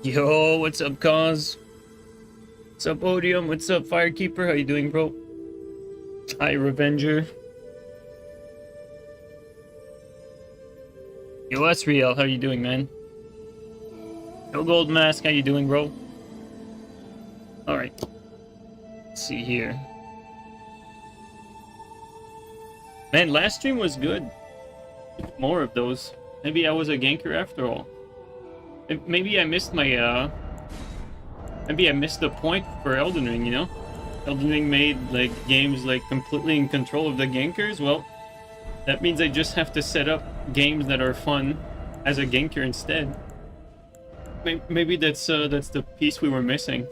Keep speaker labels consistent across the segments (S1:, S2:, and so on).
S1: Yo, what's up, Cause? What's up, Odium? What's up, Firekeeper? How you doing, bro? Hi, Revenger. Yo, Esriel, how you doing, man? Yo, Gold Mask, how you doing, bro? Alright. Let's see here. Man, last stream was good. More of those. Maybe I was a ganker after all. Maybe I missed my, maybe I missed the point for Elden Ring, you know? Elden Ring made, like, games, like, completely in control of the gankers. Well, that means I just have to set up games that are fun as a ganker instead. Maybe that's the piece we were missing.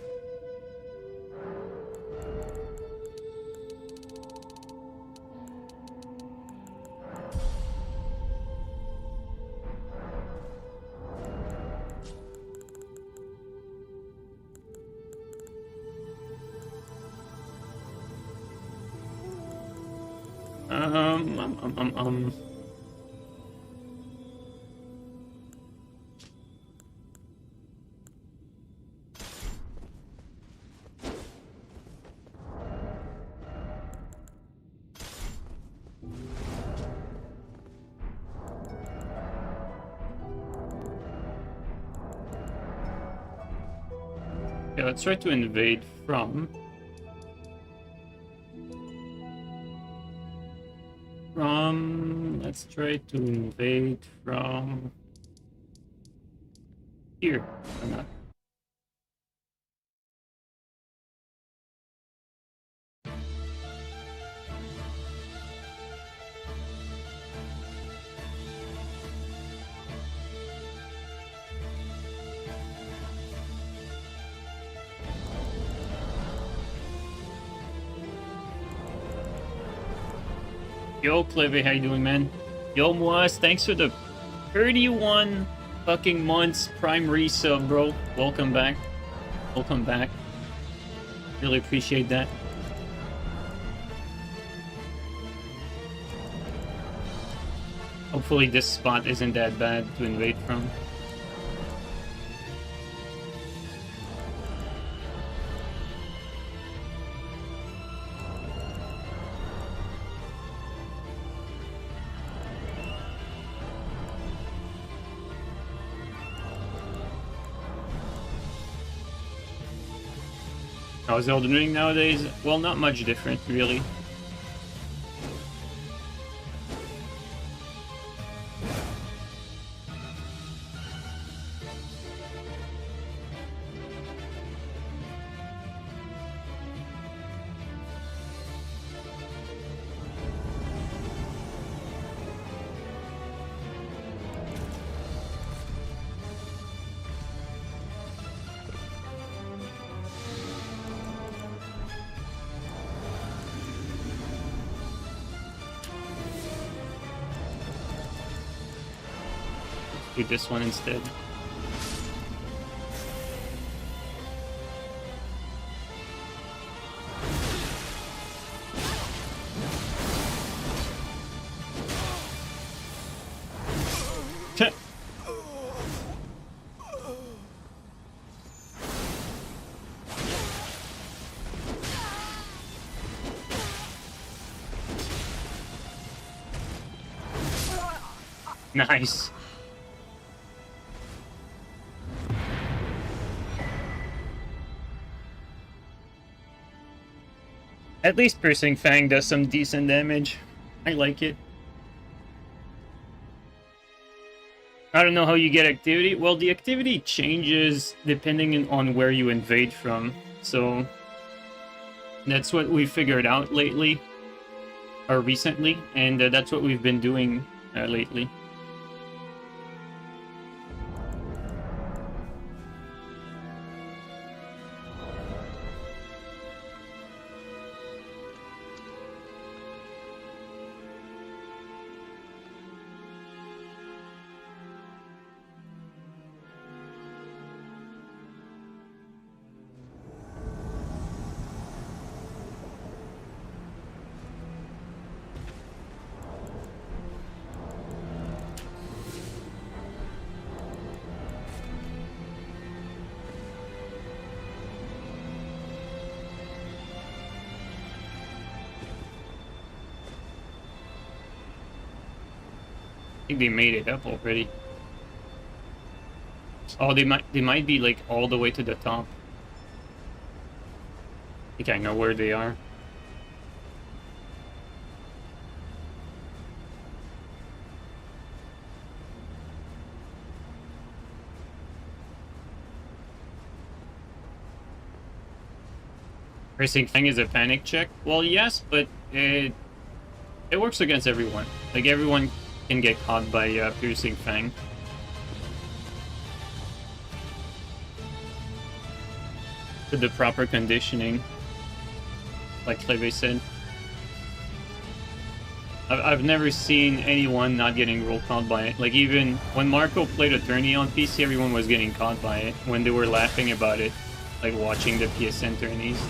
S1: Um. Yeah, let's try to invade from... let's try to invade from... here. Or not. Yo, Clivy, how you doing, man? Yo, Moaz, thanks for the 31 fucking months Prime resub, bro. Welcome back. Welcome back. Really appreciate that. Hopefully this spot isn't that bad to invade from. How's Elden Ring nowadays? Well, not much different, really. Do this one instead. Nice. At least piercing Fang does some decent damage. I like it. I don't know how you get activity. Well, the activity changes depending on where you invade from. So that's what we figured out lately, or recently, and that's what we've been doing lately. think they made it up already. Oh, they might be like all the way to the top. I think I know where they are. Piercing Fang is a panic check? Well, yes, but it works against everyone. Like, everyone can get caught by Piercing Fang. With the proper conditioning, like Cleve said. I've never seen anyone not getting roll caught by it. Like, even when Marco played Attorney on PC, everyone was getting caught by it when they were laughing about it, like watching the PSN tourneys.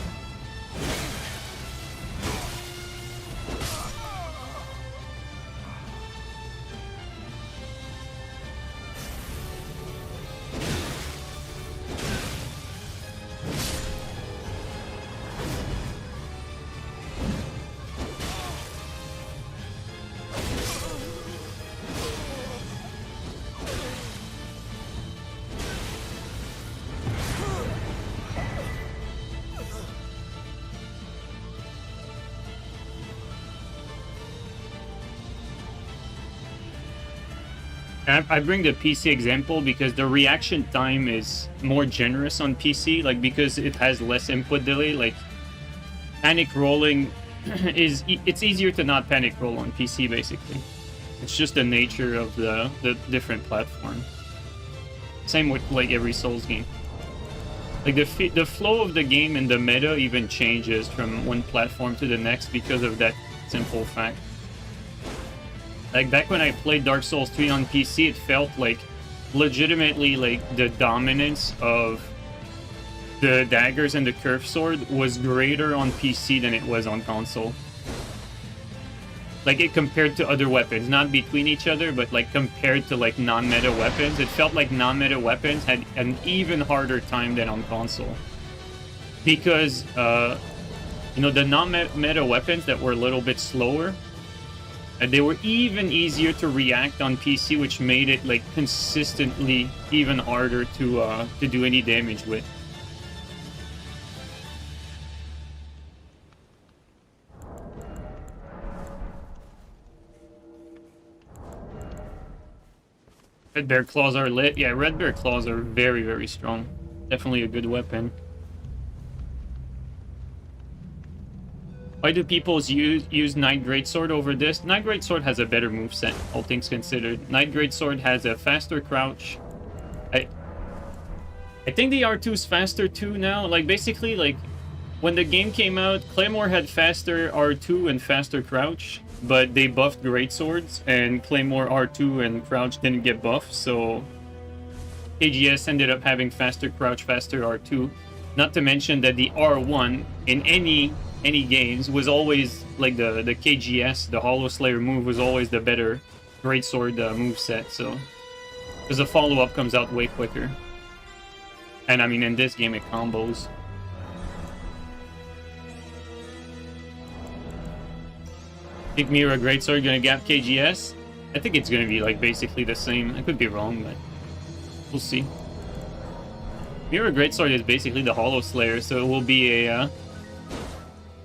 S1: I bring the PC example because the reaction time is more generous on PC, like because it has less input delay. Like panic rolling it's easier to not panic roll on PC basically. It's just the nature of the different platform. Same with like every Souls game. Like the flow of the game and the meta even changes from one platform to the next because of that simple fact. Like, back when I played Dark Souls 3 on PC, it felt like legitimately, like, the dominance of the daggers and the curved sword was greater on PC than it was on console. Like, it compared to other weapons, not between each other, but, like, compared to, like, non-meta weapons. It felt like non-meta weapons had an even harder time than on console. Because, you know, the non-meta weapons that were a little bit slower, they were even easier to react on PC, which made it like consistently even harder to do any damage with. Red Bear Claws are lit. Yeah, Red Bear Claws are very, very strong. Definitely a good weapon. Why do people use Night Greatsword over this? Night Greatsword has a better moveset, all things considered. Night Greatsword has a faster crouch. I think the R2's faster too now. Like, basically, like, when the game came out, Claymore had faster R2 and faster crouch, but they buffed Greatswords, and Claymore R2 and crouch didn't get buffed, so KGS ended up having faster crouch, faster R2. Not to mention that the R1 in any games was always like the KGS, the Hollow Slayer move was always the better Greatsword moveset, so because the follow-up comes out way quicker. And I mean, in this game it combos. Think Mira Greatsword gonna gap KGS? I think it's gonna be like basically the same. I could be wrong, but we'll see. Mira Greatsword is basically the Hollow Slayer, so it will be a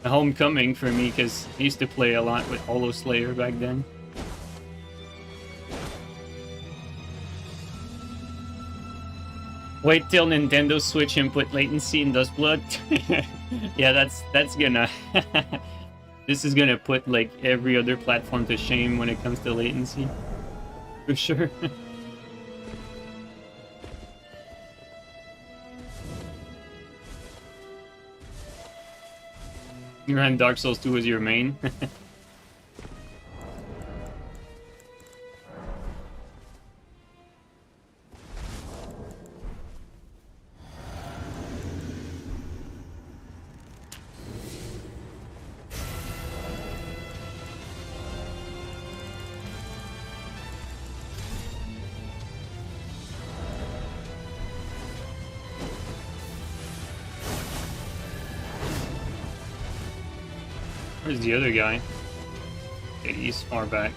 S1: homecoming for me because I used to play a lot with Hollow Slayer back then. Wait till Nintendo Switch input latency in Duskblood. Yeah, that's gonna this is gonna put like every other platform to shame when it comes to latency. For sure. You ran Dark Souls 2 as your main. Where's the other guy? Okay, he's far back.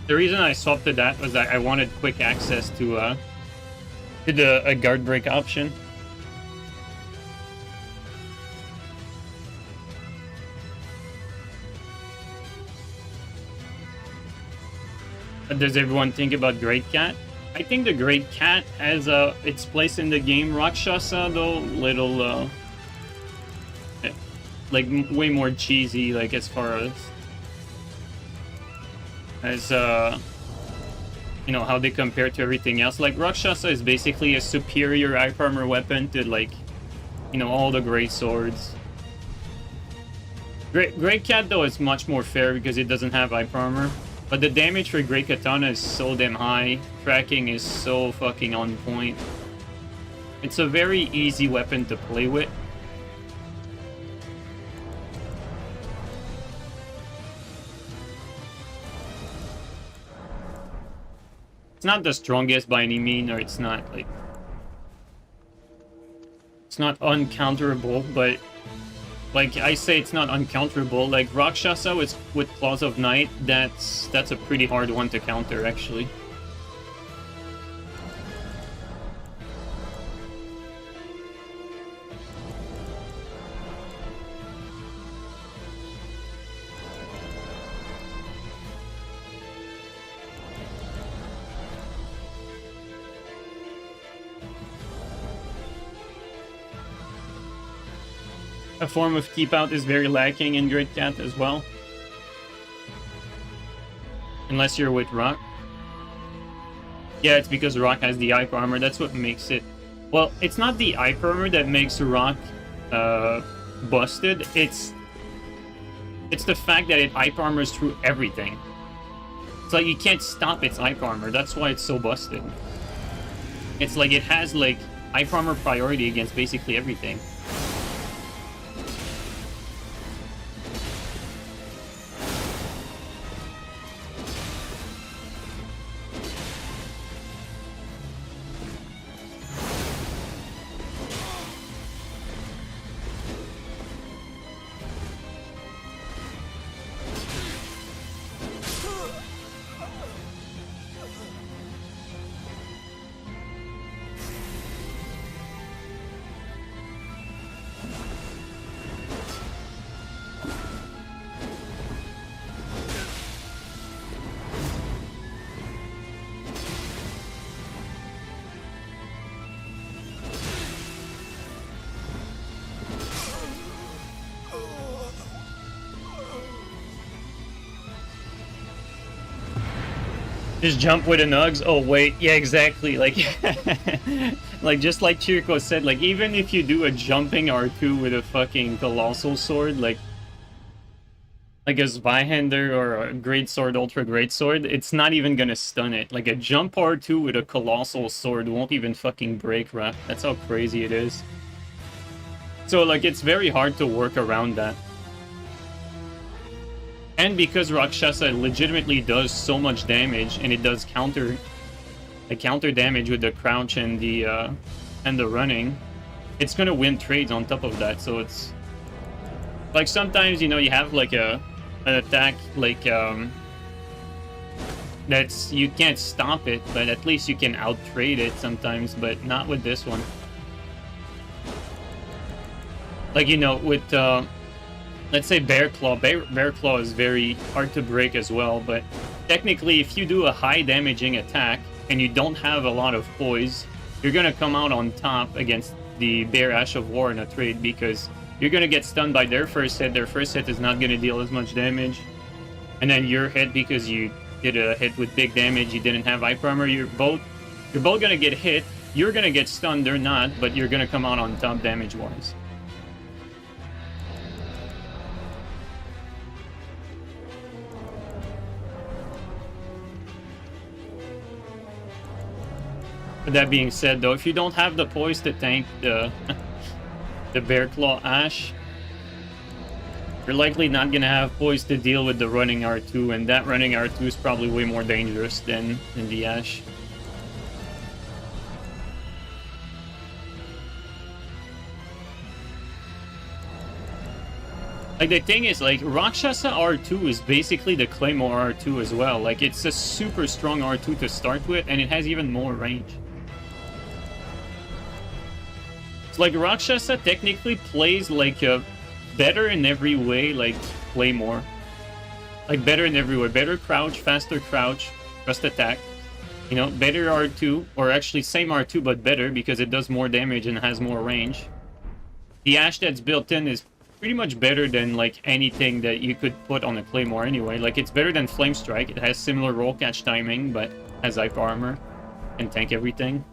S1: The reason I swapped to that was that I wanted quick access to the a guard break option. What does everyone think about Great Cat? I think the Great Cat has its place in the game. Rakshasa though, little like way more cheesy, like as far as you know, how they compare to everything else. Like Rakshasa is basically a superior ice armor weapon to, like, you know, all the great swords. Great Cat though is much more fair because it doesn't have ice armor. But the damage for Great Katana is so damn high. Tracking is so fucking on point. It's a very easy weapon to play with. It's not the strongest by any means, or it's not, like... It's not uncounterable, but... Like, I say it's not uncounterable. Like, Rakshasa with Claws of Night, that's a pretty hard one to counter, actually. A form of keep out is very lacking in Great Cat as well. Unless you're with Rock. Yeah, it's because Rock has the ice armor. That's what makes it... Well, it's not the ice armor that makes Rock busted. It's the fact that it ice armors through everything. It's like you can't stop its ice armor. That's why it's so busted. It's like it has, like, ice armor priority against basically everything. Just jump with the nugs? Oh, wait. Yeah, exactly. Like, like just like Chirko said, like, even if you do a jumping R2 with a fucking colossal sword, like a Zweihander or a great sword, ultra great sword, it's not even gonna stun it. Like, a jump R2 with a colossal sword won't even fucking break Wrath. That's how crazy it is. So, like, it's very hard to work around that. And because Rakshasa legitimately does so much damage, and it does counter damage with the crouch and the running, it's gonna win trades on top of that. So it's like sometimes, you know, you have like an attack like that's, you can't stop it, but at least you can out trade it sometimes, but not with this one. Like, you know, with let's say Bear Claw. Bear Claw is very hard to break as well, but technically if you do a high damaging attack and you don't have a lot of poise, you're gonna come out on top against the Bear Ash of War in a trade, because you're gonna get stunned by their first hit. Their first hit is not gonna deal as much damage, and then your hit, because you did a hit with big damage, you didn't have ice armor, you're both gonna get hit. You're gonna get stunned, they're not, but you're gonna come out on top damage wise. With that being said, though, if you don't have the poise to tank the Bear Claw Ash, you're likely not gonna have poise to deal with the running R2, and that running R2 is probably way more dangerous than the Ash. Like, the thing is, like, Rakshasa R2 is basically the Claymore R2 as well. Like, it's a super strong R2 to start with, and it has even more range. It's like, Rakshasa technically plays, like, better in every way, like, Claymore. Like, better in every way. Better crouch, faster crouch, just attack. You know, better R2, or actually same R2, but better, because it does more damage and has more range. The Ash that's built in is pretty much better than, like, anything that you could put on a Claymore anyway. Like, it's better than Flame Strike. It has similar roll catch timing, but has hyper armor and tank everything.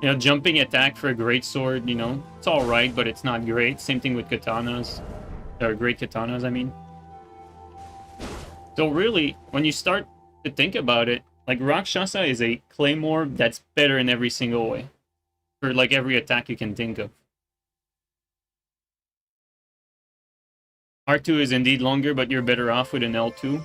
S1: You know, jumping attack for a great sword, you know, it's alright, but it's not great. Same thing with katanas. Or great katanas, I mean. So really, when you start to think about it, like, Rakshasa is a Claymore that's better in every single way. For, like, every attack you can think of. R2 is indeed longer, but you're better off with an L2.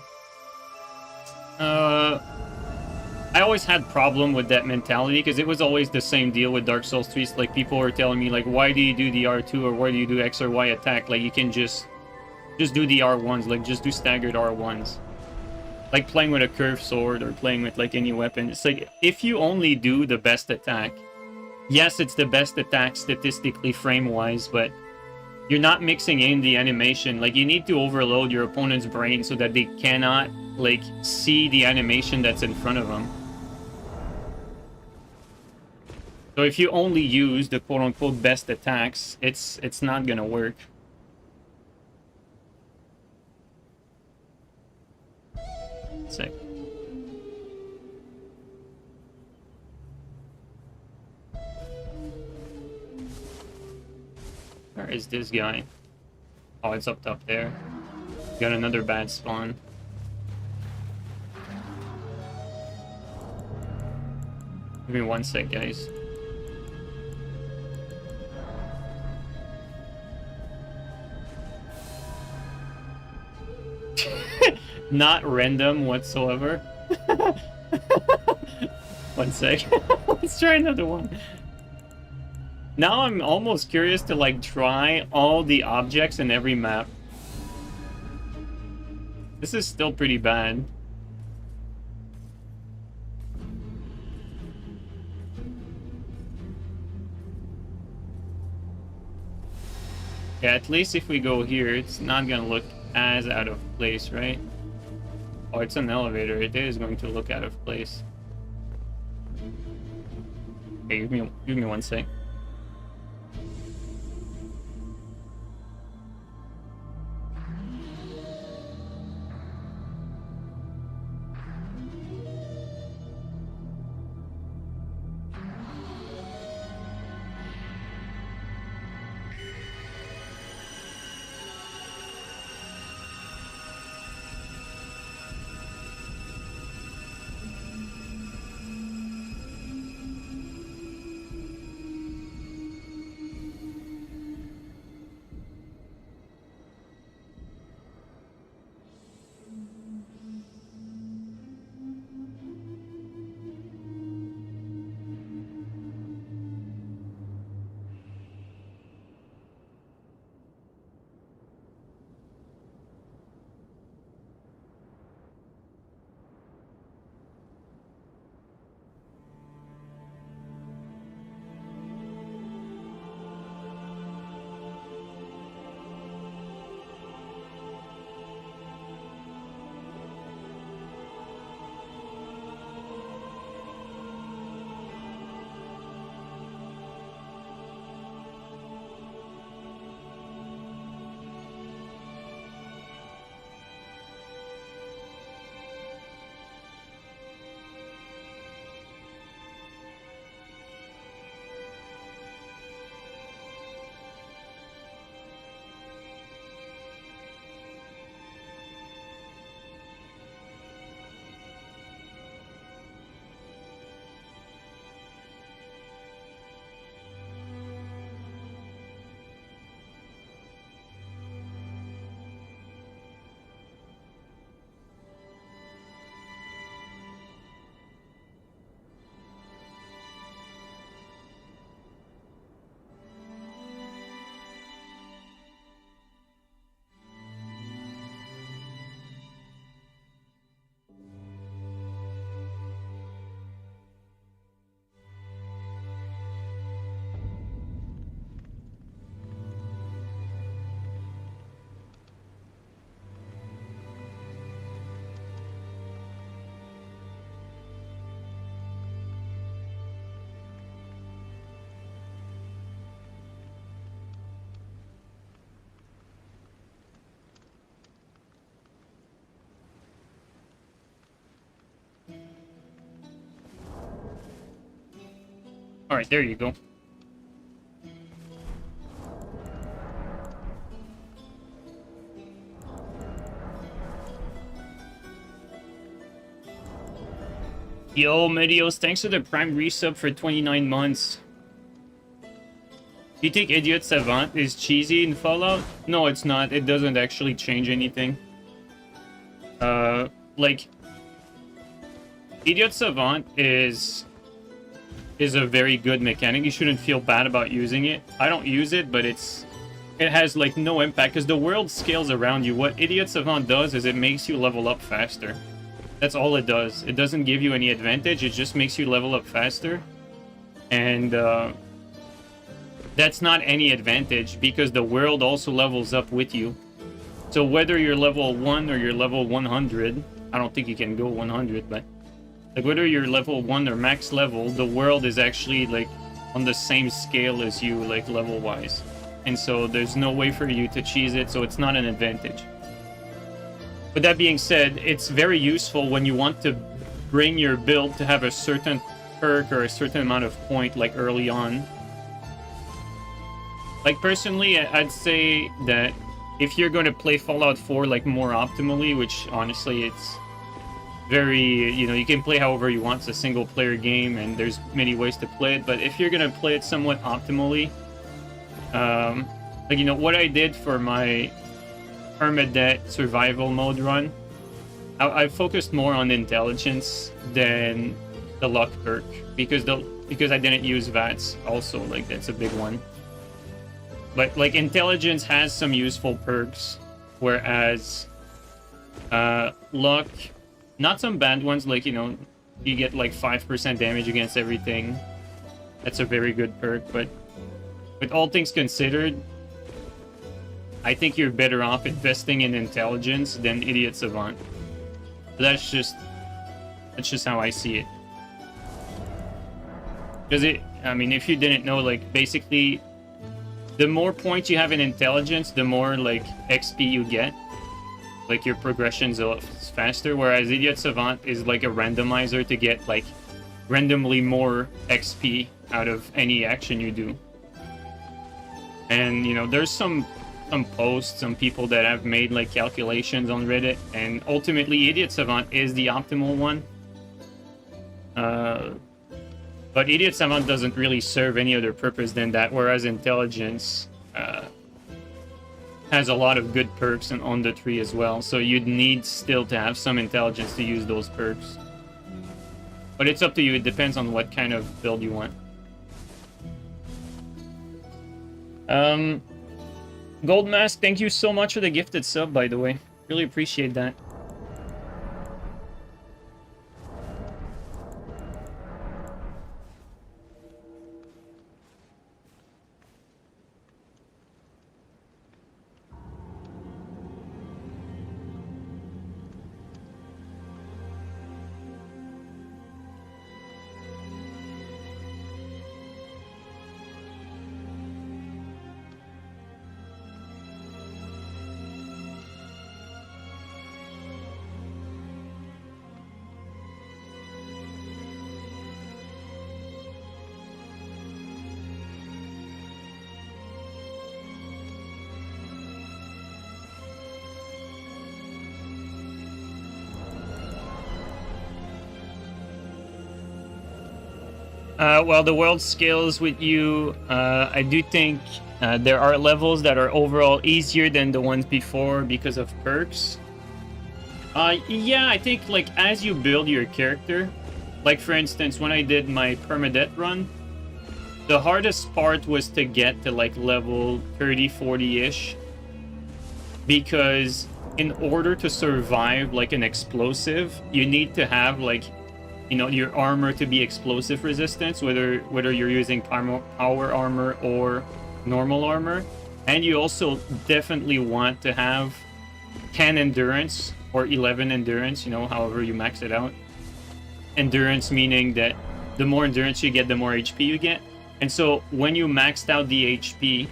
S1: I always had problem with that mentality, because it was always the same deal with Dark Souls 3. Like, people were telling me, like, why do you do the R2, or why do you do X or Y attack? Like, you can just do the R1s, like, just do staggered R1s. Like, playing with a curved sword, or playing with, like, any weapon. It's like, if you only do the best attack, yes, it's the best attack statistically frame-wise, but you're not mixing in the animation. Like, you need to overload your opponent's brain so that they cannot, like, see the animation that's in front of them. So if you only use the quote-unquote best attacks, it's not gonna work. Sick. Where is this guy? Oh, it's up top there. Got another bad spawn. Give me 1 sec, guys. Not random whatsoever. 1 sec. Let's try another one. Now I'm almost curious to, like, try all the objects in every map. This is still pretty bad. Yeah, at least if we go here, it's not gonna look as out of place, right? Oh, it's an elevator. It is going to look out of place. Okay, give me 1 sec. Alright, there you go. Yo, Medios, thanks for the Prime resub for 29 months. Do you think Idiot Savant is cheesy in Fallout? No, it's not. It doesn't actually change anything. Like, Idiot Savant is a very good mechanic. You shouldn't feel bad about using it. I don't use it, but it has like no impact because the world scales around you. What Idiot Savant does is it makes you level up faster. That's all it does. It doesn't give you any advantage. It just makes you level up faster. And that's not any advantage because the world also levels up with you. So whether you're level 1 or you're level 100, I don't think you can go 100, but like whether you're level 1 or max level, the world is actually like on the same scale as you, like level wise. And so there's no way for you to cheese it, so it's not an advantage. But that being said, it's very useful when you want to bring your build to have a certain perk or a certain amount of point like early on. Like personally, I'd say that if you're going to play Fallout 4 like more optimally, which honestly it's very, you know, you can play however you want. It's a single player game and there's many ways to play it. But if you're going to play it somewhat optimally, like, you know, what I did for my permadeath survival mode run, I focused more on intelligence than the luck perk because I didn't use VATS also, like that's a big one. But like intelligence has some useful perks, whereas luck, not some bad ones, like, you know, you get like 5% damage against everything. That's a very good perk, but with all things considered, I think you're better off investing in intelligence than Idiot Savant. That's just how I see it. Because I mean, if you didn't know, like basically, the more points you have in intelligence, the more like XP you get. Like your progression's a lot faster, whereas Idiot Savant is like a randomizer to get like randomly more XP out of any action you do. And you know, there's some posts, some people that have made like calculations on Reddit, and ultimately Idiot Savant is the optimal one. But Idiot Savant doesn't really serve any other purpose than that, whereas Intelligence has a lot of good perks on the tree as well, so you'd need still to have some Intelligence to use those perks. But it's up to you, it depends on what kind of build you want. Gold Mask, thank you so much for the gifted sub, by the way. Really appreciate that. Well, the world scales with you. I do think there are levels that are overall easier than the ones before because of perks. Yeah, I think like as you build your character, like for instance, when I did my permadeath run, the hardest part was to get to like level 30, 40-ish, because in order to survive like an explosive, you need to have like, you know, your armor to be explosive resistance, whether you're using power armor or normal armor. And you also definitely want to have 10 endurance or 11 endurance, you know, however you max it out. Endurance meaning that the more endurance you get, the more HP you get. And so when you maxed out the HP,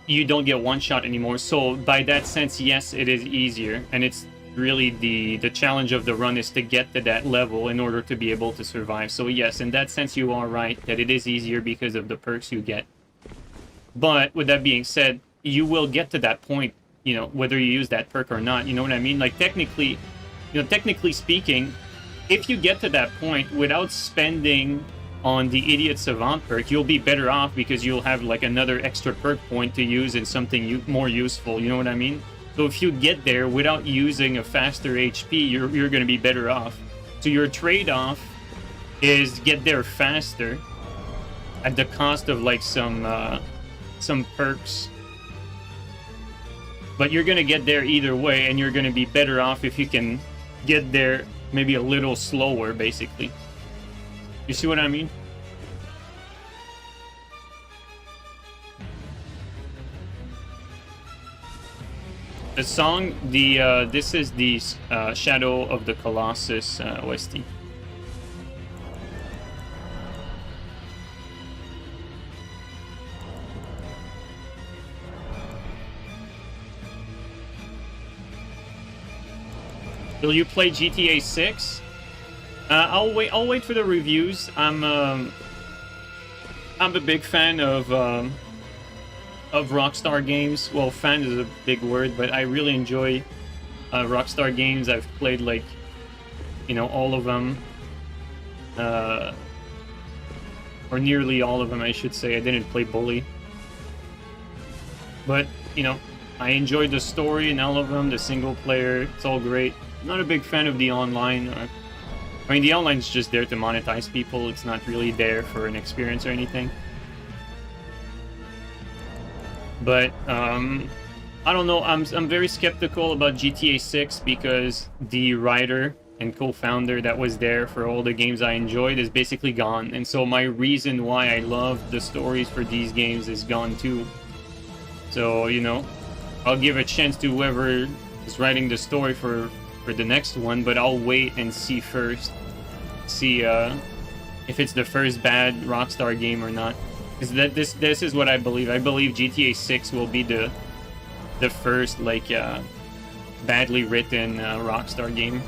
S1: you don't get one shot anymore. So by that sense, yes, it is easier. And it's really the challenge of the run is to get to that level in order to be able to survive. So yes, in that sense you are right that it is easier because of the perks you get. But with that being said, you will get to that point, you know, whether you use that perk or not. You know what I mean? Like technically, you know, technically speaking, if you get to that point without spending on the Idiot Savant perk, you'll be better off because you'll have like another extra perk point to use in something more useful. You know what I mean? So if you get there without using a faster HP, you're going to be better off. So your trade-off is get there faster at the cost of like some perks. But you're going to get there either way, and you're going to be better off if you can get there maybe a little slower, basically. You see what I mean? The song, this is the Shadow of the Colossus OST. Will you play GTA 6? I'll wait for the reviews. I'm a big fan of Rockstar games. Well, fan is a big word, but I really enjoy Rockstar games. I've played like, you know, all of them, or nearly all of them, I should say. I didn't play Bully, but you know, I enjoyed the story in all of them. The single player, it's all great. I'm not a big fan of the online. I mean, the online's just there to monetize people. It's not really there for an experience or anything. But I don't know. I'm very skeptical about GTA 6 because the writer and co-founder that was there for all the games I enjoyed is basically gone, and so my reason why I love the stories for these games is gone too. So you know, I'll give a chance to whoever is writing the story for the next one, but I'll wait and see first. See if it's the first bad Rockstar game or not. Because this is what I believe. I believe GTA 6 will be the first like badly written Rockstar game.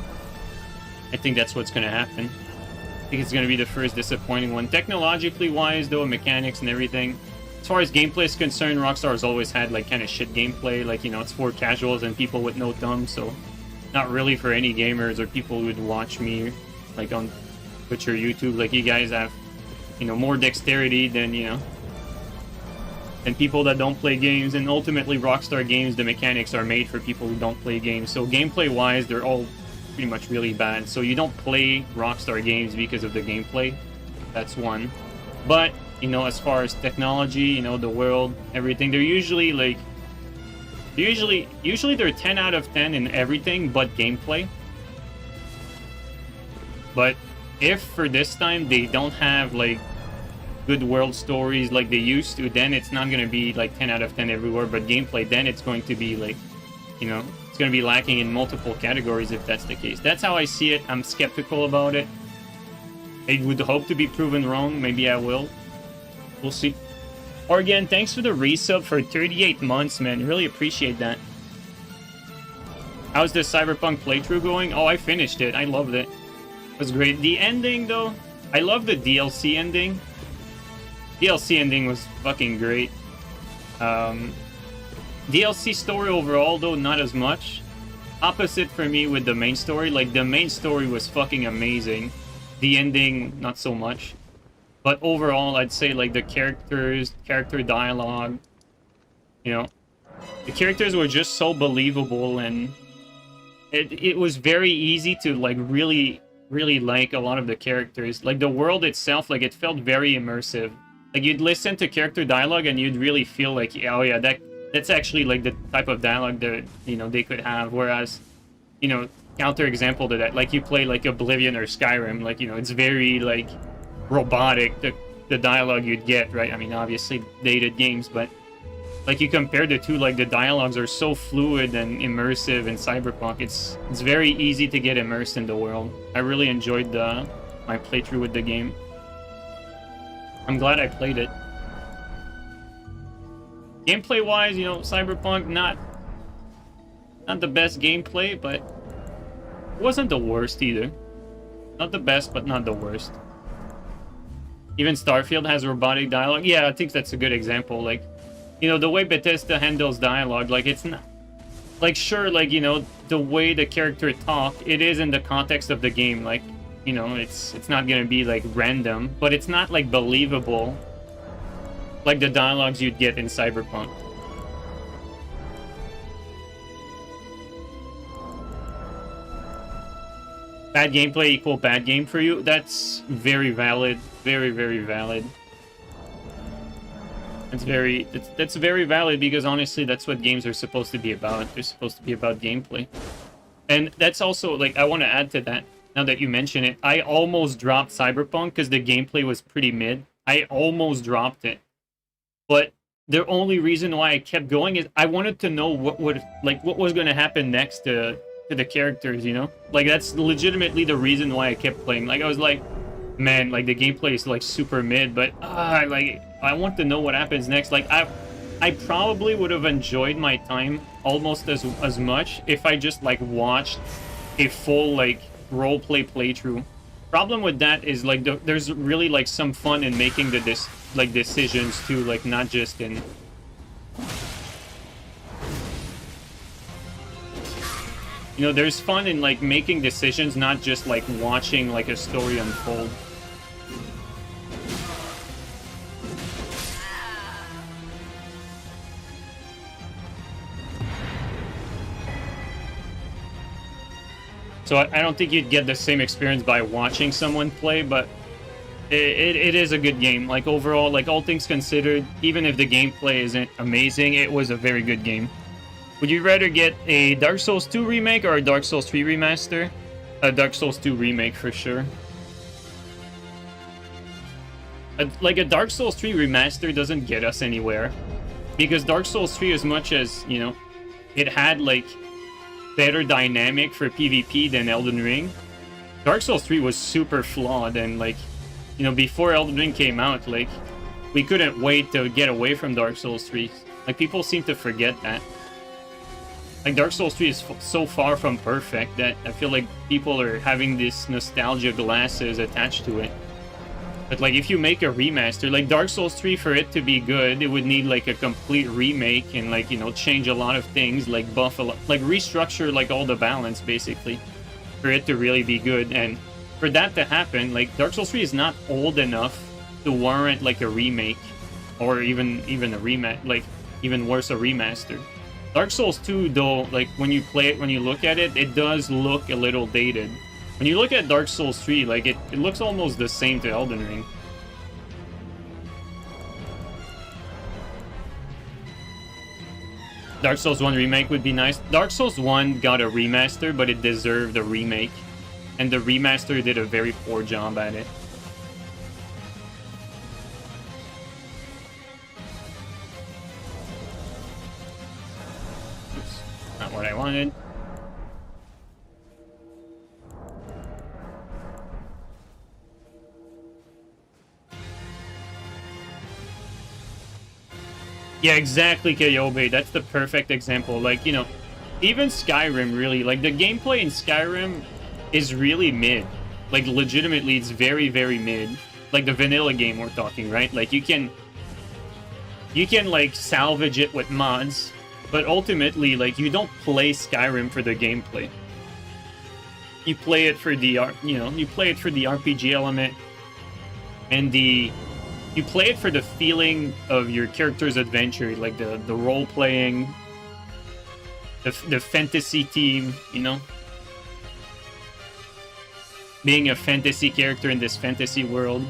S1: I think that's what's gonna happen. I think it's gonna be the first disappointing one. Technologically wise though, mechanics and everything. As far as gameplay is concerned, Rockstar has always had like kind of shit gameplay. Like, you know, it's for casuals and people with no thumbs, so not really for any gamers or people who would watch me like on Twitch or YouTube. Like, you guys have, you know, more dexterity than, you know, than people that don't play games. And ultimately, Rockstar games, the mechanics are made for people who don't play games. So gameplay wise, they're all pretty much really bad. So you don't play Rockstar games because of the gameplay. That's one. But, you know, as far as technology, you know, the world, everything, they're usually like, usually they're 10 out of 10 in everything but gameplay. But if for this time they don't have like good world stories like they used to, then it's not going to be like 10 out of 10 everywhere. But gameplay, then it's going to be like, you know, it's going to be lacking in multiple categories if that's the case. That's how I see it. I'm skeptical about it. I would hope to be proven wrong. Maybe I will. We'll see. Organ, thanks for the resub for 38 months, man. Really appreciate that. How's the Cyberpunk playthrough going? Oh, I finished it. I loved it. It was great. The ending, though, I love the DLC ending. DLC ending was fucking great. DLC story overall, though, not as much. Opposite for me with the main story. Like, the main story was fucking amazing. The ending, not so much. But overall, I'd say, like, the characters, character dialogue, you know, the characters were just so believable, and it was very easy to, like, really like a lot of the characters. Like, the world itself, like, it felt very immersive. Like, you'd listen to character dialogue and you'd really feel like, oh yeah, that's actually, like, the type of dialogue that, you know, they could have. Whereas, you know, counter example to that, like, you play, like, Oblivion or Skyrim, like, you know, it's very, like, robotic, the dialogue you'd get, right? I mean, obviously, dated games, but, like, you compare the two, like, the dialogues are so fluid and immersive in Cyberpunk. It's very easy to get immersed in the world. I really enjoyed my playthrough with the game. I'm glad I played it. Gameplay-wise, you know, Cyberpunk, not the best gameplay, but wasn't the worst either. Not the best, but not the worst. Even Starfield has robotic dialogue. Yeah, I think that's a good example. Like, you know, the way Bethesda handles dialogue, like, it's not... Like, sure, like, you know, the way the character talk, it is in the context of the game. Like, you know, it's not gonna be, like, random. But it's not, like, believable. Like the dialogues you'd get in Cyberpunk. Bad gameplay equal bad game for you? That's very valid. Very, very valid. That's very valid because honestly, that's what games are supposed to be about. They're supposed to be about gameplay. And that's also, like, I want to add to that, now that you mention it. I almost dropped Cyberpunk because the gameplay was pretty mid. I almost dropped it. But the only reason why I kept going is I wanted to know what was going to happen next to the characters, you know? Like, that's legitimately the reason why I kept playing. Like, I was like, man, like, the gameplay is, like, super mid, but, like, I want to know what happens next. Like, I probably would have enjoyed my time almost as much if I just, like, watched a full, like, roleplay playthrough. Problem with that is, like, there's really, like, some fun in making the decisions too, like, not just in... You know, there's fun in, like, making decisions, not just, like, watching, like, a story unfold. So I don't think you'd get the same experience by watching someone play, but it is a good game. Like, overall, like, all things considered, even if the gameplay isn't amazing, it was a very good game. Would you rather get a Dark Souls 2 remake or a Dark Souls 3 remaster? A Dark Souls 2 remake for sure. Like, a Dark Souls 3 remaster doesn't get us anywhere. Because Dark Souls 3, as much as, you know, it had, like, better dynamic for PvP than Elden Ring, Dark Souls 3 was super flawed, and, like, you know, before Elden Ring came out, like, we couldn't wait to get away from Dark Souls 3. Like, people seem to forget that. Like, Dark Souls 3 is so far from perfect that I feel like people are having this nostalgia glasses attached to it. But, like, if you make a remaster, like, Dark Souls 3, for it to be good, it would need, like, a complete remake and, like, you know, change a lot of things, like, buff a lot, like, restructure, like, all the balance, basically, for it to really be good. And for that to happen, like, Dark Souls 3 is not old enough to warrant, like, a remake, or even a remake, like, even worse, a remaster. Dark Souls 2, though, like, when you play it, when you look at it, it does look a little dated. When you look at Dark Souls 3, like, it looks almost the same to Elden Ring. Dark Souls 1 remake would be nice. Dark Souls 1 got a remaster, but it deserved a remake. And the remaster did a very poor job at it. Oops, not what I wanted. Yeah, exactly, Kyobe. That's the perfect example. Like, you know, even Skyrim, really, like, the gameplay in Skyrim is really mid. Like, legitimately, it's very, very mid. Like, the vanilla game we're talking, right? Like, you can, like, salvage it with mods, but ultimately, like, you don't play Skyrim for the gameplay. You play it for the, you play it for the RPG element, and you play it for the feeling of your character's adventure, like the role-playing, the fantasy team, you know? Being a fantasy character in this fantasy world.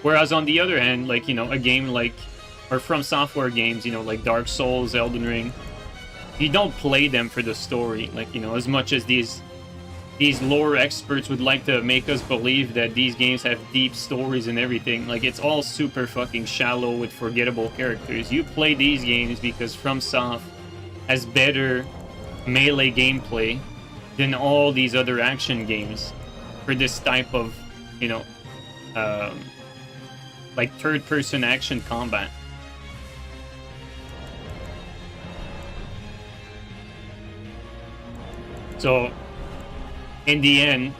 S1: Whereas on the other hand, like, you know, a game like, or FromSoftware games, you know, like Dark Souls, Elden Ring, you don't play them for the story, like, you know, as much as these lore experts would like to make us believe that these games have deep stories and everything. Like, it's all super fucking shallow with forgettable characters. You play these games because FromSoft has better melee gameplay than all these other action games for this type of, you know, like, third-person action combat. So, in the end,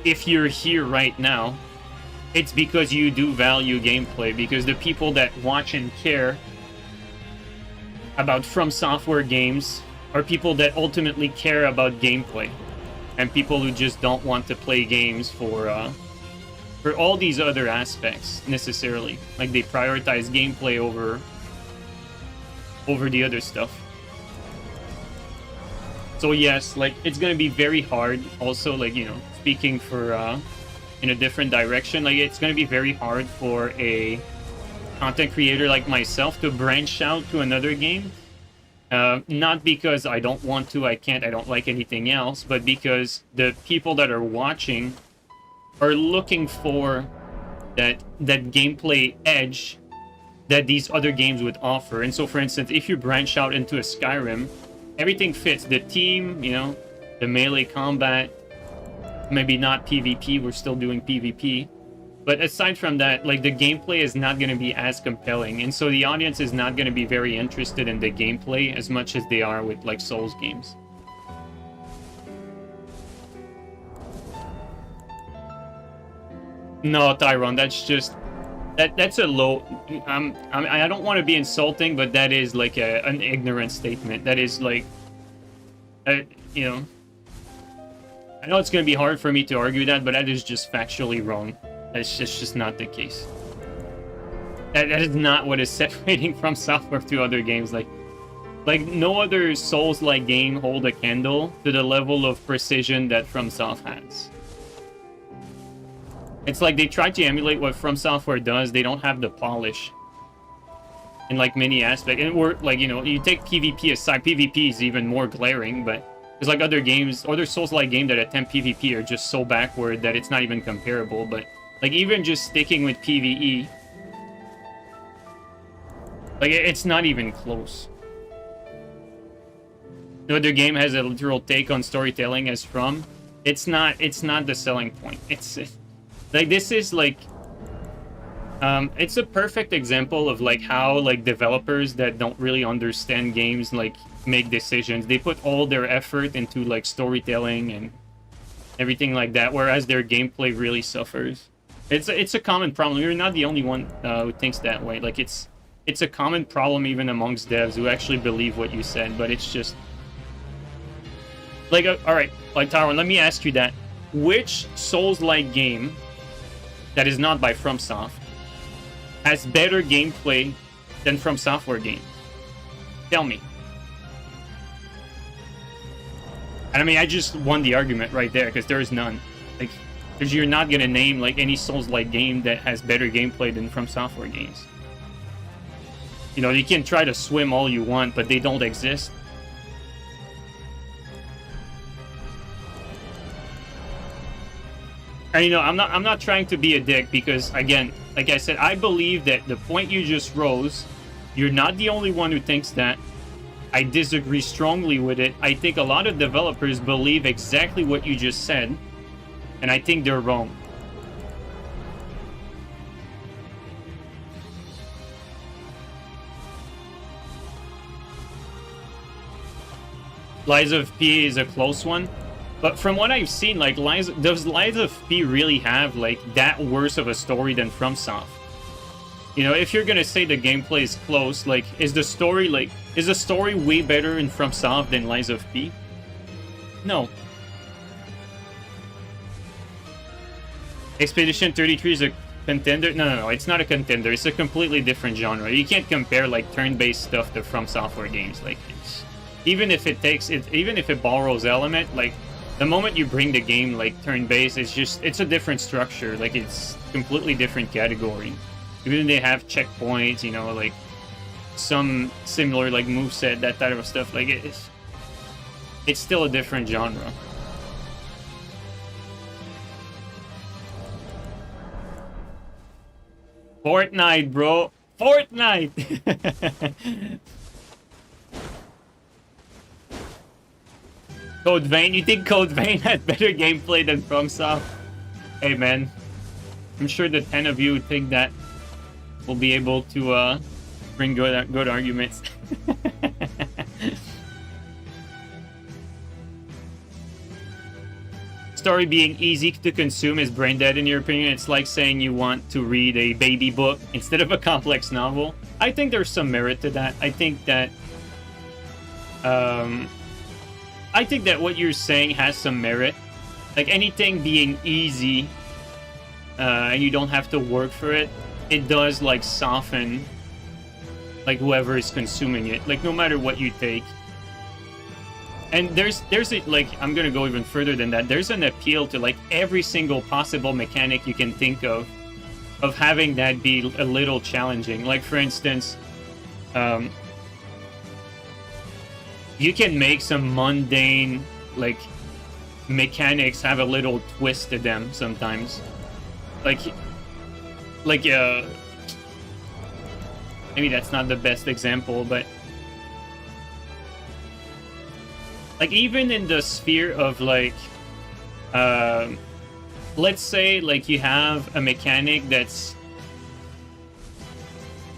S1: if you're here right now, it's because you do value gameplay, because the people that watch and care about FromSoftware games are people that ultimately care about gameplay, and people who just don't want to play games for all these other aspects necessarily. Like, they prioritize gameplay over the other stuff. So yes, like, it's gonna be very hard. Also, like, you know, speaking for in a different direction, like, it's gonna be very hard for a content creator like myself to branch out to another game. Not because I don't want to, I can't, I don't like anything else, but because the people that are watching are looking for that gameplay edge that these other games would offer. And so, for instance, if you branch out into a Skyrim, everything fits. The team, you know, the melee combat, maybe not PvP, we're still doing PvP. But aside from that, like, the gameplay is not going to be as compelling. And so the audience is not going to be very interested in the gameplay as much as they are with, like, Souls games. No, Tyrone, that's just... That's a low... I don't want to be insulting, but that is, like, an ignorant statement. That is, like... you know... I know it's going to be hard for me to argue that, but that is just factually wrong. That's just not the case. That is not what is separating FromSoftware to other games. Like no other Souls-like game hold a candle to the level of precision that FromSoft has. It's like they try to emulate what FromSoftware does. They don't have the polish in, like, many aspects. And we're, like, you know, you take PvP aside. PvP is even more glaring, but there's, like, other games, other Souls-like games that attempt PvP are just so backward that it's not even comparable. But, like, even just sticking with PvE, like, it's not even close. No other game has a literal take on storytelling as From. It's not the selling point. It's like, this is, like, it's a perfect example of, like, how, like, developers that don't really understand games, like, make decisions. They put all their effort into, like, storytelling and everything like that, whereas their gameplay really suffers. It's a common problem. You're not the only one who thinks that way. Like, it's a common problem even amongst devs who actually believe what you said, but it's just... Like, all right, like, Tyrone, let me ask you that. Which Souls-like game that is not by FromSoft has better gameplay than FromSoftware game? Tell me. And I mean, I just won the argument right there, because there is none. Like, because you're not gonna name, like, any Souls-like game that has better gameplay than FromSoftware games. You know, you can try to swim all you want, but they don't exist. And, you know, I'm not trying to be a dick, because, again, like I said, I believe that the point you just rose, you're not the only one who thinks that. I disagree strongly with it. I think a lot of developers believe exactly what you just said, and I think they're wrong. Lies of P is a close one. But from what I've seen, like, does Lies of P really have, like, that worse of a story than FromSoft? You know, if you're gonna say the gameplay is close, like, is the story way better in FromSoft than Lies of P? No. Expedition 33 is a contender? No, it's not a contender. It's a completely different genre. You can't compare, like, turn-based stuff to FromSoftware games. Like, even if it borrows element, like, the moment you bring the game, like, turn-based, it's a different structure. Like, it's completely different category. Even they have checkpoints, you know, like, some similar, like, moveset, that type of stuff. Like, it's still a different genre. Fortnite, bro. Fortnite! Code Vein? You think Code Vein has better gameplay than FromSoft? Hey, man. I'm sure the 10 of you who think that will be able to bring good arguments. story being easy to consume is brain dead in your opinion? It's like saying you want to read a baby book instead of a complex novel. I think there's some merit to that. I think that what you're saying has some merit. Like anything being easy and you don't have to work for it, it does like soften like whoever is consuming it, like no matter what you take. And there's a, like, I'm gonna go even further than that. There's an appeal to like every single possible mechanic you can think of having that be a little challenging. Like for instance, you can make some mundane like mechanics have a little twist to them sometimes. Like maybe that's not the best example, but like even in the sphere of like let's say like you have a mechanic that's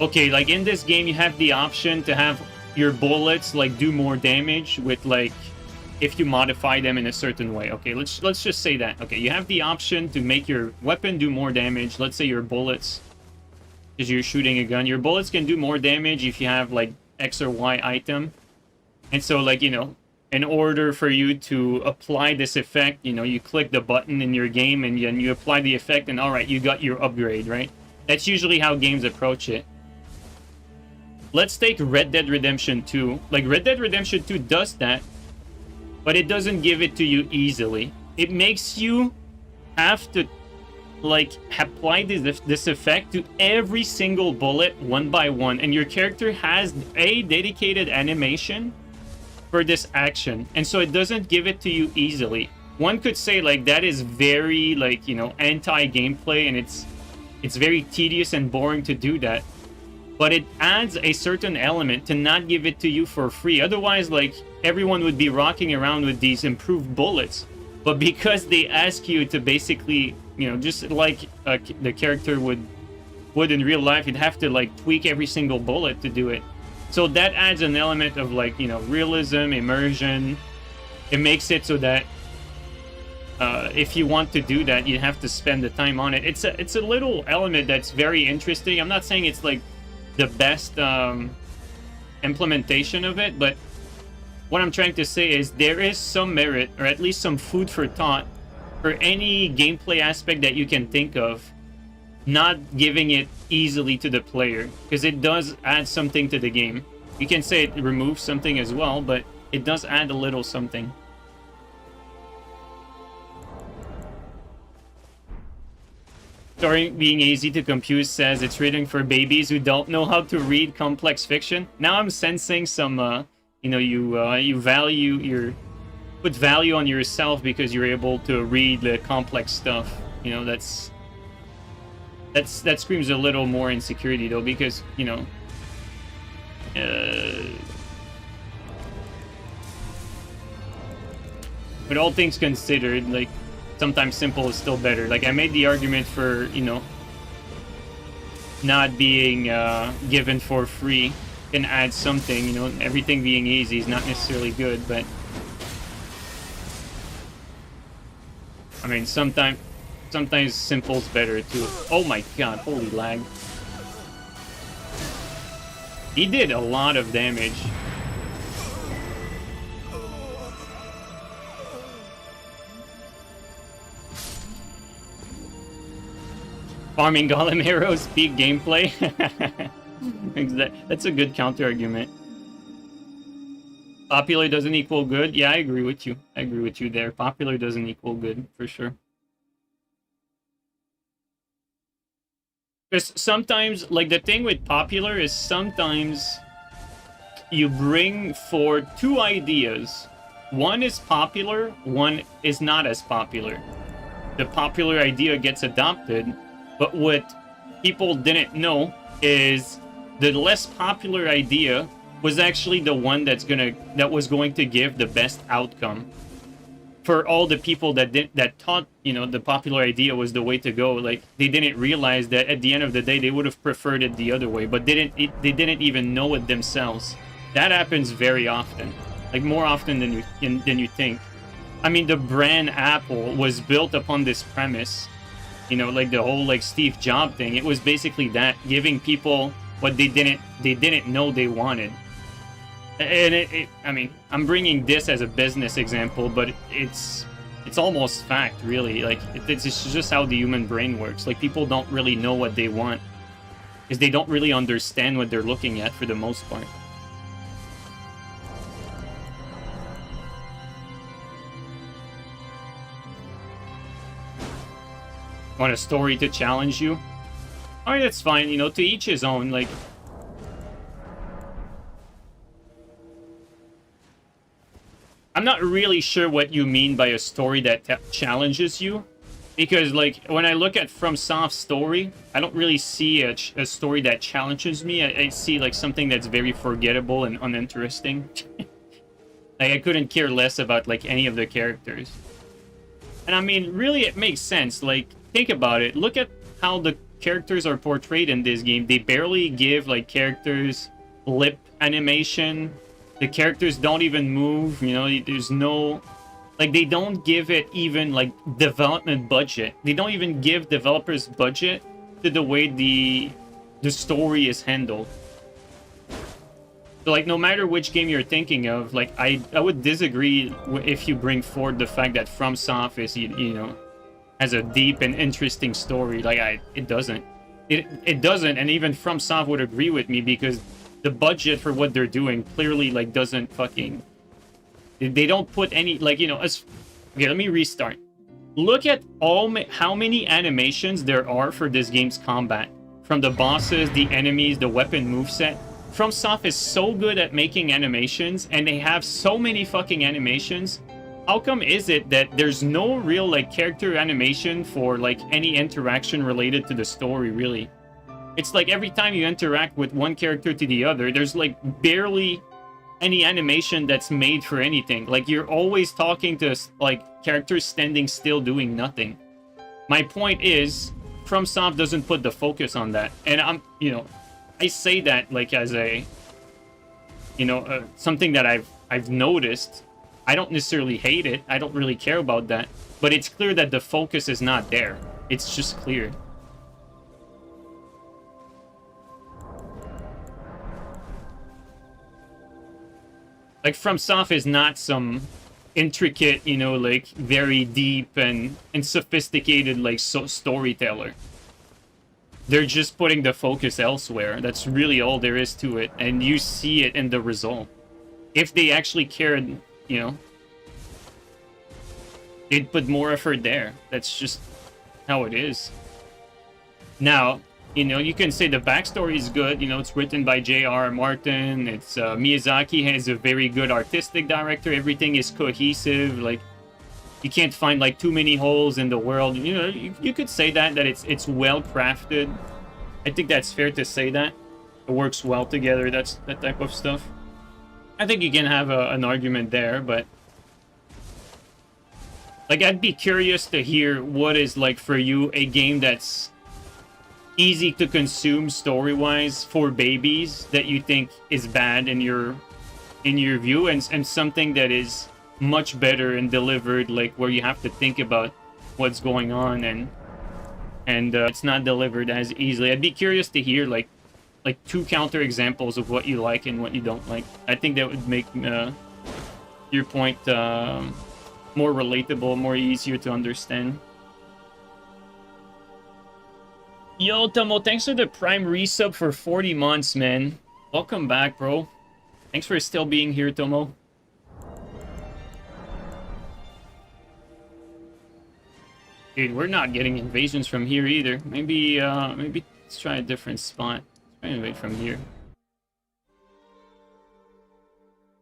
S1: okay, like in this game you have the option to have your bullets like do more damage with like if you modify them in a certain way. Okay, let's just say that. Okay, you have the option to make your weapon do more damage. Let's say your bullets, because you're shooting a gun, your bullets can do more damage if you have like X or Y item. And so like, you know, in order for you to apply this effect, you know, you click the button in your game and you apply the effect and all right, you got your upgrade, right? That's usually how games approach it. Let's take Red Dead Redemption 2. Like Red Dead Redemption 2 does that, but it doesn't give it to you easily. It makes you have to like apply this effect to every single bullet one by one, and your character has a dedicated animation for this action, and so it doesn't give it to you easily. One could say like that is very like, you know, anti-gameplay, and it's very tedious and boring to do that. But it adds a certain element to not give it to you for free. Otherwise, like, everyone would be rocking around with these improved bullets. But because they ask you to basically, you know, just like the character would in real life, you'd have to, like, tweak every single bullet to do it. So that adds an element of, like, you know, realism, immersion. It makes it so that if you want to do that, you have to spend the time on it. It's a little element that's very interesting. I'm not saying it's, like, the best implementation of it, but what I'm trying to say is there is some merit, or at least some food for thought, for any gameplay aspect that you can think of, not giving it easily to the player, because it does add something to the game. You can say it removes something as well, but it does add a little something. Story being easy to compute says it's written for babies who don't know how to read complex fiction. Now I'm sensing some, you know, you value put value on yourself because you're able to read the complex stuff. You know, that screams a little more insecurity though, because, you know, with all things considered, like, sometimes simple is still better. Like, I made the argument for, you know, not being given for free can add something. You know, everything being easy is not necessarily good, but I mean, sometimes simple's better too. Oh my god, holy lag. He did a lot of damage. Farming golem heroes, peak gameplay. That's a good counter argument. Popular doesn't equal good. Yeah, I agree with you. I agree with you there. Popular doesn't equal good, for sure. Because sometimes, like, the thing with popular is sometimes you bring forward two ideas. One is popular, one is not as popular. The popular idea gets adopted, but what people didn't know is the less popular idea was actually the one that was going to give the best outcome for all the people that thought, you know, the popular idea was the way to go. Like, they didn't realize that at the end of the day they would have preferred it the other way, but they didn't even know it themselves. That happens very often, like more often than you think. I mean, the brand Apple was built upon this premise. You know, like the whole like Steve Jobs thing. It was basically that, giving people what they didn't know they wanted. And I mean, I'm bringing this as a business example, but it's almost fact, really. Like it's just how the human brain works. Like people don't really know what they want because they don't really understand what they're looking at for the most part. Want a story to challenge you? Alright, that's fine, you know, to each his own, like... I'm not really sure what you mean by a story that challenges you. Because, like, when I look at FromSoft's story, I don't really see a story that challenges me. I see, like, something that's very forgettable and uninteresting. Like, I couldn't care less about, like, any of the characters. And I mean, really, it makes sense. Like, think about it. Look at how the characters are portrayed in this game. They barely give, like, characters lip animation. The characters don't even move, you know, there's no... Like, they don't give it even, like, development budget. They don't even give developers budget to the way the story is handled. So, like, no matter which game you're thinking of, like, I would disagree if you bring forward the fact that FromSoft is, you know, has a deep and interesting story. Like, it doesn't. It doesn't, and even FromSoft would agree with me because the budget for what they're doing clearly, like, doesn't fucking... They don't put any, like, you know, as... Okay, let me restart. Look at how many animations there are for this game's combat. From the bosses, the enemies, the weapon moveset. FromSoft is so good at making animations, and they have so many fucking animations. How come is it that there's no real, like, character animation for, like, any interaction related to the story, really? It's like every time you interact with one character to the other, there's, like, barely any animation that's made for anything. Like, you're always talking to, like, characters standing still doing nothing. My point is, FromSoft doesn't put the focus on that. And I'm, you know, I say that, like, as a, you know, something that I've noticed. I don't necessarily hate it. I don't really care about that. But it's clear that the focus is not there. It's just clear. Like, FromSoft is not some intricate, you know, like, very deep and sophisticated, like, storyteller. They're just putting the focus elsewhere. That's really all there is to it. And you see it in the result. If they actually cared, you know, they'd put more effort there. That's just how it is. Now, you know, you can say the backstory is good. You know, it's written by J.R. Martin. It's Miyazaki has a very good artistic director. Everything is cohesive. Like, you can't find, like, too many holes in the world. You know, you could say that it's well crafted. I think that's fair to say that. It works well together. That's that type of stuff. I think you can have an argument there, but... Like, I'd be curious to hear what is, like, for you, a game that's easy to consume story-wise for babies that you think is bad in your view, and something that is much better and delivered, like, where you have to think about what's going on and it's not delivered as easily. I'd be curious to hear, like two counter examples of what you like and what you don't like. I think that would make your point more relatable, more easier to understand. Yo, Tomo, thanks for the Prime resub for 40 months, man. Welcome back, bro. Thanks for still being here, Tomo. Dude, we're not getting invasions from here either. Maybe let's try a different spot. Let's try and invade from here.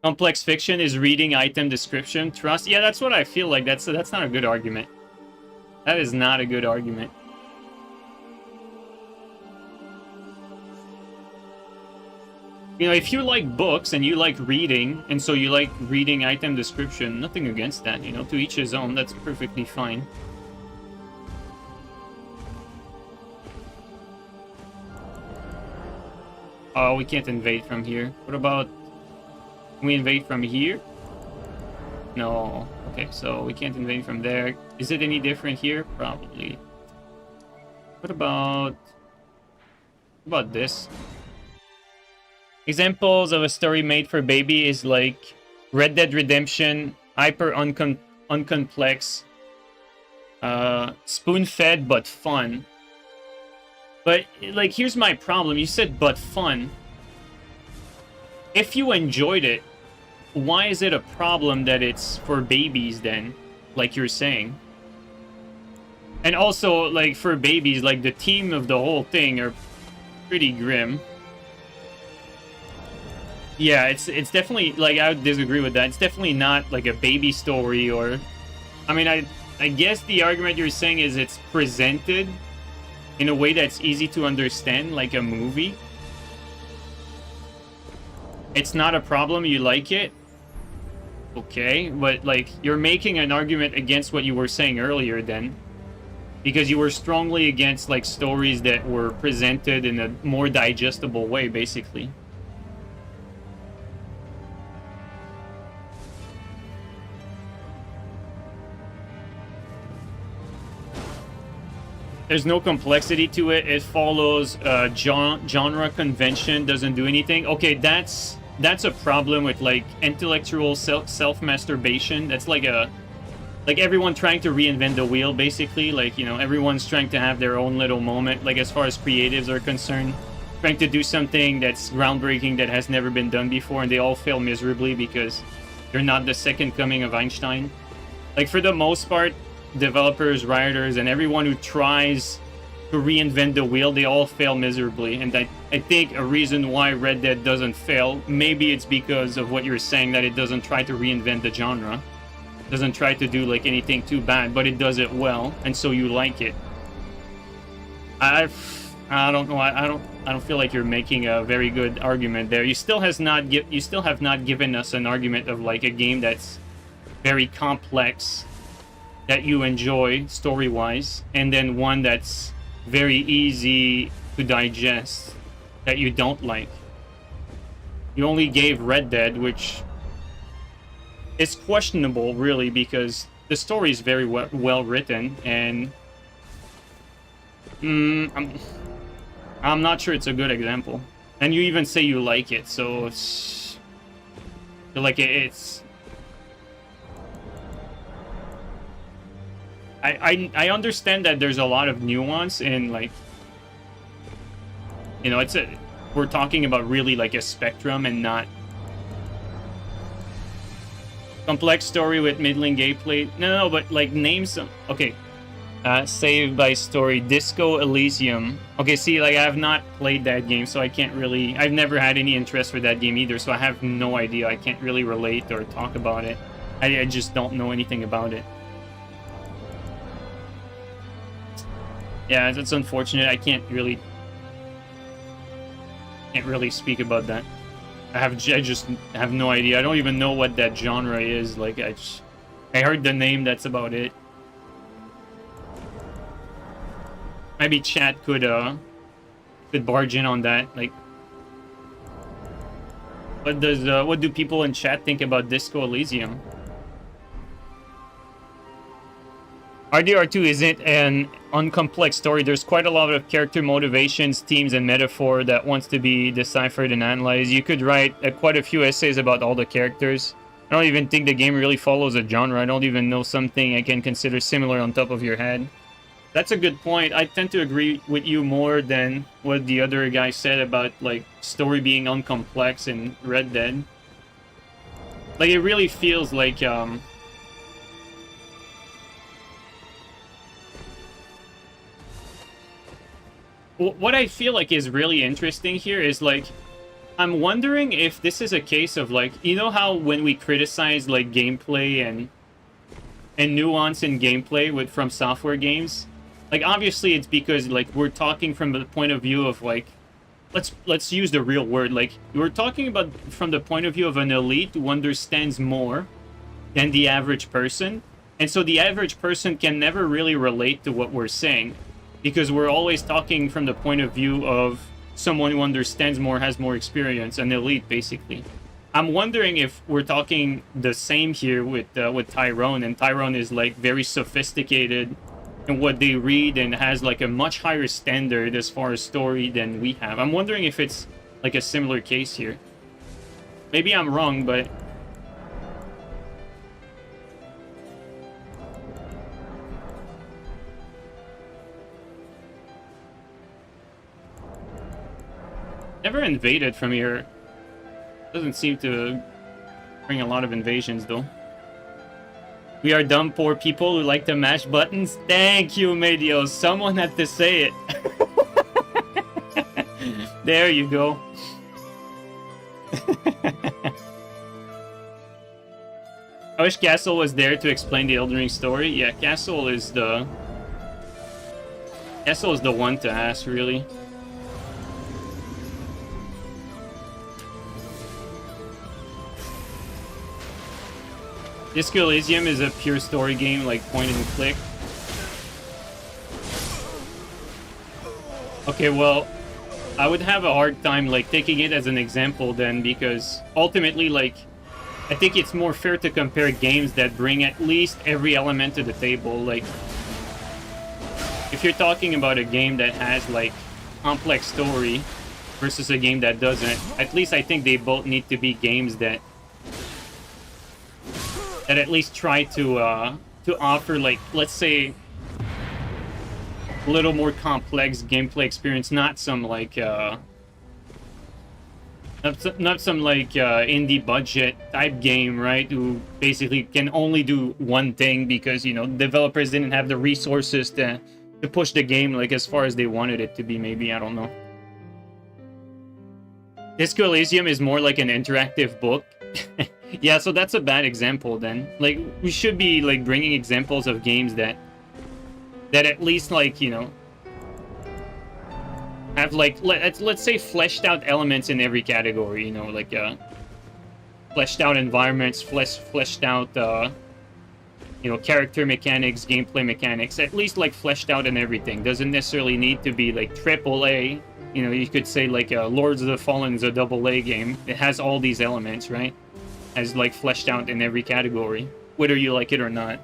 S1: Complex fiction is reading item description. Trust. Yeah, that's what I feel like. That's not a good argument. That is not a good argument. You know, if you like books and you like reading, and so you like reading item description, nothing against that, you know, to each his own, that's perfectly fine. Oh, we can't invade from here. What about... Can we invade from here? No. Okay, so we can't invade from there. Is it any different here? Probably. What about this? Examples of a story made for baby is like Red Dead Redemption, hyper uncomplex, spoon-fed but fun. But like, here's my problem. You said but fun. If you enjoyed it, why is it a problem that it's for babies then, like you're saying? And also, like, for babies, like, the theme of the whole thing are pretty grim. Yeah, it's definitely, like, I would disagree with that. It's definitely not, like, a baby story or... I mean, I guess the argument you're saying is it's presented in a way that's easy to understand, like a movie. It's not a problem, you like it. Okay, but, like, you're making an argument against what you were saying earlier then. Because you were strongly against, like, stories that were presented in a more digestible way, basically. There's no complexity to it. It follows genre convention, doesn't do anything. Okay, that's a problem with, like, intellectual self-masturbation. That's like a... like, everyone trying to reinvent the wheel, basically. Like, you know, everyone's trying to have their own little moment, like, as far as creatives are concerned. Trying to do something that's groundbreaking that has never been done before, and they all fail miserably because they're not the second coming of Einstein. Like, for the most part, developers, writers, and everyone who tries to reinvent the wheel, they all fail miserably. And I think a reason why Red Dead doesn't fail, maybe it's because of what you're saying, that it doesn't try to reinvent the genre. Doesn't try to do, like, anything too bad, but it does it well, and so you like it. I don't know. I don't feel like you're making a very good argument there. You still have not given us an argument of, like, a game that's very complex, that you enjoy story-wise, and then one that's very easy to digest that you don't like. You only gave Red Dead, which is questionable, really, because the story is very well written, and I'm not sure it's a good example. And you even say you like it, so it's like it's... I understand that there's a lot of nuance in, like, you know, we're talking about really, like, a spectrum and not complex story with middling gameplay. No, but, like, name some... Okay. Saved by story. Disco Elysium. Okay, see, like, I have not played that game, so I can't really... I've never had any interest for that game either, so I have no idea. I can't really relate or talk about it. I just don't know anything about it. Yeah, that's unfortunate. I can't really speak about that. I just have no idea. I don't even know what that genre is. Like, I heard the name, that's about it. Maybe chat could barge in on that. Like, what do people in chat think about Disco Elysium? RDR2 isn't an uncomplex story. There's quite a lot of character motivations, themes, and metaphor that wants to be deciphered and analyzed. You could write quite a few essays about all the characters. I don't even think the game really follows a genre. I don't even know something I can consider similar on top of your head. That's a good point. I tend to agree with you more than what the other guy said about, like, story being uncomplex in Red Dead. Like, it really feels like, what I feel like is really interesting here is, like, I'm wondering if this is a case of, like, you know how when we criticize, like, gameplay and nuance in gameplay with FromSoftware games, like, obviously it's because, like, we're talking from the point of view of, like, let's use the real word, like, we're talking about from the point of view of an elite who understands more than the average person, and so the average person can never really relate to what we're saying, because we're always talking from the point of view of someone who understands more, has more experience, an elite, basically. I'm wondering if we're talking the same here with Tyrone, and Tyrone is like very sophisticated in what they read and has like a much higher standard as far as story than we have. I'm wondering if it's like a similar case here. Maybe I'm wrong, but never invaded from here. Doesn't seem to bring a lot of invasions though. We are dumb poor people who like to mash buttons. Thank you, Medio. Someone had to say it. There you go. I wish Castle was there to explain the Elden Ring story. Yeah, Castle is the one to ask, really. Disco Elysium is a pure story game, like point and click. Okay, well, I would have a hard time like taking it as an example then, because ultimately, like, I think it's more fair to compare games that bring at least every element to the table. Like, if you're talking about a game that has like complex story versus a game that doesn't, at least I think they both need to be games that at least try to offer, like, let's say, a little more complex gameplay experience, not some like not some like indie budget type game, right? Who basically can only do one thing because, you know, developers didn't have the resources to push the game like as far as they wanted it to be. Maybe, I don't know. Disco Elysium is more like an interactive book. Yeah, so that's a bad example then. Like, we should be like bringing examples of games that at least, like, you know, have like let's say fleshed out elements in every category, you know, like fleshed out environments, fleshed out you know, character mechanics, gameplay mechanics, at least like fleshed out in everything. Doesn't necessarily need to be like AAA. You know, you could say like Lords of the Fallen is a AA game. It has all these elements, right? As like fleshed out in every category, whether you like it or not.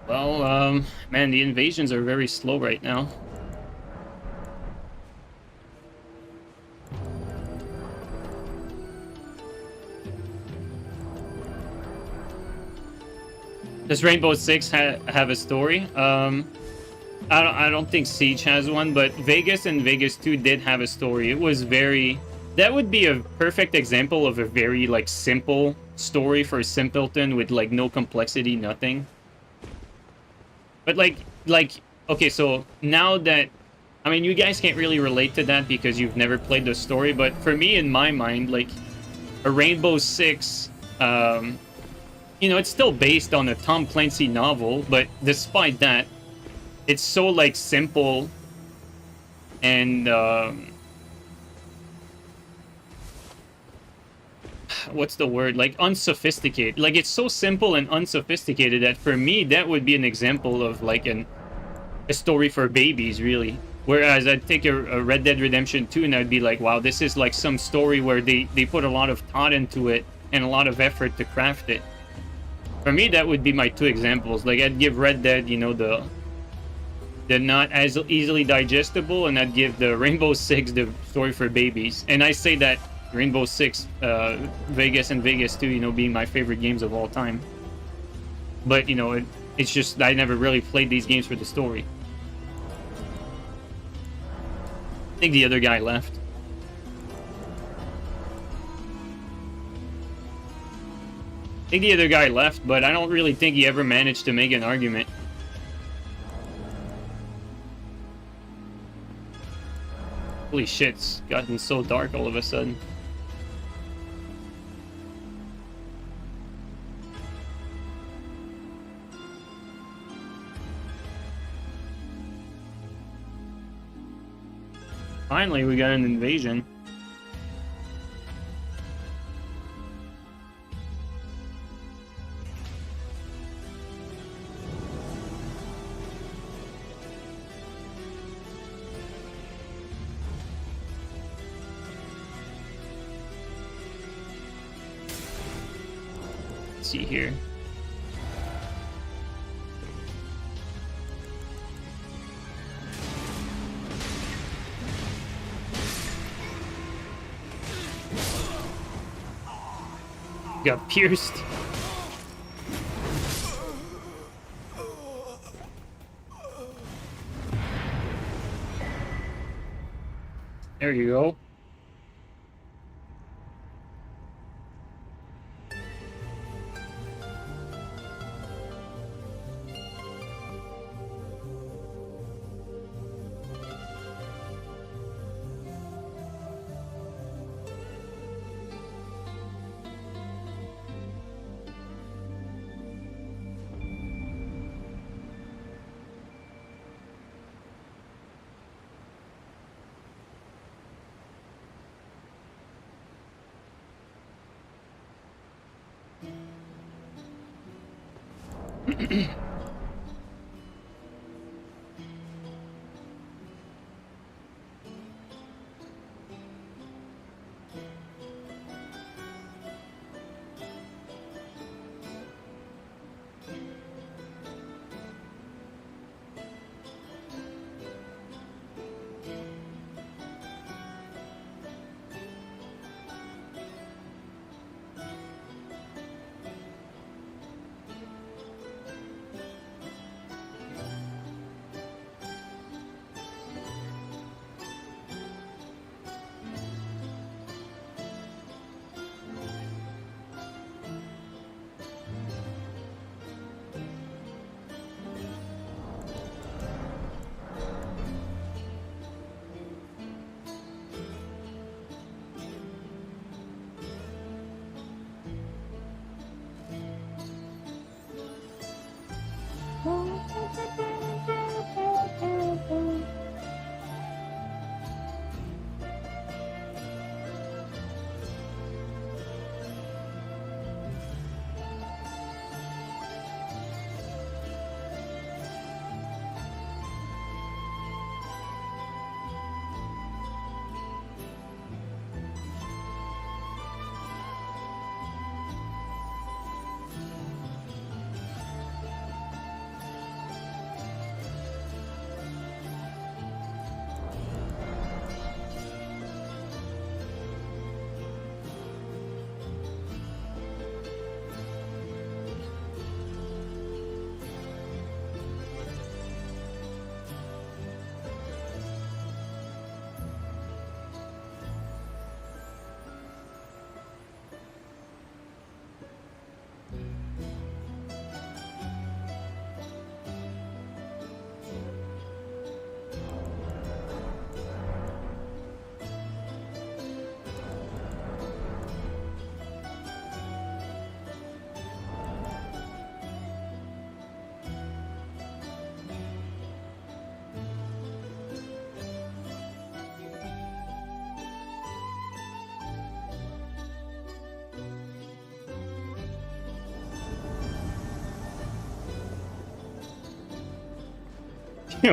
S1: Well, man, the invasions are very slow right now. Does Rainbow Six have a story? I don't think Siege has one, but Vegas and Vegas 2 did have a story. It was very... That would be a perfect example of a very, like, simple story for a simpleton with, like, no complexity, nothing. But, like, okay, so now that... I mean, you guys can't really relate to that because you've never played the story, but for me, in my mind, like, a Rainbow Six... you know, it's still based on a Tom Clancy novel, but despite that, it's so, like, simple and, what's the word? Like, unsophisticated. Like, it's so simple and unsophisticated that, for me, that would be an example of, like, a story for babies, really. Whereas I'd take a Red Dead Redemption 2 and I'd be like, wow, this is, like, some story where they put a lot of thought into it and a lot of effort to craft it. For me, that would be my two examples. Like, I'd give Red Dead, you know, the not as easily digestible, and I'd give the Rainbow Six the story for babies. And I say that Rainbow Six, Vegas and Vegas 2, you know, being my favorite games of all time. But, you know, it's just I never really played these games for the story. I think the other guy left. I think the other guy left, but I don't really think he ever managed to make an argument. Holy shit, it's gotten so dark all of a sudden. Finally, we got an invasion. Let's see here. Got pierced. There you go.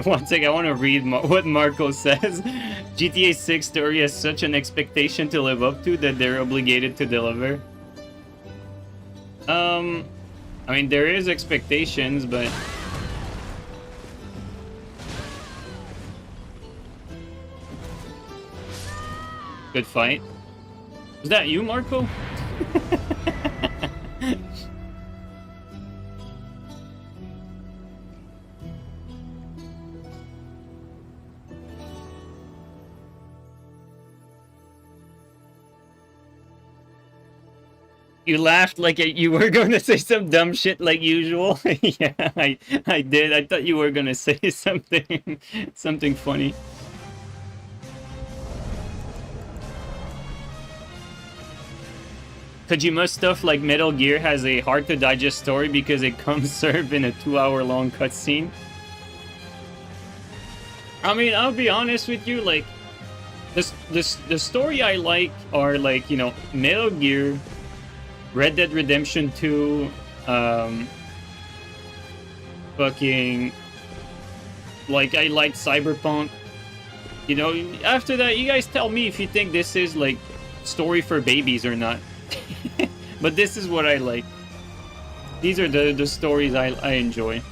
S1: One sec, I want to read what Marco says. GTA 6 story has such an expectation to live up to that they're obligated to deliver. I mean, there is expectations, but... Good fight. Was that you, Marco? You laughed like you were going to say some dumb shit like usual. Yeah, I did. I thought you were going to say something funny. Kojima stuff like Metal Gear has a hard to digest story because it comes served in a 2-hour-long cutscene. I mean, I'll be honest with you, like, the story I like are like, you know, Metal Gear, Red Dead Redemption 2, fucking, like, I like Cyberpunk. You know, after that, you guys tell me if you think this is like story for babies or not. But this is what I like. These are the stories I enjoy.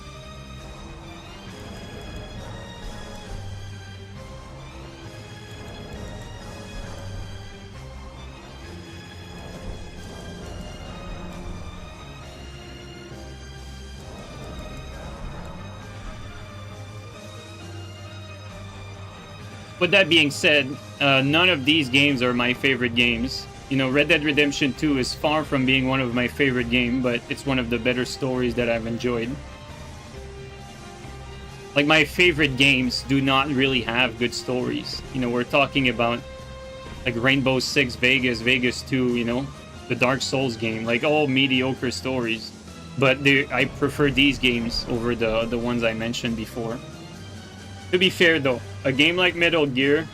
S1: With that being said, none of these games are my favorite games. You know, Red Dead Redemption 2 is far from being one of my favorite games, but it's one of the better stories that I've enjoyed. Like, my favorite games do not really have good stories. You know, we're talking about, like, Rainbow Six Vegas, Vegas 2, you know, the Dark Souls game, like, all mediocre stories. But I prefer these games over the ones I mentioned before. To be fair, though, a game like Metal Gear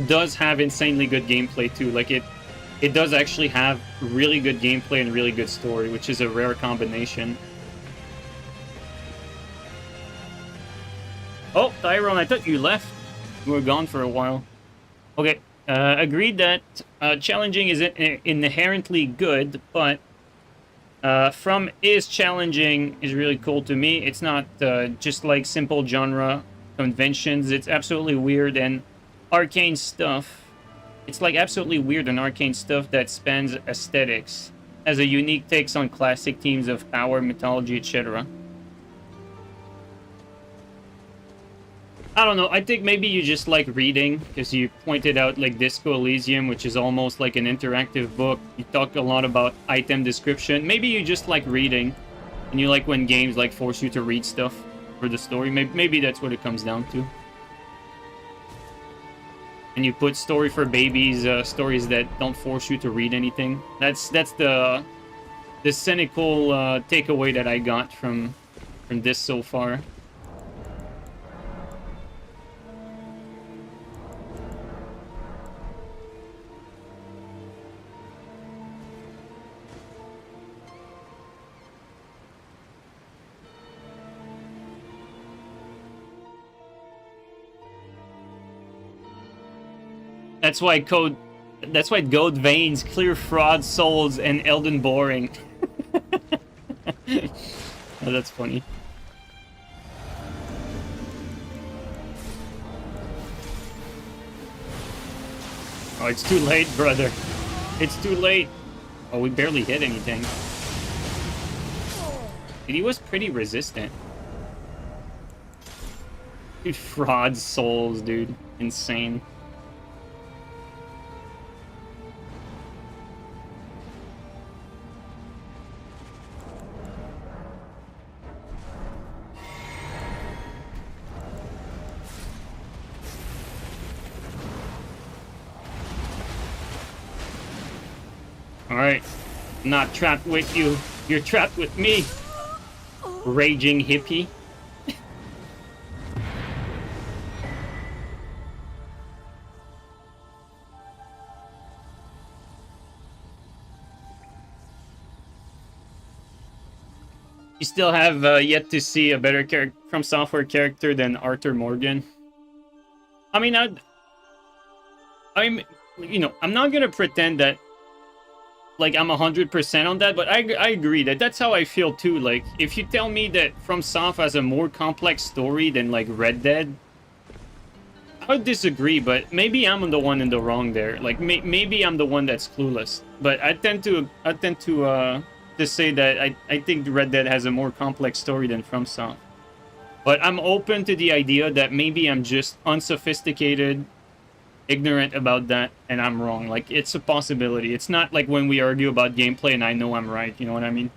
S1: does have insanely good gameplay, too. Like, it does actually have really good gameplay and really good story, which is a rare combination. Oh, Tyrone, I thought you left. You were gone for a while. Okay, agreed that challenging is inherently good, but From is challenging is really cool to me. It's not just like simple genre conventions. It's absolutely weird and arcane stuff. It's like absolutely weird and arcane stuff that spans aesthetics, has a unique takes on classic themes of power, mythology, etc. I don't know, I think maybe you just like reading, because you pointed out like Disco Elysium, which is almost like an interactive book. You talk a lot about item description. Maybe you just like reading, and you like when games like force you to read stuff for the story. Maybe that's what it comes down to. And you put story for babies, stories that don't force you to read anything. That's the cynical takeaway that I got from this so far. That's why Goat Veins, Clear Fraud, Souls, and Elden Boring. Oh, that's funny. Oh, it's too late, brother. It's too late. Oh, we barely hit anything. Dude, he was pretty resistant. Dude, Fraud, Souls, dude. Insane. Alright. Not trapped with you. You're trapped with me. Raging hippie. You still have yet to see a better FromSoftware character than Arthur Morgan. I mean, you know, I'm not gonna pretend that like I'm 100% on that, but I agree that that's how I feel too. Like, if you tell me that FromSoft has a more complex story than like Red Dead, I would disagree. But maybe I'm the one in the wrong there. Like, maybe I'm the one that's clueless. But I tend to say that I think Red Dead has a more complex story than FromSoft. But I'm open to the idea that maybe I'm just unsophisticated, ignorant about that, and I'm wrong. Like, it's a possibility. It's not like when we argue about gameplay and I know I'm right, you know what I mean?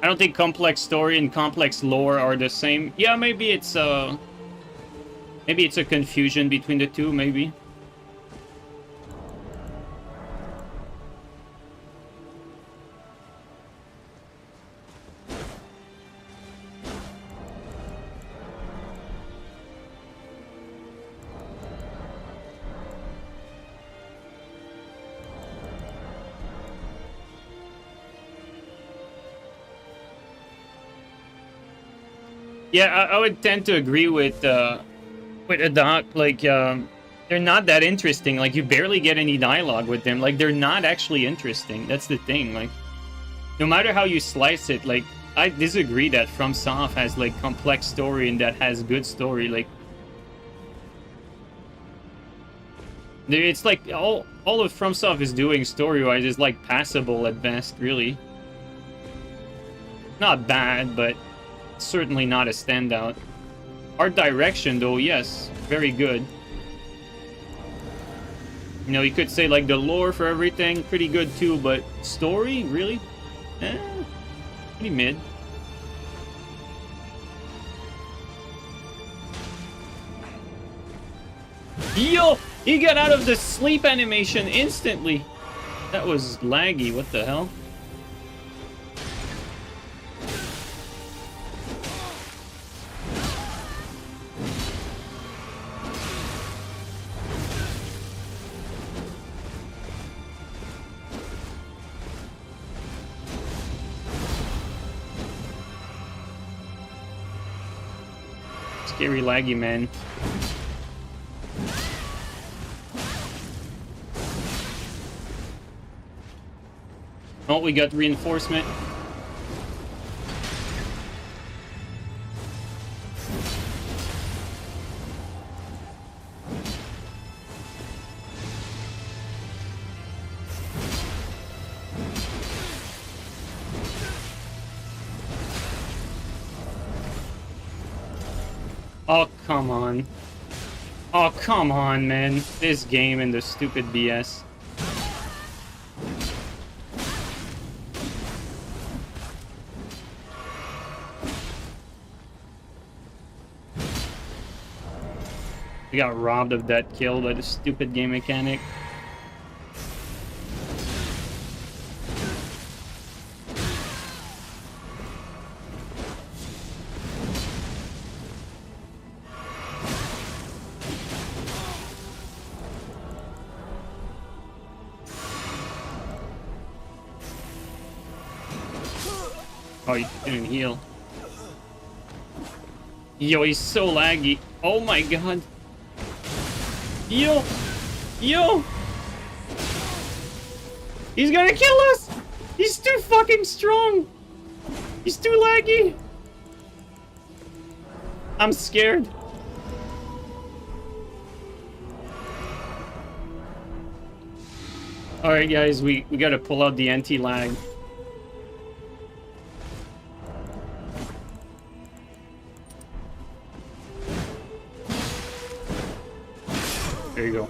S1: I don't think complex story and complex lore are the same. Yeah, maybe it's a confusion between the two, maybe. Yeah, I would tend to agree with Adoc. Like, they're not that interesting. Like, you barely get any dialogue with them. Like, they're not actually interesting. That's the thing. Like, no matter how you slice it, like, I disagree that FromSoft has like complex story and that has good story. Like, it's like all of FromSoft is doing story-wise is like passable at best, really. Not bad, but certainly not a standout. Art direction, though, yes, very good. You know, you could say like the lore for everything, pretty good too, but story, really? Pretty mid. Yo! He got out of the sleep animation instantly! That was laggy, what the hell? Scary laggy, man. Oh, we got reinforcement. Oh, come on. Oh, come on, man. This game and the stupid BS. We got robbed of that kill by the stupid game mechanic. Oh, he didn't heal. Yo, he's so laggy. Oh my god. Yo! Yo! He's gonna kill us! He's too fucking strong! He's too laggy! I'm scared. Alright guys, we gotta pull out the anti-lag. There you go.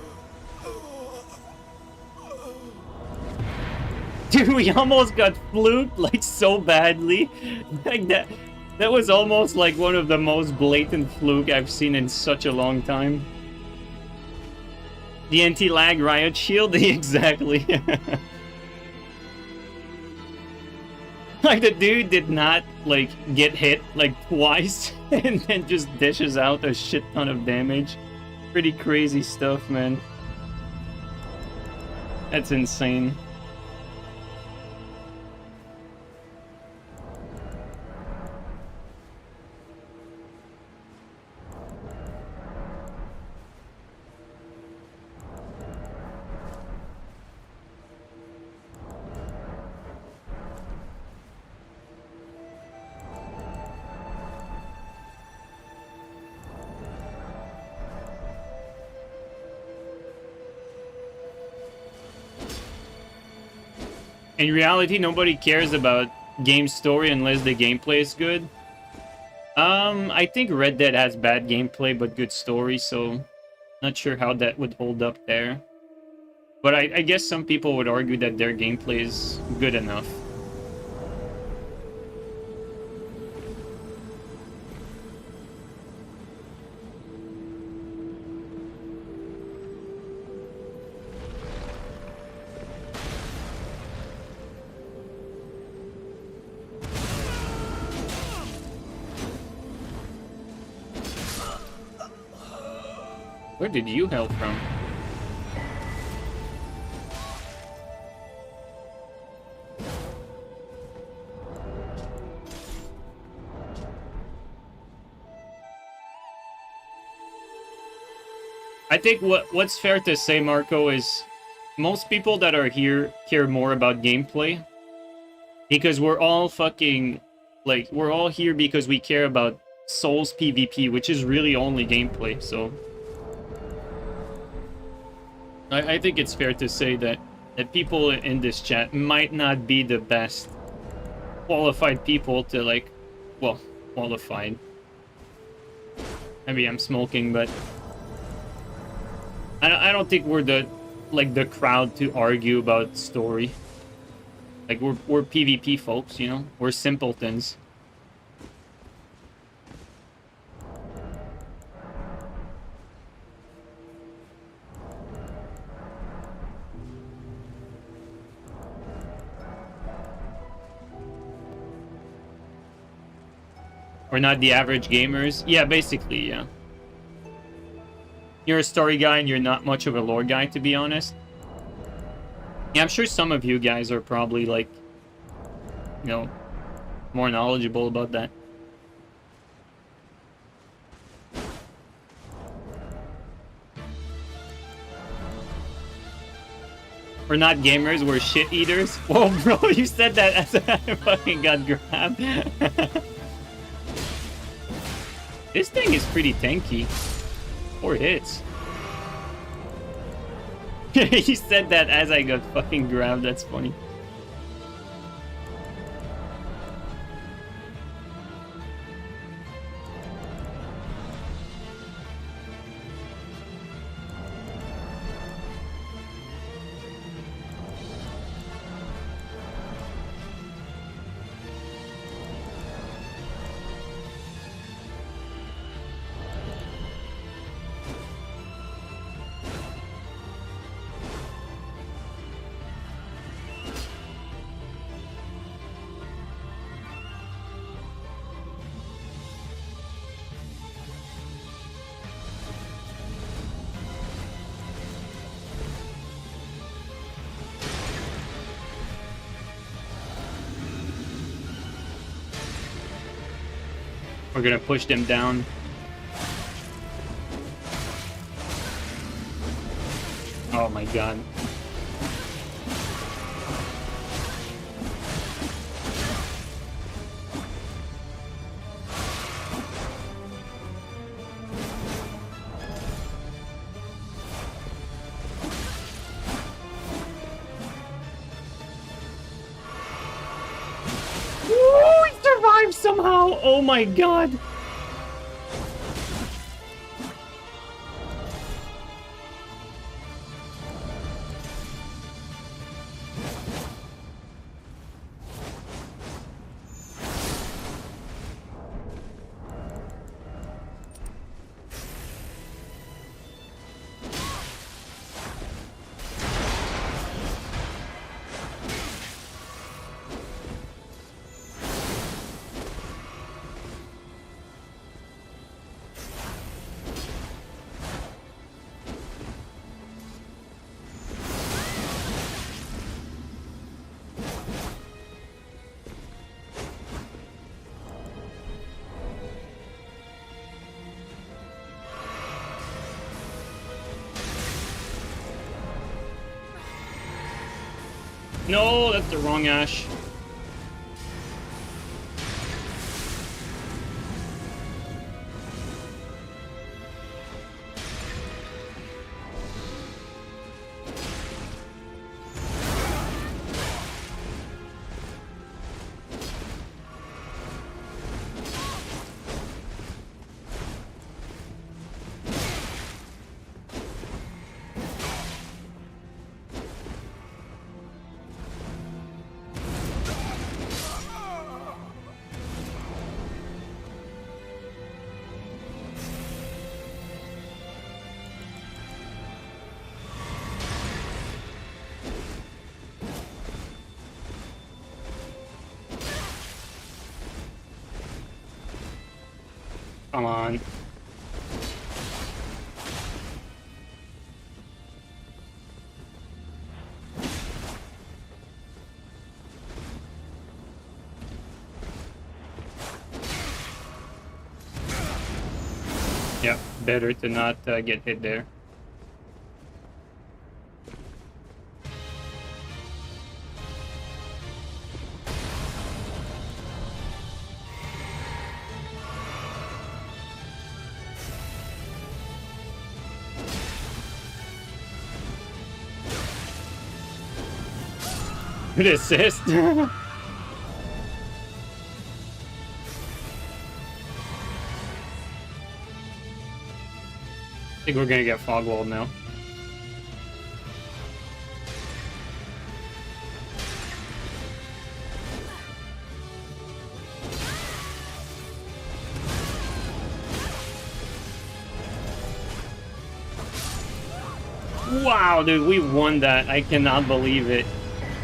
S1: Dude, we almost got fluked, like, so badly. Like, that was almost, like, one of the most blatant fluke I've seen in such a long time. The anti-lag riot shield? Exactly. Like, the dude did not, like, get hit, like, twice, and then just dishes out a shit ton of damage. Pretty crazy stuff, man. That's insane. In reality, nobody cares about game story unless the gameplay is good. I think Red Dead has bad gameplay but good story, so not sure how that would hold up there. But I guess some people would argue that their gameplay is good enough. Where did you hail from? I think what's fair to say, Marco, is most people that are here care more about gameplay. Because we're all fucking... Like, we're all here because we care about Souls PvP, which is really only gameplay, so... I think it's fair to say that people in this chat might not be the best qualified people to, like... Well, qualified. Maybe I'm smoking, but... I don't think we're the crowd to argue about story. Like we're PvP folks, you know? We're simpletons. We're not the average gamers. Yeah, basically, yeah. You're a story guy and you're not much of a lore guy, to be honest. Yeah, I'm sure some of you guys are probably, like, you know, more knowledgeable about that. We're not gamers, we're shit eaters. Whoa, bro, you said that as I fucking got grabbed. This thing is pretty tanky. 4 hits. He said that as I got fucking grabbed, that's funny. We're gonna push them down. Oh my god. Somehow, oh my god. No, that's the wrong Ash. Come on. Yeah, better to not get hit there. Good assist. I think we're gonna get fog walled now. Wow, dude, we won that. I cannot believe it.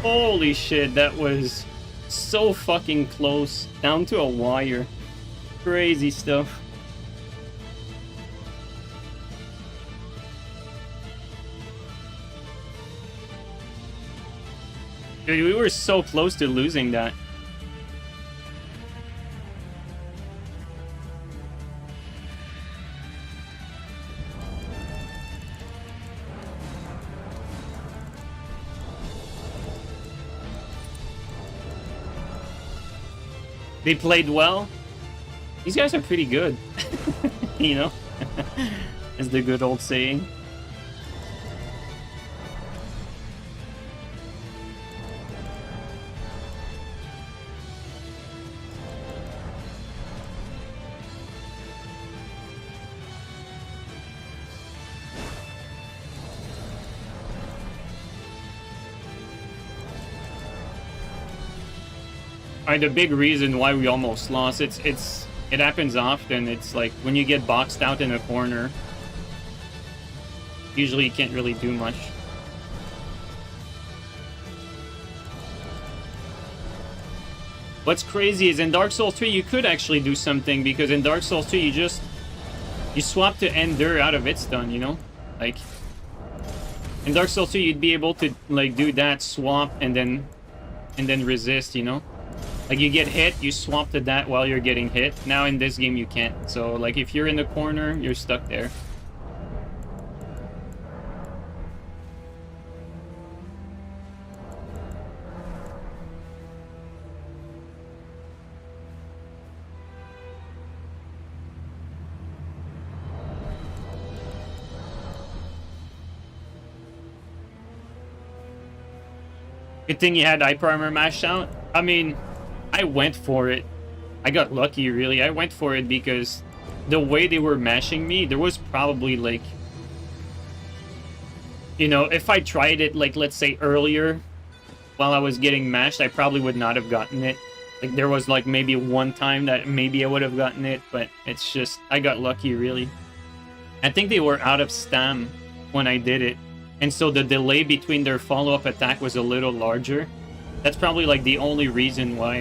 S1: Holy shit, that was so fucking close. Down to a wire. Crazy stuff. Dude, we were so close to losing that. They played well. These guys are pretty good. You know? As the good old saying. The big reason why we almost lost, it happens often. It's like when you get boxed out in a corner, usually you can't really do much. What's crazy is in Dark Souls 3 you could actually do something, because in Dark Souls 2 you swap to Endure out of its stun, you know? Like in Dark Souls 2 you'd be able to like do that swap and then resist, you know? Like you get hit, you swap to that while you're getting hit. Now in this game you can't. So like if you're in the corner, you're stuck there. Good thing you had Eye Primer mashed out. I mean, I went for it. I got lucky, really. I went for it because the way they were mashing me, there was probably like, you know, if I tried it like, let's say earlier while I was getting mashed, I probably would not have gotten it. Like there was like maybe one time that maybe I would have gotten it, but it's just, I got lucky, really. I think they were out of stam when I did it. And so the delay between their follow-up attack was a little larger. That's probably like the only reason why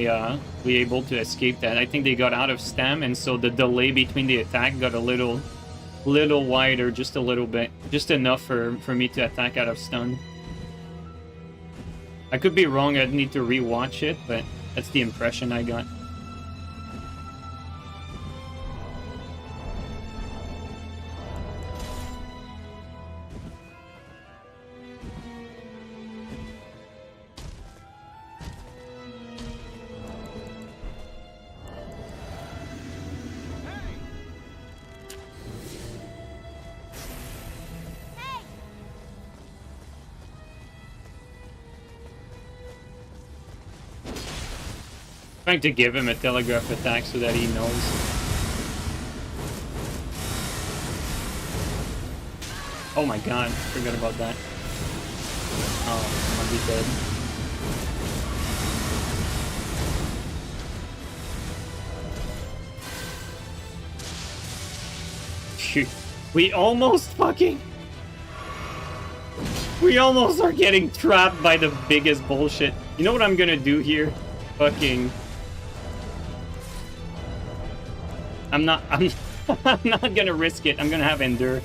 S1: we were able to escape that. I think they got out of stam, and so the delay between the attack got a little wider, just a little bit. Just enough for me to attack out of stun. I could be wrong, I'd need to rewatch it, but that's the impression I got. Trying to give him a telegraph attack so that he knows. Oh my god, forgot about that. Oh, I'm gonna be dead. Shoot. We almost are getting trapped by the biggest bullshit. You know what I'm gonna do here? Fucking... I'm not gonna risk it. I'm gonna have Endure.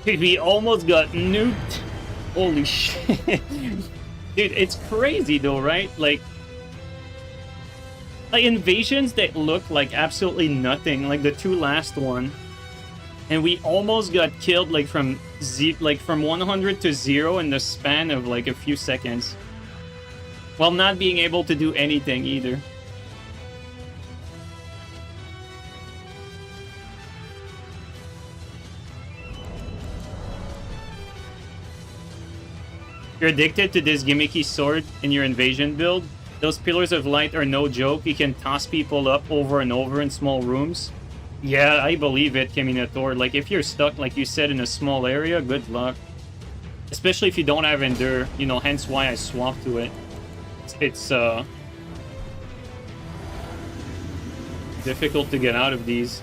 S1: Dude, we almost got nuked. Holy shit. Dude, it's crazy though, right? Like invasions that look like absolutely nothing, like the two last one. And we almost got killed like from 100 to 0 in the span of like a few seconds. While not being able to do anything either. You're addicted to this gimmicky sword in your invasion build. Those pillars of light are no joke. You can toss people up over and over in small rooms. Yeah, I believe it, Keminator. Like, if you're stuck, like you said, in a small area, good luck. Especially if you don't have Endure, you know, hence why I swapped to it. It's difficult to get out of these.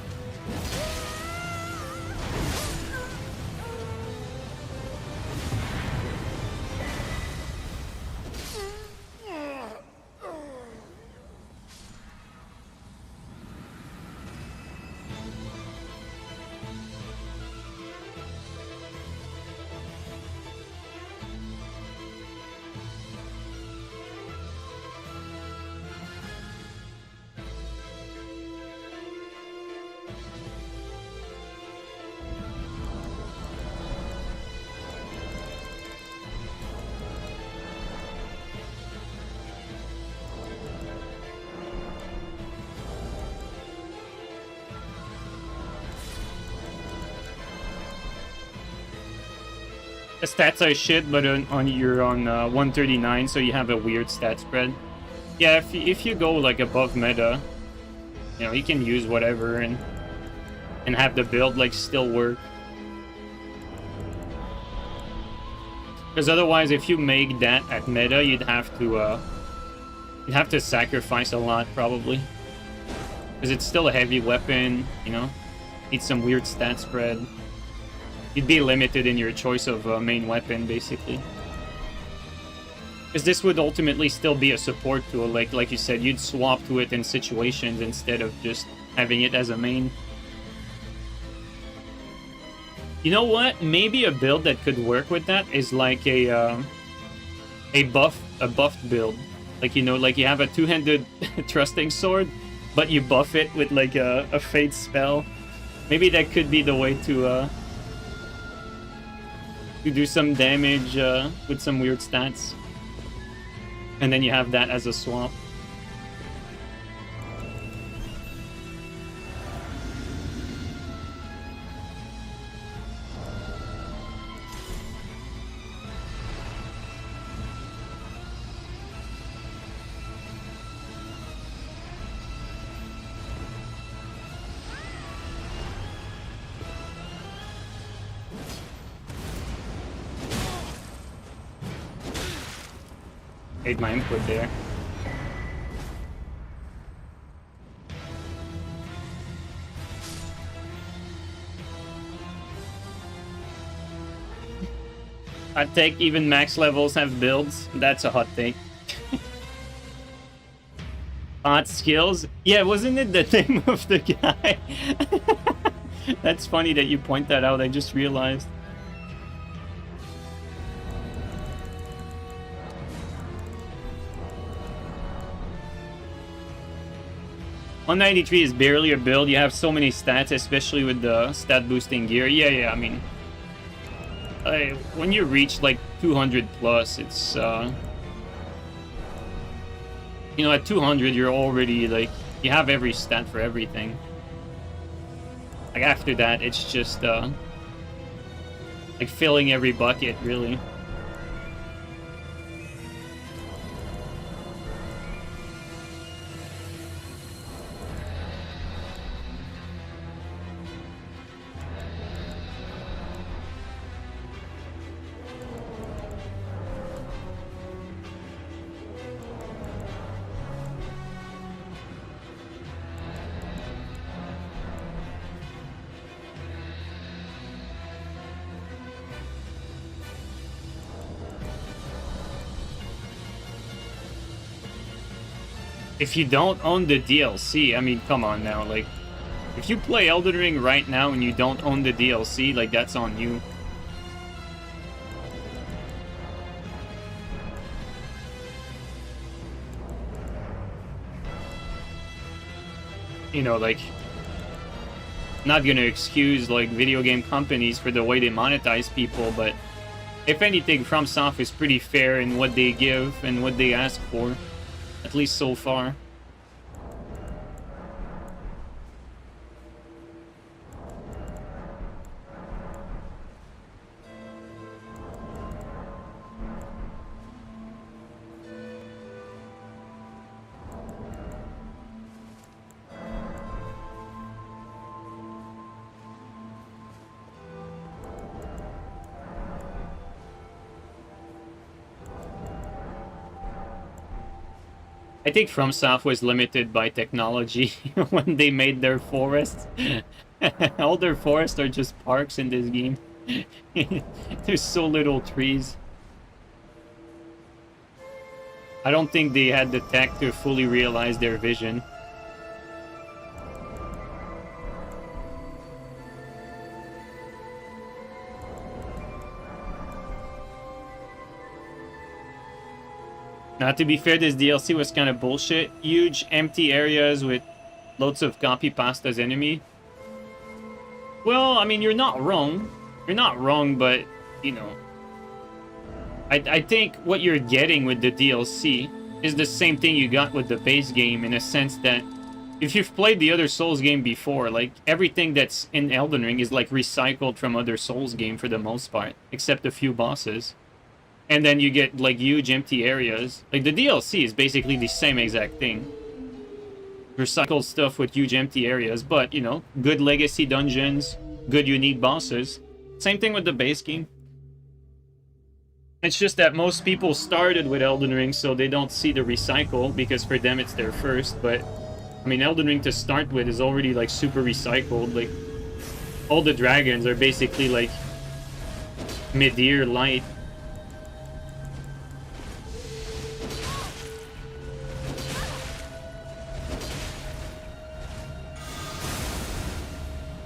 S1: The stats are shit, but you're on 139, so you have a weird stat spread. Yeah, if you go like above meta, you know, you can use whatever and have the build like still work. Because otherwise, if you make that at meta, you'd have to sacrifice a lot probably. Because it's still a heavy weapon, you know, needs some weird stat spread. You'd be limited in your choice of main weapon, basically. Because this would ultimately still be a support tool, like you said, you'd swap to it in situations instead of just having it as a main. You know what? Maybe a build that could work with that is like a buffed build. Like, you know, like you have a two-handed trusting sword, but you buff it with like a fate spell. Maybe that could be the way to do some damage with some weird stats. And then you have that as a swap. Made my input there. Hot take, even max levels have builds. That's a hot take. Hot skills? Yeah, wasn't it the name of the guy? That's funny that you point that out, I just realized. $193 is barely a build. You have so many stats, especially with the stat boosting gear. Yeah, I mean, when you reach like 200 plus, it's you know, at 200 you're already like, you have every stat for everything. Like after that, it's just like filling every bucket, really. If you don't own the DLC, I mean, come on now, like, if you play Elden Ring right now and you don't own the DLC, like, that's on you. you know, like, not gonna excuse like video game companies for the way they monetize people, but if anything, FromSoft is pretty fair in what they give and what they ask for, at least so far. I think FromSoft was limited by technology when they made their forests. All their forests are just parks in this game. There's so little trees. I don't think they had the tech to fully realize their vision. Now, to be fair, this DLC was kind of bullshit. Huge empty areas with loads of copy past as enemy. Well, I mean, you're not wrong. You're not wrong, but, you know, I think what you're getting with the DLC is the same thing you got with the base game, in a sense that if you've played the other Souls game before, like, everything that's in Elden Ring is, like, recycled from other Souls game for the most part, except a few bosses. And then you get, like, huge empty areas. Like, the DLC is basically the same exact thing. Recycled stuff with huge empty areas, but, you know, good legacy dungeons, good unique bosses. Same thing with the base game. It's just that most people started with Elden Ring, so they don't see the recycle, because for them it's their first, but... I mean, Elden Ring to start with is already, like, super recycled. Like, all the dragons are basically, like, mid-ear light.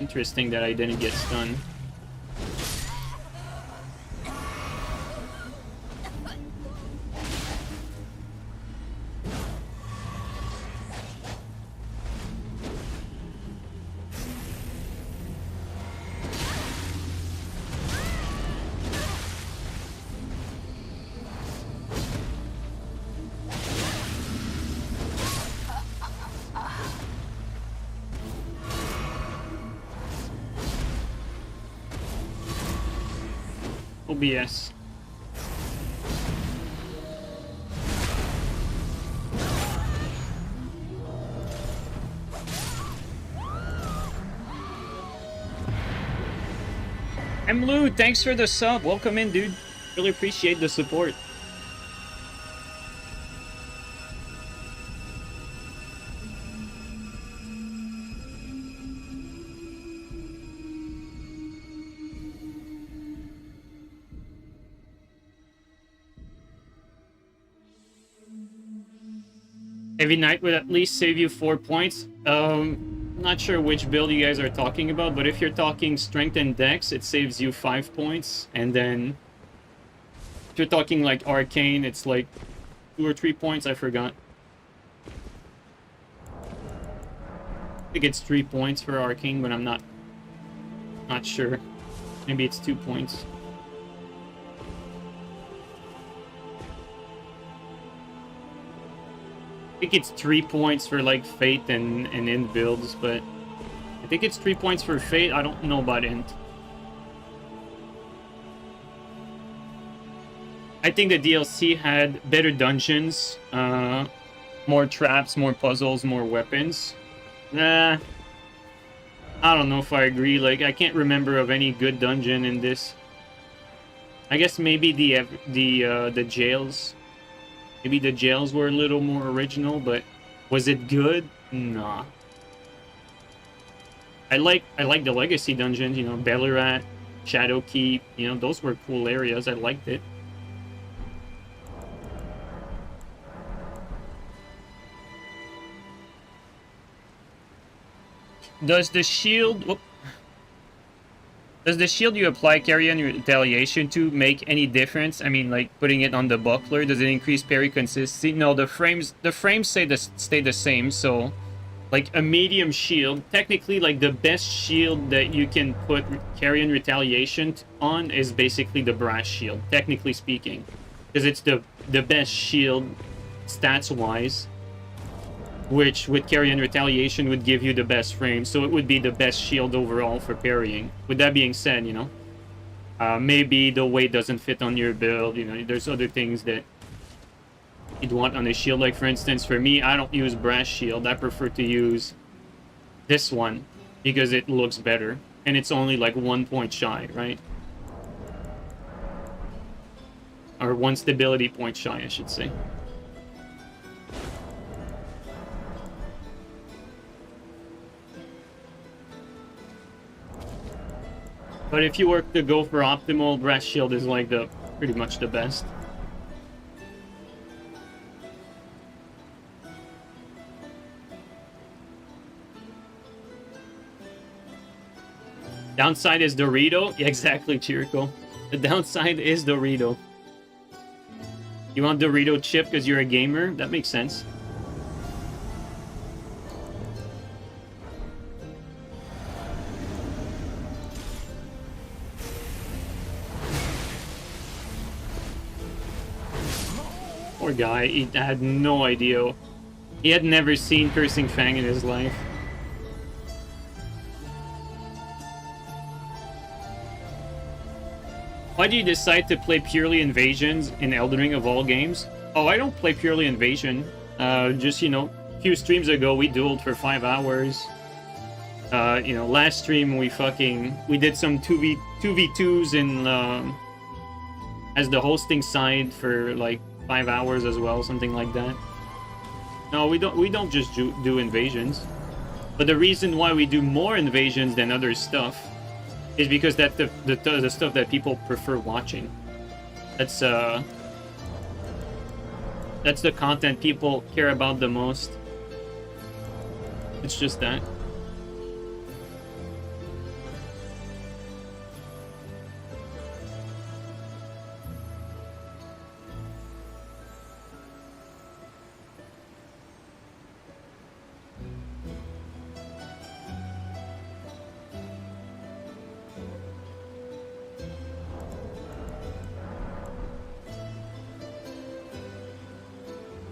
S1: Interesting that I didn't get stunned. OBS. Lou, thanks for the sub. Welcome in, dude. Really appreciate the support. Every night would at least save you 4 points. Not sure which build you guys are talking about, but if you're talking strength and dex, it saves you 5 points. And then if you're talking like arcane, it's like 2 or 3 points, I forgot. I think it's 3 points for arcane, but I'm not sure. Maybe it's 2 points. I think it's 3 points for like Fate and Int builds, but I think it's 3 points for Fate. I don't know about Int. I think the DLC had better dungeons, more traps, more puzzles, more weapons. Nah, I don't know if I agree. Like, I can't remember of any good dungeon in this. I guess maybe the jails. Maybe the jails were a little more original, but was it good? Nah. I like the legacy dungeons, you know, Bellerat, Shadowkeep, you know, those were cool areas. I liked it. Does the shield you apply carry on your retaliation to make any difference? I mean, like putting it on the buckler, does it increase parry consistency? No, the frames stay the same, so like a medium shield. Technically, like the best shield that you can put Carrion Retaliation on is basically the brass shield, technically speaking, because it's the best shield stats wise, which with Carrion Retaliation would give you the best frame, so it would be the best shield overall for parrying. With that being said, you know, maybe the weight doesn't fit on your build, you know, there's other things that you'd want on a shield. Like for instance, for me, I don't use brass shield. I prefer to use this one because it looks better, and it's only like 1 point shy, right? Or 1 stability point shy, I should say. But if you were to go for optimal, brass shield is like the pretty much the best. Downside is Dorito. Yeah, exactly, Chirico. The downside is Dorito. You want Dorito chip because you're a gamer? That makes sense. Poor guy, he had no idea. He had never seen Cursing Fang in his life. Why do you decide to play purely invasions in Elden Ring of all games? Oh, I don't play purely invasion. Just, you know, a few streams ago we dueled for 5 hours. You know, last stream we did some 2v2s in as the hosting side for like 5 hours as well, something like that. No, we don't just do invasions. But the reason why we do more invasions than other stuff is because that's the stuff that people prefer watching. That's the content people care about the most. It's just that.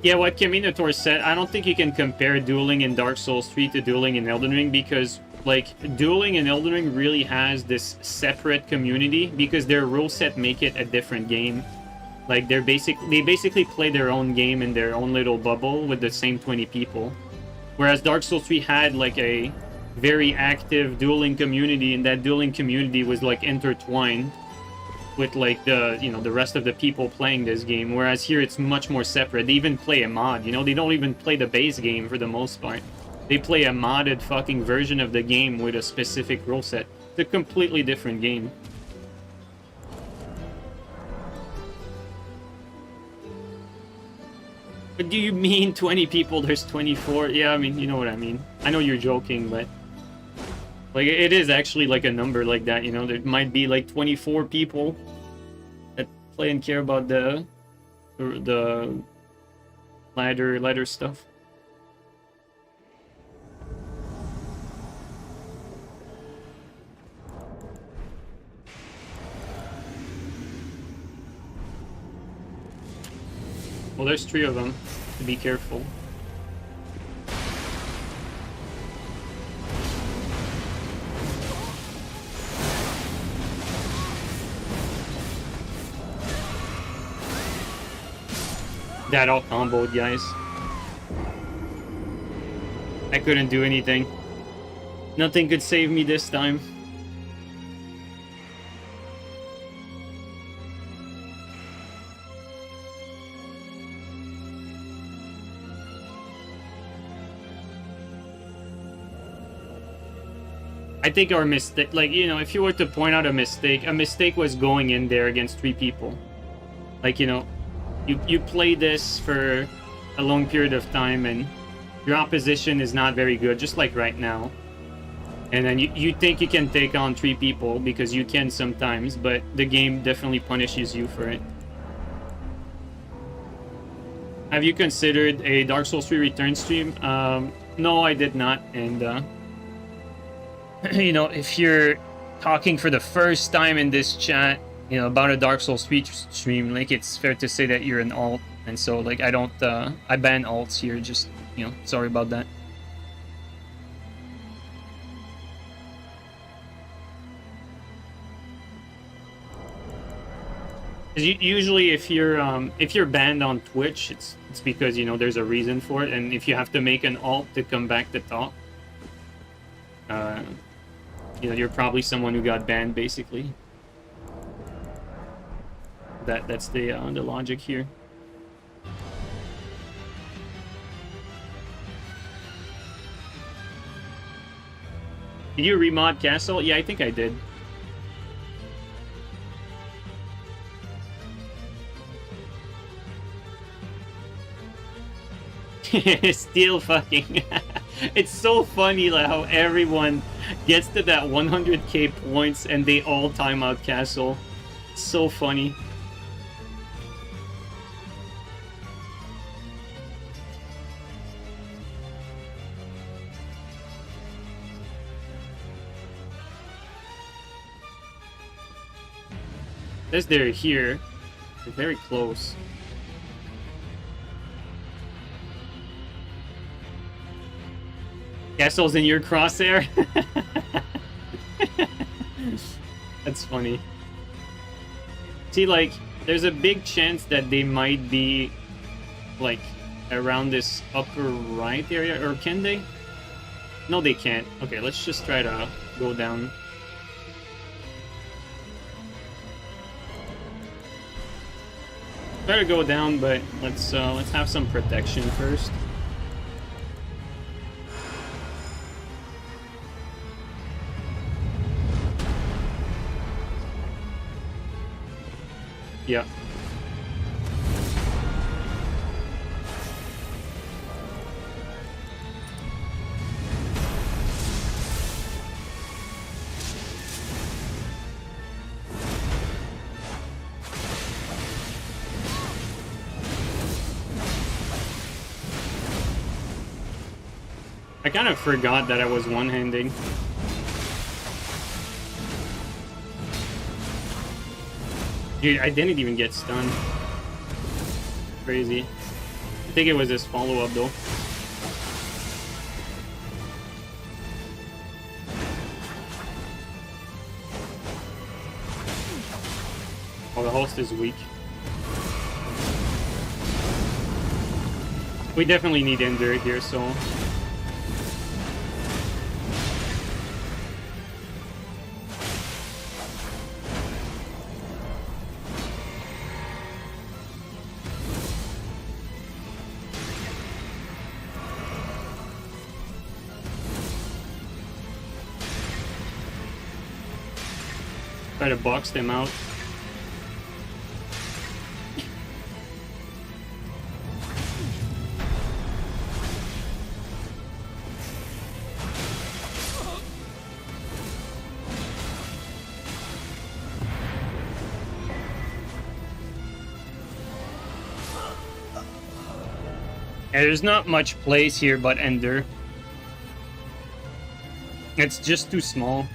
S1: Yeah, what Kaminator said, I don't think you can compare dueling in Dark Souls 3 to dueling in Elden Ring, because, like, dueling in Elden Ring really has this separate community, because their rule set make it a different game. Like, they basically play their own game in their own little bubble with the same 20 people. Whereas Dark Souls 3 had, like, a very active dueling community, and that dueling community was, like, intertwined with like the, you know, the rest of the people playing this game, whereas here it's much more separate. They even play a mod, you know, they don't even play the base game for the most part. They play a modded fucking version of the game with a specific rule set. It's a completely different game. What do you mean 20 people? There's 24. Yeah, I mean, you know what I mean. I know you're joking, but like, it is actually like a number like that, you know? There might be like 24 people that play and care about the ladder stuff. Well, there's 3 of them, to be careful. That all comboed, guys. I couldn't do anything. Nothing could save me this time. I think our mistake, like, you know, if you were to point out a mistake was going in there against 3 people. Like, you know, you play this for a long period of time and your opposition is not very good, just like right now. And then you think you can take on 3 people because you can sometimes, but the game definitely punishes you for it. Have you considered a Dark Souls 3 return stream? No, I did not. And you know, if you're talking for the first time in this chat, you know, about a Dark Souls speech stream, like, it's fair to say that you're an alt, and so, like, I don't I ban alts here. Just, you know, sorry about that. Usually, if you're banned on Twitch, it's because, you know, there's a reason for it, and if you have to make an alt to come back to talk, you know, you're probably someone who got banned, basically. That's the logic here. Did you remod Castle? Yeah, I think I did. Still fucking. It's so funny, like, how everyone gets to that 100k points and they all time out Castle. It's so funny. As they're here, they're very close. Castle's in your crosshair? That's funny. See, like, there's a big chance that they might be, like, around this upper right area, or can they? No, they can't. Okay, let's just try to go down. Try to go down, but let's have some protection first. Yeah. I kind of forgot that I was one-handing. Dude, I didn't even get stunned. Crazy. I think it was this follow-up, though. Oh, the host is weak. We definitely need Ender here, so... Try to box them out. Yeah, there's not much place here but Ender. It's just too small.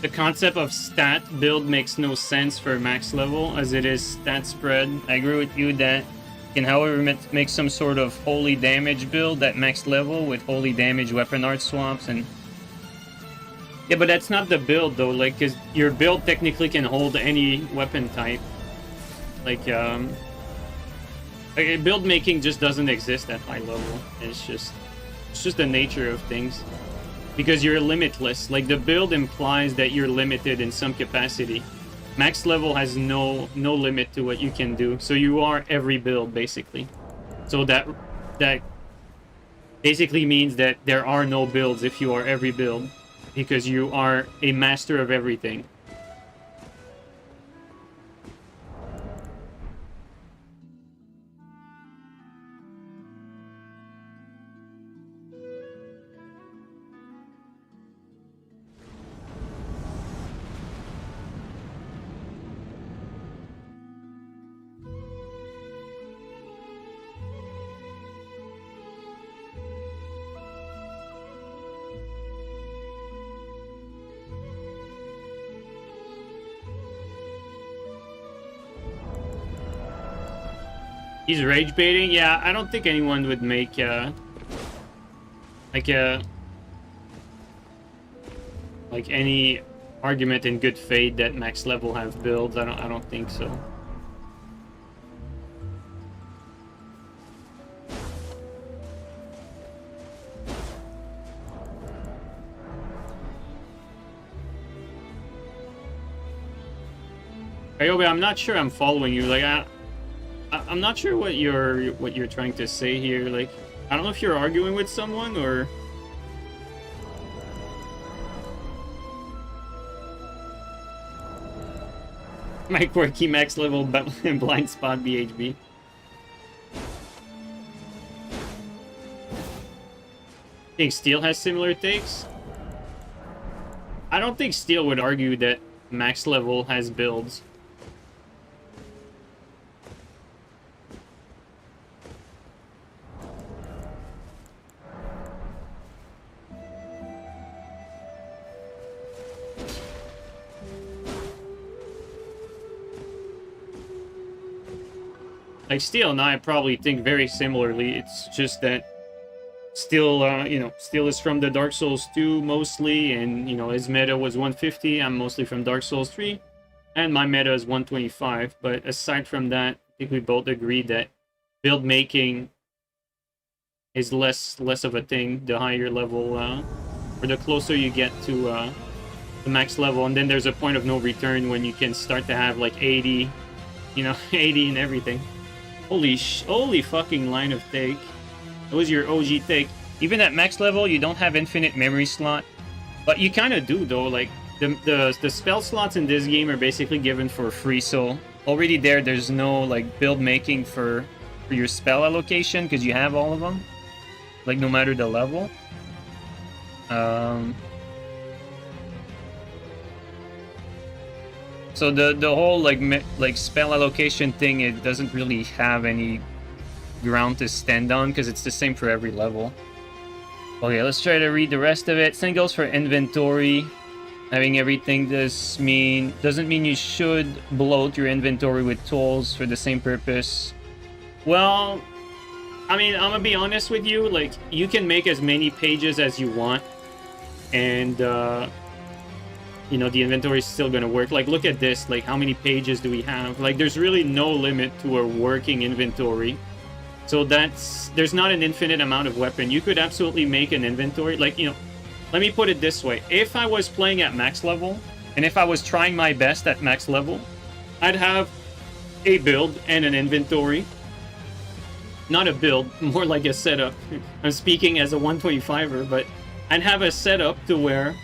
S1: The concept of stat build makes no sense for max level, as it is stat spread. I agree with you that you can, however, make some sort of holy damage build at max level with holy damage weapon art swaps and... Yeah, but that's not the build, though, like, because your build technically can hold any weapon type. Like, build making just doesn't exist at high level. It's just the nature of things. Because you're limitless. Like, the build implies that you're limited in some capacity. Max level has no limit to what you can do. So you are every build, basically. So that basically means that there are no builds if you are every build. Because you are a master of everything. He's rage baiting. Yeah, I don't think anyone would make like a any argument in good faith that max level have builds. I don't think so. Ayobe, I'm not sure I'm following you. Like I'm not sure what you're trying to say here. Like I don't know if you're arguing with someone or my quirky max level blind spot BHB. Think Steel has similar takes? I don't think Steel would argue that max level has builds. Like Steel and I probably think very similarly. It's just that Steel, you know, Steel is from the Dark Souls 2 mostly, and you know his meta was 150. I'm mostly from Dark Souls 3, and my meta is 125. But aside from that, I think we both agree that build making is less of a thing the higher level, or the closer you get to the max level, and then there's a point of no return when you can start to have like 80, you know, 80 and everything. Holy fucking line of take. That was your OG take. Even at max level, you don't have infinite memory slot. But you kind of do, though. Like, the spell slots in this game are basically given for free. So, already there's no, like, build making for your spell allocation, because you have all of them. Like, no matter the level. So the whole like spell allocation thing, it doesn't really have any ground to stand on because it's the same for every level. Okay, let's try to read the rest of it. Same goes for inventory. Having everything doesn't mean you should bloat your inventory with tools for the same purpose. Well, I mean, I'm gonna be honest with you. Like, you can make as many pages as you want, and you know, the inventory is still gonna work. Like, look at this. Like, how many pages do we have? Like, there's really no limit to a working inventory. So there's not an infinite amount of weapon. You could absolutely make an inventory. Like, you know, let me put it this way. If I was playing at max level, and if I was trying my best at max level, I'd have a build and an inventory. Not a build, more like a setup. I'm speaking as a 125er, but I'd have a setup to where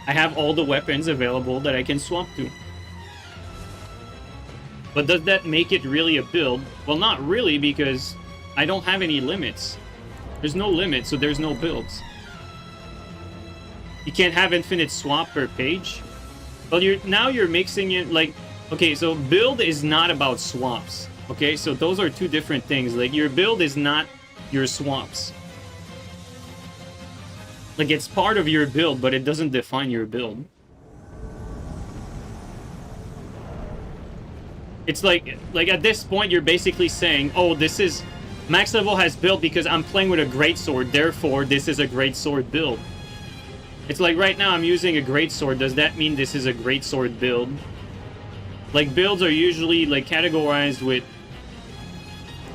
S1: I have all the weapons available that I can swap to. But does that make it really a build? Well, not really, because I don't have any limits. There's no limit, so there's no builds. You can't have infinite swap per page. Well, now you're mixing it, like, okay, so build is not about swaps. Okay, so those are two different things. Like, your build is not your swaps. Like, it's part of your build, but it doesn't define your build. It's like at this point, you're basically saying, oh, this is... Max level has build because I'm playing with a greatsword, therefore this is a greatsword build. It's like, right now I'm using a greatsword. Does that mean this is a greatsword build? Like, builds are usually, like, categorized with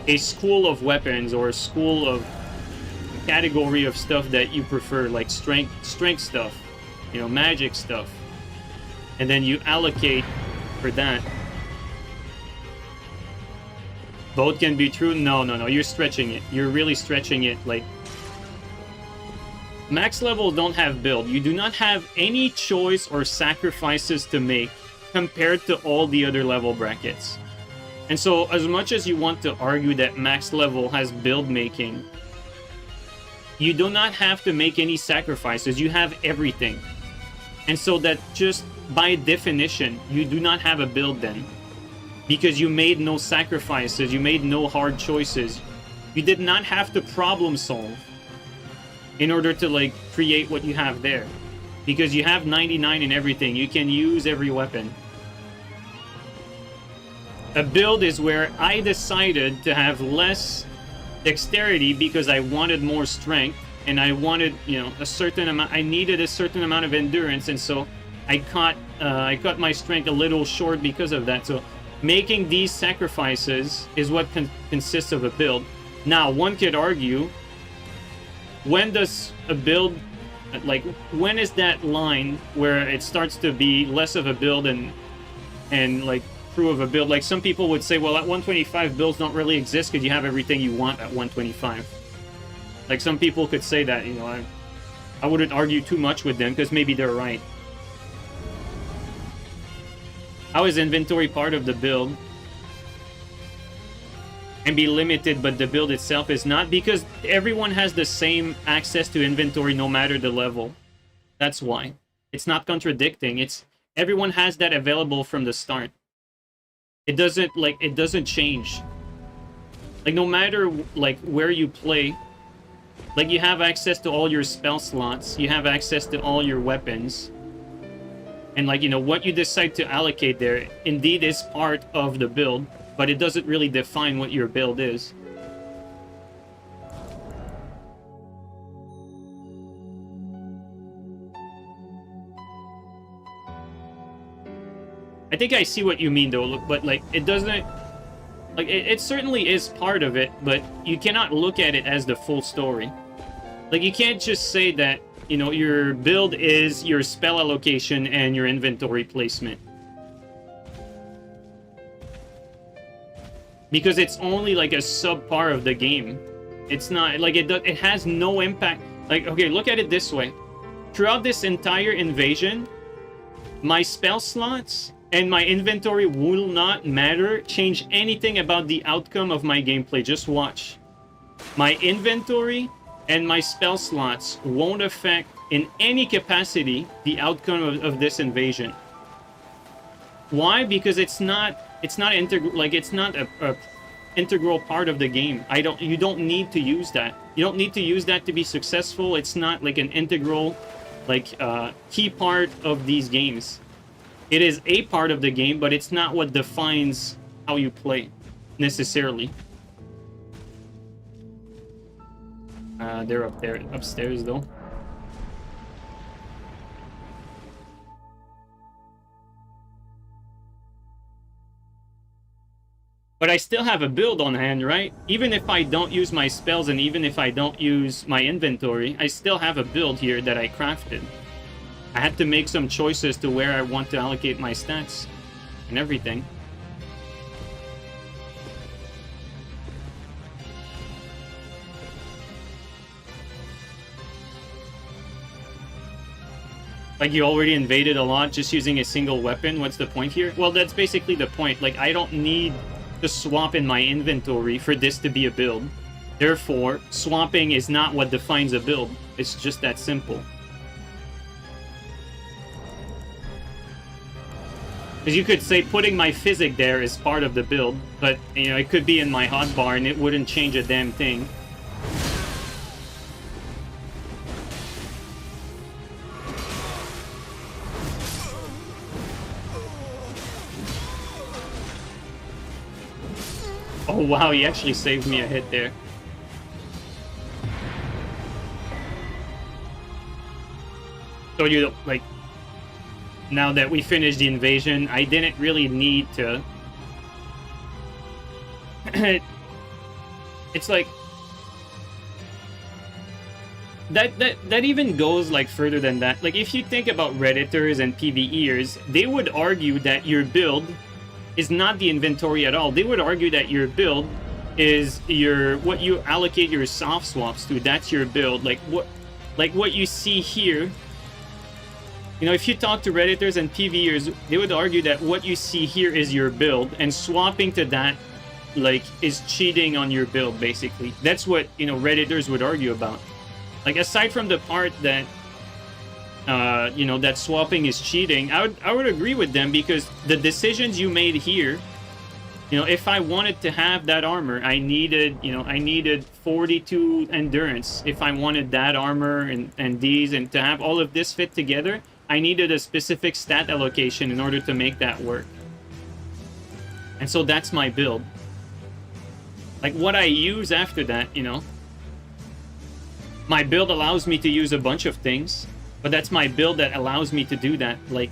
S1: a school of weapons or a school of category of stuff that you prefer, like strength stuff, you know, magic stuff, and then you allocate for that. Both can be true. No, you're stretching it. You're really stretching it. Like, max levels don't have build. You do not have any choice or sacrifices to make compared to all the other level brackets. And so, as much as you want to argue that max level has build making, you do not have to make any sacrifices. You have everything. And so that just by definition, you do not have a build then. Because you made no sacrifices, you made no hard choices. You did not have to problem solve in order to, like, create what you have there. Because you have 99 in everything. You can use every weapon. A build is where I decided to have less dexterity because I wanted more strength, and I wanted, you know, a certain amount. I needed a certain amount of endurance, and so I cut my strength a little short because of that. So making these sacrifices is what consists of a build. Now, one could argue, when does a build, like, when is that line where it starts to be less of a build and like true of a build? Like, some people would say, well, at 125 builds don't really exist because you have everything you want at 125. Like, some people could say that, you know. I wouldn't argue too much with them because maybe they're right. How is inventory part of the build? And be limited, but the build itself is not, because everyone has the same access to inventory no matter the level. That's why. It's not contradicting. It's everyone has that available from the start. It doesn't change. Like, no matter like where you play, like, you have access to all your spell slots, you have access to all your weapons. And, like, you know, what you decide to allocate there indeed is part of the build, but it doesn't really define what your build is. I think I see what you mean, though, but, like, it doesn't... Like, it certainly is part of it, but you cannot look at it as the full story. Like, you can't just say that, you know, your build is your spell allocation and your inventory placement. Because it's only, like, a subpart of the game. It's not, like, it has no impact. Like, okay, look at it this way. Throughout this entire invasion, my spell slots and my inventory will not change anything about the outcome of my gameplay. Just watch. My inventory and my spell slots won't affect in any capacity the outcome of this invasion. Why? Because it's not integral. Like, it's not a integral part of the game. You don't need to use that. You don't need to use that to be successful. It's not like an integral, like, key part of these games. It is a part of the game, but it's not what defines how you play, necessarily. They're up there, upstairs, though. But I still have a build on hand, right? Even if I don't use my spells and even if I don't use my inventory, I still have a build here that I crafted. I had to make some choices to where I want to allocate my stats and everything. Like, you already invaded a lot just using a single weapon. What's the point here? Well, that's basically the point. Like, I don't need to swap in my inventory for this to be a build. Therefore, swapping is not what defines a build. It's just that simple. Because you could say putting my physic there is part of the build, but, you know, it could be in my hotbar and it wouldn't change a damn thing. Oh wow, he actually saved me a hit there. So, you know, like, now that we finished the invasion, I didn't really need to... It's like... That even goes, like, further than that. Like, if you think about Redditors and PvEers, they would argue that your build is not the inventory at all. They would argue that your build is what you allocate your soft swaps to. That's your build. Like what you see here. You know, if you talk to Redditors and PvEers, they would argue that what you see here is your build, and swapping to that, like, is cheating on your build, basically. That's what, you know, Redditors would argue about. Like, aside from the part that you know, that swapping is cheating, I would agree with them, because the decisions you made here, you know, if I wanted to have that armor, I needed 42 endurance. If I wanted that armor and these, and to have all of this fit together, I needed a specific stat allocation in order to make that work. And so that's my build. Like, what I use after that, you know, my build allows me to use a bunch of things, but that's my build that allows me to do that. Like,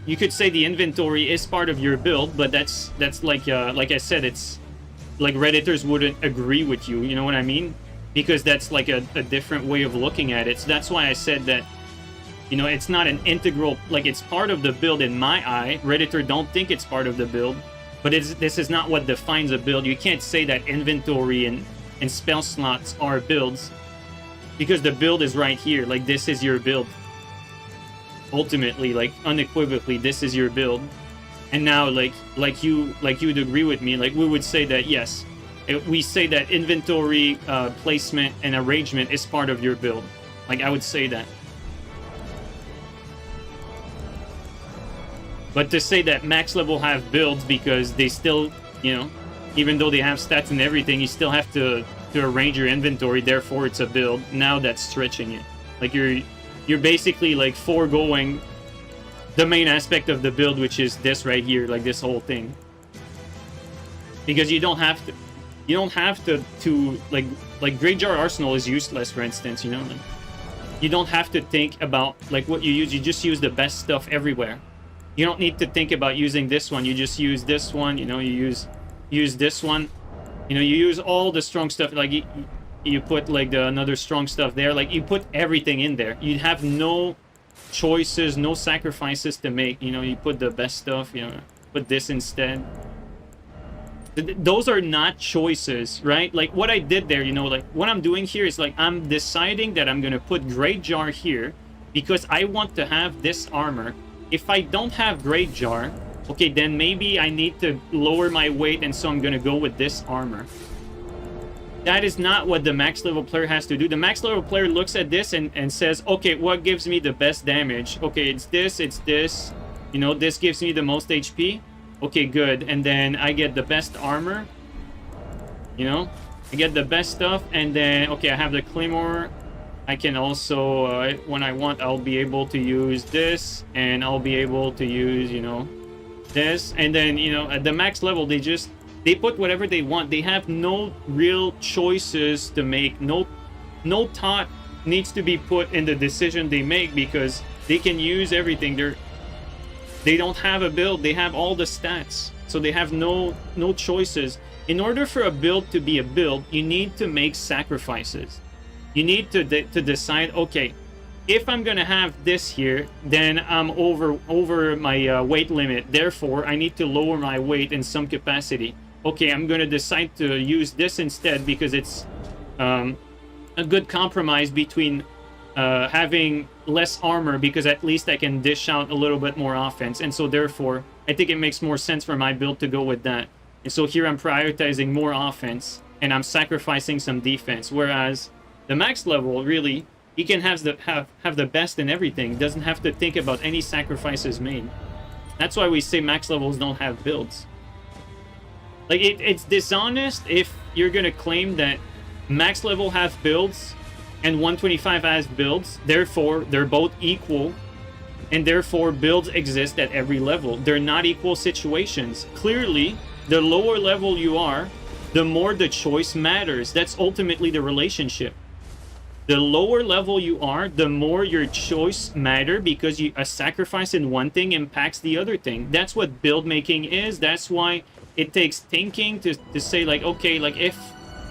S1: you could say the inventory is part of your build, but that's like I said, it's like Redditors wouldn't agree with you, you know what I mean? Because that's like a different way of looking at it. So that's why I said that, you know, it's not an integral, like, it's part of the build in my eye. Redditor don't think it's part of the build, but this is not what defines a build. You can't say that inventory and spell slots are builds, because the build is right here. Like, this is your build. Ultimately, like, unequivocally, this is your build. And now, like you'd agree with me, like, we would say that, yes, we say that inventory placement and arrangement is part of your build. Like, I would say that. But to say that max level have builds because they still, you know, even though they have stats and everything, you still have to arrange your inventory, therefore it's a build. Now that's stretching it. Like, you're basically like foregoing the main aspect of the build, which is this right here, like this whole thing. Because you don't have to like Greatjar Arsenal is useless, for instance, you know. Like, you don't have to think about like what you use. You just use the best stuff everywhere. You don't need to think about using this one. You just use this one, you know. You use this one, you know. You use all the strong stuff. Like, you put like the another strong stuff there. Like, you put everything in there. You have no choices, no sacrifices to make, you know. You put the best stuff, you know, put this instead. Those are not choices, right? Like, what I did there, you know, like, what I'm doing here is like, I'm deciding that I'm gonna put Greatjar here because I want to have this armor. If I don't have Greatjar, okay, then maybe I need to lower my weight, and so I'm gonna go with this armor. That is not what the max level player has to do. The max level player looks at this and says, okay, what gives me the best damage? Okay, it's this, you know, this gives me the most HP. Okay, good. And then I get the best armor, you know, I get the best stuff. And then, okay, I have the Claymore. I can also, when I want, I'll be able to use this, and I'll be able to use, you know, this. And then, you know, at the max level, they put whatever they want. They have no real choices to make. No thought needs to be put in the decision they make, because they can use everything. They don't have a build. They have all the stats, so they have no choices. In order for a build to be a build, you need to make sacrifices. You need to decide, okay, if I'm gonna have this here, then I'm over my weight limit. Therefore, I need to lower my weight in some capacity. Okay, I'm gonna decide to use this instead because it's a good compromise between having less armor, because at least I can dish out a little bit more offense. And so therefore, I think it makes more sense for my build to go with that. And so here I'm prioritizing more offense, and I'm sacrificing some defense. Whereas the max level, really, he can have the best in everything. Doesn't have to think about any sacrifices made. That's why we say max levels don't have builds. Like, it's dishonest if you're gonna claim that max level have builds and 125 has builds, therefore they're both equal, and therefore builds exist at every level. They're not equal situations. Clearly, the lower level you are, the more the choice matters. That's ultimately the relationship. The lower level you are, the more your choice matter, because a sacrifice in one thing impacts the other thing. That's what build making is. That's why it takes thinking to say, like, okay, like, if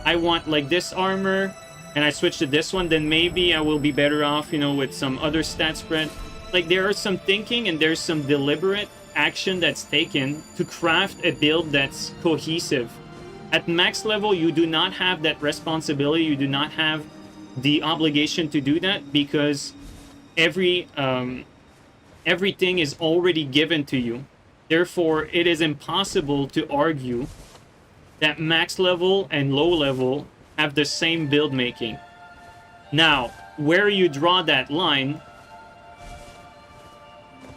S1: I want like this armor and I switch to this one, then maybe I will be better off, you know, with some other stat spread. Like, there are some thinking and there's some deliberate action that's taken to craft a build that's cohesive. At max level, you do not have that responsibility. You do not have the obligation to do that, because everything is already given to you. Therefore, it is impossible to argue that max level and low level have the same build making. Now, where you draw that line,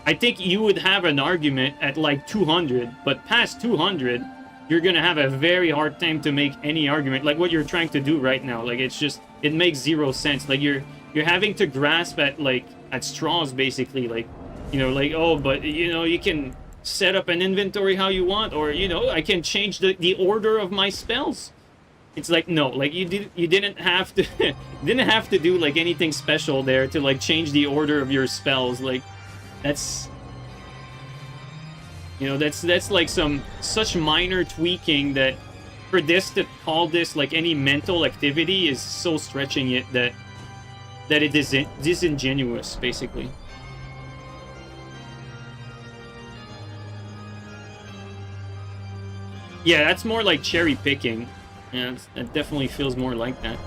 S1: I think you would have an argument at like 200, but past 200, you're gonna have a very hard time to make any argument like what you're trying to do right now. Like, it's just, it makes zero sense. Like, you're having to grasp at straws, basically. Like, you know, like, oh, but you know, you can set up an inventory how you want, or you know, I can change the order of my spells. It's like, no, like you didn't have to didn't have to do like anything special there to like change the order of your spells. Like that's, you know, that's like some such minor tweaking that for this to call this like any mental activity is so stretching it that it is disingenuous, basically. Yeah, that's more like cherry picking. Yeah, it definitely feels more like that.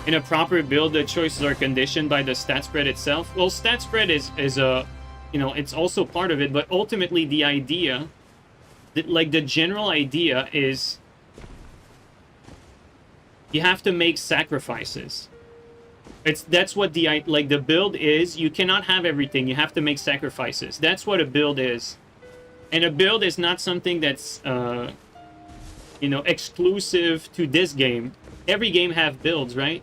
S1: In a proper build, the choices are conditioned by the stat spread itself. Well, stat spread is a, you know, it's also part of it, but ultimately the idea, like the general idea is you have to make sacrifices. That's what the like the build is. You cannot have everything. You have to make sacrifices. That's what a build is. And a build is not something that's you know, exclusive to this game. Every game have builds, right?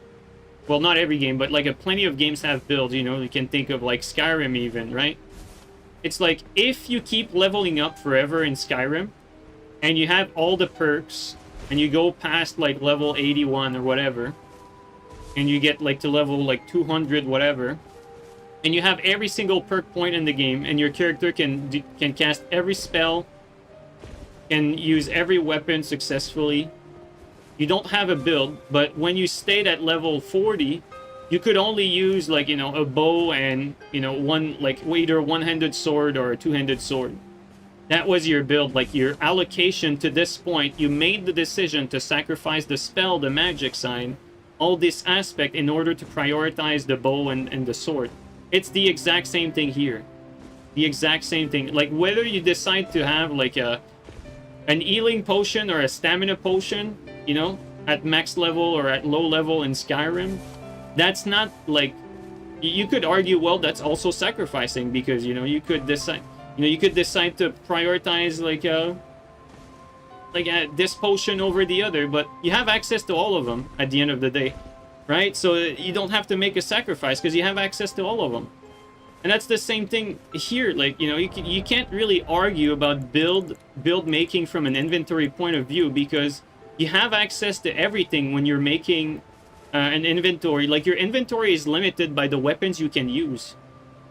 S1: Well, not every game, but like plenty of games have builds. You know, you can think of like Skyrim even, right? It's like if you keep leveling up forever in Skyrim and you have all the perks and you go past like level 81 or whatever, and you get like to level like 200 whatever, and you have every single perk point in the game, and your character can cast every spell, can use every weapon successfully. You don't have a build, but when you stayed at level 40, you could only use like, you know, a bow and, you know, one like either a one-handed sword or a two-handed sword. That was your build, like your allocation to this point. You made the decision to sacrifice the spell, the magic sign, all this aspect in order to prioritize the bow and the sword. It's the exact same thing here. The exact same thing. Like whether you decide to have like an healing potion or a stamina potion, you know, at max level or at low level in Skyrim, that's not like, you could argue, well, that's also sacrificing, because, you know, you could decide, you know, you could decide to prioritize like this potion over the other, but you have access to all of them at the end of the day, right? So you don't have to make a sacrifice because you have access to all of them. And that's the same thing here. Like, you know, you can't really argue about build making from an inventory point of view, because you have access to everything when you're making an inventory. Like, your inventory is limited by the weapons you can use.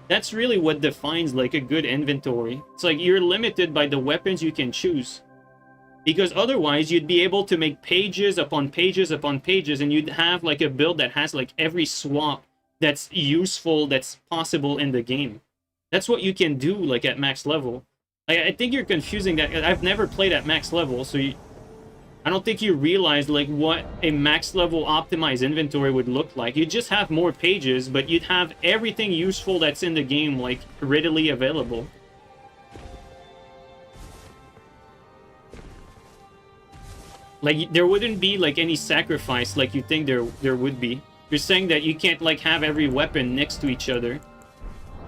S1: That's really what defines like a good inventory. It's like you're limited by the weapons you can choose. Because otherwise, you'd be able to make pages upon pages upon pages, and you'd have like a build that has like every swap that's useful, that's possible in the game. That's what you can do like at max level. I think you're confusing that. I've never played at max level, so I don't think you realize like what a max level optimized inventory would look like. You'd just have more pages, but you'd have everything useful that's in the game like readily available. Like, there wouldn't be like any sacrifice like you think there would be. You're saying that you can't like have every weapon next to each other.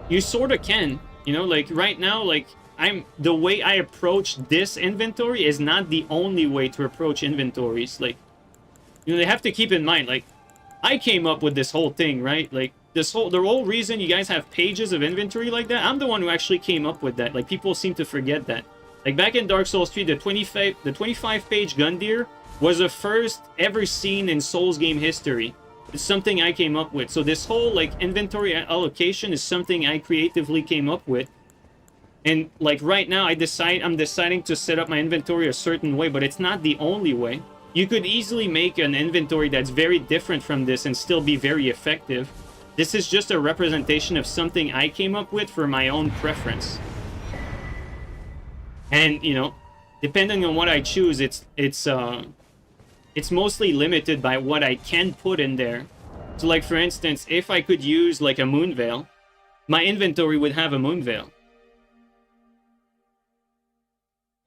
S1: You sort of can, you know, like right now, like the way I approach this inventory is not the only way to approach inventories. Like, you know, they have to keep in mind, like, I came up with this whole thing, right? Like, the whole reason you guys have pages of inventory like that, I'm the one who actually came up with that. Like, people seem to forget that. Like, back in Dark Souls 3, the 25-page Gundyr was the first ever seen in Souls game history. It's something I came up with. So this whole, like, inventory allocation is something I creatively came up with. And, like, right now, I'm deciding to set up my inventory a certain way, but it's not the only way. You could easily make an inventory that's very different from this and still be very effective. This is just a representation of something I came up with for my own preference. And, you know, depending on what I choose, it's mostly limited by what I can put in there. So, like, for instance, if I could use, like, a moon veil, my inventory would have a moon veil.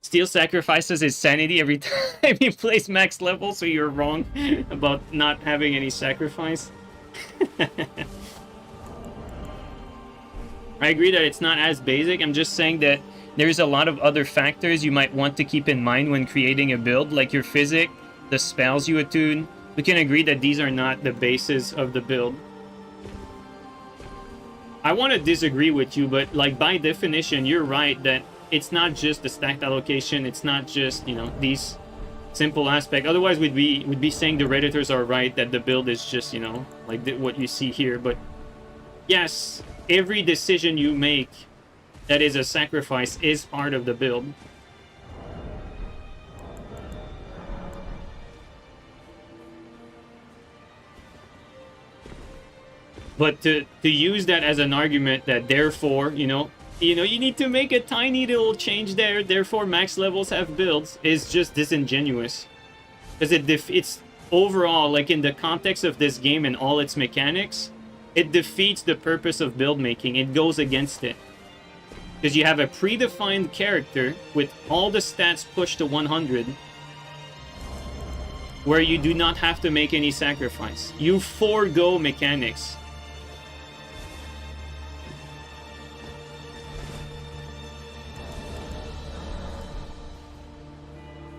S1: Steel sacrifices his sanity every time he plays max level, so you're wrong about not having any sacrifice. I agree that it's not as basic. I'm just saying that there's a lot of other factors you might want to keep in mind when creating a build, like your physic, the spells you attune. We can agree that these are not the basis of the build. I want to disagree with you, but like by definition, you're right that it's not just the stacked allocation. It's not just, you know, these simple aspect. Otherwise, we'd be saying the Redditors are right that the build is just, you know, like what you see here. But yes, every decision you make that is a sacrifice is part of the build. But to use that as an argument that therefore, you need to make a tiny little change there, therefore max levels have builds, is just disingenuous. Because it's overall, like in the context of this game and all its mechanics, it defeats the purpose of build making. It goes against it. Because you have a predefined character with all the stats pushed to 100, where you do not have to make any sacrifice. You forego mechanics.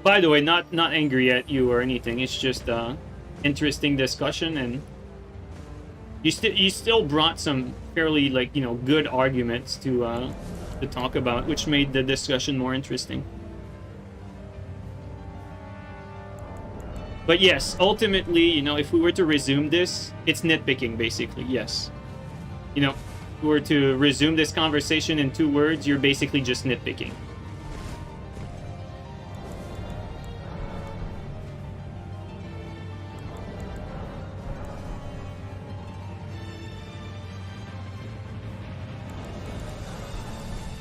S1: By the way, not angry at you or anything. It's just interesting discussion, and you still brought some fairly, like, you know, good arguments to talk about, which made the discussion more interesting. But yes, ultimately, you know, if we were to resume this, it's nitpicking, basically. Yes, you know, if we were to resume this conversation in 2 words, you're basically just nitpicking.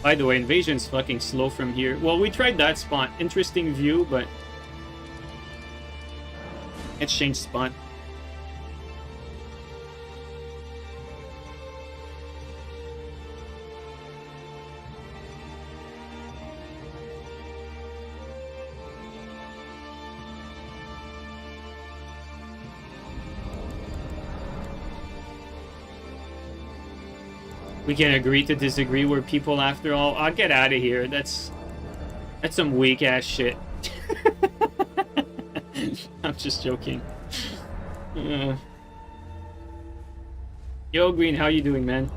S1: By the way, invasion's fucking slow from here. Well, we tried that spot. Interesting view, but let's change spot. We can agree to disagree. We're people after all. I'll get out of here. That's some weak ass shit. I'm just joking. Yo, Green, how you doing, man?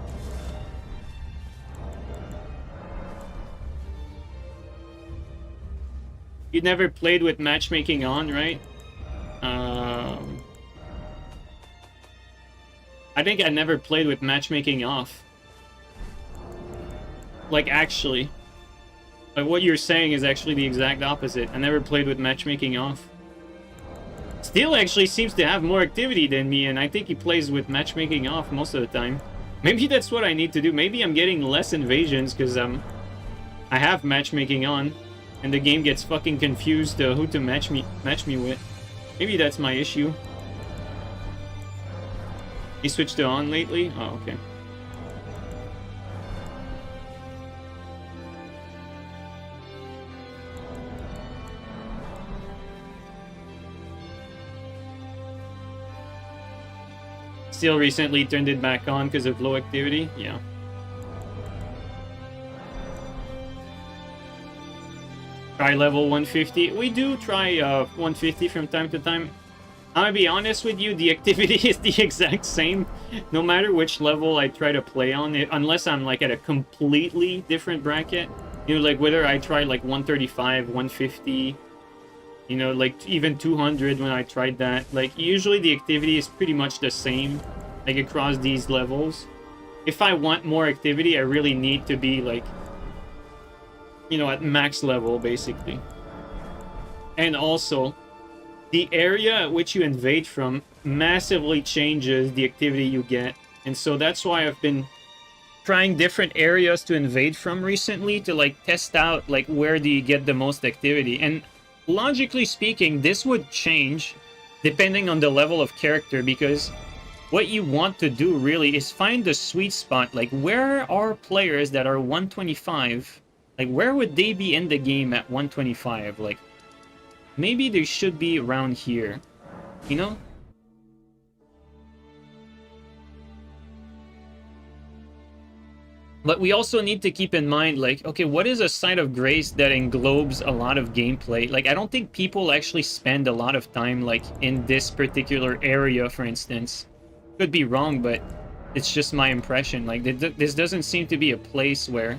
S1: You never played with matchmaking on, right? I think I never played with matchmaking off. Like, actually. Like, what you're saying is actually the exact opposite. I never played with matchmaking off. Steel actually seems to have more activity than me, and I think he plays with matchmaking off most of the time. Maybe that's what I need to do. Maybe I'm getting less invasions because I have matchmaking on, and the game gets fucking confused who to match me with. Maybe that's my issue. He switched to on lately? Oh, okay. Steel recently turned it back on because of low activity. Yeah. Try level 150. We do try 150 from time to time. I'm gonna be honest with you, the activity is the exact same no matter which level I try to play on it, unless I'm like at a completely different bracket. You know, like whether I try like 135, 150, you know, like even 200 when I tried that. Like usually the activity is pretty much the same, like across these levels. If I want more activity, I really need to be like, you know, at max level basically. And also, the area at which you invade from massively changes the activity you get. And so that's why I've been trying different areas to invade from recently to like test out like where do you get the most activity. And logically speaking, this would change depending on the level of character, because what you want to do really is find the sweet spot. Like, where are players that are 125? Like, where would they be in the game at 125? Like, maybe they should be around here, you know? But we also need to keep in mind, like, okay, what is a site of grace that englobes a lot of gameplay? Like, I don't think people actually spend a lot of time, like, in this particular area, for instance. Could be wrong, but It's just my impression. Like, this doesn't seem to be a place where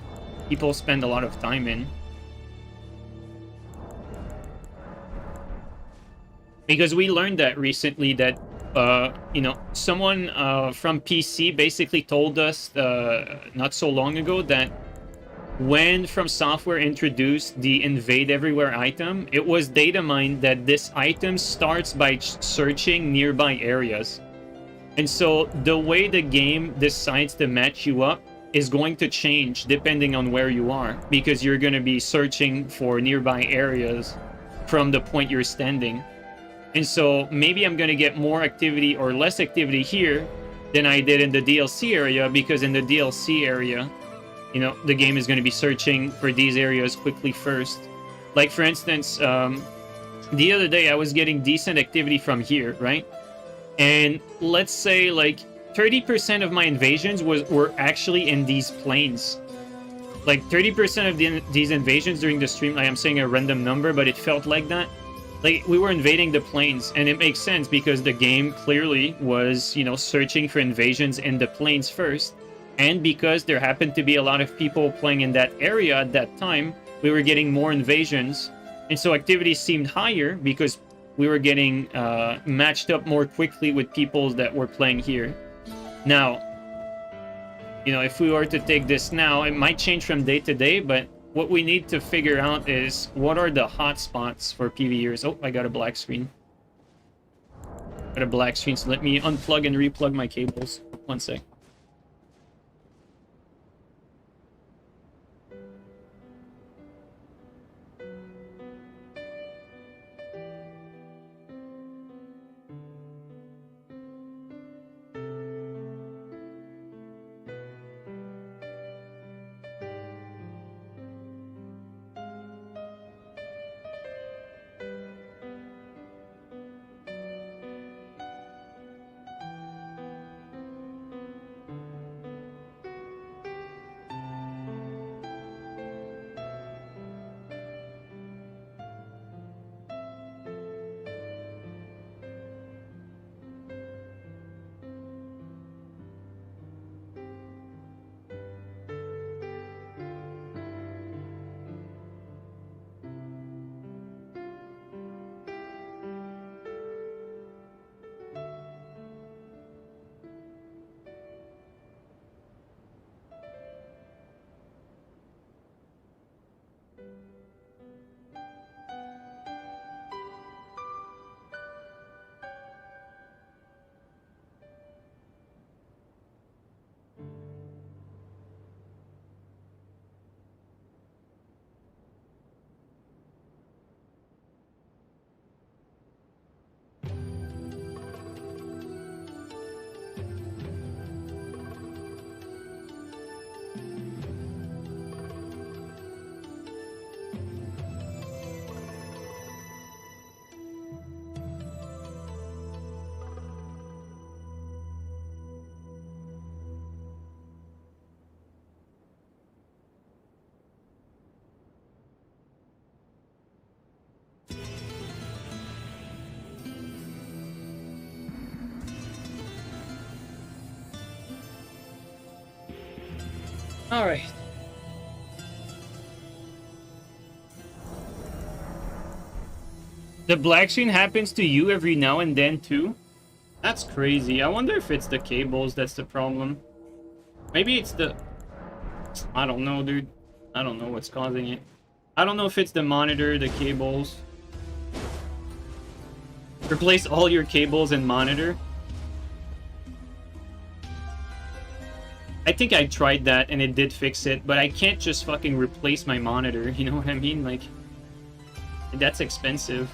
S1: people spend a lot of time in. Because we learned that recently that, you know, someone from PC basically told us not so long ago that when FromSoftware introduced the Invade Everywhere item, it was data mined that this item starts by searching nearby areas. And so the way the game decides to match you up is going to change depending on where you are, because you're going to be searching for nearby areas from the point you're standing. And so maybe I'm going to get more activity or less activity here than I did in the DLC area, because in the DLC area, you know, the game is going to be searching for these areas quickly first. Like, for instance, the other day I was getting decent activity from here, right? And let's say like 30% of my invasions were actually in these plains. Like 30% of these invasions during the stream, like I'm saying a random number, but it felt like that. Like, we were invading the plains, and it makes sense because the game clearly was, you know, searching for invasions in the plains first. And because there happened to be a lot of people playing in that area at that time, we were getting more invasions. And so activity seemed higher because we were getting matched up more quickly with people that were playing here. Now, you know, if we were to take this now, it might change from day to day, but what we need to figure out is what are the hotspots for PvEers. Oh, I got a black screen. Got a black screen, so let me unplug and replug my cables. One sec. All right. The black screen happens to you every now and then too? That's crazy. I wonder if it's the cables that's the problem. Maybe it's the... I don't know, dude. I don't know what's causing it. I don't know if it's the monitor, the cables. Replace all your cables and monitor. I think I tried that and it did fix it, but I can't just fucking replace my monitor, you know what I mean? Like, that's expensive.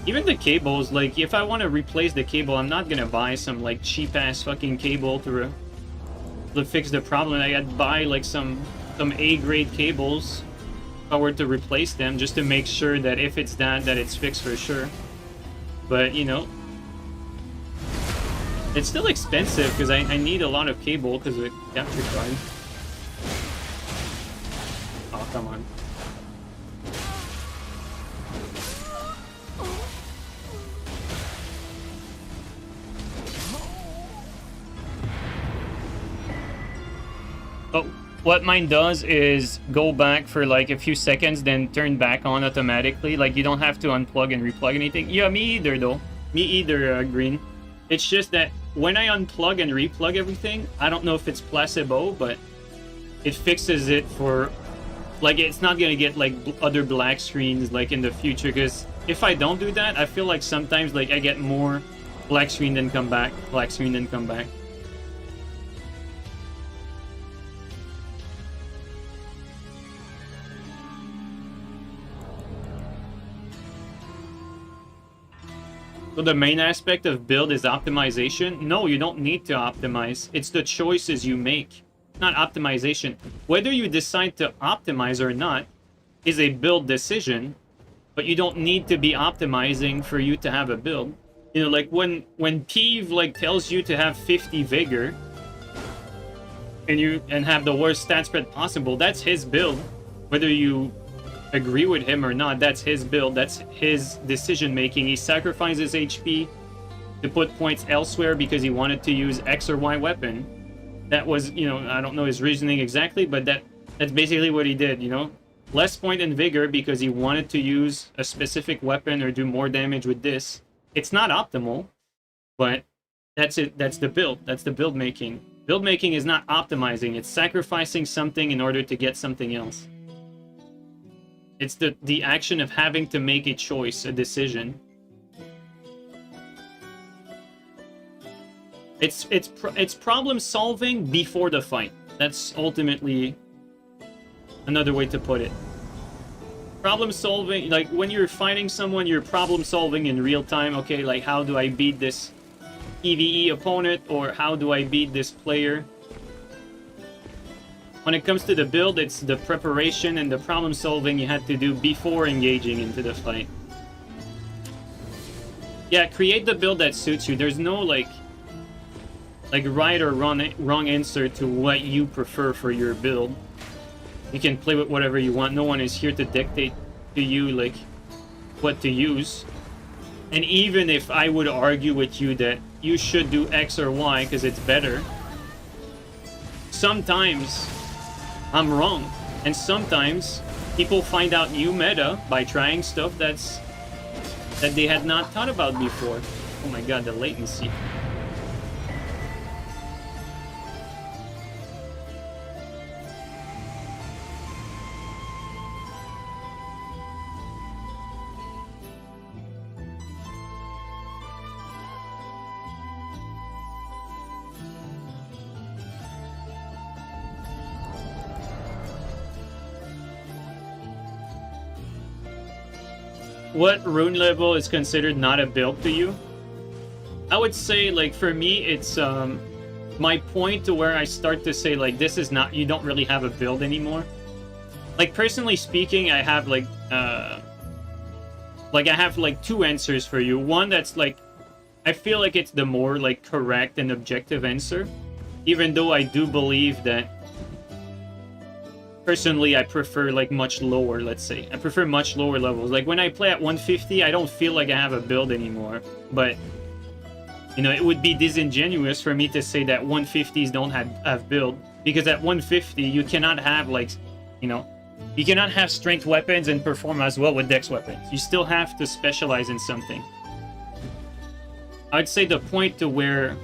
S1: Even the cables, like, if I want to replace the cable, I'm not gonna buy some, like, cheap-ass fucking cable to fix the problem. I gotta buy, like, some A-grade cables if I were to replace them, just to make sure that if it's that it's fixed for sure. But, you know, it's still expensive because I need a lot of cable because of the capture card. Oh, come on. But what mine does is go back for like a few seconds, then turn back on automatically. Like you don't have to unplug and replug anything. Yeah, me either though. Me either, Green. It's just that when I unplug and replug everything, I don't know if it's placebo, but it fixes it for... Like, it's not gonna get, like, other black screens, like, in the future, because if I don't do that, I feel like sometimes, like, I get more black screen than come back, black screen than come back. So the main aspect of build is optimization? No, you don't need to optimize. It's the choices you make, not optimization. Whether you decide to optimize or not is a build decision, but you don't need to be optimizing for you to have a build. You know, like when Peeve like tells you to have 50 vigor and have the worst stat spread possible, that's his build. Whether you agree with him or not, that's his build, that's his decision making. He sacrifices HP to put points elsewhere because he wanted to use X or Y weapon. That was, you know, I don't know his reasoning exactly, but that's basically what he did, you know? Less point in vigor because he wanted to use a specific weapon or do more damage with this. It's not optimal, but that's it. That's the build. That's the build making. Build making is not optimizing. It's sacrificing something in order to get something else. It's the action of having to make a choice, a decision. It's problem solving before the fight. That's ultimately another way to put it. Problem solving, like when you're fighting someone, you're problem solving in real time. Okay, like how do I beat this PvE opponent, or how do I beat this player? When it comes to the build, it's the preparation and the problem solving you had to do before engaging into the fight. Yeah, create the build that suits you. There's no like right or wrong answer to what you prefer for your build. You can play with whatever you want. No one is here to dictate to you like what to use. And even if I would argue with you that you should do X or Y because it's better, sometimes I'm wrong. And sometimes people find out new meta by trying stuff that they had not thought about before. Oh my god, the latency. What rune level is considered not a build to you? I would say, like, for me, it's my point to where I start to say, like, this is not, you don't really have a build anymore. Like, personally speaking, I have, like, I have, like, two answers for you. One that's, like, I feel like it's the more, like, correct and objective answer. Even though I do believe that personally, I prefer, like, much lower, let's say. I prefer much lower levels. Like, when I play at 150, I don't feel like I have a build anymore. But, you know, it would be disingenuous for me to say that 150s don't have build. Because at 150, you cannot have, like, you know, you cannot have strength weapons and perform as well with dex weapons. You still have to specialize in something. I'd say the point to where,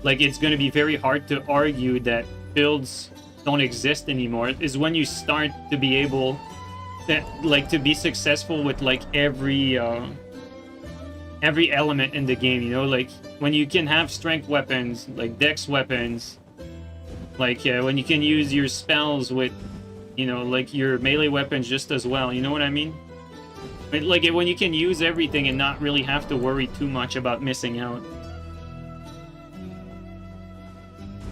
S1: like, it's going to be very hard to argue that builds don't exist anymore is when you start to be able to, like, to be successful with, like, every element in the game, you know, like when you can have strength weapons, like dex weapons, like when you can use your spells with, you know, like your melee weapons just as well, you know what I mean? Like when you can use everything and not really have to worry too much about missing out.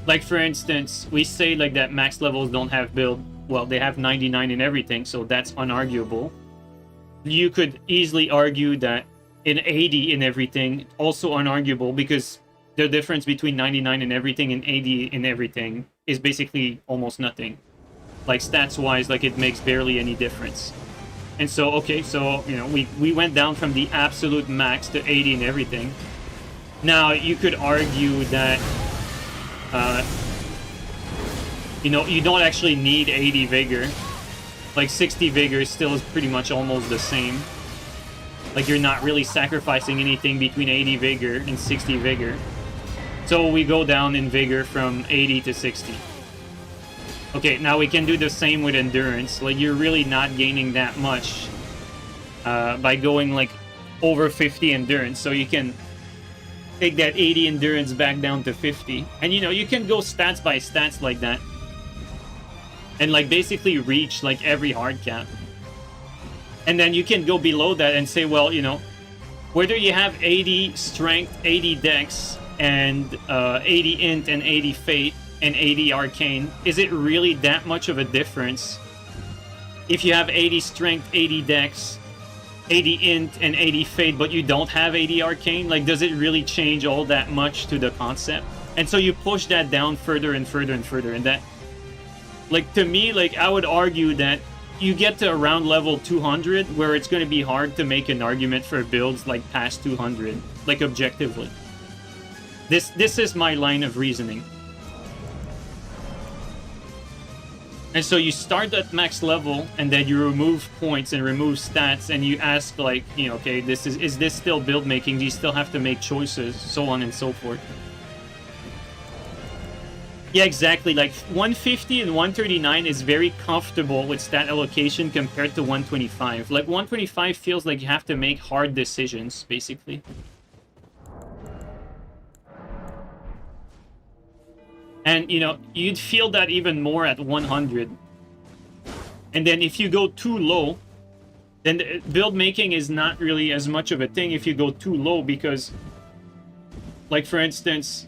S1: Like, for instance, we say, like, that max levels don't have build. Well, they have 99 in everything, so that's unarguable. You could easily argue that in 80 in everything, also unarguable, because the difference between 99 in everything and 80 in everything is basically almost nothing. Like, stats-wise, like, it makes barely any difference. And so, okay, so, you know, we went down from the absolute max to 80 in everything. Now, you could argue that You know, you don't actually need 80 vigor. Like 60 vigor still is pretty much almost the same. Like you're not really sacrificing anything between 80 vigor and 60 vigor. So we go down in vigor from 80 to 60. Okay, now we can do the same with endurance. Like you're really not gaining that much by going like over 50 endurance. So you can take that 80 endurance back down to 50. And you know, you can go stats by stats like that. And like basically reach like every hard cap. And then you can go below that and say, well, you know, whether you have 80 strength, 80 dex, and 80 int and 80 fate and 80 arcane, is it really that much of a difference if you have 80 strength, 80 dex, 80 int, and 80 fate, but you don't have 80 arcane? Like, does it really change all that much to the concept? And so you push that down further and further and further, and that, like, to me, like, I would argue that you get to around level 200 where it's going to be hard to make an argument for builds like past 200, like objectively. This is my line of reasoning. And so you start at max level, and then you remove points and remove stats, and you ask, like, you know, okay, is this still build making? Do you still have to make choices? So on and so forth. Yeah, exactly. Like 150 and 139 is very comfortable with stat allocation compared to 125. Like 125 feels like you have to make hard decisions, basically. And, you know, you'd feel that even more at 100. And then if you go too low, then the build making is not really as much of a thing if you go too low, because, like, for instance,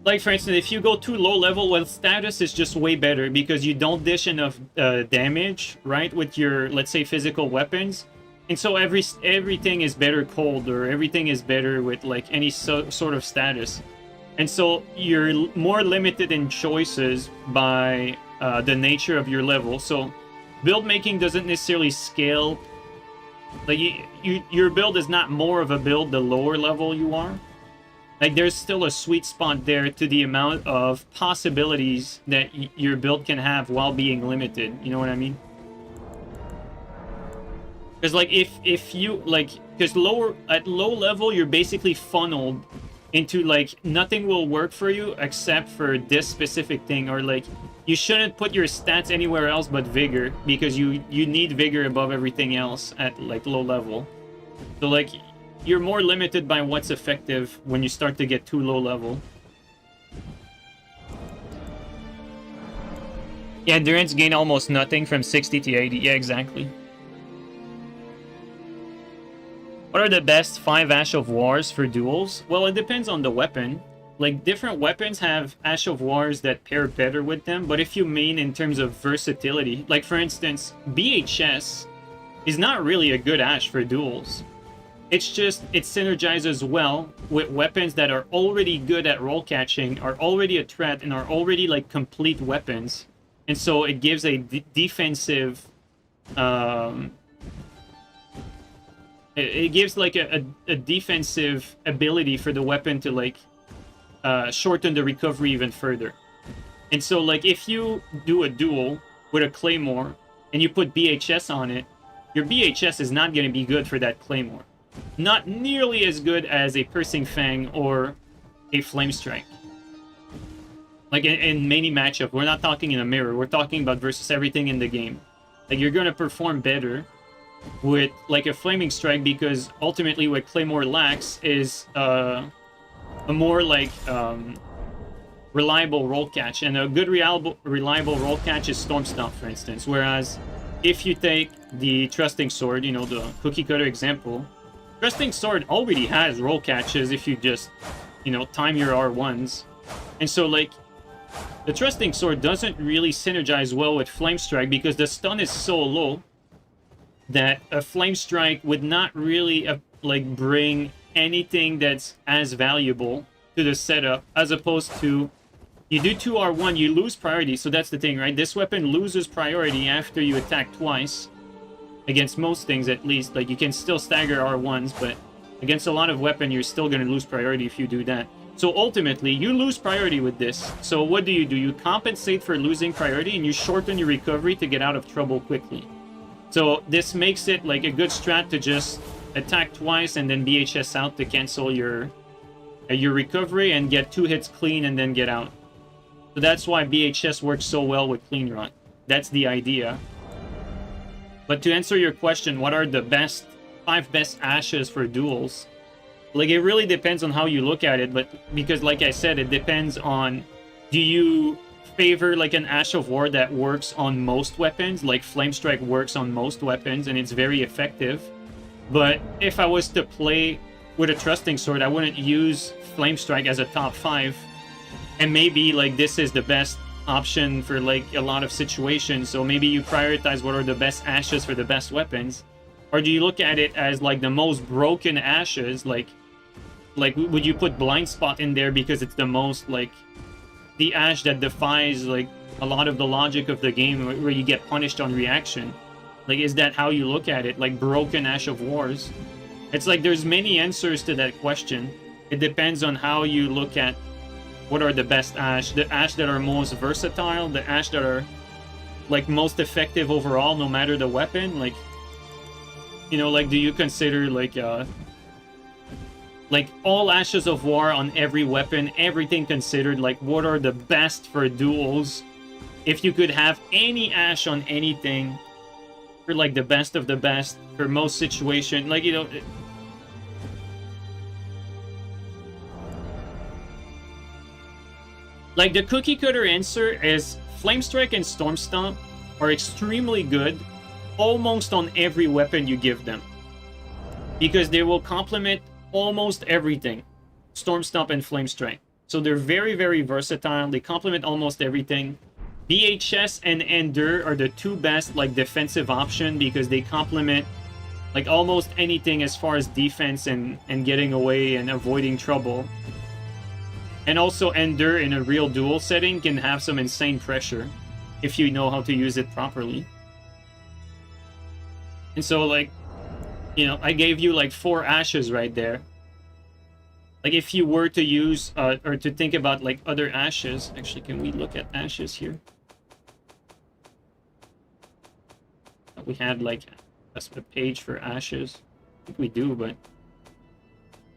S1: if you go too low level, well, status is just way better because you don't dish enough damage, right, with your, let's say, physical weapons. And so everything is better cold, or everything is better with, like, any sort of status. And so you're more limited in choices by the nature of your level. So build making doesn't necessarily scale. Like, your build is not more of a build the lower level you are. Like, there's still a sweet spot there to the amount of possibilities that your build can have while being limited. You know what I mean? Because, like, if you, like, because at low level, you're basically funneled into, like, nothing will work for you except for this specific thing. Or, like, you shouldn't put your stats anywhere else but vigor, because you need vigor above everything else at, like, low level. So, like, you're more limited by what's effective when you start to get too low level. Yeah, endurance gain almost nothing from 60 to 80. Yeah, exactly. What are the best 5 Ash of Wars for duels? Well, it depends on the weapon. Like, different weapons have Ash of Wars that pair better with them, but if you mean in terms of versatility, like, for instance, BHS is not really a good Ash for duels. It's just, it synergizes well with weapons that are already good at roll catching, are already a threat, and are already, like, complete weapons. And so it gives a defensive... It gives, like, a defensive ability for the weapon to, like, shorten the recovery even further. And so, like, if you do a duel with a Claymore, and you put BHS on it, your BHS is not going to be good for that Claymore. Not nearly as good as a Piercing Fang or a Flame Strike. Like, in many matchup, we're not talking in a mirror, we're talking about versus everything in the game. Like, you're going to perform better with, like, a Flaming Strike, because ultimately what Claymore lacks is a more, like, reliable roll catch. And a good reliable roll catch is Storm Stomp, for instance. Whereas if you take the Trusting Sword, you know, the cookie cutter example, Trusting Sword already has roll catches if you just, you know, time your R1s. And so, like, the Trusting Sword doesn't really synergize well with Flame Strike because the stun is so low that a Flame Strike would not really, like, bring anything that's as valuable to the setup, as opposed to, you do 2 R1, you lose priority. So that's the thing, right? This weapon loses priority after you attack twice. Against most things, at least. Like, you can still stagger R1s, but against a lot of weapon, you're still going to lose priority if you do that. So ultimately, you lose priority with this. So what do? You compensate for losing priority and you shorten your recovery to get out of trouble quickly. So this makes it like a good strat to just attack twice and then BHS out to cancel your recovery and get 2 hits clean and then get out. So that's why BHS works so well with Clean Run. That's the idea. But to answer your question, what are the 5 best ashes for duels? Like, it really depends on how you look at it, but because, like I said, it depends on, do you favor, like, an Ash of War that works on most weapons? Like, Flame Strike works on most weapons, and it's very effective. But if I was to play with a Trusting Sword, I wouldn't use Flame Strike as a top 5. And maybe, like, this is the best option for, like, a lot of situations. So maybe you prioritize what are the best ashes for the best weapons. Or do you look at it as, like, the most broken ashes? Like, would you put Blind Spot in there because it's the most, like, the ash that defies, like, a lot of the logic of the game where you get punished on reaction? Like, is that how you look at it? Like, broken Ash of Wars? It's like there's many answers to that question. It depends on how you look at what are the best ash. The ash that are most versatile, the ash that are, like, most effective overall, no matter the weapon. Like, you know, like, do you consider, like all ashes of war on every weapon, everything considered, like, what are the best for duels? If you could have any ash on anything, for, like, the best of the best for most situation, like, you know, like, the cookie cutter answer is Flame Strike and Storm Stomp are extremely good almost on every weapon you give them, because they will complement almost everything. Storm Stomp and Flame Strike. So they're very, very versatile. They complement almost everything. BHS and Endure are the 2 best, like, defensive option because they complement, like, almost anything as far as defense and getting away and avoiding trouble. And also Endure in a real duel setting can have some insane pressure if you know how to use it properly. And so, like, you know, I gave you, like, 4 ashes right there. Like, if you were to use, or to think about, like, other ashes... Actually, can we look at ashes here? We had, like, a page for ashes. I think we do, but...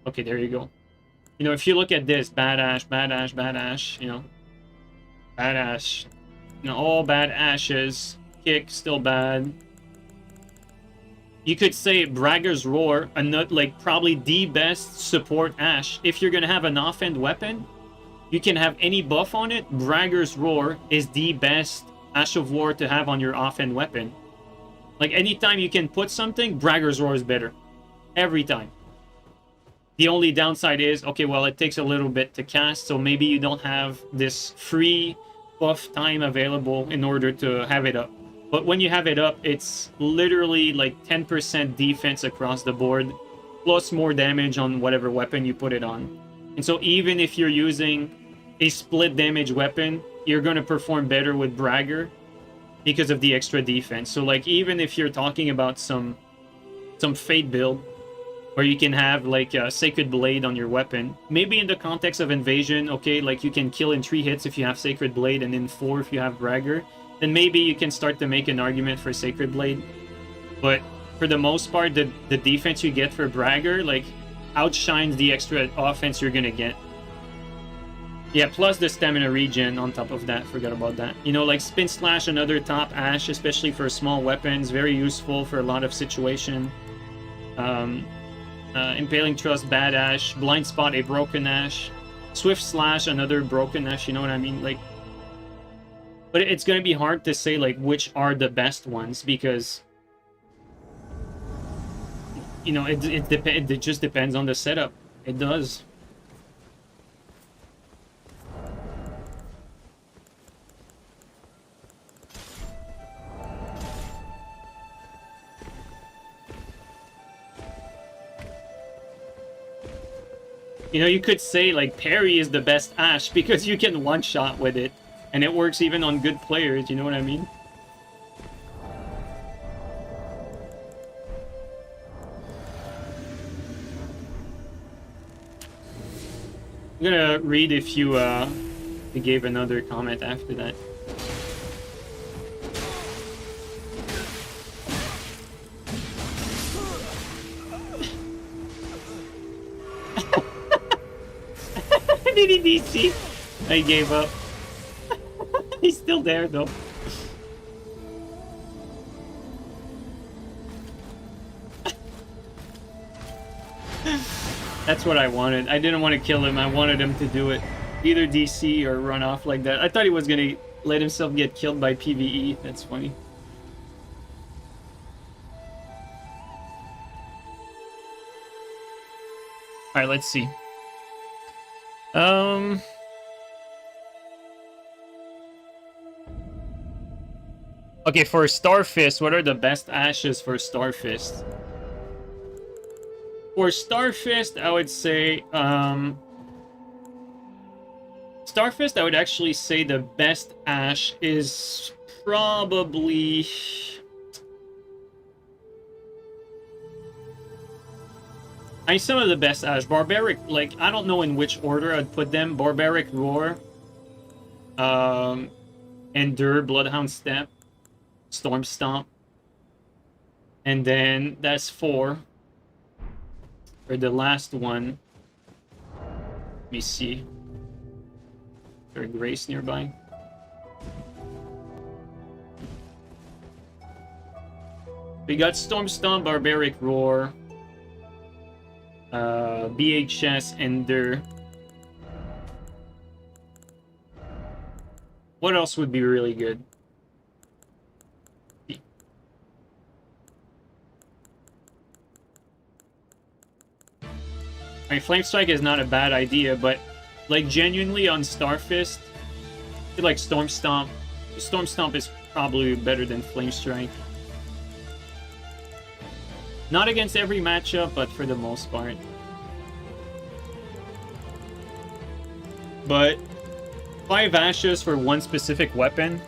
S1: Okay, there you go. You know, if you look at this, bad ash, bad ash, bad ash, you know. Bad ash. You know, all bad ashes. Kick, still bad. You could say Bragger's Roar, like, probably the best support ash. If you're gonna have an offhand weapon, you can have any buff on it. Bragger's Roar is the best Ash of War to have on your offhand weapon. Like, anytime you can put something, Bragger's Roar is better. Every time. The only downside is, okay, well, it takes a little bit to cast, so maybe you don't have this free buff time available in order to have it up. But when you have it up, it's literally like 10% defense across the board, plus more damage on whatever weapon you put it on. And so even if you're using a split damage weapon, you're going to perform better with Bragger because of the extra defense. So, like, even if you're talking about some Fate build, where you can have, like, a Sacred Blade on your weapon, maybe in the context of Invasion, okay, like, you can kill in 3 hits if you have Sacred Blade, and in 4 if you have Bragger, then maybe you can start to make an argument for Sacred Blade. But for the most part, the defense you get for Bragger, like, outshines the extra offense you're gonna get. Yeah, plus the stamina regen on top of that, forgot about that. You know, like, Spin Slash, another top ash, especially for small weapons, very useful for a lot of situation. Impaling Thrust, bad ash. Blind Spot, a broken ash. Swift Slash, another broken ash, you know what I mean? Like, but it's gonna be hard to say, like, which are the best ones, because, you know, it just depends on the setup. It does. You know, you could say, like, Parry is the best ash because you can one-shot with it. And it works even on good players, you know what I mean? I'm gonna read if you gave another comment after that. Did he DC? I gave up. He's still there though. That's what I wanted. I didn't want to kill him. I wanted him to do it. Either DC or run off like that. I thought he was gonna let himself get killed by PvE. That's funny. Alright, let's see. Okay, for Starfist, what are the best ashes for Starfist? For Starfist, I would say, Starfist, I would actually say the best ash is probably... I mean, some of the best ash. Barbaric, like, I don't know in which order I'd put them. Barbaric Roar, Endure, Bloodhound Step, Storm Stomp. And then that's 4. For the last one, let me see. Is there a Grace nearby? We got Storm Stomp, Barbaric Roar, BHS, Ender. What else would be really good? I mean, Flame Strike is not a bad idea, but like genuinely on Starfist, I feel like Storm Stomp. Storm Stomp is probably better than Flame Strike. Not against every matchup, but for the most part. But 5 ashes for one specific weapon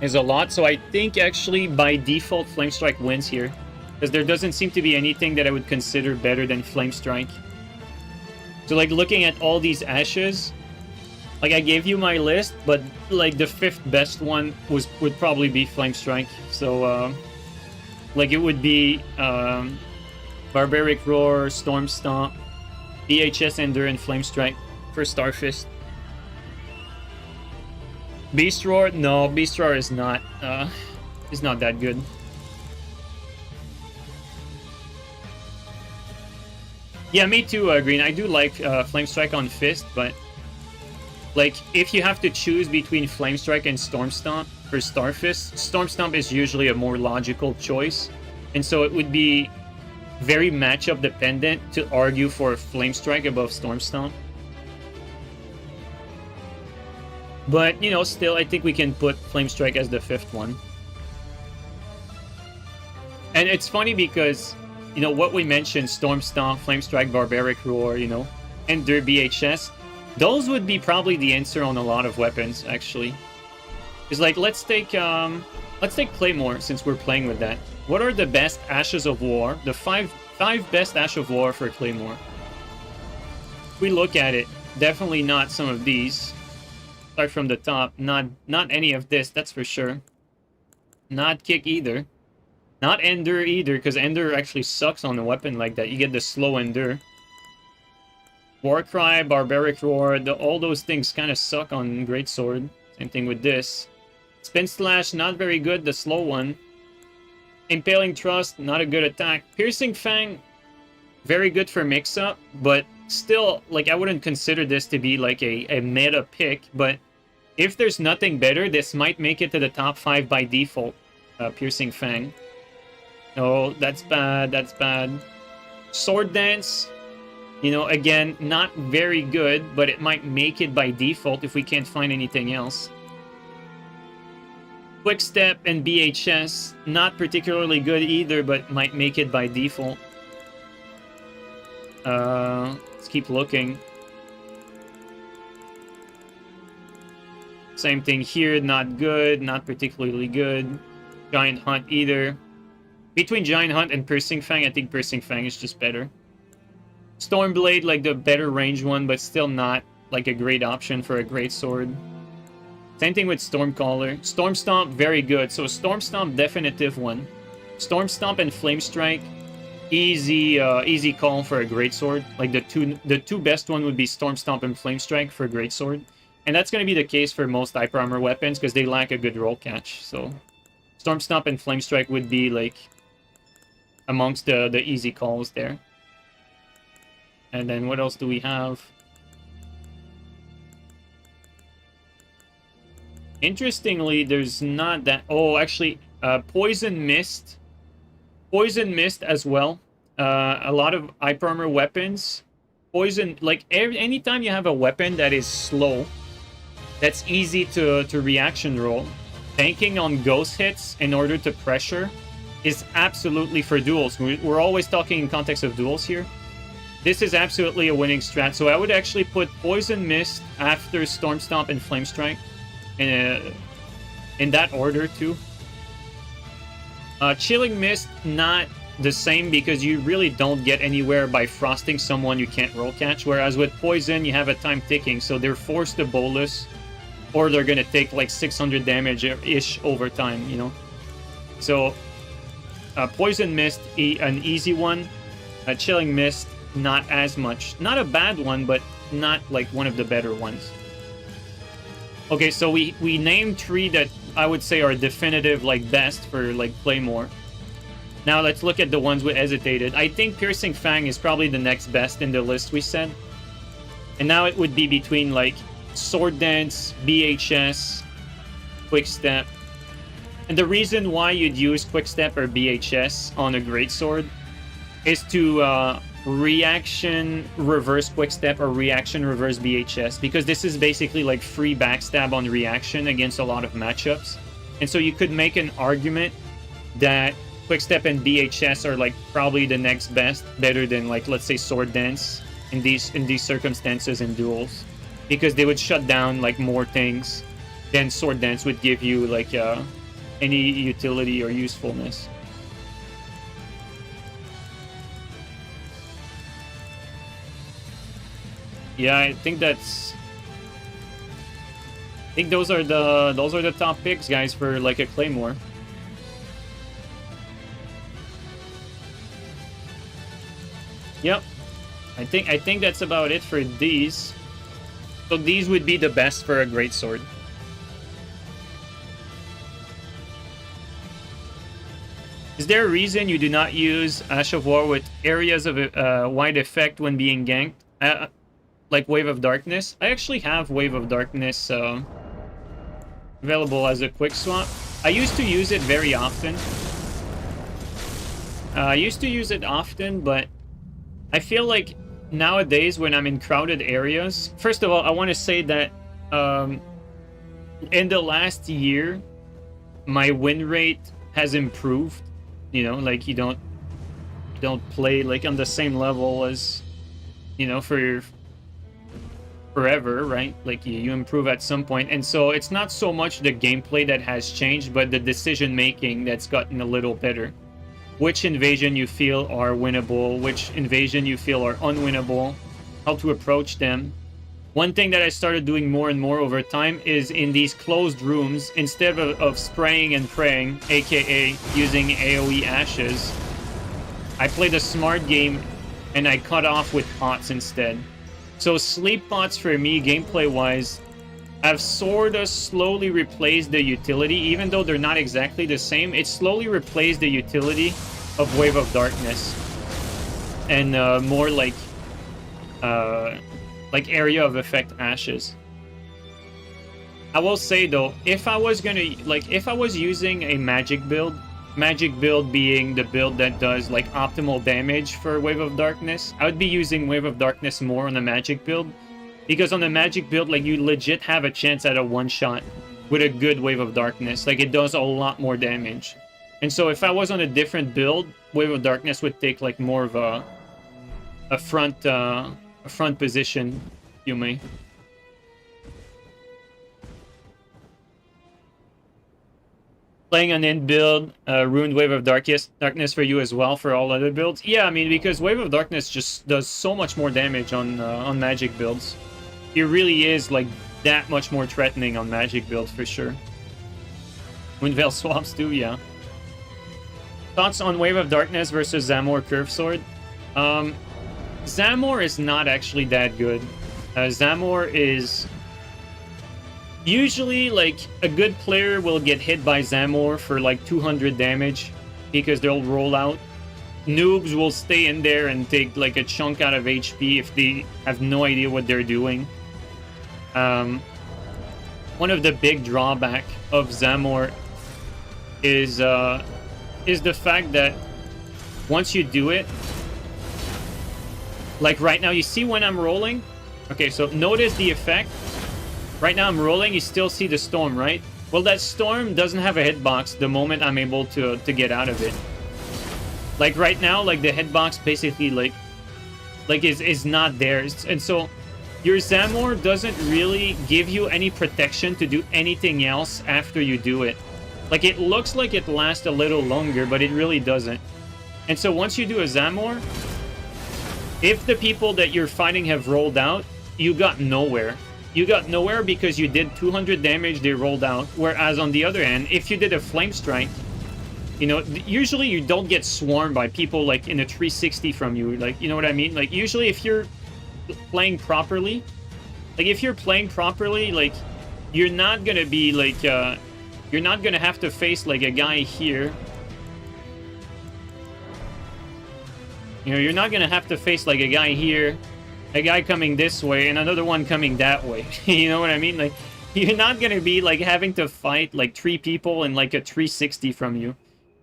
S1: is a lot, so I think actually by default Flame Strike wins here. Because there doesn't seem to be anything that I would consider better than Flame Strike. So like looking at all these ashes, like I gave you my list, but like the 5th best one would probably be Flame Strike. So like it would be Barbaric Roar, Storm Stomp, BHS, Endure, and Flame Strike for Starfist. Beast Roar? No, Beast Roar is not that good. Yeah, me too, Green. I do like Flame Strike on Fist, but like if you have to choose between Flame Strike and Storm Stomp for Starfist, Storm Stomp is usually a more logical choice, and so it would be very matchup dependent to argue for Flame Strike above Storm Stomp. But, you know, still, I think we can put Flame Strike as the 5th one. And it's funny because, you know, what we mentioned, Storm Stomp, Flame Strike, Barbaric Roar, you know, Ender, BHS, those would be probably the answer on a lot of weapons, actually. It's like, let's take Claymore, since we're playing with that. What are the best Ashes of War? The five best Ash of War for Claymore. If we look at it, definitely not some of these. Start from the top. Not any of this, that's for sure. Not Kick either. Not Ender either, because Ender actually sucks on a weapon like that. You get the slow Ender. Warcry, Barbaric Roar, all those things kind of suck on Greatsword. Same thing with this. Spin Slash, not very good, the slow one. Impaling Thrust, not a good attack. Piercing Fang, very good for mix-up, but still, like, I wouldn't consider this to be like a meta pick, but if there's nothing better, this might make it to the top 5 by default. Piercing Fang. Oh, that's bad, that's bad. Sword Dance, you know, again, not very good, but it might make it by default if we can't find anything else. Quick Step and BHS, not particularly good either, but might make it by default. Let's keep looking. Same thing here, not good, not particularly good. Giant Hunt either. Between Giant Hunt and Piercing Fang, I think Piercing Fang is just better. Stormblade, like the better range one, but still not like a great option for a great sword. Same thing with Stormcaller. Storm Stomp, very good. So Storm Stomp, definitive one. Storm Stomp and Flame Strike, easy easy call for a great sword. Like the two best one would be Storm Stomp and Flame Strike for a great sword. And that's going to be the case for most Hyper Armor weapons because they lack a good roll catch. So Storm Stomp and Flame Strike would be like amongst the easy calls there. And then what else do we have? Interestingly, there's not that... Oh, actually, Poison Mist. Poison Mist as well. A lot of Hyper Armor weapons. Poison... Like, anytime you have a weapon that is slow, that's easy to reaction roll, banking on ghost hits in order to pressure is absolutely for duels. We're always talking in context of duels here. This is absolutely a winning strat. So I would actually put Poison Mist after Storm Stomp and Flame Strike. In that order too. Chilling Mist, not the same because you really don't get anywhere by frosting someone you can't roll catch, whereas with Poison you have a time ticking, so they're forced to bolus or they're gonna take like 600 damage ish over time, you know. So Poison Mist, an easy one. Chilling Mist, not as much. Not a bad one, but not like one of the better ones. Okay, so we named 3 that I would say are definitive, like, best for, like, Claymore. Now let's look at the ones we hesitated. I think Piercing Fang is probably the next best in the list we said. And now it would be between, like, Sword Dance, BHS, Quick Step. And the reason why you'd use Quick Step or BHS on a greatsword is to reaction reverse Quick Step or reaction reverse BHS, because this is basically like free backstab on reaction against a lot of matchups. And so you could make an argument that Quick Step and BHS are like probably the next best, better than like, let's say, Sword Dance in these circumstances in duels, because they would shut down like more things than Sword Dance would give you like any utility or usefulness. Yeah, I think that's... I think those are the top picks, guys, for like a Claymore. Yep. I think that's about it for these. So these would be the best for a greatsword. Is there a reason you do not use Ash of War with areas of wide effect when being ganked? Like Wave of Darkness? I actually have Wave of Darkness available as a quick swap. I used to use it very often. But I feel like nowadays when I'm in crowded areas... First of all, I want to say that in the last year, my win rate has improved. You know, like you don't play like on the same level as, you know, for forever, right? Like you improve at some point. And so it's not so much the gameplay that has changed, but the decision making that's gotten a little better. Which invasion you feel are winnable, which invasion you feel are unwinnable, how to approach them. One thing that I started doing more and more over time is in these closed rooms, instead of spraying and praying, aka using AoE ashes, I played a smart game and I cut off with pots instead. So sleep pots for me, gameplay-wise, have sort of slowly replaced the utility, even though they're not exactly the same. It slowly replaced the utility of Wave of Darkness. And more like area of effect ashes. I will say though, if I was using a magic build being the build that does like optimal damage for Wave of Darkness, I would be using Wave of Darkness more on the magic build, because on the magic build, like, you legit have a chance at a one-shot with a good Wave of Darkness. Like, it does a lot more damage. And so if I was on a different build, Wave of Darkness would take like more of a front position, you may. Playing an in build, ruined Wave of Darkness for you as well for all other builds. Yeah, I mean, because Wave of Darkness just does so much more damage on magic builds. It really is like that much more threatening on magic builds for sure. Windveil swaps too, yeah. Thoughts on Wave of Darkness versus Zamor Curve Sword? Zamor is not actually that good. Zamor is usually like a good player will get hit by Zamor for like 200 damage because they'll roll out. Noobs will stay in there and take like a chunk out of HP if they have no idea what they're doing. One of the big drawback of Zamor is the fact that once you do it, like right now, you see when I'm rolling? Okay, so notice the effect. Right now I'm rolling, you still see the storm, right? Well, that storm doesn't have a hitbox the moment I'm able to get out of it. Like right now, like the hitbox basically like is not there. And so your Zamor doesn't really give you any protection to do anything else after you do it. Like it looks like it lasts a little longer, but it really doesn't. And so once you do a Zamor, if the people that you're fighting have rolled out, you got nowhere. You got nowhere because you did 200 damage, they rolled out. Whereas on the other hand, if you did a Flame Strike, you know, usually you don't get swarmed by people like in a 360 from you. Like, you know what I mean? Like, usually if you're playing properly, like, you're not gonna be like, you're not gonna have to face like a guy here. You know, you're not gonna have to face like a guy here, a guy coming this way, and another one coming that way. You know what I mean? Like, you're not gonna be like having to fight like 3 people in like a 360 from you.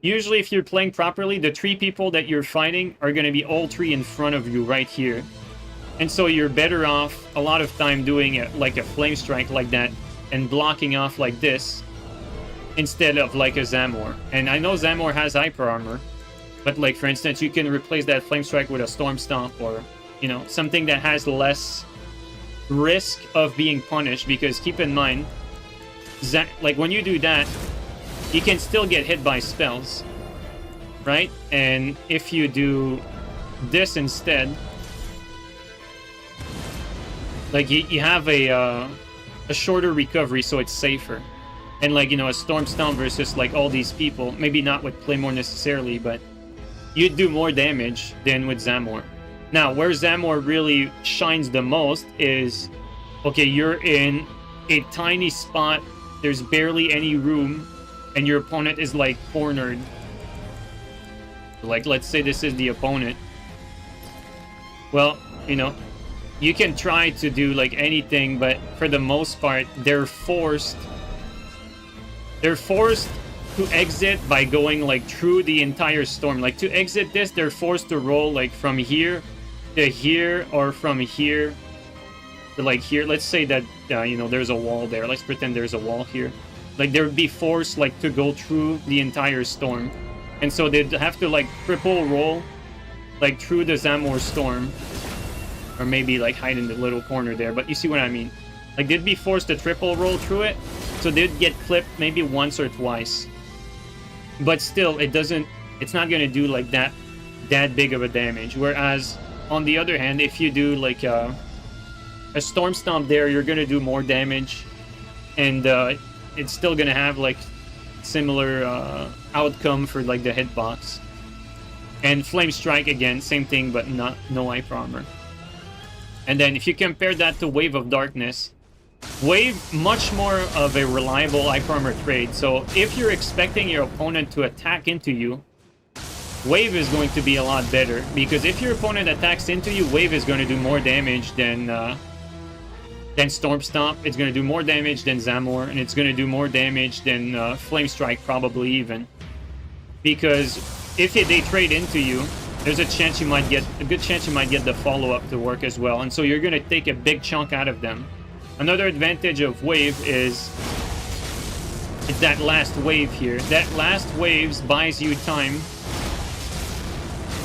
S1: Usually, if you're playing properly, the 3 people that you're fighting are gonna be all 3 in front of you right here. And so you're better off a lot of time doing it like a Flame Strike like that and blocking off like this instead of like a Zamor. And I know Zamor has hyper armor, but like for instance, you can replace that Flame Strike with a Storm Stomp, or you know, something that has less risk of being punished, because keep in mind, like when you do that, you can still get hit by spells, right? And if you do this instead, like you have a shorter recovery, so it's safer. And like, you know, a Storm Stomp versus like all these people, maybe not with Claymore necessarily, but you'd do more damage than with Zamor. Now, where Zamor really shines the most is, okay, you're in a tiny spot, there's barely any room, and your opponent is like cornered. Like, let's say this is the opponent. Well, you know, you can try to do like anything, but for the most part, they're forced to exit by going like through the entire storm. Like to exit this, they're forced to roll like from here to here, or from here to like here. Let's say that you know, there's a wall there. Let's pretend there's a wall here. Like they would be forced like to go through the entire storm, and so they'd have to like triple roll like through the Zamor storm, or maybe like hide in the little corner there. But you see what I mean? Like they'd be forced to triple roll through it, so they'd get clipped maybe once or twice. But still, it's not gonna do like that big of a damage. Whereas on the other hand, if you do like a Storm Stomp there, you're gonna do more damage, and it's still gonna have like similar outcome for like the hitbox. And Flame Strike again, same thing, but no hyper armor. And then if you compare that to Wave of Darkness, Wave, much more of a reliable hyper armor trade. So if you're expecting your opponent to attack into you, Wave is going to be a lot better, because if your opponent attacks into you, Wave is going to do more damage than Storm Stomp. It's going to do more damage than Zamor, and it's going to do more damage than Flame Strike, probably even. Because if they trade into you, there's a good chance you might get the follow-up to work as well, and so you're going to take a big chunk out of them. Another advantage of Wave is it's that last wave here. That last wave buys you time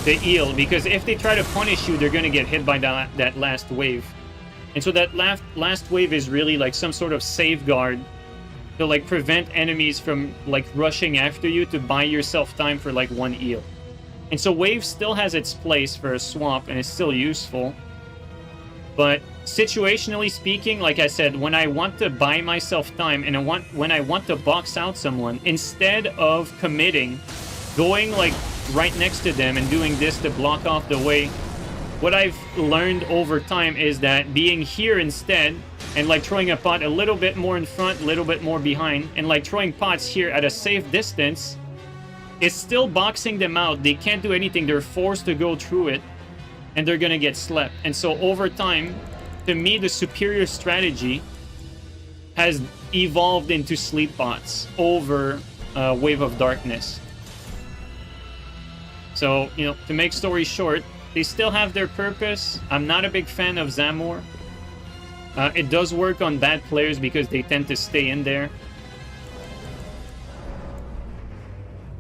S1: to heal, because if they try to punish you, they're going to get hit by that last wave. And so that last wave is really like some sort of safeguard to like prevent enemies from like rushing after you to buy yourself time for like one eel. And so wave still has its place for a swap and it's still useful. But situationally speaking, like I said, when I want to buy myself time and when I want to box out someone, instead of committing, going like right next to them and doing this to block off the way, what I've learned over time is that being here instead and like throwing a pot a little bit more in front, a little bit more behind, and like throwing pots here at a safe distance is still boxing them out. They can't do anything. They're forced to go through it and they're gonna get slept. And so over time, to me, the superior strategy has evolved into sleep pots over Wave of Darkness. So, you know, to make story short, they still have their purpose. I'm not a big fan of Zamor. It does work on bad players because they tend to stay in there.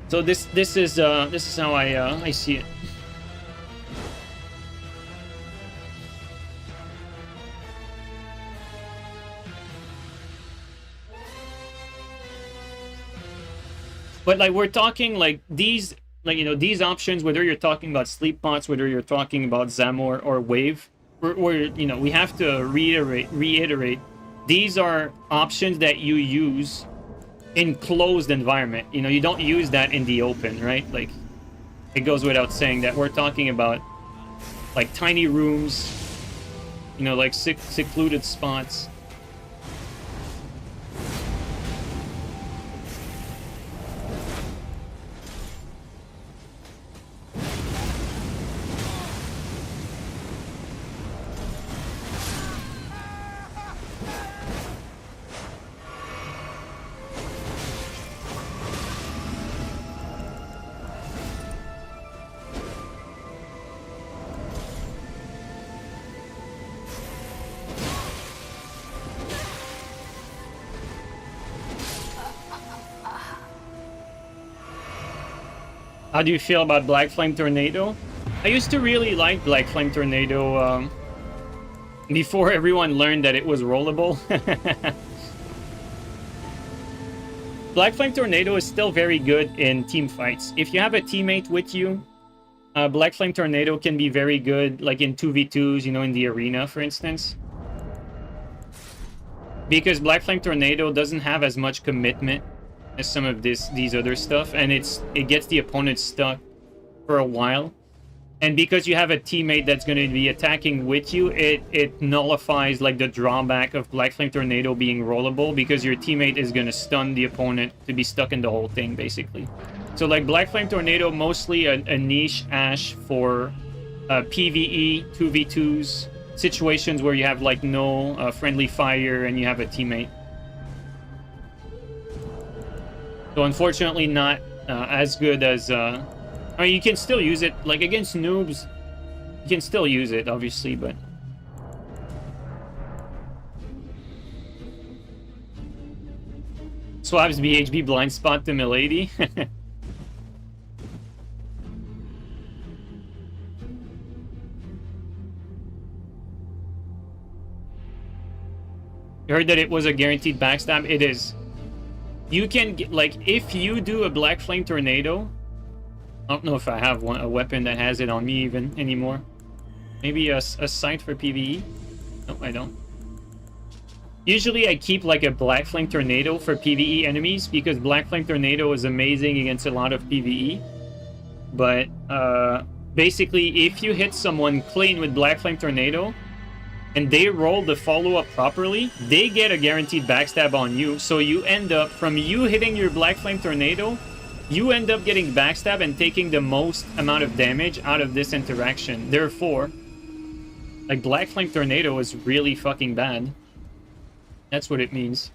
S1: So this is how I see it. But like we're talking like these, like, you know, these options, whether you're talking about sleep pots, whether you're talking about Zamor or Wave, we're you know, we have to reiterate, these are options that you use in closed environment. You know, you don't use that in the open, right? Like, it goes without saying that we're talking about like tiny rooms, you know, like secluded spots. How do you feel about Black Flame Tornado? I used to really like Black Flame Tornado before everyone learned that it was rollable. Black Flame Tornado is still very good in team fights. If you have a teammate with you, Black Flame Tornado can be very good, like in 2v2s, you know, in the arena, for instance. Because Black Flame Tornado doesn't have as much commitment as some of these other stuff, and it gets the opponent stuck for a while. And because you have a teammate that's going to be attacking with you, it nullifies like the drawback of Black Flame Tornado being rollable, because your teammate is going to stun the opponent to be stuck in the whole thing, basically. So like Black Flame Tornado, mostly a niche Ash for PvE, 2v2s, situations where you have like no friendly fire and you have a teammate. So unfortunately not as good as... I mean, you can still use it, like against noobs, you can still use it, obviously, but... Swaps BHB blind spot to Milady. You heard that it was a guaranteed backstab? It is. You can get, like, if you do a Black Flame Tornado, I don't know if I have a weapon that has it on me even anymore. Maybe a sight for PvE? No, I don't. Usually I keep like a Black Flame Tornado for PvE enemies, because Black Flame Tornado is amazing against a lot of PvE. But basically, if you hit someone clean with Black Flame Tornado, and they roll the follow-up properly, they get a guaranteed backstab on you. So you end up, from you hitting your Black Flame Tornado, you end up getting backstab and taking the most amount of damage out of this interaction. Therefore, like, Black Flame Tornado is really fucking bad. That's what it means.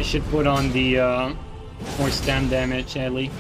S1: Should put on the More stam damage, Ellie.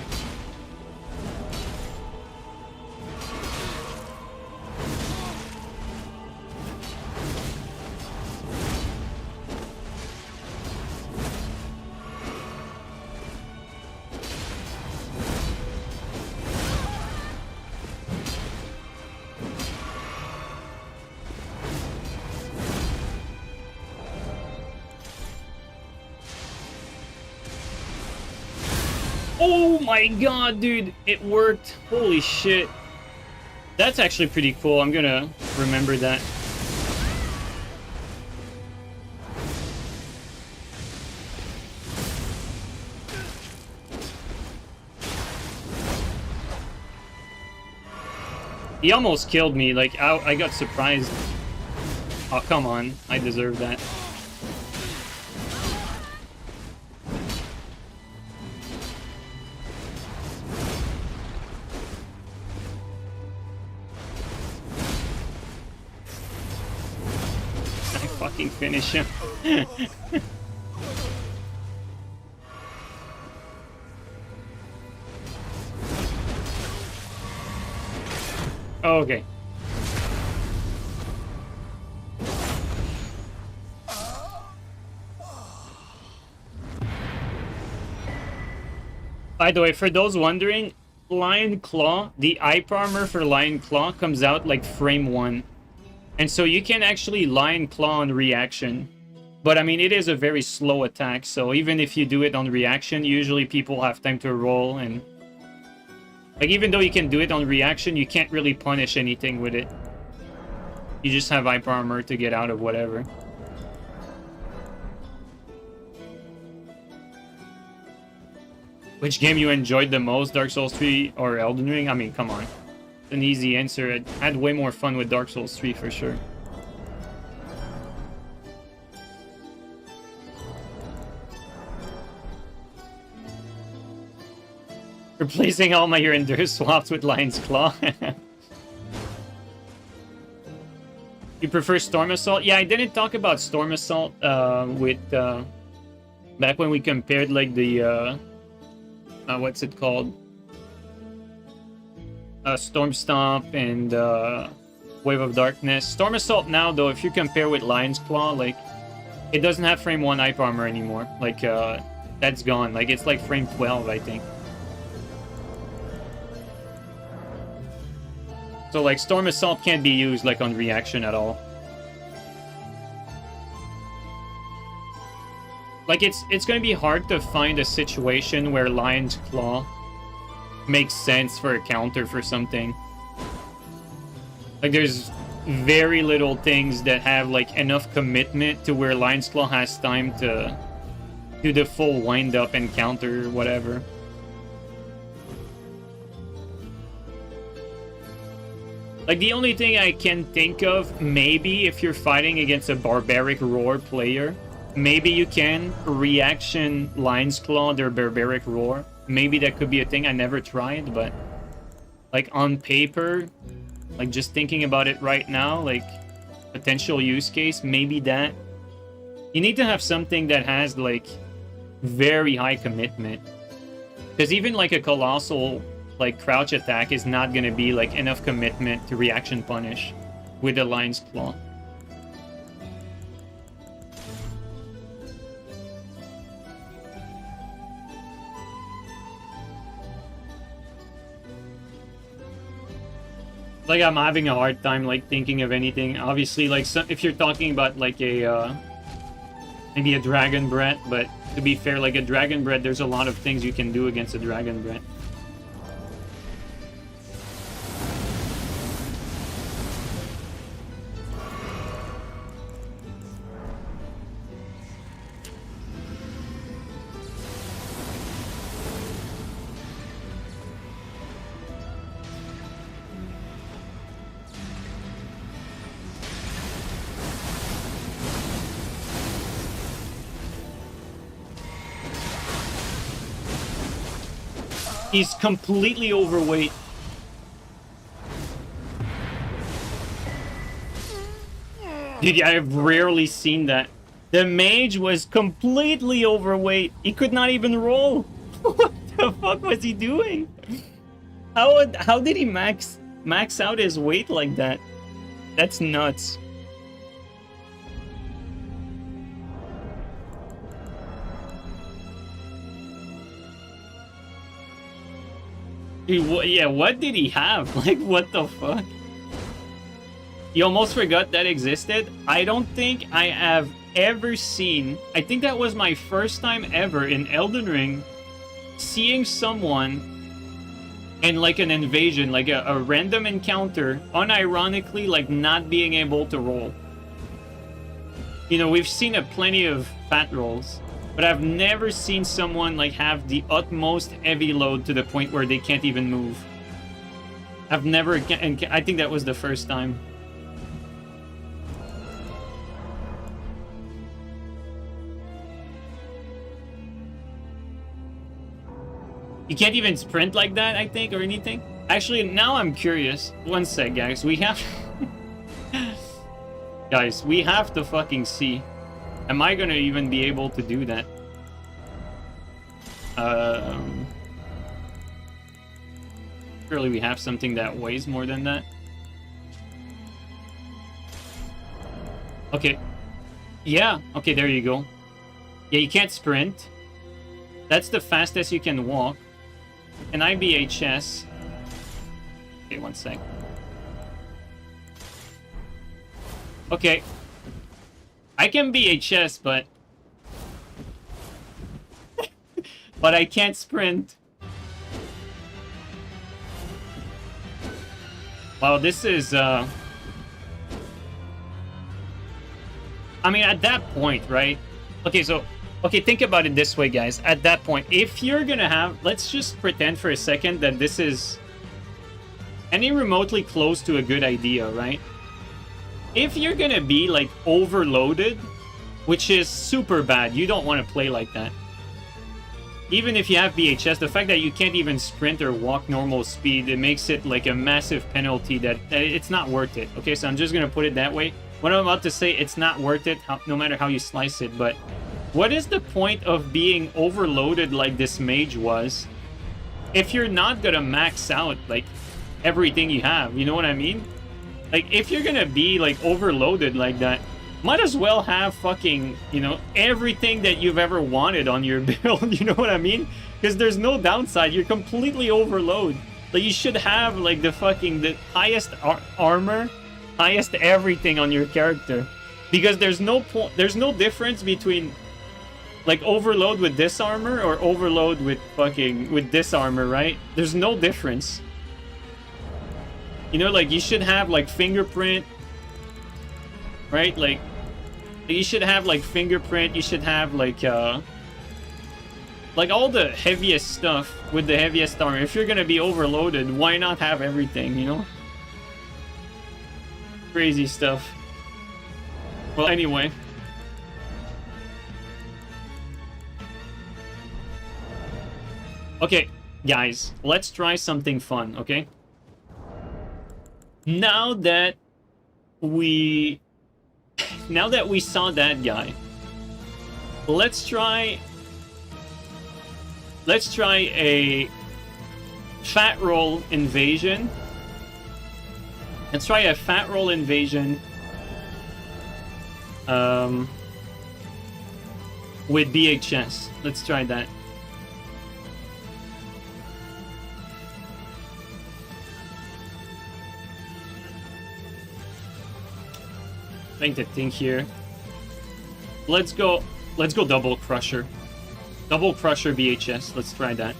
S1: Oh my god, dude, it worked. Holy shit. That's actually pretty cool. I'm gonna remember that. He almost killed me. Like, I got surprised. Oh, come on. I deserve that. Finish him. Okay. By the way, for those wondering, Lion Claw, the hyper armor for Lion Claw comes out like frame 1. And so you can actually Lion Claw on reaction. But I mean, it is a very slow attack, so even if you do it on reaction, usually people have time to roll, and... like, even though you can do it on reaction, you can't really punish anything with it. You just have hyper armor to get out of whatever. Which game you enjoyed the most, Dark Souls 3 or Elden Ring? I mean, come on. An easy answer. I had way more fun with Dark Souls 3 for sure. Replacing all my Endure swaps with Lion's Claw. You prefer Storm Assault? Yeah, I didn't talk about Storm Assault with back when we compared like the what's it called? Storm Stomp and Wave of Darkness. Storm Assault now, though, if you compare with Lion's Claw, like, it doesn't have frame 1 hyper armor anymore. Like, that's gone. Like, it's like frame 12, I think. So, like, Storm Assault can't be used, like, on reaction at all. Like, it's gonna be hard to find a situation where Lion's Claw makes sense for a counter for something. Like, there's very little things that have like enough commitment to where Lion's Claw has time to do the full wind up and counter whatever. Like, the only thing I can think of, maybe if you're fighting against a Barbaric Roar player, maybe you can reaction Lion's Claw their Barbaric Roar. Maybe that could be a thing. I never tried, but like on paper, like just thinking about it right now, like potential use case, maybe that. You need to have something that has like very high commitment. Because even like a colossal like crouch attack is not going to be like enough commitment to reaction punish with the Lion's Claw. Like, I'm having a hard time like thinking of anything. Obviously, like if you're talking about like a maybe a Dragon Breath, but to be fair, like a Dragon Breath, there's a lot of things you can do against a Dragon Breath. He's completely overweight. Dude, I've rarely seen that. The mage was completely overweight. He could not even roll. What the fuck was he doing? How did he max out his weight like that? That's nuts. Dude, yeah, what did he have? Like, what the fuck? You almost forgot that existed? I don't think I have ever seen... I think that was my first time ever in Elden Ring seeing someone in, like, an invasion, like a random encounter, unironically, like, not being able to roll. You know, we've seen plenty of fat rolls, but I've never seen someone, like, have the utmost heavy load to the point where they can't even move. I've never... And I think that was the first time. You can't even sprint like that, I think, or anything. Actually, now I'm curious. One sec, guys. We have... Guys, we have to fucking see. Am I gonna even be able to do that? Surely we have something that weighs more than that. Okay. Yeah, okay, there you go. Yeah, you can't sprint. That's the fastest you can walk. Can I be HS? Okay, one sec. Okay. I can be HS, but... but I can't sprint. Wow, this is, I mean, at that point, right? Okay, so... Okay, think about it this way, guys. At that point, if you're gonna have... Let's just pretend for a second that this is any remotely close to a good idea, right? If you're gonna be, like, overloaded, which is super bad, you don't want to play like that. Even if you have BHS, the fact that you can't even sprint or walk normal speed, it makes it, like, a massive penalty that it's not worth it. Okay, so I'm just gonna put it that way. What I'm about to say, it's not worth it, no matter how you slice it, but... What is the point of being overloaded like this mage was if you're not gonna max out, like, everything you have? You know what I mean? Like, if you're gonna be, like, overloaded like that, might as well have fucking, you know, everything that you've ever wanted on your build, you know what I mean? Because there's no downside, you're completely overloaded. Like, you should have, like, the highest armor, highest everything on your character. Because there's no difference between... Like, overload with this armor or overload with this armor, right? There's no difference. You know, like, you should have, like, fingerprint, right? Like, you should have, like, fingerprint, you should have, like all the heaviest stuff with the heaviest armor. If you're gonna be overloaded, why not have everything, you know? Crazy stuff. Well, anyway. Okay, guys, let's try something fun, okay? Now that we saw that guy, let's try a fat roll invasion. Let's try a fat roll invasion with BHS. Let's try that. Think the thing here. Let's go double crusher. Double crusher BHS. Let's try that.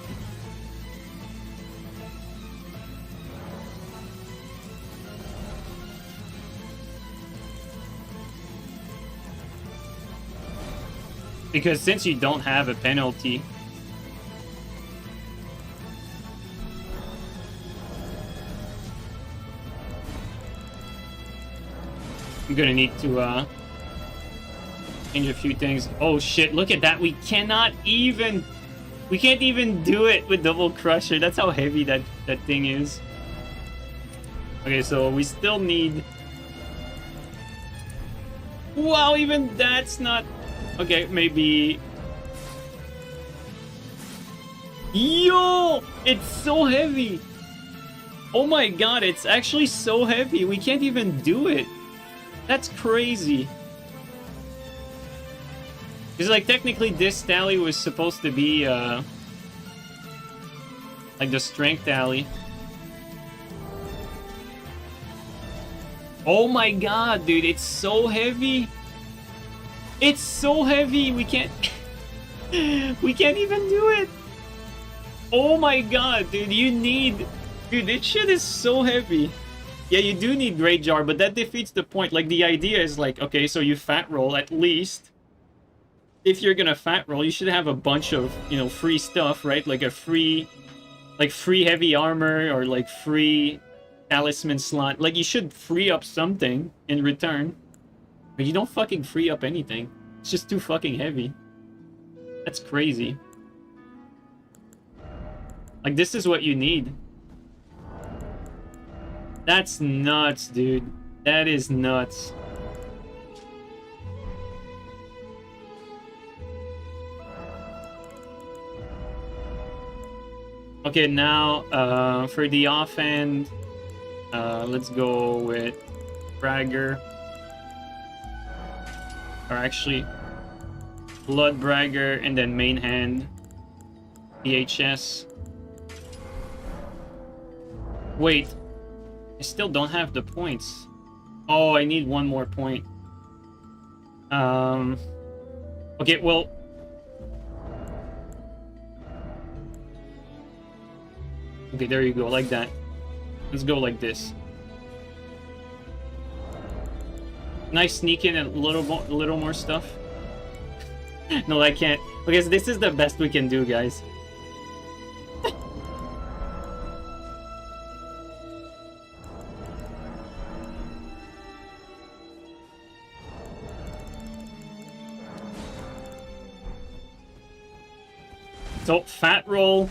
S1: Because since you don't have a penalty, I'm gonna need to change a few things. Oh shit, look at that. We can't even do it with double crusher. That's how heavy that thing is. Okay, so we still need... Wow, even that's not... Okay, maybe... Yo! It's so heavy! Oh my god, it's actually so heavy. We can't even do it. That's crazy. Because, like, technically this tally was supposed to be, like the strength tally. Oh my god, dude, it's so heavy. It's so heavy. We can't... we can't even do it. Oh my god, dude, you need... Dude, this shit is so heavy. Yeah, you do need Great Jar, but that defeats the point. Like, the idea is like, okay, so you fat roll at least. If you're gonna fat roll, you should have a bunch of, you know, free stuff, right? Like a free... Like, free heavy armor, or like free talisman slot. Like, you should free up something in return. But you don't fucking free up anything. It's just too fucking heavy. That's crazy. Like, this is what you need. That's nuts, dude. That is nuts. Okay, now, for the offhand, let's go with Bragger. Or actually, Blood Bragger, and then main hand, PHS. Wait, I still don't have the points. Oh, I need one more point. Okay, well... Okay, there you go, like that. Let's go like this. Nice sneak in a little more stuff. No, I can't. Because this is the best we can do, guys. So, fat roll.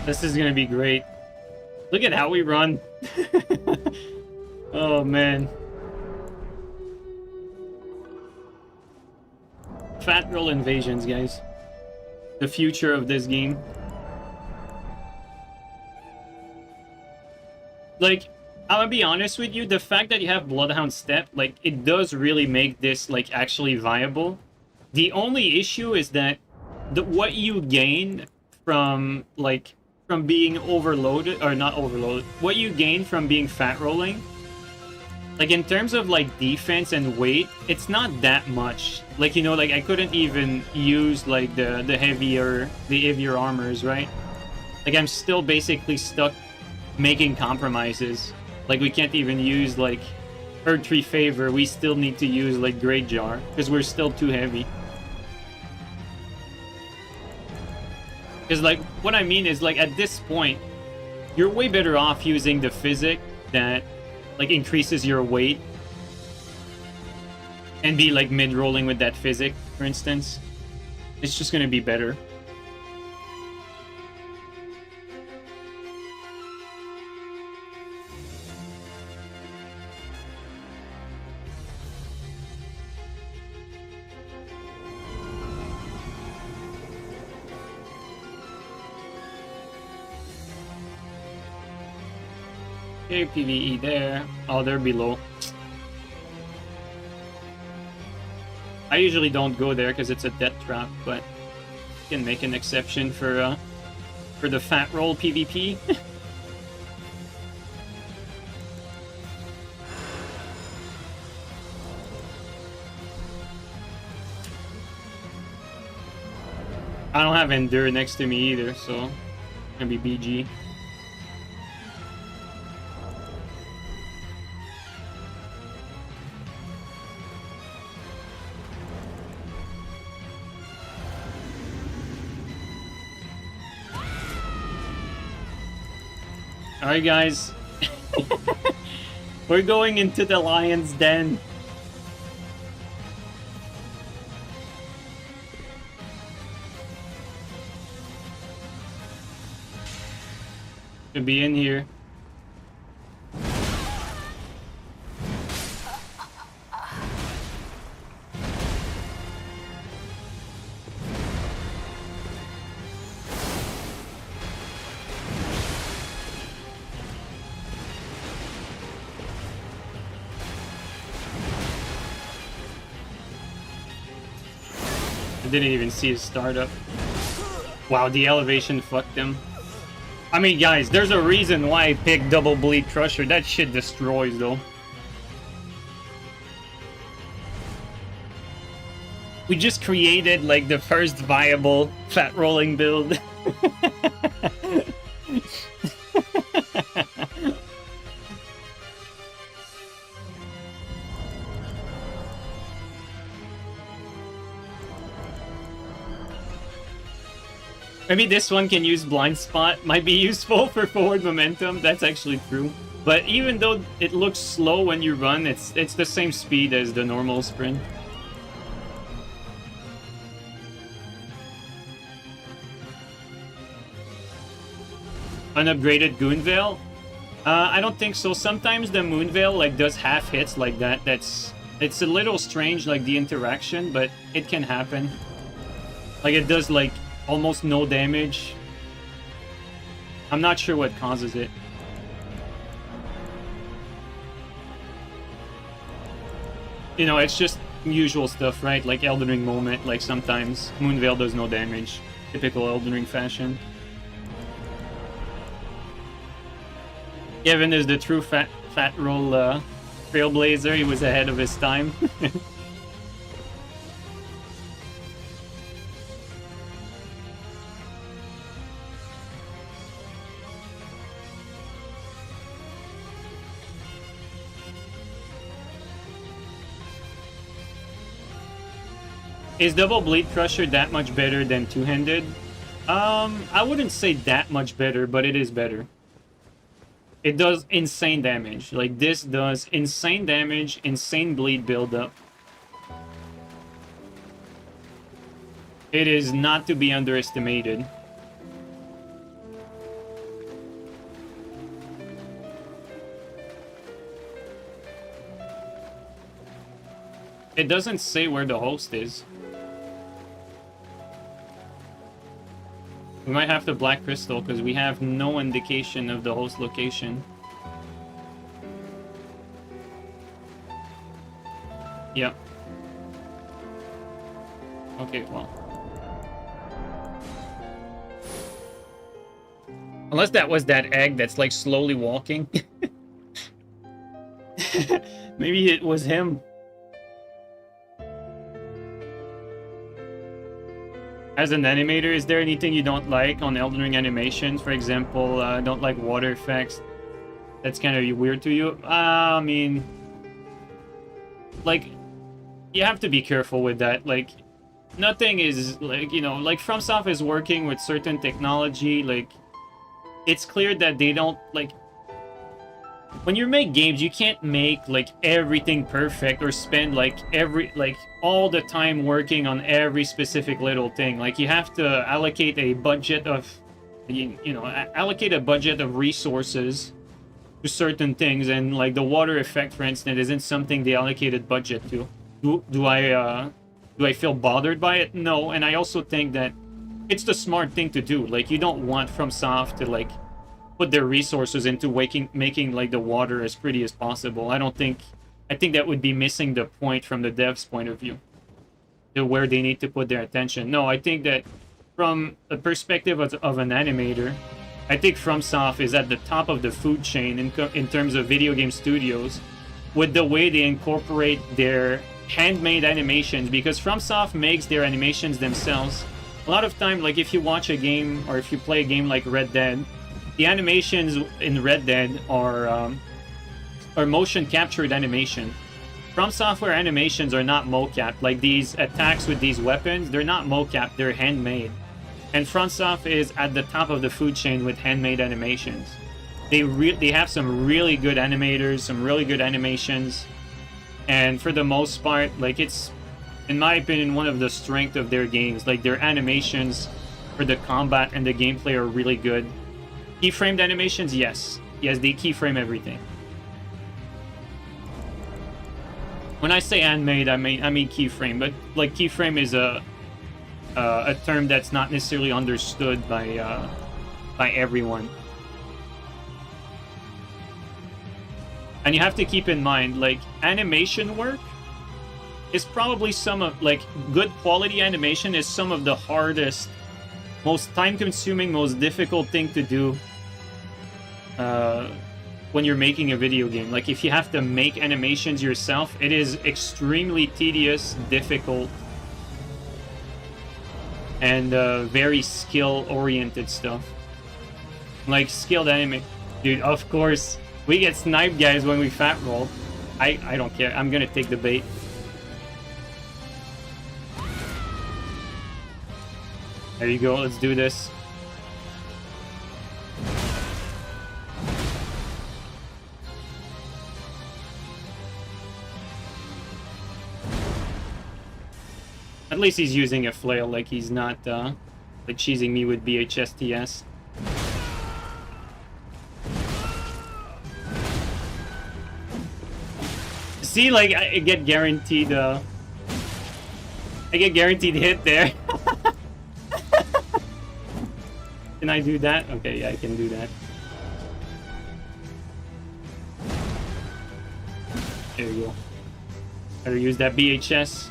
S1: This is gonna be great. Look at how we run. Oh, man. Fat roll invasions, guys. The future of this game. Like, I'm gonna be honest with you, the fact that you have Bloodhound Step, like, it does really make this, like, actually viable. The only issue is that what you gain from, like, from being overloaded, or not overloaded, what you gain from being fat rolling, like, in terms of, like, defense and weight, it's not that much. Like, you know, like, I couldn't even use, like, the heavier armors, right? Like, I'm still basically stuck making compromises. Like, we can't even use, like, Earth Tree Favor. We still need to use, like, Great Jar, because we're still too heavy. Because, like, what I mean is, like, at this point, you're way better off using the physic that, like, increases your weight. And be, like, mid-rolling with that physic, for instance. It's just gonna be better. Okay, PvE there. Oh, they're below. I usually don't go there because it's a death trap, but I can make an exception for the fat roll PvP. I don't have Endure next to me either, so it's gonna be BG. Alright, guys. We're going into the lion's den. Could be in here. Didn't even see his startup. Wow, the elevation fucked him. I mean, guys, there's a reason why I picked Double Bleed Crusher. That shit destroys, though. We just created, like, the first viable fat rolling build. Maybe this one can use Blind Spot. Might be useful for forward momentum. That's actually true. But even though it looks slow when you run, it's the same speed as the normal sprint. Unupgraded Goon Veil? I don't think so. Sometimes the Moon Veil like does half hits like that. It's a little strange, like the interaction, but it can happen. Like it does like almost no damage. I'm not sure what causes it. You know, it's just usual stuff, right? Like Elden Ring moment, like sometimes Moon Veil does no damage. Typical Elden Ring fashion. Kevin is the true fat roll trailblazer. He was ahead of his time. Is Double Bleed Crusher that much better than two-handed? I wouldn't say that much better, but it is better. It does insane damage. Like, this does insane damage, insane bleed buildup. It is not to be underestimated. It doesn't say where the host is. We might have to Black Crystal because we have no indication of the host location. Yep. Okay, well. Unless that was that egg that's like slowly walking. Maybe it was him. As an animator, is there anything you don't like on Elden Ring animations? For example, don't like water effects. That's kind of weird to you. I mean, like, you have to be careful with that. Like, nothing is, like, you know, like, FromSoftware is working with certain technology. Like, it's clear that they don't, like, when you make games, you can't make, like, everything perfect or spend, like, all the time working on every specific little thing. Like, you have to allocate a budget of, you know, allocate a budget of resources to certain things. And, like, the water effect, for instance, isn't something they allocated budget to. Do I feel bothered by it? No. And I also think that it's the smart thing to do. Like, you don't want FromSoft to, like, put their resources into making like the water as pretty as possible. I think that would be missing the point from the devs' point of view to where they need to put their attention. No, I think that from the perspective of an animator, I think FromSoft is at the top of the food chain in terms of video game studios with the way they incorporate their handmade animations, because FromSoft makes their animations themselves. A lot of time, like if you watch a game or if you play a game like Red Dead, the animations in Red Dead are motion captured animation. FromSoftware animations are not mocap. Like these attacks with these weapons, they're not mocap, they're handmade. And FromSoft is at the top of the food chain with handmade animations. They have some really good animators, some really good animations. And for the most part, like it's, in my opinion, one of the strengths of their games. Like their animations for the combat and the gameplay are really good. Keyframed animations, yes. Yes, they keyframe everything. When I say handmade, I mean keyframe, but like keyframe is a term that's not necessarily understood by everyone. And you have to keep in mind, like, animation work is probably some of, like, good quality animation is some of the hardest, most time-consuming, most difficult thing to do when you're making a video game. Like, if you have to make animations yourself, it is extremely tedious, difficult, and very skill-oriented stuff. Like, skilled anime. Dude, of course. We get sniped, guys, when we fat roll. I don't care. I'm gonna take the bait. There you go. Let's do this. At least he's using a flail, like he's not like cheesing me with BHSTS. See, like, I get guaranteed hit there. Can I do that? Okay, yeah, I can do that. There you go. Better use that BHS.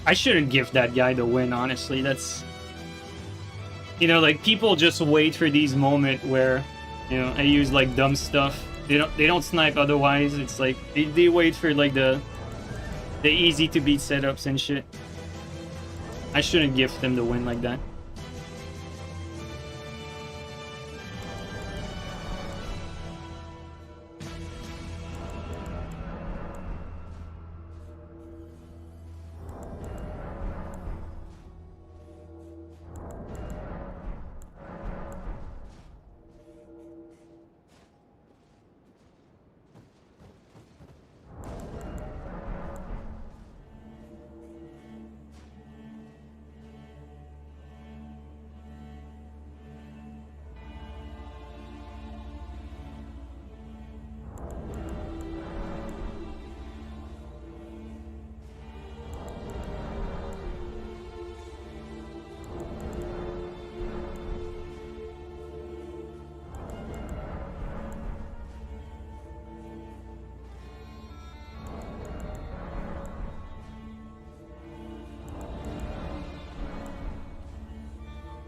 S1: I shouldn't give that guy the win, honestly. That's... You know, like, people just wait for these moments where, you know, I use, like, dumb stuff. They don't snipe otherwise. It's like, they wait for, like, the easy-to-beat setups and shit. I shouldn't give them the win like that.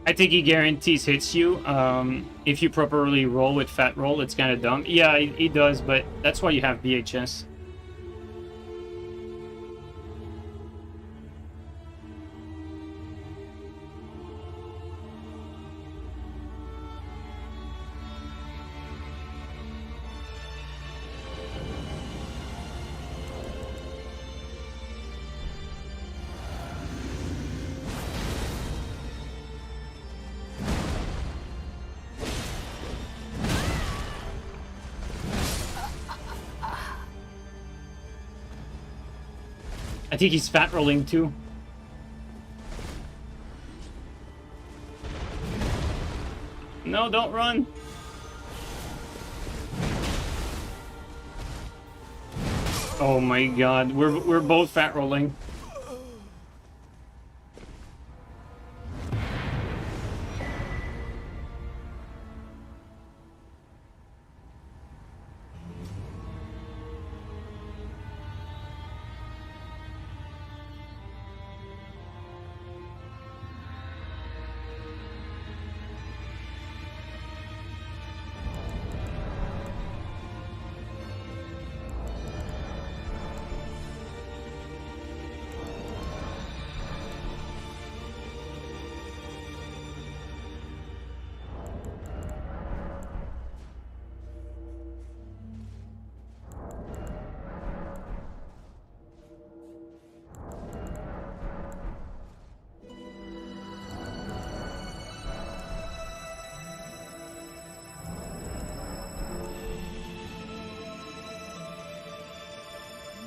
S1: I think he guarantees hits you. If you properly roll with fat roll, it's kind of dumb. Yeah, he does, but that's why you have BHS. I think he's fat rolling too. No, don't run. Oh my god, we're both fat rolling.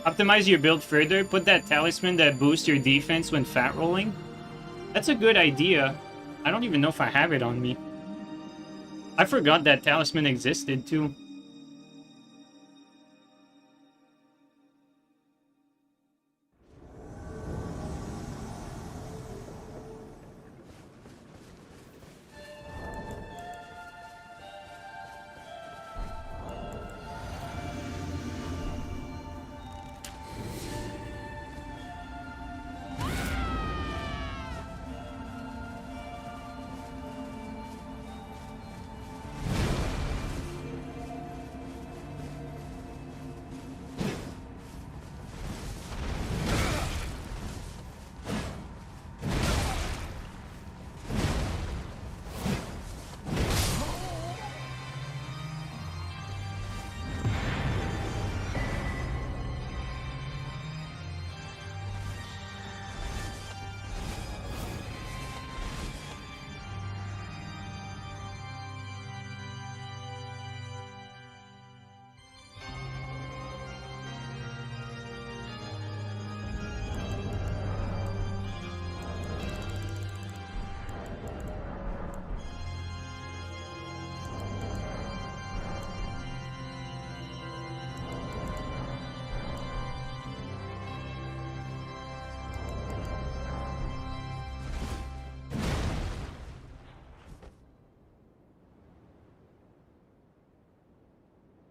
S1: Optimize your build further. Put that talisman that boosts your defense when fat rolling. That's a good idea. I don't even know if I have it on me. I forgot that talisman existed too.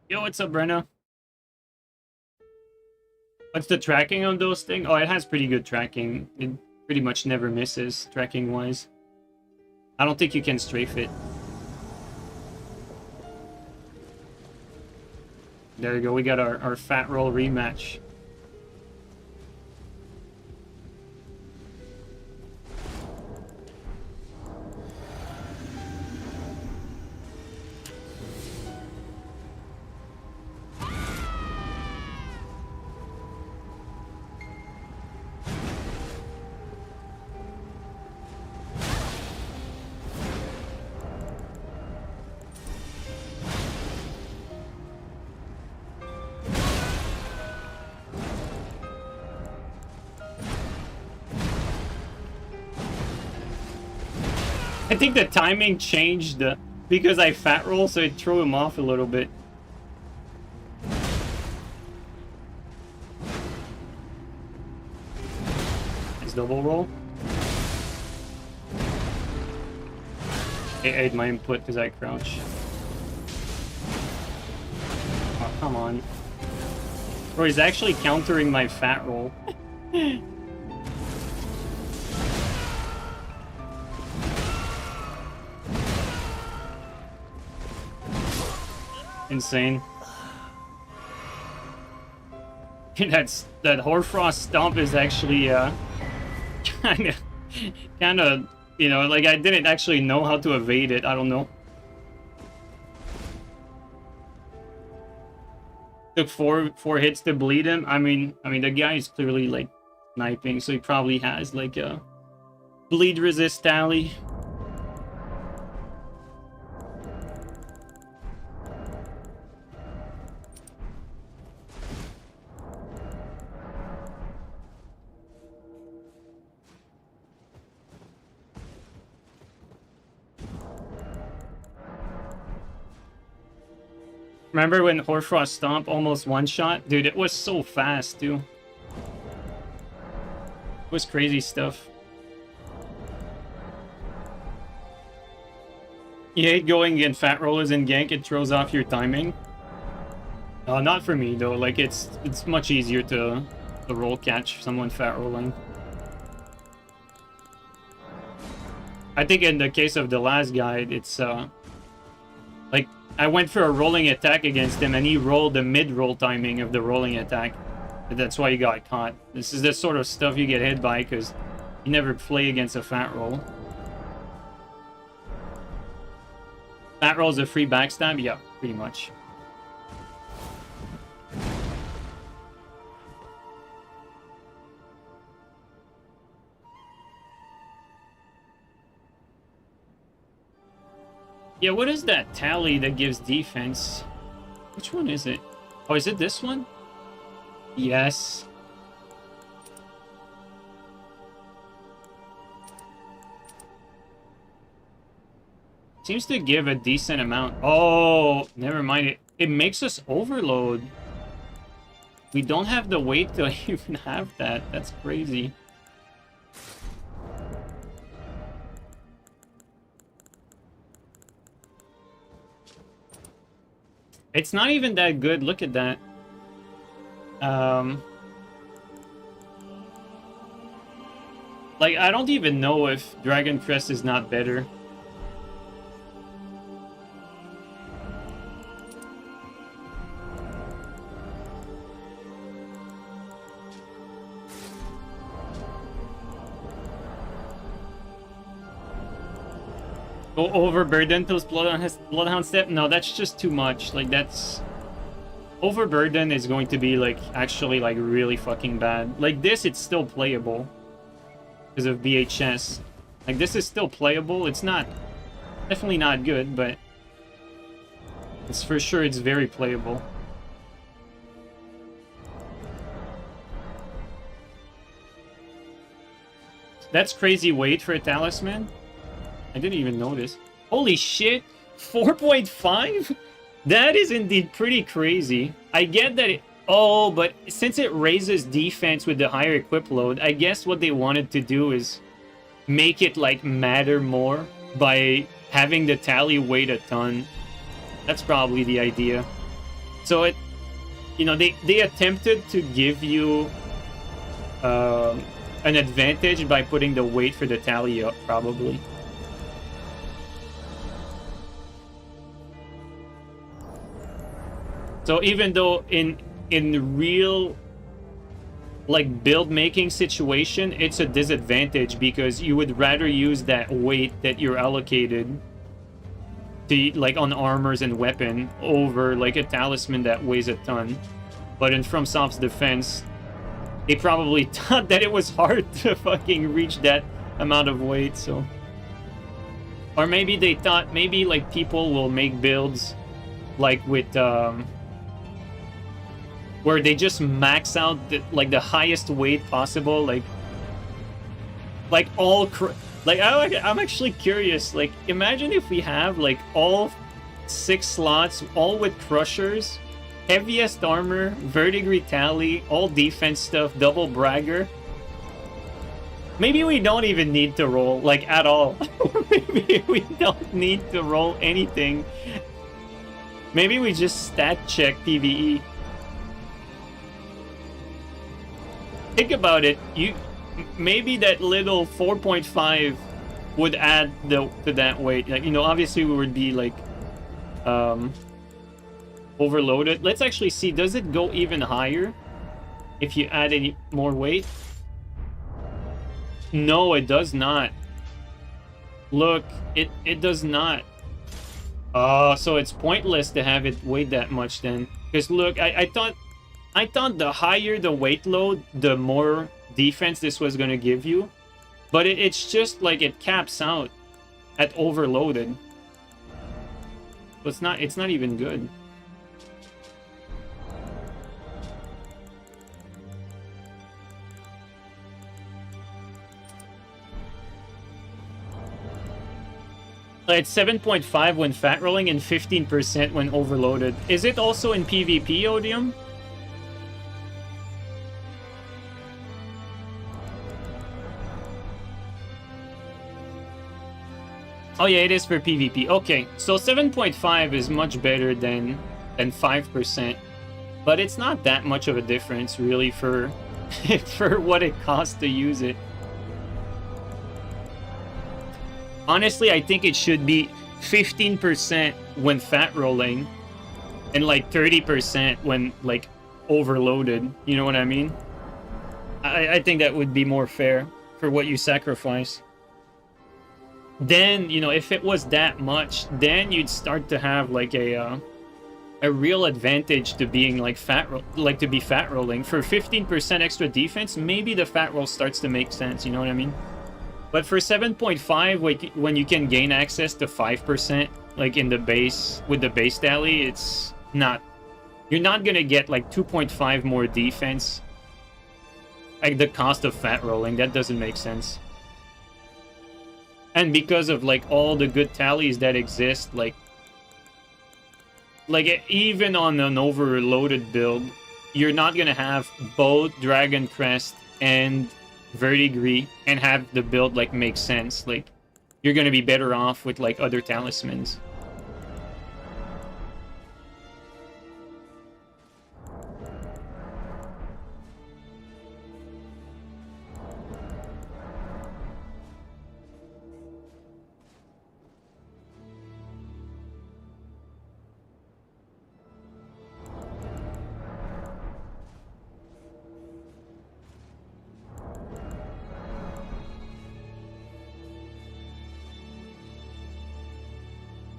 S1: Yo, what's up, Brenna? What's the tracking on those things? Oh, it has pretty good tracking. It pretty much never misses, tracking-wise. I don't think you can strafe it. There you go, we got our fat roll rematch. I think the timing changed because I fat roll, so it threw him off a little bit. Nice double roll. I ate my input because I crouch. Oh, come on. Bro, he's actually countering my fat roll. Insane. That Hoarfrost stomp is actually kind of, you know, like I didn't actually know how to evade it. I don't know. Took four hits to bleed him. I mean the guy is clearly like sniping, so he probably has like a bleed resist tally. Remember when Hoarfrost Stomp almost one-shot? Dude, it was so fast, too. It was crazy stuff. You hate going against fat rollers in gank, it throws off your timing. Not for me, though. Like, it's much easier to roll catch someone fat rolling. I think in the case of the last guy, it's, like, I went for a rolling attack against him, and he rolled the mid-roll timing of the rolling attack. That's why he got caught. This is the sort of stuff you get hit by, because you never play against a fat roll. Fat roll's a free backstab? Yeah, pretty much. Yeah, what is that tally that gives defense? Which one is it? Oh, is it this one? Yes. Seems to give a decent amount. Oh, never mind. It makes us overload. We don't have the weight to even have that. That's crazy. It's not even that good. Look at that. Like, I don't even know if Dragon Crest is not better. Go overburden those Bloodhound Step? No, that's just too much. Like, that's... Overburden is going to be, like, actually, like, really fucking bad. Like, this, it's still playable. Because of VHS. Like, this is still playable. It's not... Definitely not good, but... It's for sure it's very playable. That's crazy weight for a talisman. I didn't even notice. Holy shit! 4.5? That is indeed pretty crazy. I get that it... Oh, but since it raises defense with the higher equip load, I guess what they wanted to do is make it, like, matter more by having the tally weight a ton. That's probably the idea. So it... You know, they attempted to give you an advantage by putting the weight for the tally up, probably. So even though in real, like, build making situation, it's a disadvantage because you would rather use that weight that you're allocated to, like, on armors and weapon over, like, a talisman that weighs a ton. But in FromSoft's defense, they probably thought that it was hard to fucking reach that amount of weight, so... Or maybe they thought, maybe, like, people will make builds, like, with, where they just max out the highest weight possible, like all like I'm actually curious. Like, imagine if we have like all 6 slots, all with crushers, heaviest armor, verdigris tally, all defense stuff, double bragger. Maybe we don't even need to roll, like, at all. Maybe we don't need to roll anything. Maybe we just stat check PvE. Think about it. Maybe that little 4.5 would add to that weight. Like, you know, obviously we would be like overloaded. Let's actually see. Does it go even higher if you add any more weight? No, it does not. Look, it does not. Oh, so it's pointless to have it weigh that much then. Because look, I thought the higher the weight load, the more defense this was going to give you. But it's just like it caps out at overloaded. So it's not even good. It's 7.5 when fat rolling and 15% when overloaded. Is it also in PvP, Odium? Oh yeah, it is for PvP. Okay, so 7.5 is much better than 5%. But it's not that much of a difference, really, for for what it costs to use it. Honestly, I think it should be 15% when fat rolling and like 30% when like overloaded. You know what I mean? I think that would be more fair for what you sacrifice. Then, you know, if it was that much, then you'd start to have like a real advantage to being like fat rolling. For 15% extra defense, maybe the fat roll starts to make sense, you know what I mean? But for 7.5, when you can gain access to 5%, like in the base, with the base tally, it's not You're not gonna get like 2.5 more defense. Like the cost of fat rolling, that doesn't make sense. And because of like all the good tallies that exist, like even on an overloaded build, you're not gonna have both Dragon Crest and Verdigris and have the build like make sense. Like you're gonna be better off with like other talismans.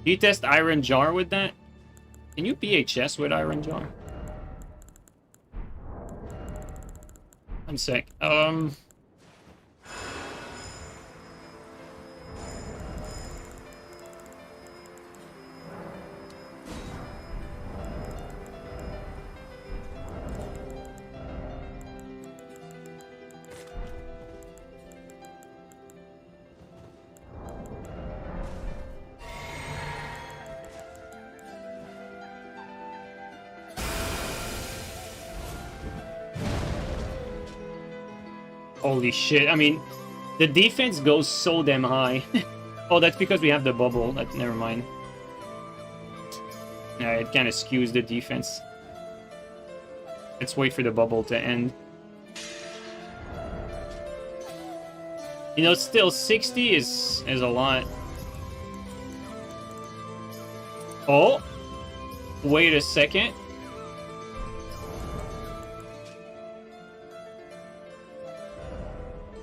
S1: Do you test Iron Jar with that? Can you BHS with Iron Jar? One sec. Holy shit, I mean, the defense goes so damn high. Oh, that's because we have the bubble. Never mind. Yeah, it kind of skews the defense. Let's wait for the bubble to end. You know, still 60 is a lot. Oh, wait a second.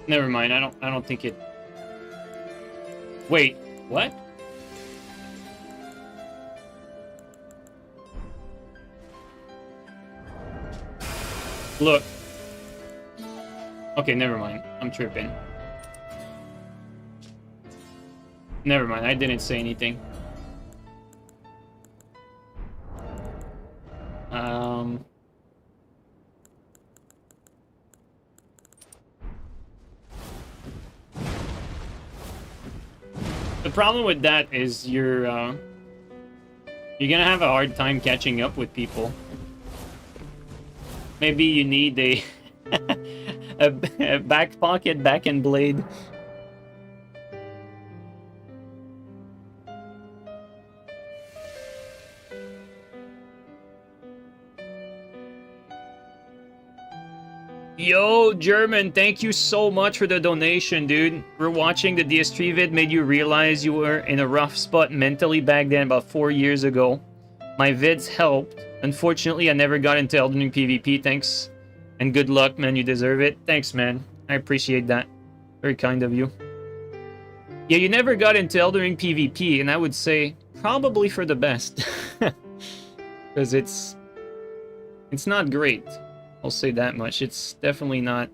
S1: Never mind. I don't think it. Wait, what? Look. Okay, never mind. I'm tripping. Never mind. I didn't say anything. The problem with that is you're gonna have a hard time catching up with people. Maybe you need a a back pocket back and blade. Yo, German, thank you so much for the donation, dude. We're watching the DS3 vid made you realize you were in a rough spot mentally back then about 4 years ago. My vids helped. Unfortunately, I never got into Elden Ring PvP, thanks. And good luck, man, you deserve it. Thanks, man. I appreciate that. Very kind of you. Yeah, you never got into Elden Ring PvP, and I would say probably for the best. Because it's not great. I'll say that much. It's definitely not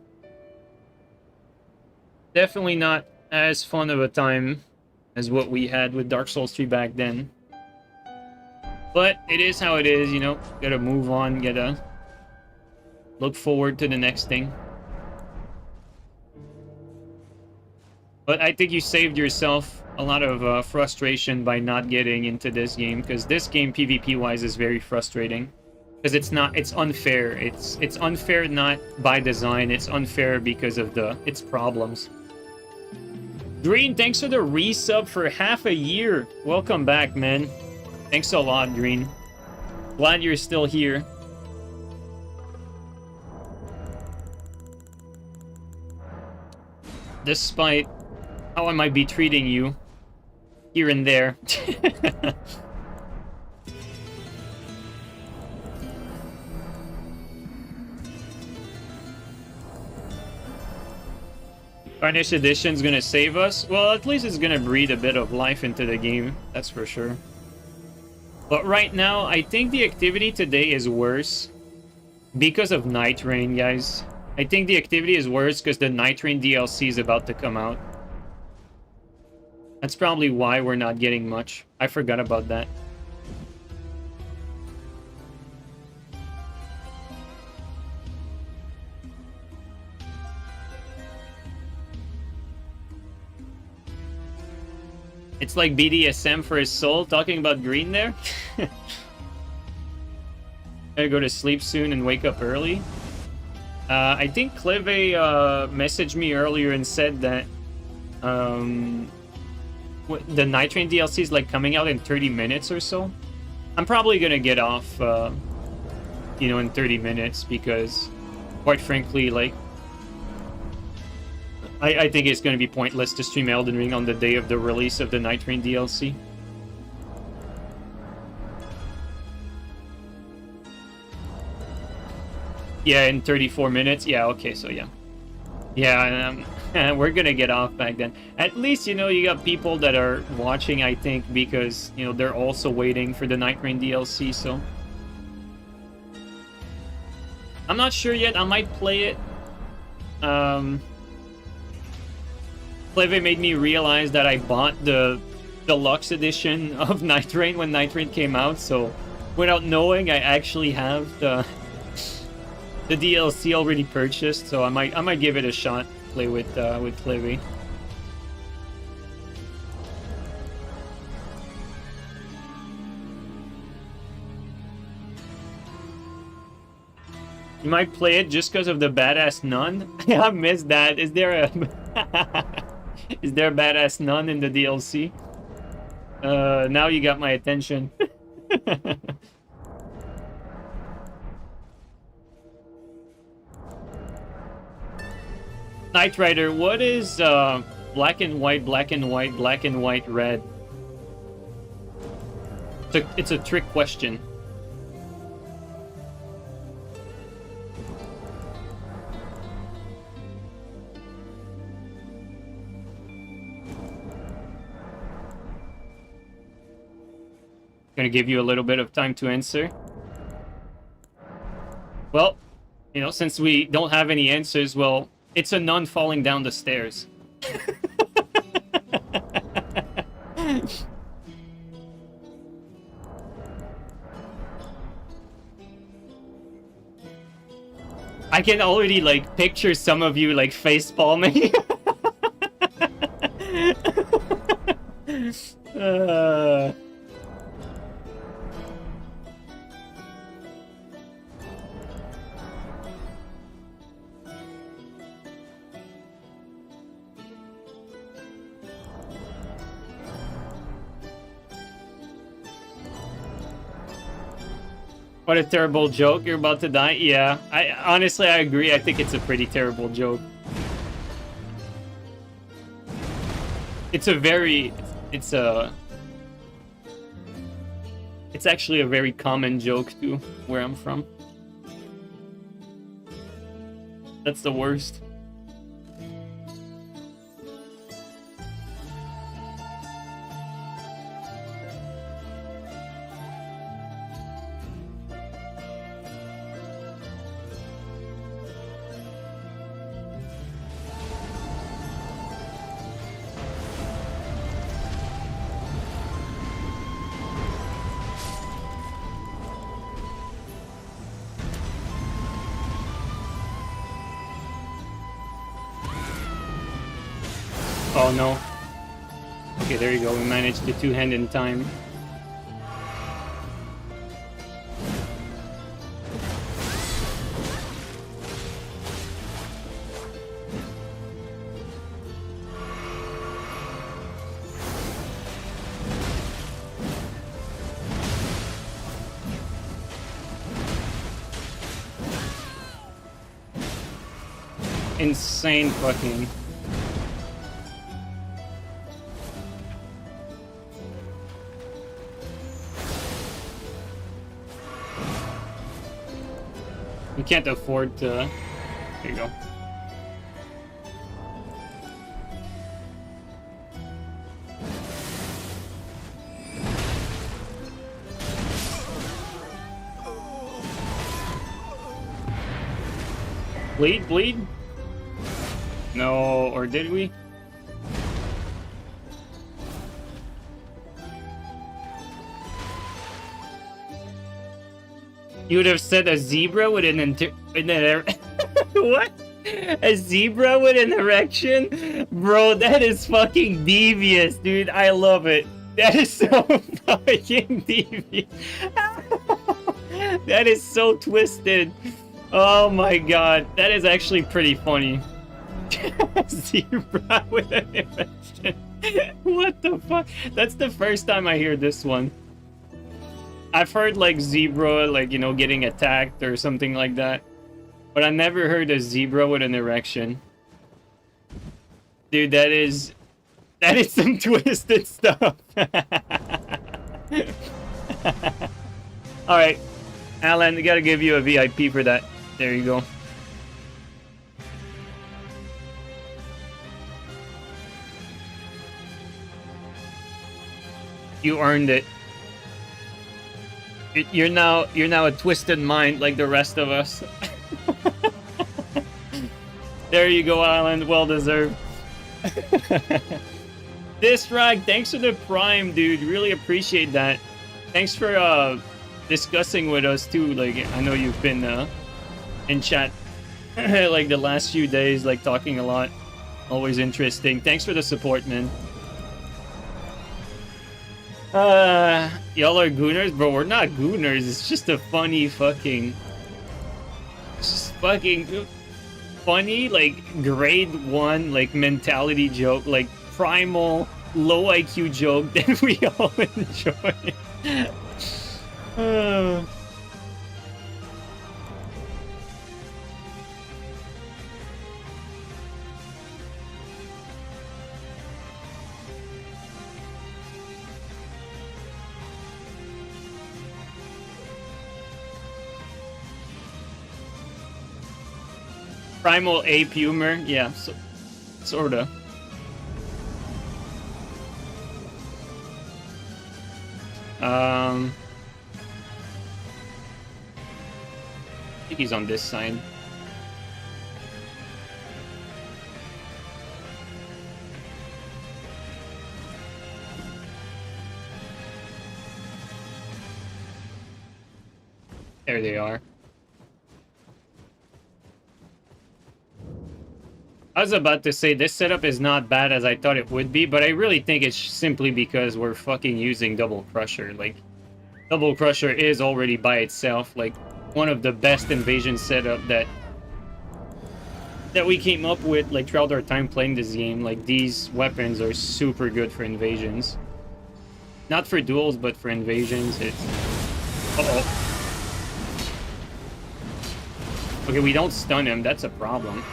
S1: as fun of a time as what we had with Dark Souls 3 back then. But it is how it is, you know. Gotta move on, gotta look forward to the next thing. But I think you saved yourself a lot of frustration by not getting into this game, because this game PvP-wise is very frustrating. Because it's unfair. It's unfair not by design. It's unfair because of its problems. Green, thanks for the resub for half a year. Welcome back, man. Thanks a lot, Green. Glad you're still here. Despite how I might be treating you here and there. Tarnished Edition's gonna save us? Well, at least it's gonna breathe a bit of life into the game, that's for sure. But right now, I think the activity today is worse because of Nightreign, guys. I think the activity is worse because the Nightreign DLC is about to come out. That's probably why we're not getting much. I forgot about that. It's like BDSM for his soul, talking about green there. Gotta go to sleep soon and wake up early. I think Cleve messaged me earlier and said that the Nightreign DLC is like coming out in 30 minutes or so. I'm probably gonna get off, you know, in 30 minutes because, quite frankly, like, I think it's gonna be pointless to stream Elden Ring on the day of the release of the Nightreign DLC. Yeah, in 34 minutes. Yeah, okay, so yeah. Yeah, we're gonna get off back then. At least, you know, you got people that are watching, I think, because, you know, they're also waiting for the Nightreign DLC, so... I'm not sure yet. I might play it. Cleve made me realize that I bought the deluxe edition of Nightreign when Nightreign came out, so without knowing, I actually have the DLC already purchased, so I might give it a shot. Play with Cleve. You might play it just because of the badass nun. I missed that. Is there a is there a badass nun in the DLC? Now you got my attention. Knight Rider, what is black and white, black and white, black and white, red? It's a trick question. Gonna give you a little bit of time to answer. Well, you know, since we don't have any answers, well, it's a nun falling down the stairs. I can already, like, picture some of you, like, face palming. What a terrible joke. You're about to die. Yeah, honestly, I agree. I think it's a pretty terrible joke. It's actually a very common joke too, where I'm from. That's the worst. Oh no. Okay, there you go. We managed the two-hand in time. Insane fucking... You can't afford to... There you go. Bleed? Bleed? No, or did we? You would have said a zebra with an what? A zebra with an erection? Bro, that is fucking devious, dude. I love it. That is so fucking devious. That is so twisted. Oh my god. That is actually pretty funny. Zebra with an erection. What the fuck? That's the first time I hear this one. I've heard like zebra, like, you know, getting attacked or something like that. But I never heard a zebra with an erection. Dude, that is some twisted stuff. Alright. Alan, I gotta give you a VIP for that. There you go. You earned it. You're now a twisted mind like the rest of us. There you go, Alan. Well deserved. This rag, thanks for the prime, dude. Really appreciate that. Thanks for discussing with us too. Like, I know you've been in chat like the last few days, like talking a lot. Always interesting. Thanks for the support, man. Y'all are gooners? Bro, we're not gooners. It's just a funny fucking... It's just fucking funny, like, grade 1, like, mentality joke, like, primal, low IQ joke that we all enjoy. Primal ape humor, yeah, so, sorta. I think he's on this side. There they are. I was about to say, this setup is not bad as I thought it would be, but I really think it's simply because we're fucking using Double Crusher. Like, Double Crusher is already by itself, like, one of the best invasion setup that we came up with, like, throughout our time playing this game. Like, these weapons are super good for invasions. Not for duels, but for invasions, it's... Uh-oh. Okay, we don't stun him, that's a problem.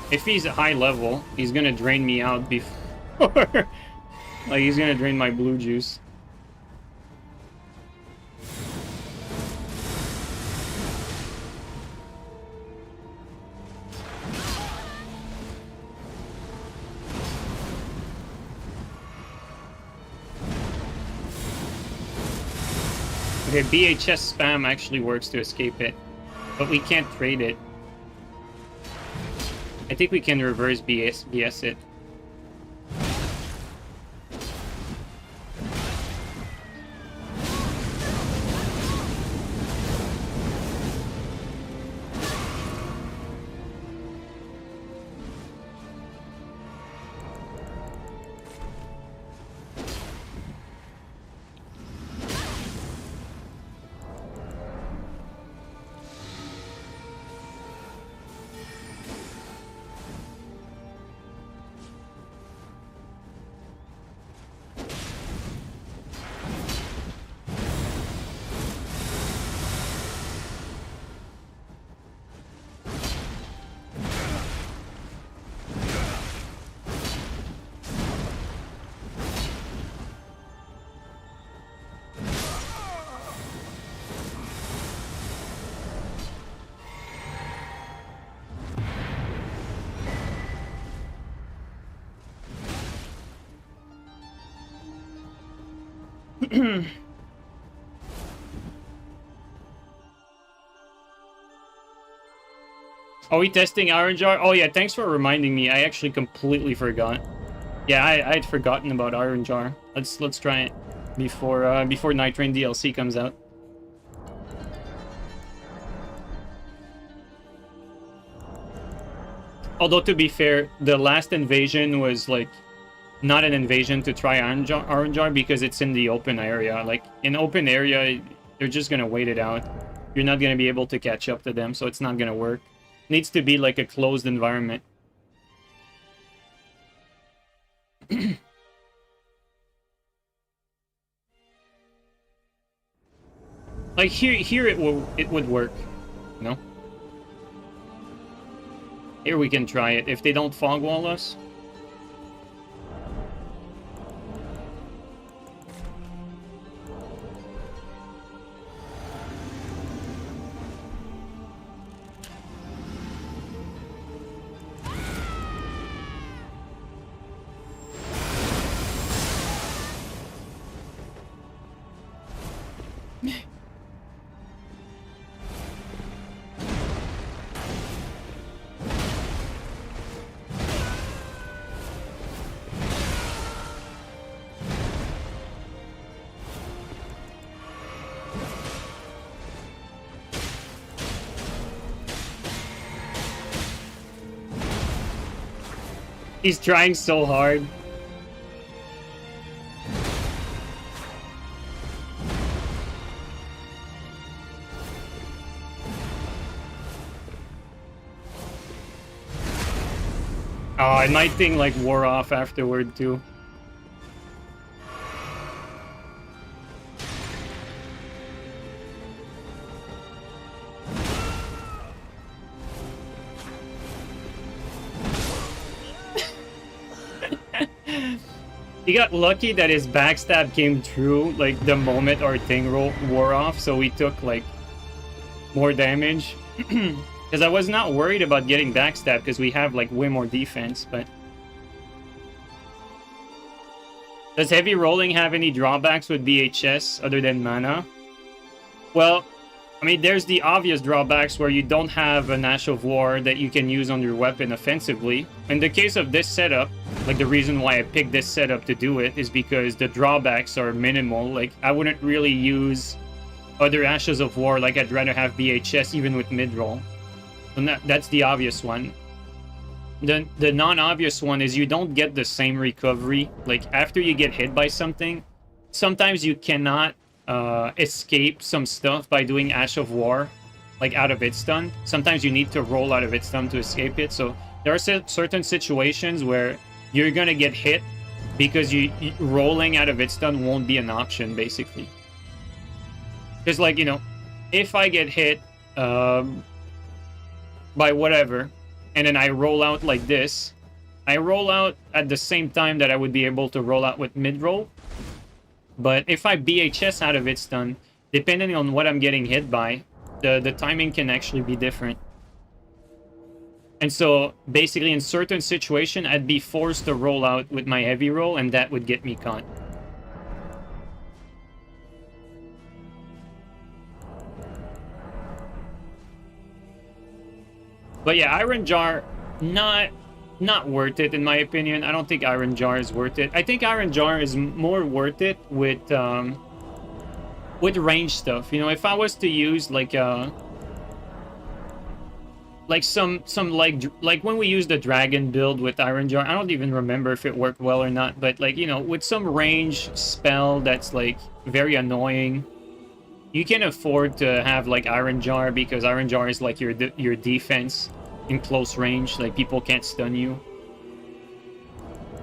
S1: If he's a high level, he's gonna drain me out before... like, he's gonna drain my blue juice. Okay, BHS spam actually works to escape it, but we can't trade it. I think we can reverse BS it. Are we testing Iron Jar? Oh yeah, thanks for reminding me. I actually completely forgot. Yeah, I'd forgotten about Iron Jar. Let's try it before Nightreign DLC comes out. Although to be fair, the last invasion was like not an invasion to try Iron Jar because it's in the open area. Like in open area, they're just gonna wait it out. You're not gonna be able to catch up to them, so it's not gonna work. Needs to be like a closed environment. Like here it would work, you know. Here we can try it if they don't fog wall us. He's trying so hard. Oh, and my thing like wore off afterward too. He got lucky that his backstab came true like the moment our thing wore off, so we took like more damage. Because I was not worried about getting backstab because we have like way more defense, but does heavy rolling have any drawbacks with BHS other than mana? Well, I mean, there's the obvious drawbacks where you don't have an Ash of War that you can use on your weapon offensively. In the case of this setup, like the reason why I picked this setup to do it is because the drawbacks are minimal. Like, I wouldn't really use other Ashes of War, like I'd rather have BHS even with mid-roll. And that's the obvious one. The non-obvious one is you don't get the same recovery. Like, after you get hit by something, sometimes you cannot escape some stuff by doing Ash of War, like out of its stun. Sometimes you need to roll out of its stun to escape it. So there are certain situations where you're gonna get hit because rolling out of its stun won't be an option, basically. Because, like, you know, if I get hit by whatever, and then I roll out like this, I roll out at the same time that I would be able to roll out with mid-roll. But if I BHS out of its stun, depending on what I'm getting hit by, the timing can actually be different. And so, basically, in certain situations, I'd be forced to roll out with my heavy roll, and that would get me caught. But yeah, Iron Jar, not worth it in my opinion. I don't think Iron Jar is worth it. I think Iron Jar is more worth it with range stuff. You know, if I was to use like some like when we used the dragon build with Iron Jar, I don't even remember if it worked well or not, but like, you know, with some range spell that's like very annoying, you can afford to have like Iron Jar, because Iron Jar is like your defense in close range. Like, people can't stun you.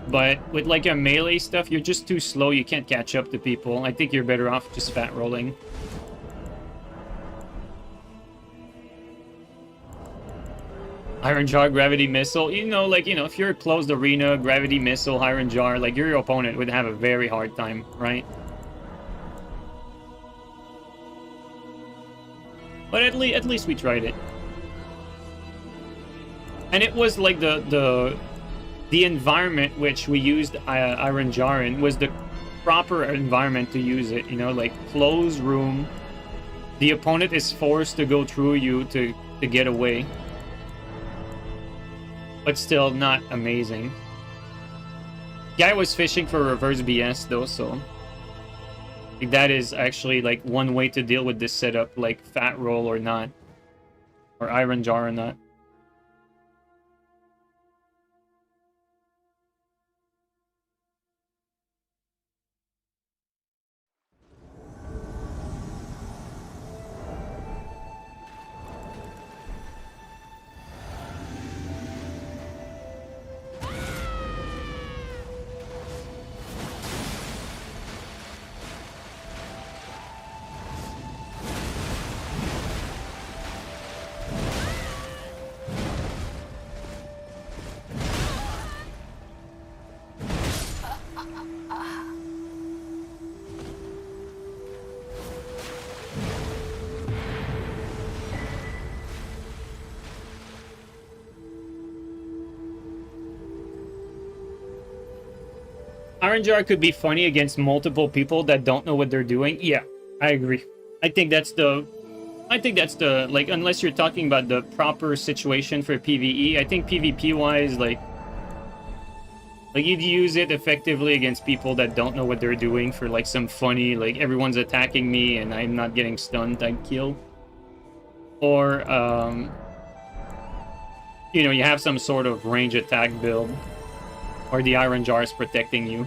S1: But with like a melee stuff, you're just too slow. You can't catch up to people. I think you're better off just fat rolling. Iron Jar, Gravity Missile. You know, like, you know, if you're a closed arena, Gravity Missile, Iron Jar, like, your opponent would have a very hard time, right? But at least we tried it. And it was like the environment which we used Iron Jar in was the proper environment to use it, you know, like closed room. The opponent is forced to go through you to get away. but still not amazing. Guy was fishing for reverse BS though, so that is actually like one way to deal with this setup, like fat roll or not, or iron jar or not. Iron Jar could be funny against multiple people that don't know what they're doing. Yeah, I agree. I think that's the like, unless you're talking about the proper situation for PvE, I think PvP wise, like you'd use it effectively against people that don't know what they're doing for like some funny, like everyone's attacking me and I'm not getting stunned, I'd kill. Or you know, you have some sort of range attack build, or the Iron Jar is protecting you,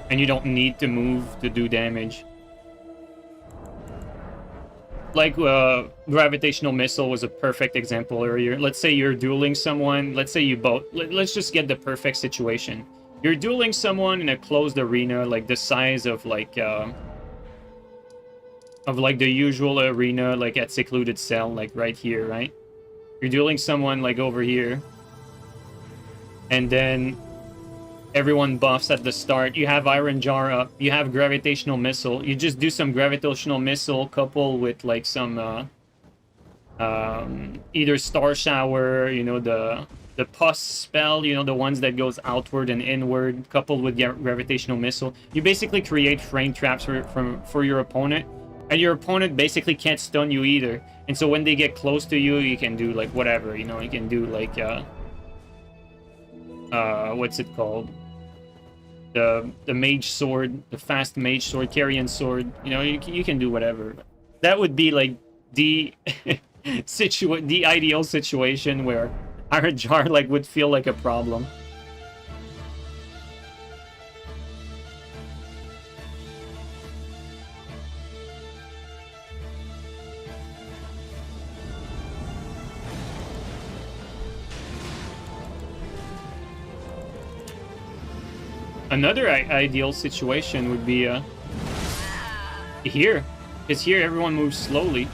S1: and you don't need to move to do damage. Like, Gravitational Missile was a perfect example earlier. Let's say you're dueling someone. Let's say you both... Let's just get the perfect situation. You're dueling someone in a closed arena, like the size of, like the usual arena, like at Secluded Cell, like right here, right? You're dueling someone, like, over here. And then everyone buffs at the start. You have Iron Jar up. You have Gravitational Missile. You just do some Gravitational Missile coupled with like some either Star Shower, you know, the pus spell, you know, the ones that goes outward and inward, coupled with Gravitational Missile. You basically create frame traps for your opponent, and your opponent basically can't stun you either. And so when they get close to you, you can do like whatever, you know, you can do like what's it called? The mage sword, the fast mage sword, carrion sword. You know, you can do whatever. That would be like the the ideal situation where Iron Jar like would feel like a problem. Another ideal situation would be here, because here everyone moves slowly.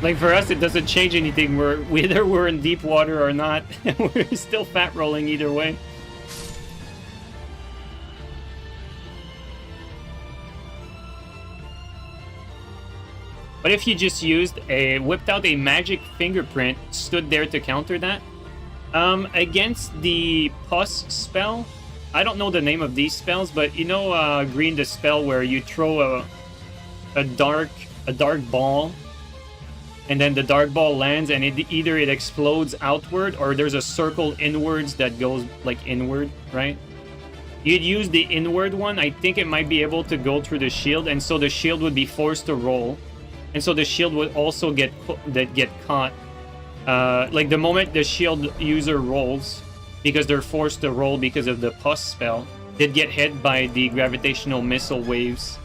S1: Like for us, it doesn't change anything. Whether we're in deep water or not, we're still fat rolling either way. But if you just whipped out a magic fingerprint, stood there to counter that, against the pus spell, I don't know the name of these spells, but you know, Green, the spell where you throw a dark ball, and then the dark ball lands, and either it explodes outward or there's a circle inwards that goes like inward, right? You'd use the inward one. I think it might be able to go through the shield, and so the shield would be forced to roll. And so the shield would also get caught. Like the moment the shield user rolls, because they're forced to roll because of the pus spell, they'd get hit by the gravitational missile waves,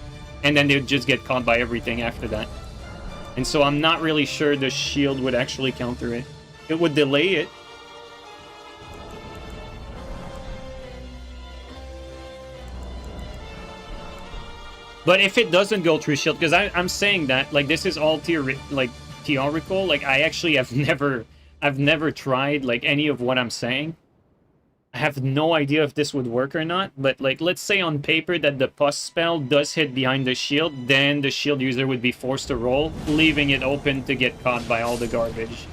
S1: and then they'd just get caught by everything after that. And so I'm not really sure the shield would actually counter it. It would delay it. But if it doesn't go through shield, because I'm saying that, like, this is all theoretical, like, I actually have never tried, like, any of what I'm saying. I have no idea if this would work or not, but, like, let's say on paper that the pus spell does hit behind the shield, then the shield user would be forced to roll, leaving it open to get caught by all the garbage.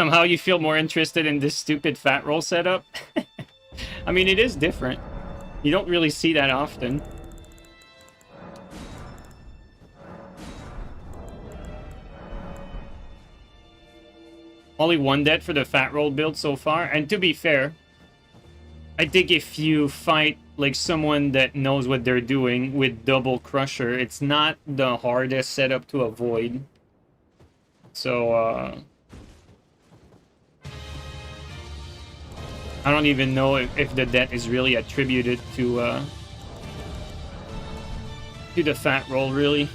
S1: Somehow you feel more interested in this stupid fat roll setup. I mean, it is different. You don't really see that often. Only one death for the fat roll build so far. And to be fair, I think if you fight like someone that knows what they're doing with double crusher, it's not the hardest setup to avoid. So, I don't even know if the death is really attributed to the fat roll, really.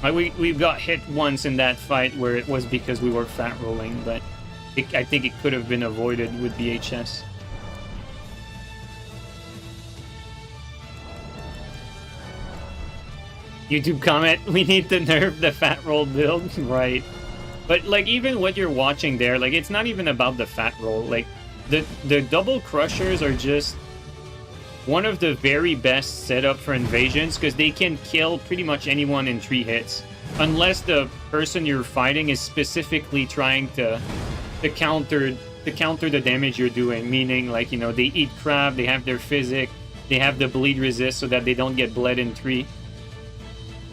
S1: Like we got hit once in that fight where it was because we were fat rolling, but I think it could have been avoided with BHS. YouTube comment, we need to nerf the fat roll build. Right. But like even what you're watching there, like it's not even about the fat roll. Like the double crushers are just one of the very best setup for invasions because they can kill pretty much anyone in 3 hits. Unless the person you're fighting is specifically trying to counter the damage you're doing. Meaning, like, you know, they eat crab, they have their physic, they have the bleed resist so that they don't get bled in 3.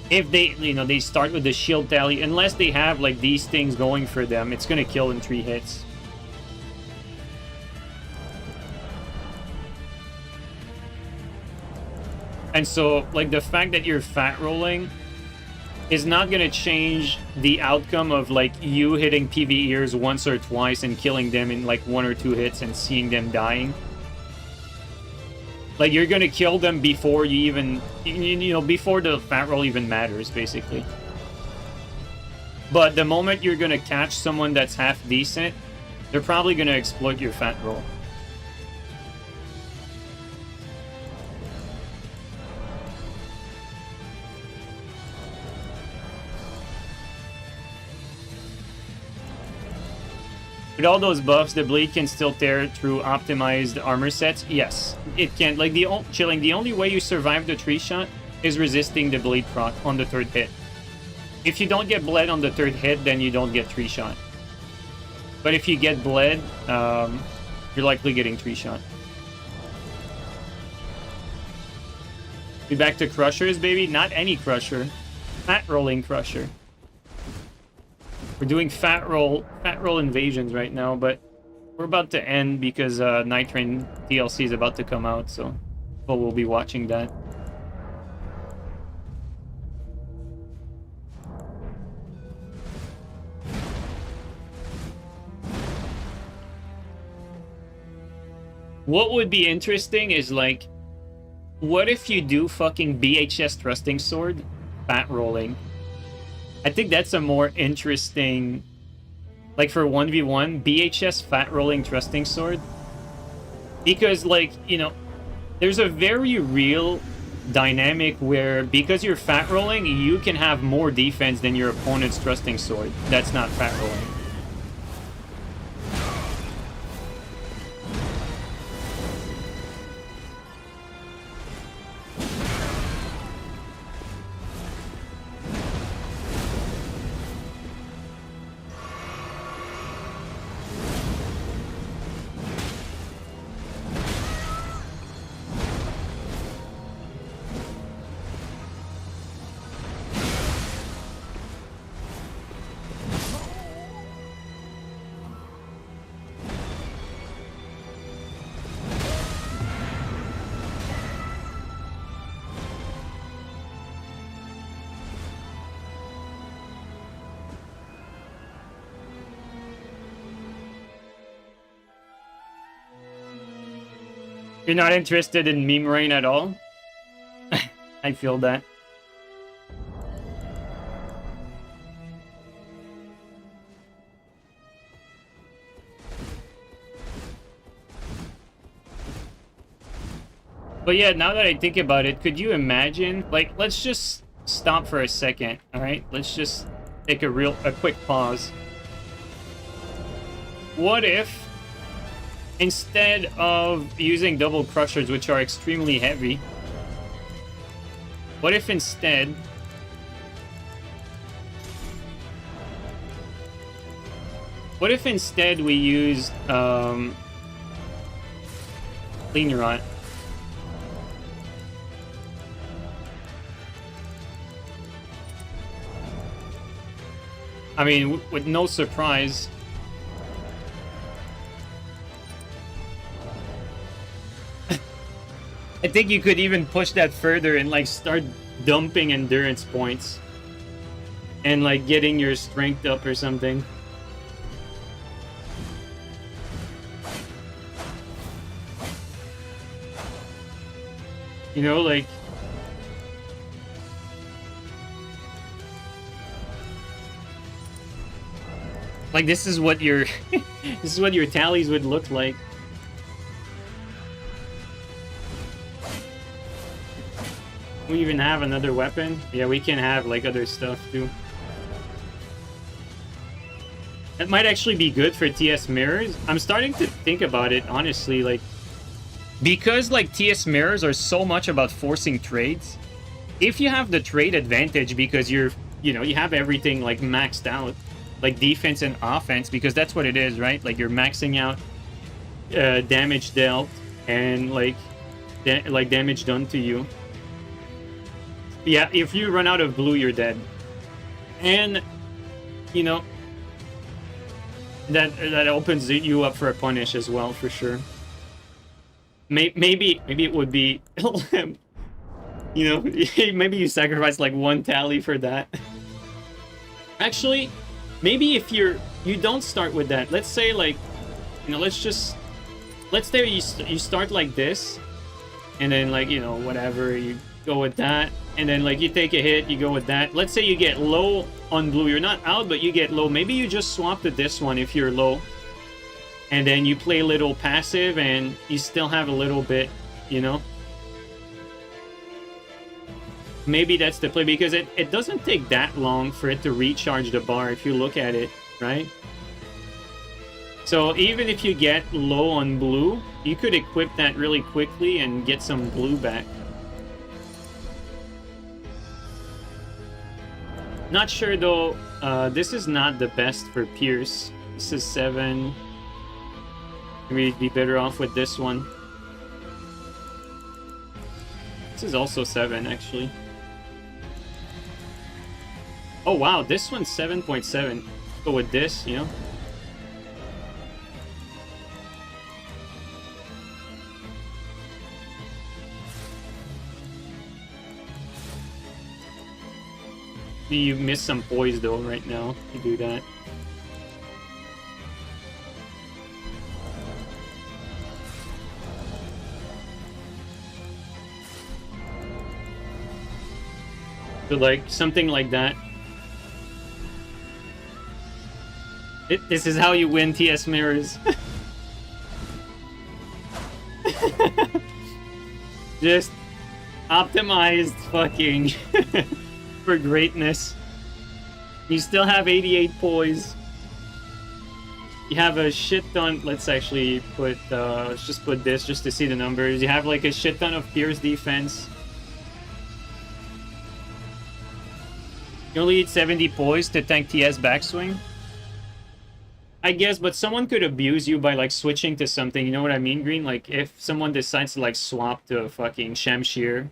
S1: If they, you know, they start with the shield tally, unless they have like these things going for them, it's gonna kill in 3 hits. And so, like, the fact that you're fat rolling is not gonna change the outcome of, like, you hitting PvEers once or twice and killing them in, like, 1 or 2 hits and seeing them dying. Like, you're gonna kill them before you even, you know, before the fat roll even matters, basically. But the moment you're gonna catch someone that's half decent, they're probably gonna exploit your fat roll. With all those buffs, the bleed can still tear through optimized armor sets. Yes, it can. Like, chilling, the only way you survive the 3-shot is resisting the bleed proc on the 3rd hit. If you don't get bled on the 3rd hit, then you don't get 3-shot. But if you get bled, you're likely getting 3-shot. Be back to crushers, baby. Not any crusher. Fat rolling crusher. We're doing fat roll invasions right now, but we're about to end because Nightreign DLC is about to come out, so we'll be watching that. What would be interesting is, like, what if you do fucking BHS thrusting sword fat rolling? I think that's a more interesting, like, for 1v1, BHS fat rolling thrusting sword. Because, like, you know, there's a very real dynamic where, because you're fat rolling, you can have more defense than your opponent's thrusting sword. That's not fat rolling. You're not interested in meme rain at all? I feel that. But yeah, now that I think about it, could you imagine, like, let's just stop for a second, alright? Let's just take a quick pause. What if, instead of using double crushers, which are extremely heavy, what if What if instead we used Clean Rot? I mean, with no surprise. I think you could even push that further and like start dumping endurance points. And like getting your strength up or something. You know, like... Like, this is what your... this is what your tallies would look like. We even have another weapon? Yeah, we can have, like, other stuff, too. That might actually be good for TS mirrors. I'm starting to think about it, honestly, like... Because, like, TS mirrors are so much about forcing trades, if you have the trade advantage because you're, you know, you have everything, like, maxed out, like defense and offense, because that's what it is, right? Like, you're maxing out damage dealt and, like, damage done to you. Yeah, if you run out of blue, you're dead. And, you know, that opens you up for a punish as well, for sure. Maybe it would be, you know, maybe you sacrifice like one tally for that. Actually, maybe if you don't start with that. Let's say, like, you know, let's say you start like this, and then, like, you know, whatever, you go with that, and then, like, you take a hit, you go with that. Let's say you get low on blue. You're not out, but you get low. Maybe you just swap to this one if you're low. And then you play a little passive, and you still have a little bit, you know? Maybe that's the play, because it doesn't take that long for it to recharge the bar if you look at it, right? So even if you get low on blue, you could equip that really quickly and get some blue back. Not sure, though. This is not the best for Pierce. This is 7... Maybe we'd be better off with this one. This is also 7, actually. Oh, wow, this one's 7.7. Go with this, you know? You miss some poise, though, right now. You do that. So, like, something like that. This is how you win TS mirrors. Just optimized fucking for greatness. You still have 88 poise. You have a shit ton. Let's actually put, let's just put this just to see the numbers. You have like a shit ton of Pierce defense. You only need 70 poise to tank TS backswing. I guess, but someone could abuse you by like switching to something, you know what I mean, Green? Like if someone decides to like swap to a fucking Shamshir,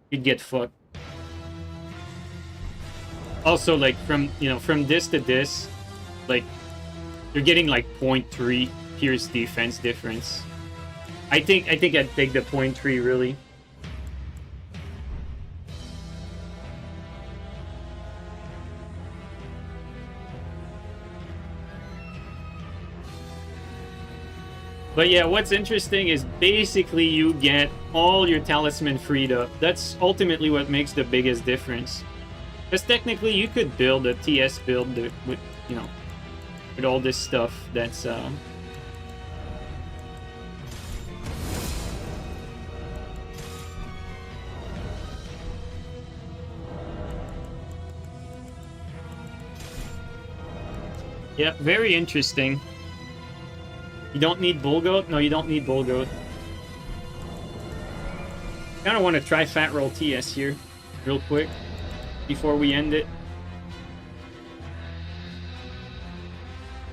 S1: you'd get fucked. Also, like from, you know, from this to this, like you're getting like 0.3 Pierce defense difference. I think I'd take the 0.3 really. But yeah, what's interesting is basically you get all your talisman freed up. That's ultimately what makes the biggest difference. Because technically you could build a TS build with, you know, with all this stuff that's yeah, very interesting. You don't need Bull Goat? No, you don't need Bull Goat. Kind of want to try Fat Roll TS here, real quick, before we end it.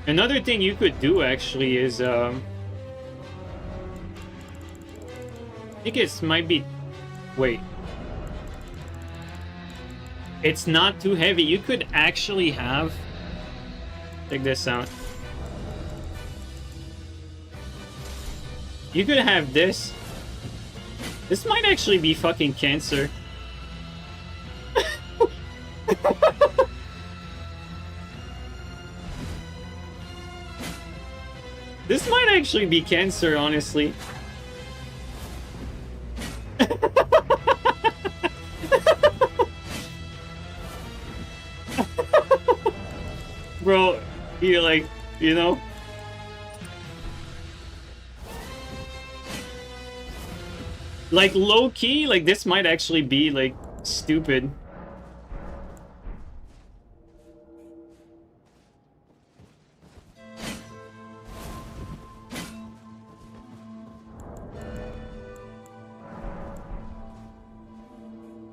S1: Another thing you could do actually is I think it might be, wait, it's not too heavy. You could actually have, check this out, you could have this. This might actually be fucking cancer. This might actually be cancer, honestly. Bro, you're like, you know? Like, low-key, like, this might actually be, like, stupid.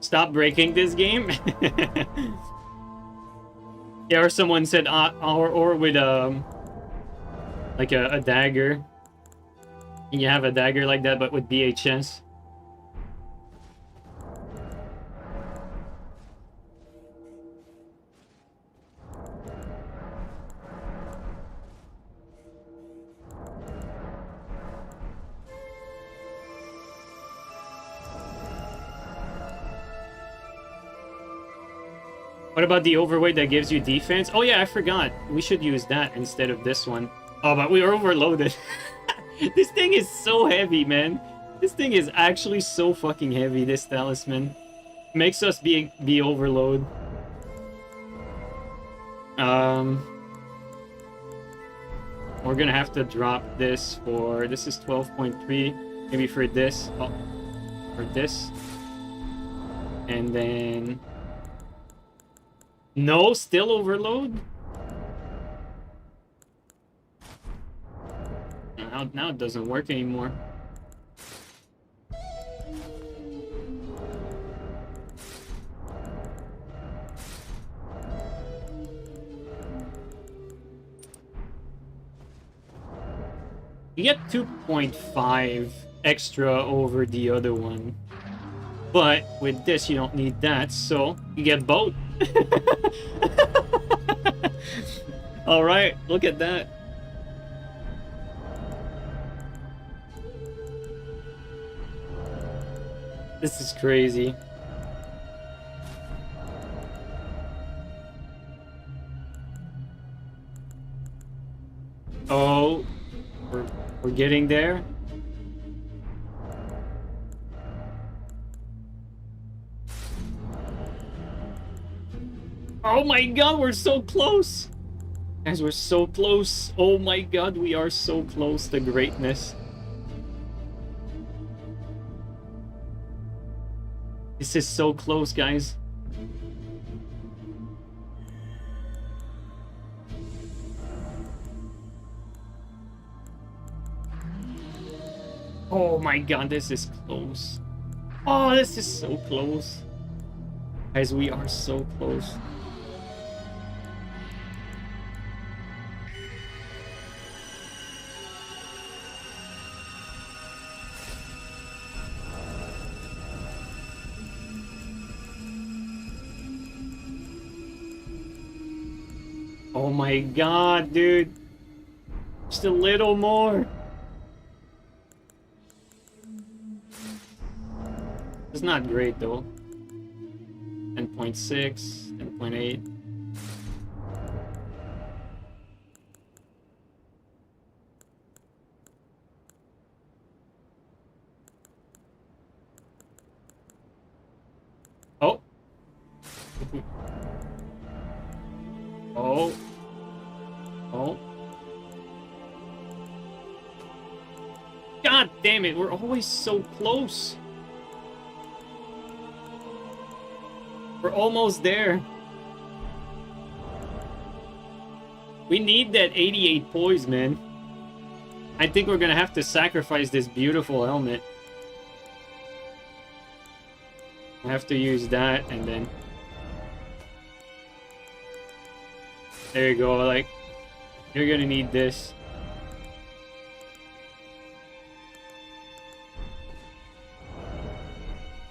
S1: Stop breaking this game. Yeah, or someone said, or with like a dagger. And you have a dagger like that, but with VHS. What about the overweight that gives you defense? Oh yeah, I forgot. We should use that instead of this one. Oh, but we are overloaded. This thing is so heavy, man. This thing is actually so fucking heavy, this talisman. Makes us be overload. We're gonna have to drop this for... This is 12.3. Maybe for this. Oh, for this. And then... No, still overload? Now it doesn't work anymore. You get 2.5 extra over the other one. But with this, you don't need that, so you get both. Alright, look at that. This is crazy. Oh, we're getting there. Oh my god, we're so close! Guys, we're so close. Oh my god, we are so close to greatness. This is so close, guys. Oh my god, this is close. Oh, this is so close. Guys, we are so close. Oh my god, dude. Just a little more. It's not great though. 10.6, 10.8. Oh. Oh. Oh. God damn it, we're always so close. We're almost there. We need that 88 poise, man. I think we're gonna have to sacrifice this beautiful helmet. I have to use that and then... There you go, like... You're gonna need this.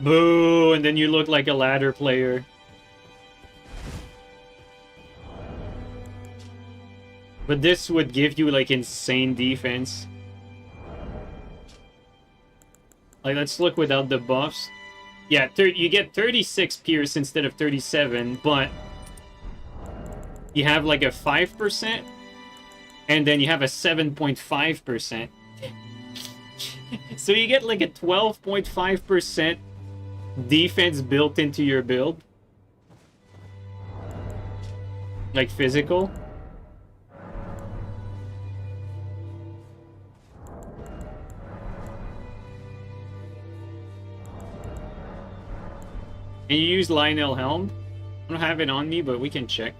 S1: Boo! And then you look like a ladder player. But this would give you, like, insane defense. Like, let's look without the buffs. Yeah, you get 36 pierce instead of 37, but you have, like, a 5%, and then you have a 7.5%. So you get, like, a 12.5% defense built into your build. Like, physical. And you use Lionel Helm? I don't have it on me, but we can check.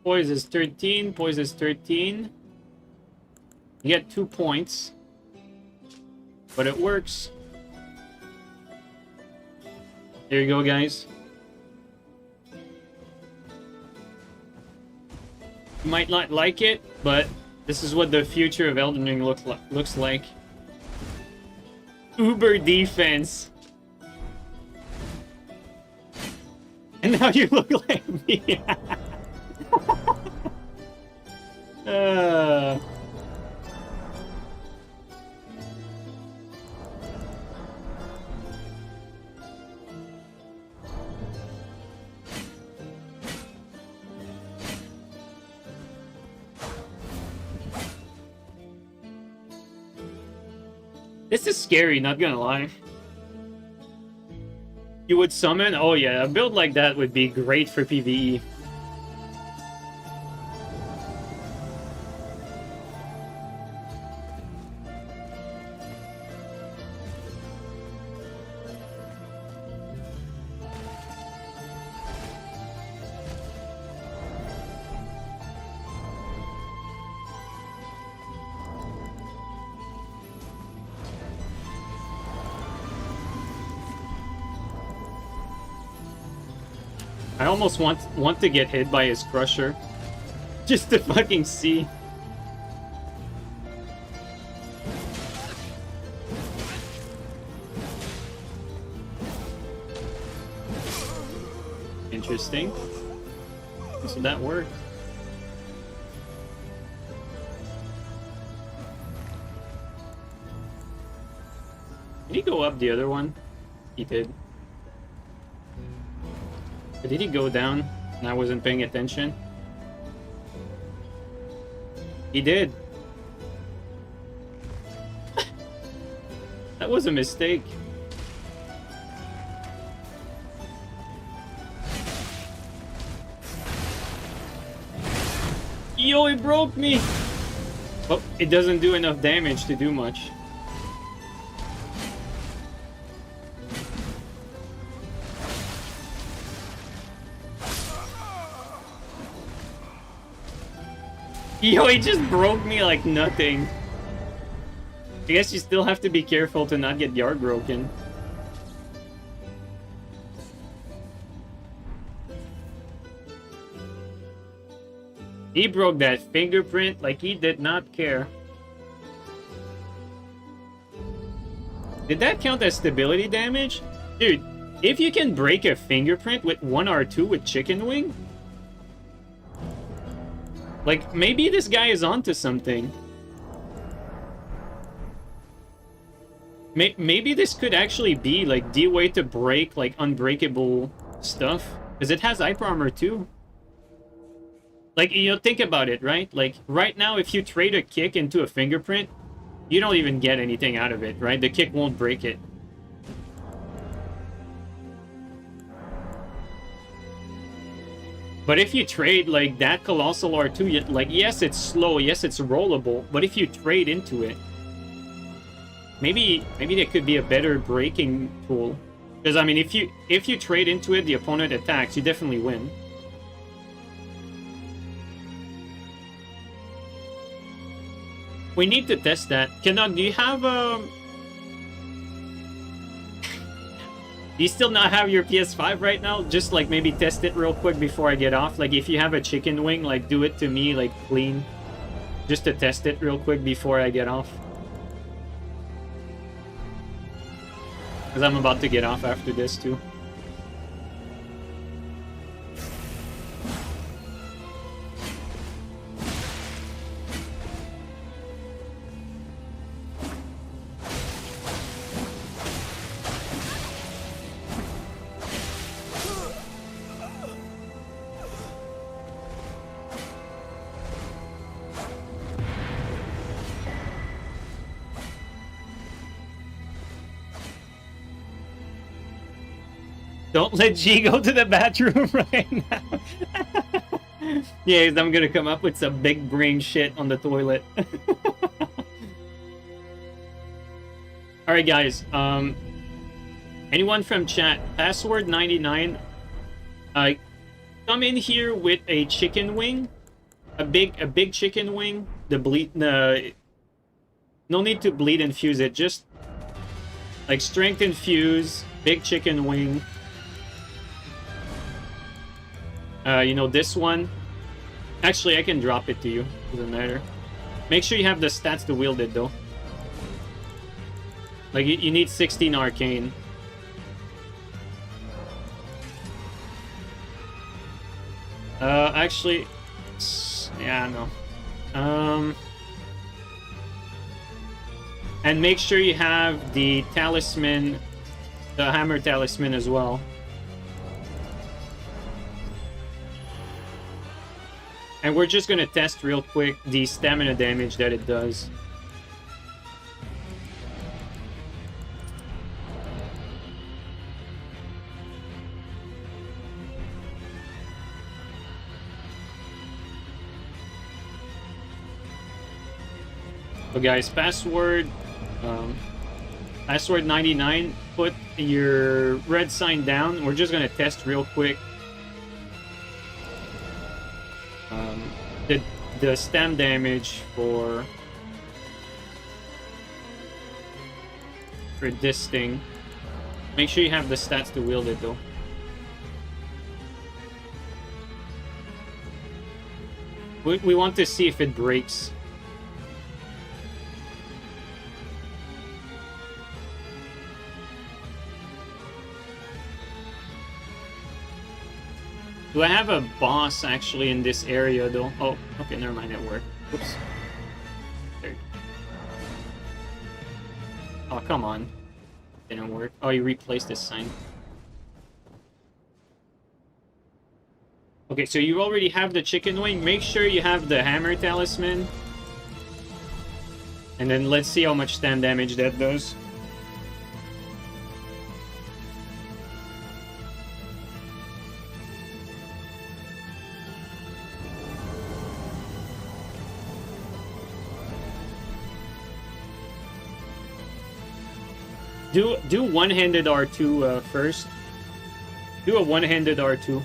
S1: Poise is 13, Poise is 13. You get 2 points. But it works. There you go, guys. You might not like it, but this is what the future of Elden Ring looks like. Uber defense. And now you look like me. This is scary, not gonna lie. You would summon? Oh yeah, a build like that would be great for PvE. I almost want to get hit by his crusher. Just to fucking see. Interesting. So that worked. Did he go up the other one? He did. But did he go down and I wasn't paying attention? He did. That was a mistake. Yo, it broke me! Oh, it doesn't do enough damage to do much. Yo, he just broke me like nothing. I guess you still have to be careful to not get yard broken. He broke that fingerprint like he did not care. Did that count as stability damage? Dude, if you can break a fingerprint with 1 R2 with chicken wing... Like, maybe this guy is onto something. Maybe this could actually be, like, the way to break, like, unbreakable stuff. Because it has hyper armor, too. Like, you know, think about it, right? Like, right now, if you trade a kick into a fingerprint, you don't even get anything out of it, right? The kick won't break it. But if you trade, like, that Colossal R2, like, yes, it's slow, yes, it's rollable, but if you trade into it, maybe there could be a better breaking tool. Because, I mean, if you trade into it, the opponent attacks, you definitely win. We need to test that. Canon, do you have do you still not have your PS5 right now? Just like maybe test it real quick before I get off. Like if you have a chicken wing, like do it to me like clean. Just to test it real quick before I get off. Because I'm about to get off after this too. Don't let G go to the bathroom right now. Yeah, I'm gonna come up with some big brain shit on the toilet. Alright guys, anyone from chat, password 99, come in here with a chicken wing, a big chicken wing, no need to bleed infuse it, just like strength infuse, big chicken wing. You know, this one. Actually, I can drop it to you. Doesn't matter. Make sure you have the stats to wield it, though. Like, you need 16 arcane. Actually... Yeah, no. And make sure you have the talisman, the hammer talisman as well. And we're just gonna test real quick the stamina damage that it does. So guys, password 99, put your red sign down. We're just gonna test real quick the stam damage for this thing. Make sure you have the stats to wield it though. We want to see if it breaks. Do I have a boss actually in this area though? Oh, okay, never mind, it worked. Oops. There. Oh, come on. Didn't work. Oh, you replaced this sign. Okay, so you already have the chicken wing. Make sure you have the hammer talisman. And then let's see how much stam damage that does. Do one-handed R2 first. Do a one-handed R2.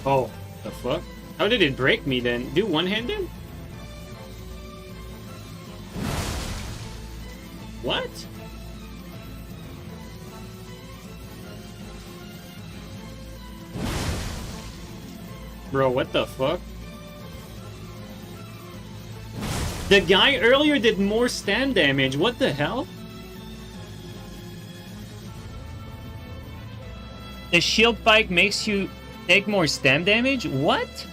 S1: Oh, the fuck? How did it break me then? Do one-handed? What? Bro, what the fuck? The guy earlier did more stam damage. What the hell? The shield pike makes you take more stam damage? What?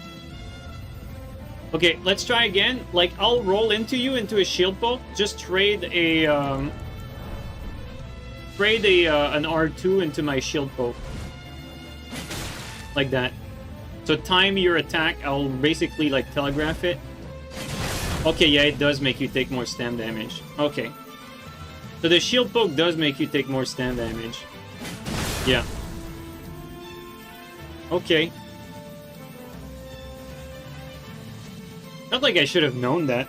S1: Okay, let's try again. Like, I'll roll into you into a shield poke. Just trade a an R2 into my shield poke. Like that. So time your attack. I'll basically like telegraph it. Okay, yeah, it does make you take more stam damage. Okay. So the shield poke does make you take more stam damage. Yeah. Okay. Not like I should have known that.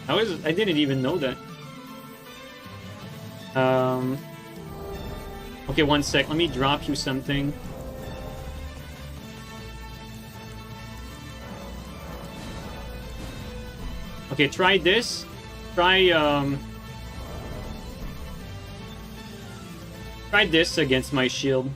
S1: I didn't even know that. Okay, one sec. Let me drop you something. Okay, try this. Try this against my shield.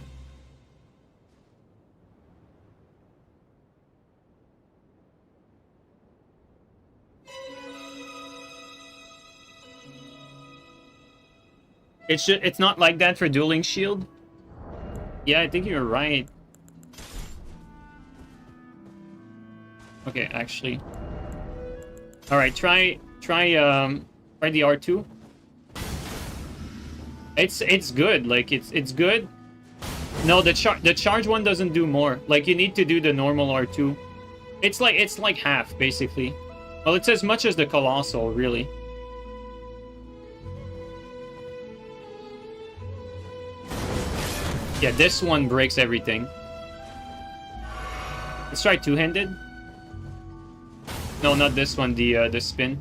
S1: It's not like that for dueling shield. Yeah, I think you're right. Okay, actually. All right, try the R2. It's good. Like it's good. No, the charge one doesn't do more. Like you need to do the normal R2. It's like half basically. Well, it's as much as the colossal, really. Yeah, this one breaks everything. Let's try two-handed. No, not this one. The spin.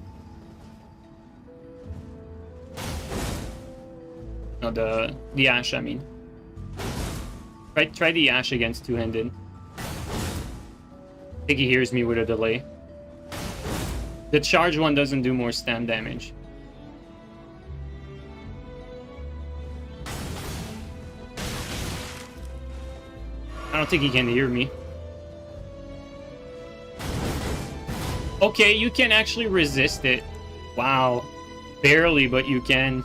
S1: No, the Ash. I mean, try the Ash against two-handed. I think he hears me with a delay. The charge one doesn't do more stam damage. I don't think he can hear me. Okay, you can actually resist it. Wow. Barely, but you can.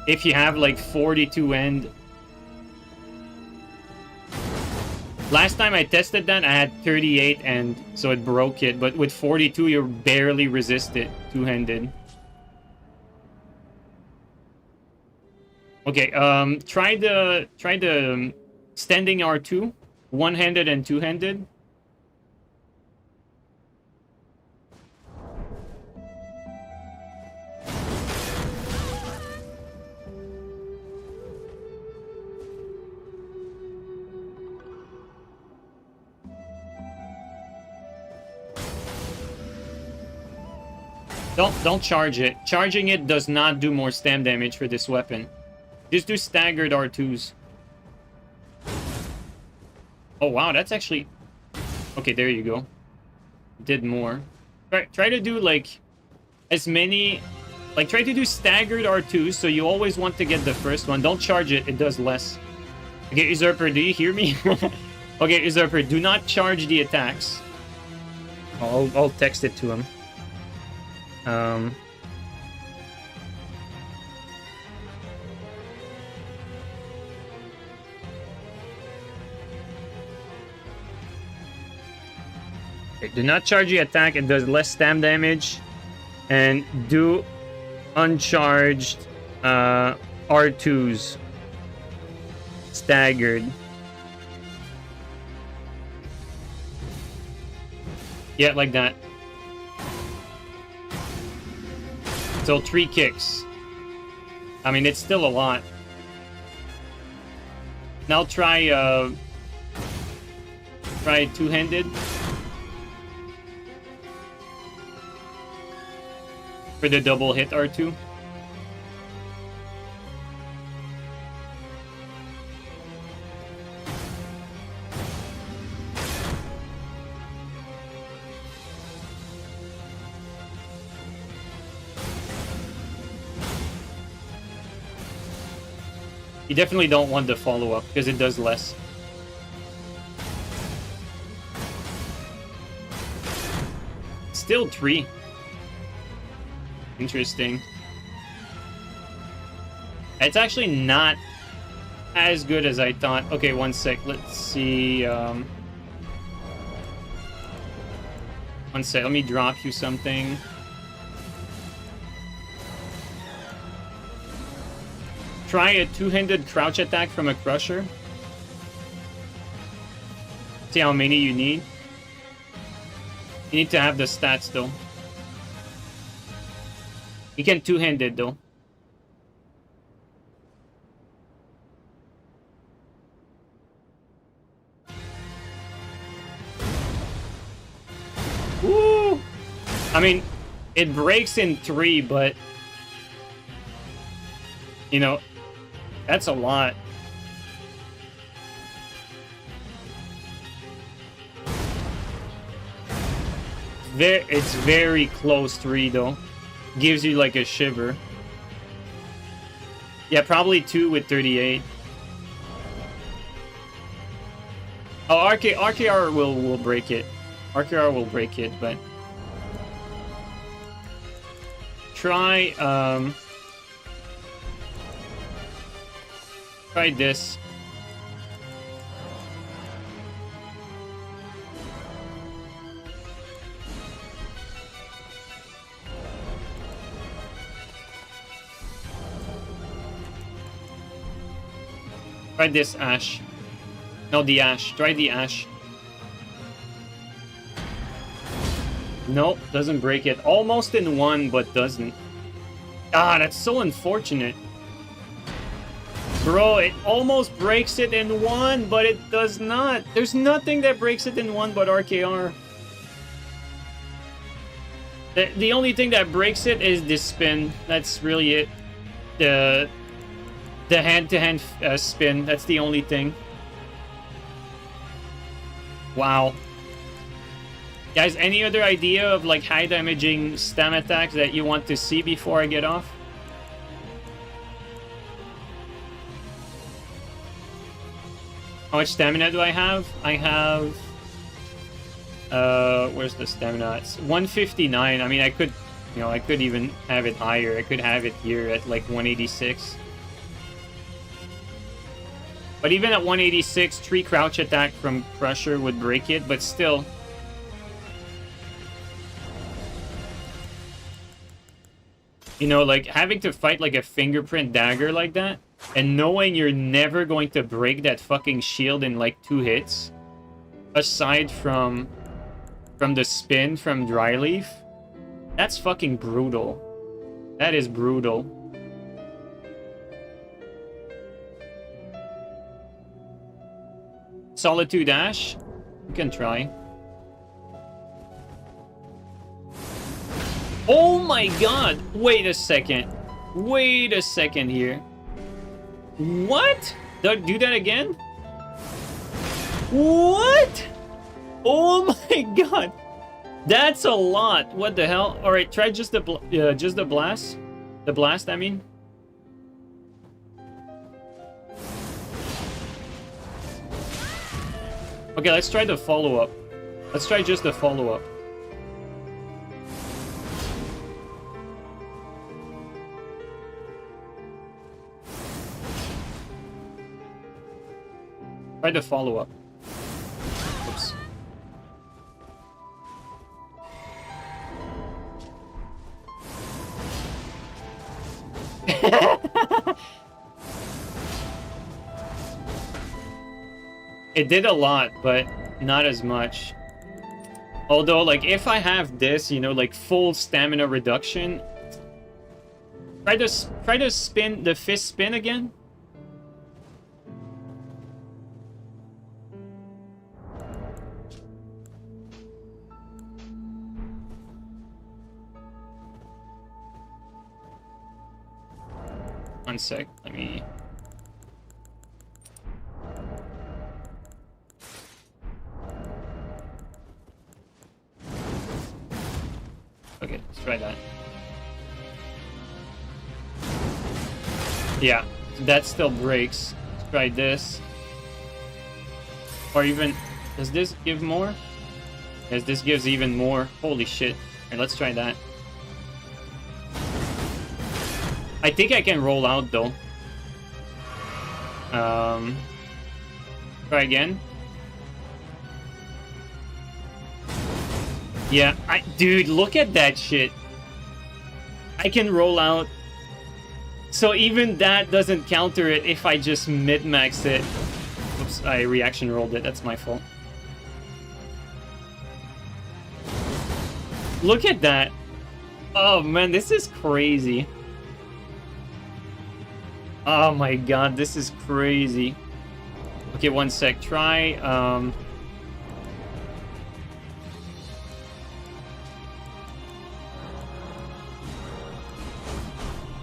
S1: If you have like 42 end. Last time I tested that, I had 38 end, so it broke it. But with 42, you barely resist it two-handed. Okay, try the standing R2, one-handed and two-handed. Don't charge it. Charging it does not do more stam damage for this weapon. Just do staggered R2s. Oh wow, that's actually... Okay, there you go. Did more. Try to do like as many... Like try to do staggered R2s, so you always want to get the first one. Don't charge it, it does less. Okay, Usurper, do you hear me? Okay, Usurper, do not charge the attacks. I'll text it to him. Okay, do not charge the attack, it does less stam damage. And do uncharged R2s. Staggered. Yeah, like that. So 3 kicks. I mean, it's still a lot. Now try two-handed. For the double hit R2. You definitely don't want the follow-up, because it does less. Still 3. Interesting. It's actually not as good as I thought. Okay, one sec. Let's see. One sec. Let me drop you something. Try a two-handed crouch attack from a crusher. See how many you need. You need to have the stats though. You can two-handed though. Woo! I mean, it breaks in 3, but you know, that's a lot. it's very close 3 though. Gives you like a shiver. Yeah, probably 2 with 38. Oh, RKR will break it. RKR will break it, but try this. Try this Ash. No, the Ash. Try the Ash. Nope, doesn't break it. Almost in 1, but doesn't. Ah, that's so unfortunate. Bro, it almost breaks it in 1, but it does not. There's nothing that breaks it in 1 but RKR. The only thing that breaks it is the spin. That's really it. The hand-to-hand spin. That's the only thing. Wow. Guys, any other idea of like high damaging stam attacks that you want to see before I get off? How much stamina do I have? I have... where's the stamina? It's 159. I mean, I could... You know, I could even have it higher. I could have it here at like 186. But even at 186, 3 crouch attack from Crusher would break it, but still... You know, like, having to fight like a fingerprint dagger like that, and knowing you're never going to break that fucking shield in like 2 hits, aside from the spin from Dryleaf, that's fucking brutal. That is brutal. Solitude Ash? You can try. Oh my god! Wait a second. Wait a second here. What? Do that again? What? Oh my god! That's a lot. What the hell? All right, try just the blast. The blast, I mean. Okay, let's try the follow-up. Let's try just the follow-up. Try the follow-up. Oops. It did a lot, but not as much. Although, like, if I have this, you know, like, full stamina reduction... Try to spin, the fist spin again. One sec, let me... Okay, let's try that. Yeah, that still breaks. Let's try this. Or even... Does this give more? Yes, this gives even more. Holy shit. Alright, let's try that. I think I can roll out, though. Try again. Yeah, dude, look at that shit. I can roll out. So even that doesn't counter it if I just mid-max it. Oops, I reaction rolled it. That's my fault. Look at that. Oh, man, this is crazy. Oh my god, this is crazy. Okay, one sec. Try,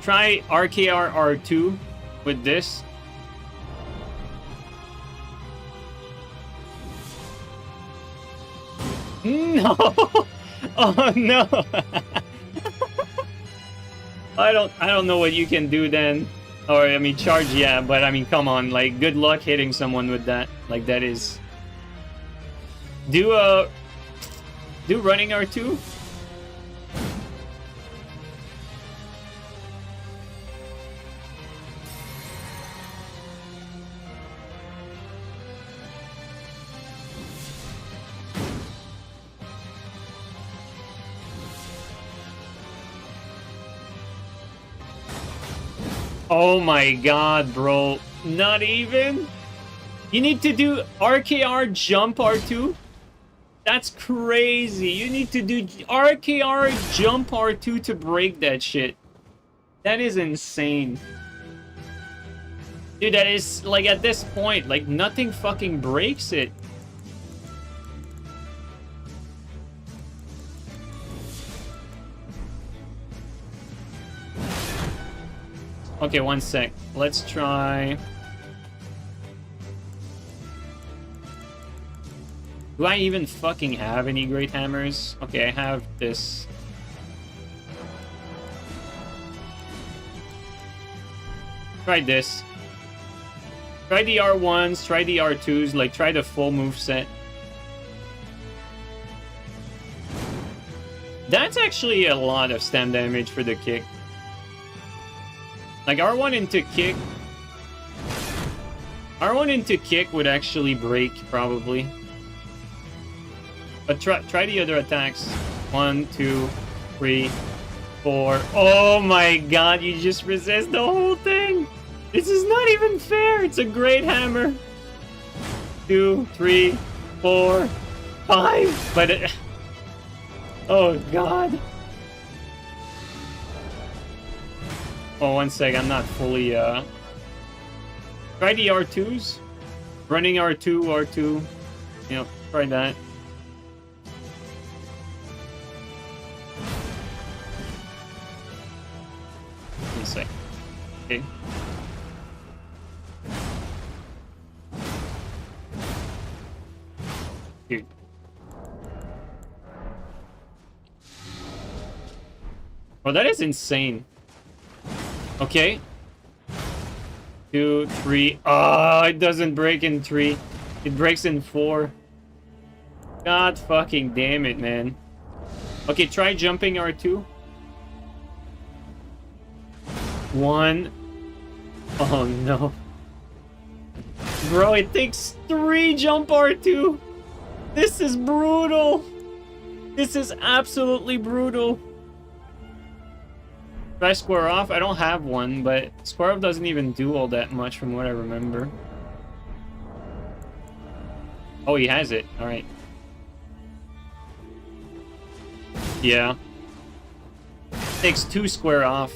S1: Try RKR R2 with this. No! Oh no! I don't know what you can do then. Or I mean charge, yeah, but I mean come on, like good luck hitting someone with that. Like that is do running R2? Oh my god, bro. Not even? You need to do RKR jump R2? That's crazy. You need to do RKR jump R2 to break that shit. That is insane. Dude, that is, like, at this point, like, nothing fucking breaks it. Okay, one sec. Let's try... Do I even fucking have any great hammers? Okay, I have this. Try this. Try the R1s, try the R2s, like try the full move set. That's actually a lot of stam damage for the kick. Like R1 into kick. R1 into kick would actually break, probably. But try the other attacks. 1, 2, 3, 4. Oh my god, you just resist the whole thing! This is not even fair! It's a great hammer! 2, 3, 4, 5! But it... Oh god. Oh, one sec, I'm not fully, Try the R2s. Running R2, R2. Yep, try that. One sec. Okay. Dude. Oh, that is insane. Okay. 2, 3. Oh, it doesn't break in 3. It breaks in 4. God fucking damn it, man. Okay, try jumping R2. 1. Oh no. Bro, it takes 3 jump R2. This is brutal. This is absolutely brutal. Try square off. I don't have one, but square off doesn't even do all that much from what I remember. Oh, he has it. All right. Yeah. Takes 2 square off.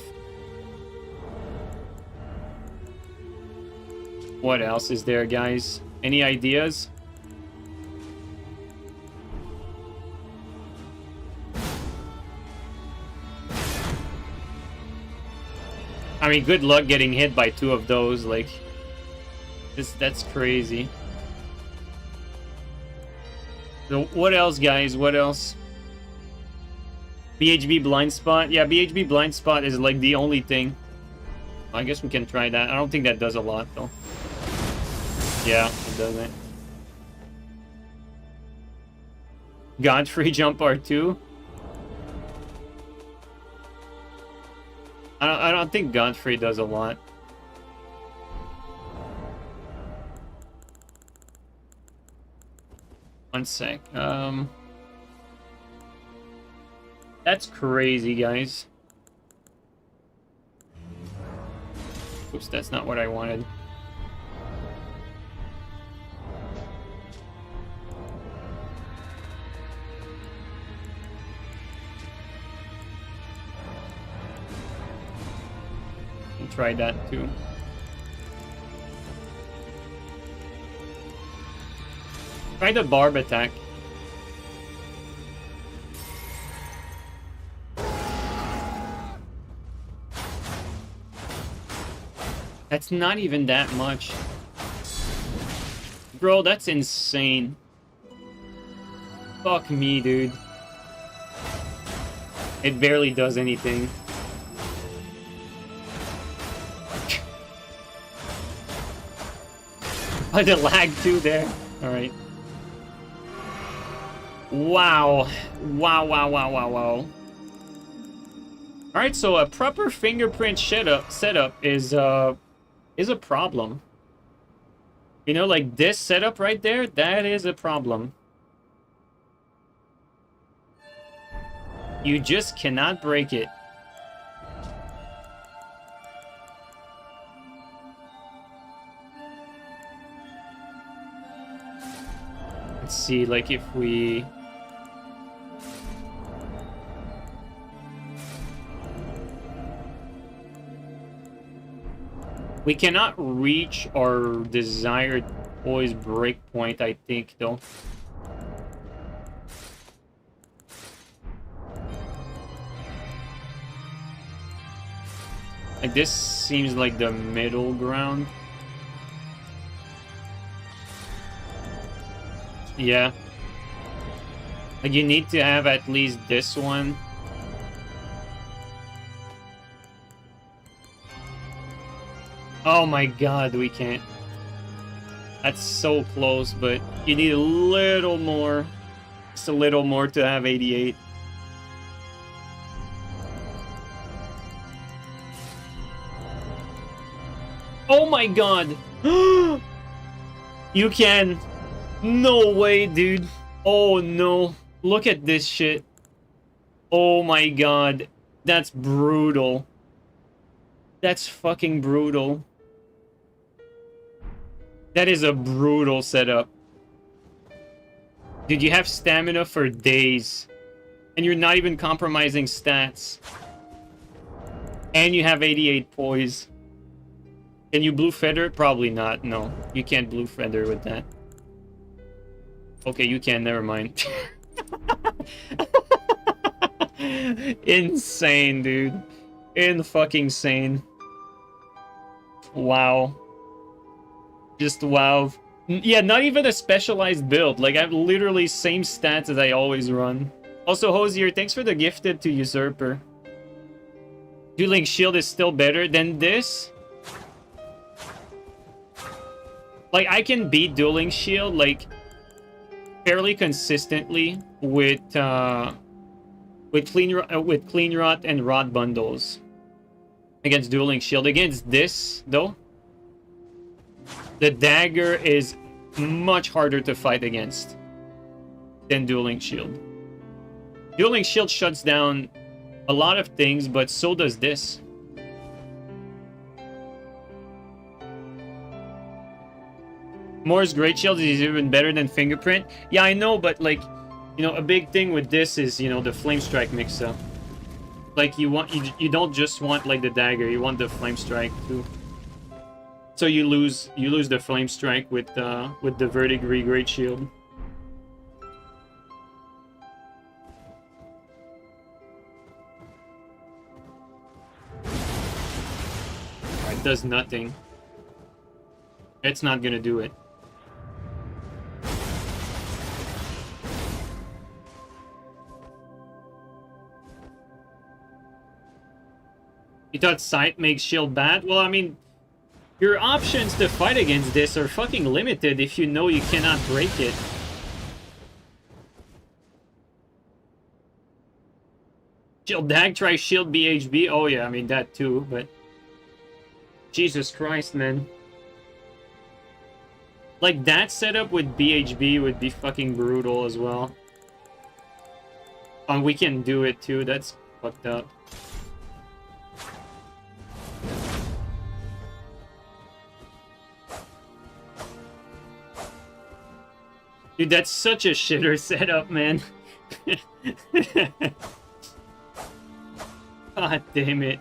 S1: What else is there, guys? Any ideas? I mean, good luck getting hit by 2 of those, like... That's crazy. So, what else, guys? What else? BHB blind spot? Yeah, BHB blind spot is, like, the only thing. I guess we can try that. I don't think that does a lot, though. Yeah, it doesn't. Godfrey jump R2? I don't think Godfrey does a lot. One sec. That's crazy, guys. Oops, that's not what I wanted. Try that too. Try the barb attack. That's not even that much. Bro, that's insane. Fuck me, dude. It barely does anything. Oh, the lag too there. Alright. Wow. Wow. Alright, so a proper fingerprint setup is a problem. You know, like this setup right there, that is a problem. You just cannot break it. Let's see, like if we... We cannot reach our desired poise breakpoint, I think, though. Like, this seems like the middle ground. Yeah. Like, you need to have at least this one. Oh my god, we can't. That's so close, but you need a little more. Just a little more to have 88. Oh my god! You can. No way, dude. Oh no. Look at this shit. Oh my god. That's brutal. That's fucking brutal. That is a brutal setup. Dude, you have stamina for days. And you're not even compromising stats. And you have 88 poise. Can you blue feather? Probably not. No, you can't blue feather with that. Okay, you can. Never mind. Insane, dude. In-fucking sane. Wow. Just wow. Yeah, not even a specialized build. Like, I have literally same stats as I always run. Also, Hosier, thanks for the gifted to Usurper. Dueling Shield is still better than this. Like, I can beat Dueling Shield, like, fairly consistently with Clean Rot and Rod bundles. Against Dueling Shield. Against this, though, the dagger is much harder to fight against than Dueling Shield. Dueling Shield shuts down a lot of things, but so does this. Moore's Great Shield is even better than Fingerprint. Yeah, I know, but like, you know, a big thing with this is, you know, the Flame Strike mix-up. Like, you don't just want like the dagger, you want the Flame Strike too. So you lose the Flame Strike with the Verdigris Great Shield. It does nothing. It's not gonna do it. You thought Sight makes shield bad? Well, I mean, your options to fight against this are fucking limited if you know you cannot break it. Shield Dag, try Shield BHB. Oh yeah, I mean that too, but... Jesus Christ, man. Like, that setup with BHB would be fucking brutal as well. And we can do it too, that's fucked up. Dude, that's such a shitter setup, man. God damn it.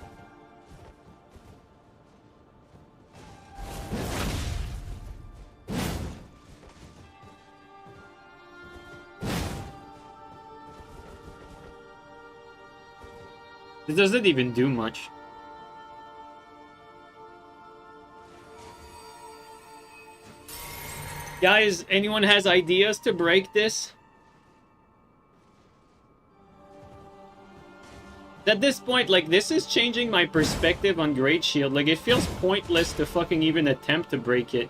S1: It doesn't even do much. Guys, anyone has ideas to break this? At this point, like, this is changing my perspective on Great Shield. Like, it feels pointless to fucking even attempt to break it.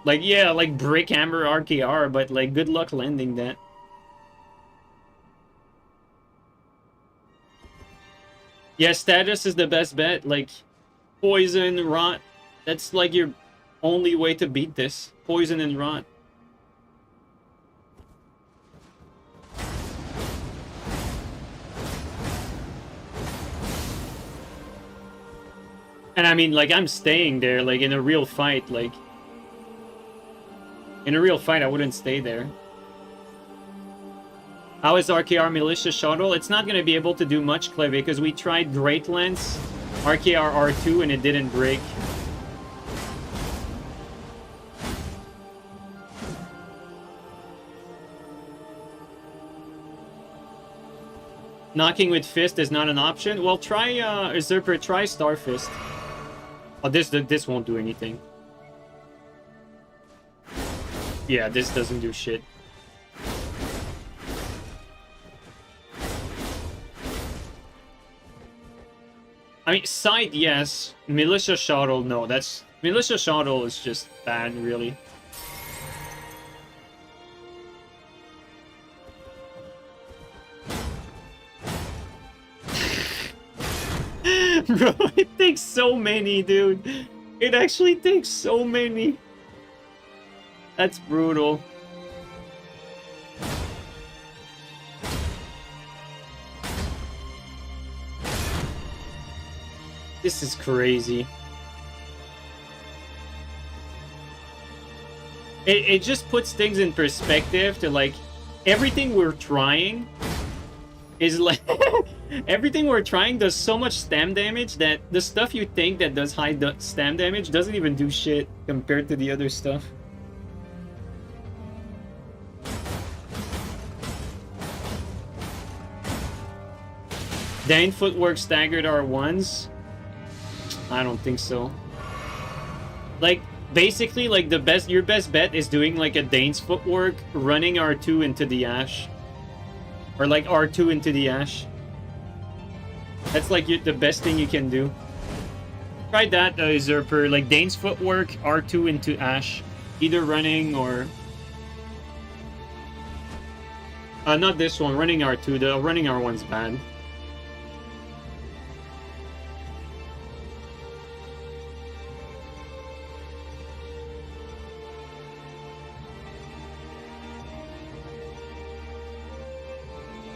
S1: Like, yeah, like, break hammer RKR, but, like, good luck landing that. Yeah, status is the best bet. Like, poison, rot. That's, like, your only way to beat this. Poison and rot. And I mean, like, I'm staying there, like, in a real fight, like... In a real fight, I wouldn't stay there. How is RKR Militia Shuttle? It's not going to be able to do much, Clay, because we tried Great Lance, RKR R2, and it didn't break. Knocking with fist is not an option. Well, try Usurper, try Starfist. Oh, this won't do anything. Yeah, this doesn't do shit. I mean, Sight, yes. Militia Shuttle, no. That's... Militia Shuttle is just bad, really. Bro, it takes so many, dude. It actually takes so many. That's brutal. This is crazy. It just puts things in perspective to, like, everything we're trying is like... everything we're trying does so much stam damage that the stuff you think that does high stam damage doesn't even do shit compared to the other stuff. Dane Footwork staggered R1s? I don't think so. Like, basically, like, your best bet is doing, like, a Dane's Footwork, running R2 into the Ash. Or, like, R2 into the Ash. That's, like, the best thing you can do. Try that, Usurper. Like, Dane's Footwork, R2 into Ash. Either running or... not this one. Running R2. The running R1's bad.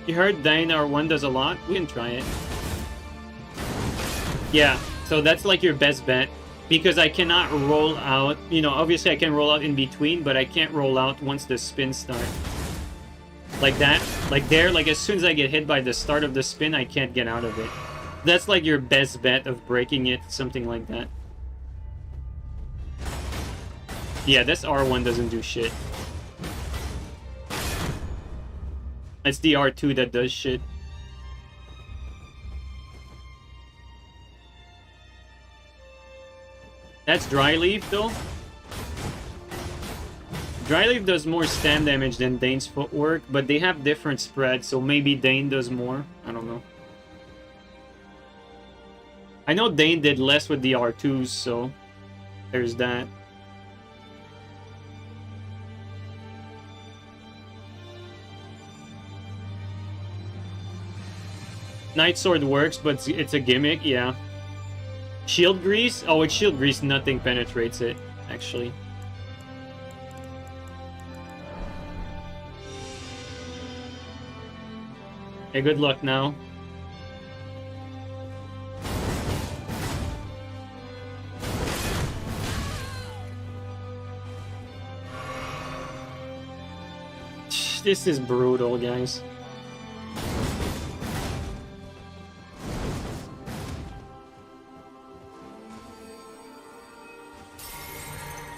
S1: You heard Dane R1 does a lot? We can try it. Yeah, so that's like your best bet. Because I cannot roll out... You know, obviously I can roll out in between, but I can't roll out once the spins start. Like that. Like there, like as soon as I get hit by the start of the spin, I can't get out of it. That's like your best bet of breaking it, something like that. Yeah, this R1 doesn't do shit. It's the R2 that does shit. That's Dry Leaf, though. Dry Leaf does more stam damage than Dane's Footwork, but they have different spreads, so maybe Dane does more. I don't know. I know Dane did less with the R2s, so there's that. Night Sword works, but it's a gimmick, yeah. Shield Grease? Oh, with Shield Grease, nothing penetrates it, actually. Okay, good luck now. This is brutal, guys.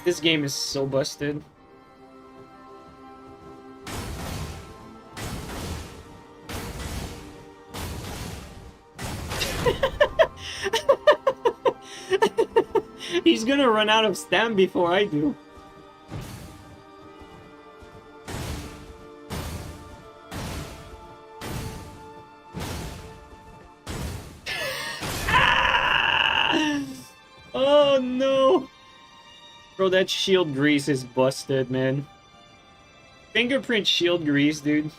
S1: This game is so busted. He's gonna run out of stam before I do. Oh no! Bro, that shield grease is busted, man. Fingerprint shield grease, dude.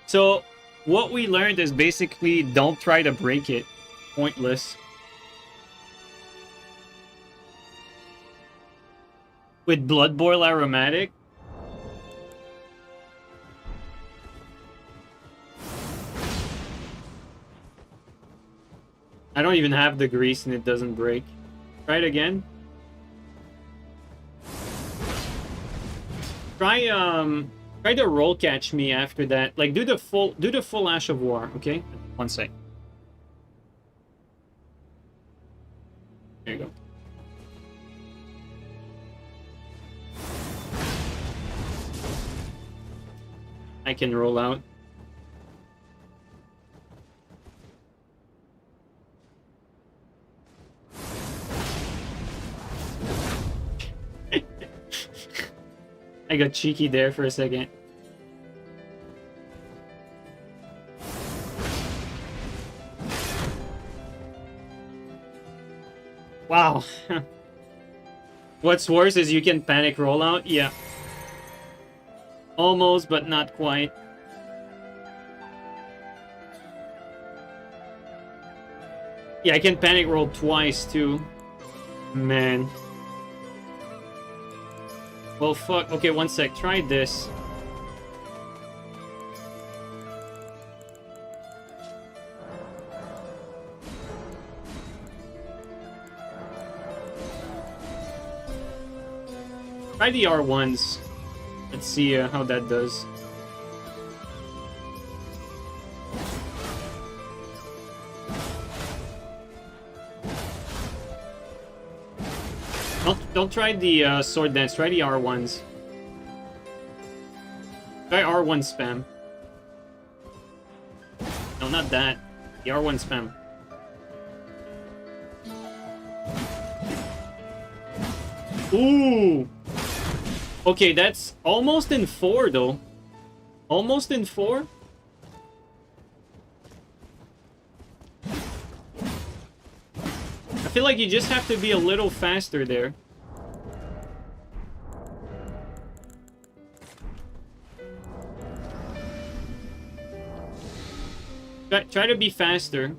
S1: So, what we learned is basically don't try to break it. Pointless. With Blood Boil Aromatic? I don't even have the grease and it doesn't break. Try it again. Try to roll catch me after that. Like do the full Ash of War, okay? One sec. There you go. I can roll out. I got cheeky there for a second. Wow. What's worse is you can panic rollout. Yeah. Almost, but not quite. Yeah, I can panic roll twice too. Man. Well, fuck. Okay, one sec. Try this. Try the R1s. Let's see how that does. Don't try the sword dance. Try the R1s. Try R1 spam. No, not that. The R1 spam. Ooh! Okay, that's almost in 4, though. Almost in 4? I feel like you just have to be a little faster there. Try to be faster.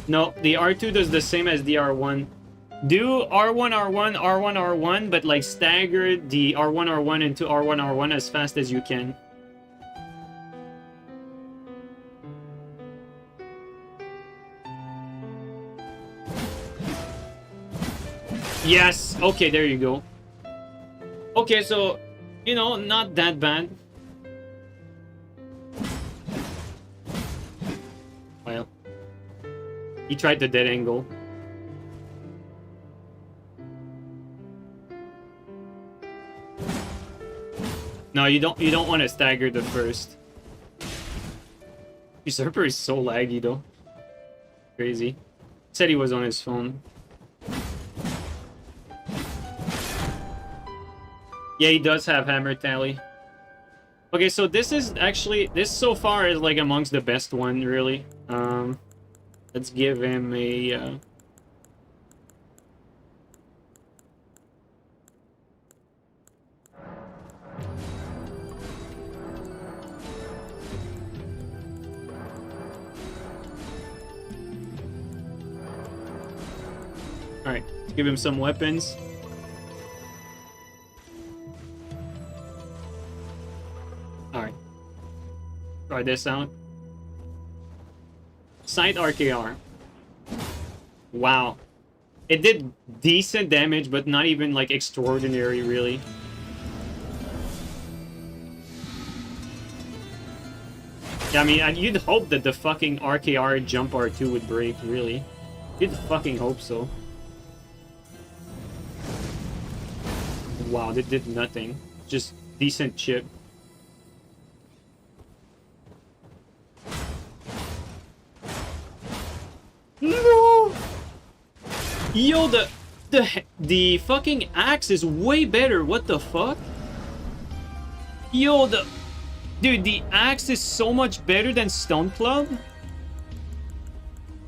S1: No, the R2 does the same as the R1. Do R1, R1, R1, R1, but like stagger the R1, R1 into R1, R1 as fast as you can. Yes! Okay, there you go. Okay, so, you know, not that bad. Well. He tried the dead angle. No, you don't want to stagger the first. Usurper is so laggy though. Crazy. Said he was on his phone. Yeah, he does have hammer tally. Okay, so this is actually, this so far is like amongst the best one, really. Let's give him a... Alright, let's give him some weapons. Alright. Try this out. Sight RKR. Wow. It did decent damage, but not even like extraordinary, really. Yeah, I mean, you'd hope that the fucking RKR jump R2 would break, really. You'd fucking hope so. Wow, that did nothing. Just decent chip. No! Yo, the fucking axe is way better. What the fuck? Yo, Dude, the axe is so much better than Stone Club.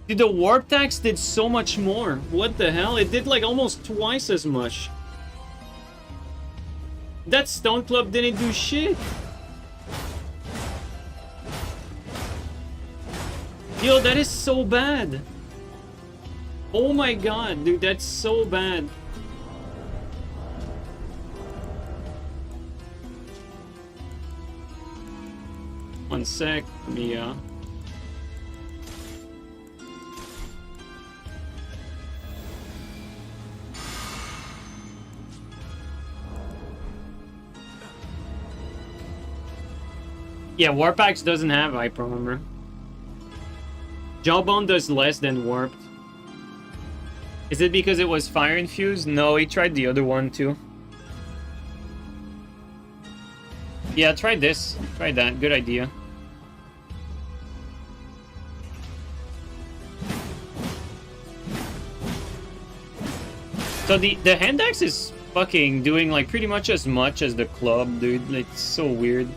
S1: Dude, the warp axe did so much more. What the hell? It did like almost twice as much. That Stone Club didn't do shit. Yo, that is so bad. Oh my god, dude, that's so bad. One sec, let me, yeah, Warp Axe doesn't have Hyper Armor. Jawbone does less than Warped. Is it because it was Fire Infused? No, he tried the other one too. Yeah, try this. Try that. Good idea. So the hand axe is fucking doing like pretty much as much as the club, dude. It's so weird.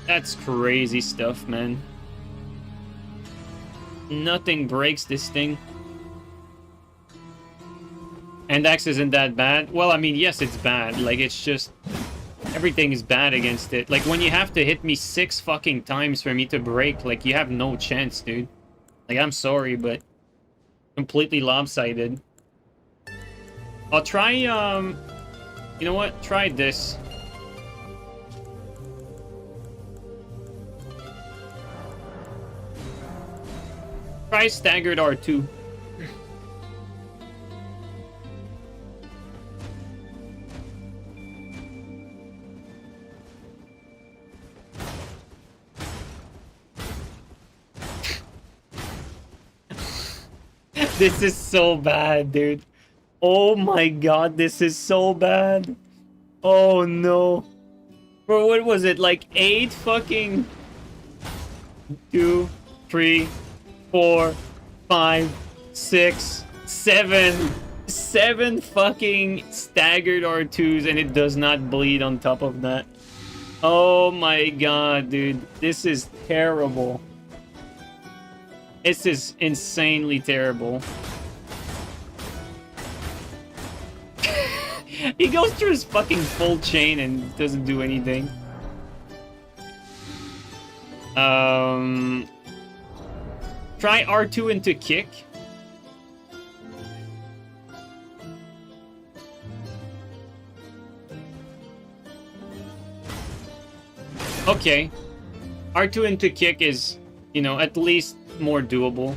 S1: That's crazy stuff, man. Nothing breaks this thing. Hand axe isn't that bad. Well, I mean, yes, it's bad. Like, it's just... everything is bad against it. Like, when you have to hit me 6 fucking times for me to break, like, you have no chance, dude. Like, I'm sorry, but... completely lopsided. I'll try, you know what? Try this. Try staggered R2. This is so bad, dude. Oh my god, this is so bad. Oh no. Bro, what was it? Like 8 fucking... 2, 3... 4, 5, 6, 7. 7 fucking staggered R2s, and it does not bleed on top of that. Oh my god, dude. This is terrible. This is insanely terrible. He goes through his fucking full chain and doesn't do anything. Try R2 into kick. Okay. R2 into kick is, you know, at least more doable.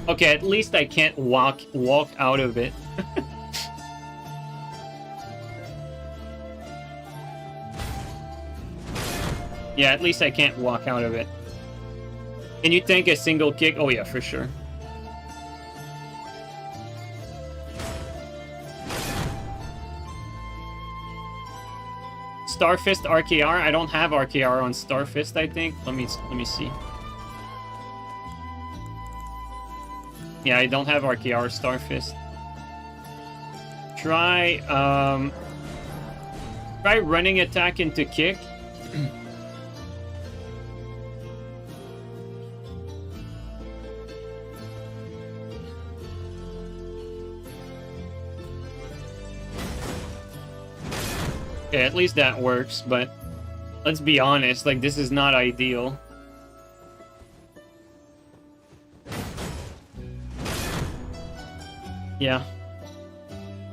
S1: Okay, at least I can't walk out of it. Yeah, at least I can't walk out of it. Can you tank a single kick? Oh yeah, for sure. Starfist RKR? I don't have RKR on Starfist, I think. Let me see. Yeah, I don't have RKR Starfist. Try running attack into kick. Okay, at least that works, but let's be honest, like, this is not ideal. Yeah.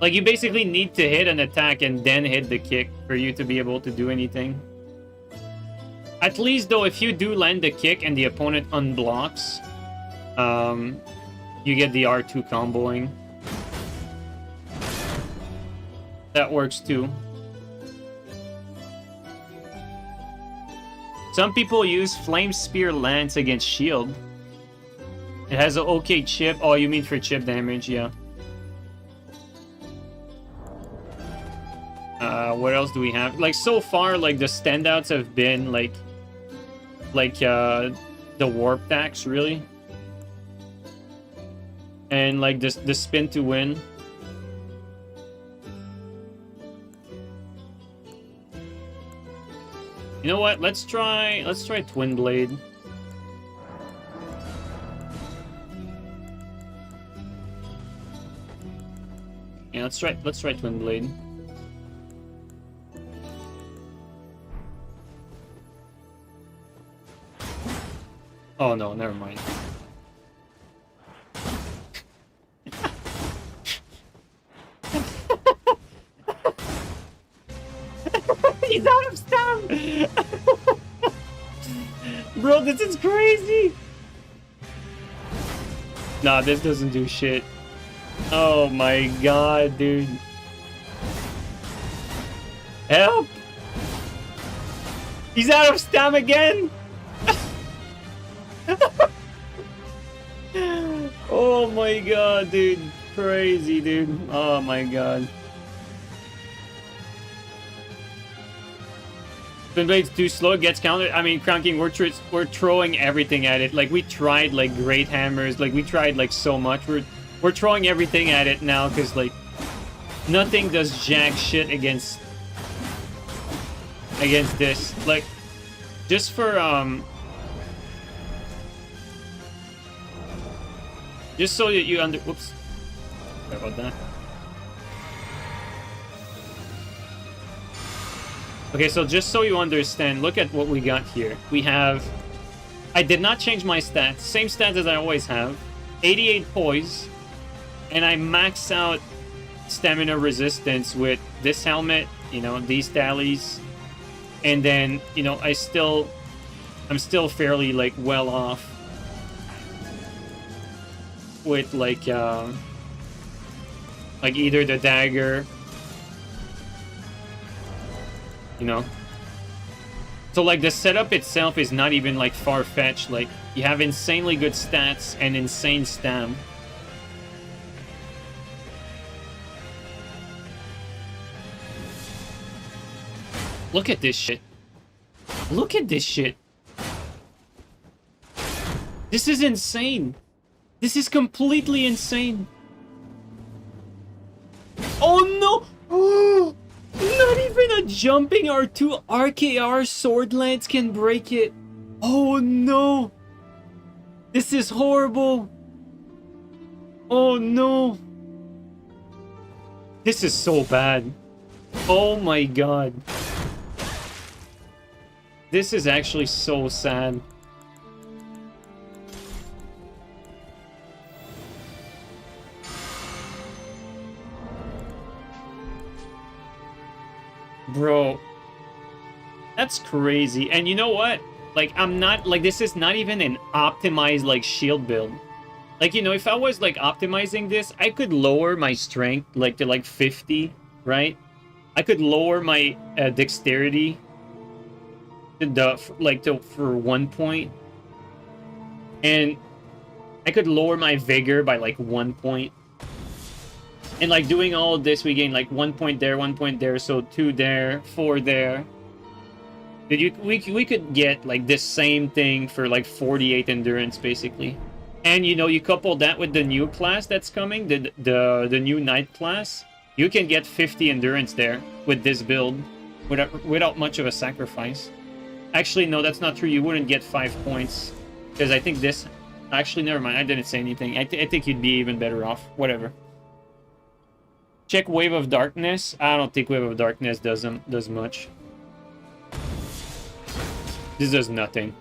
S1: Like, you basically need to hit an attack and then hit the kick for you to be able to do anything. At least, though, if you do land the kick and the opponent unblocks, you get the R2 comboing. That works, too. Some people use Flame Spear Lance against shield. It has an okay chip. Oh, you mean for chip damage, yeah. What else do we have? Like, so far, like, the standouts have been, like the warp tax, really. And like the spin to win. You know what? Let's try Twin Blade. Yeah, let's try Twin Blade. Oh no, never mind. He's out of stamina! Bro, this is crazy! Nah, this doesn't do shit. Oh my god, dude. Help! He's out of stamina again! Oh my god, dude. Crazy, dude. Oh my god. Twin Blade's too slow, it gets countered. I mean, Crown King, we're throwing everything at it. Like, we tried, like, Great Hammers. Like, we tried, like, so much. We're throwing everything at it now, because, like, nothing does jack shit against this. Like, just for, just so that you whoops. Sorry about that. Okay, so just so you understand, look at what we got here. We have... I did not change my stats. Same stats as I always have. 88 poise. And I max out stamina resistance with this helmet, you know, these tallies. And then, you know, I'm still fairly, like, well off. With, like either the dagger... You know? So, like, the setup itself is not even, like, far-fetched. Like, you have insanely good stats and insane stam. Look at this shit. Look at this shit. This is insane. This is completely insane. Oh, no! Not even a jumping or two RKR sword lance can break it. Oh no. This is horrible. Oh no. This is so bad. Oh my god. This is actually so sad. Bro, that's crazy. And you know what? Like, I'm not, like, this is not even an optimized, like, shield build. Like, you know, if I was, like, optimizing this, I could lower my strength, like, to, like, 50, right? I could lower my dexterity to for 1 point. And I could lower my vigor by, like, 1 point. And, like, doing all of this, we gain, like, 1 point there, 1 point there, so 2 there, 4 there. Dude, we could get, like, this same thing for, like, 48 endurance, basically. And, you know, you couple that with the new class that's coming, the new Knight class, you can get 50 endurance there with this build without much of a sacrifice. Actually, no, that's not true. You wouldn't get 5 points. Because I think this... Actually, never mind. I didn't say anything. I think you'd be even better off. Whatever. Check Wave of Darkness. I don't think Wave of Darkness does much. This does nothing.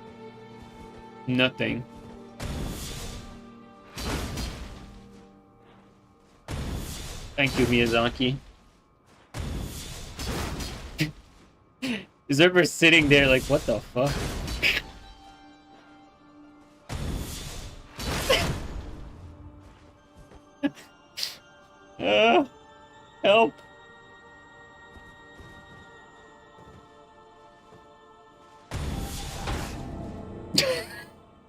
S1: Nothing. Thank you, Miyazaki. Zerber's sitting there like, what the fuck? Help.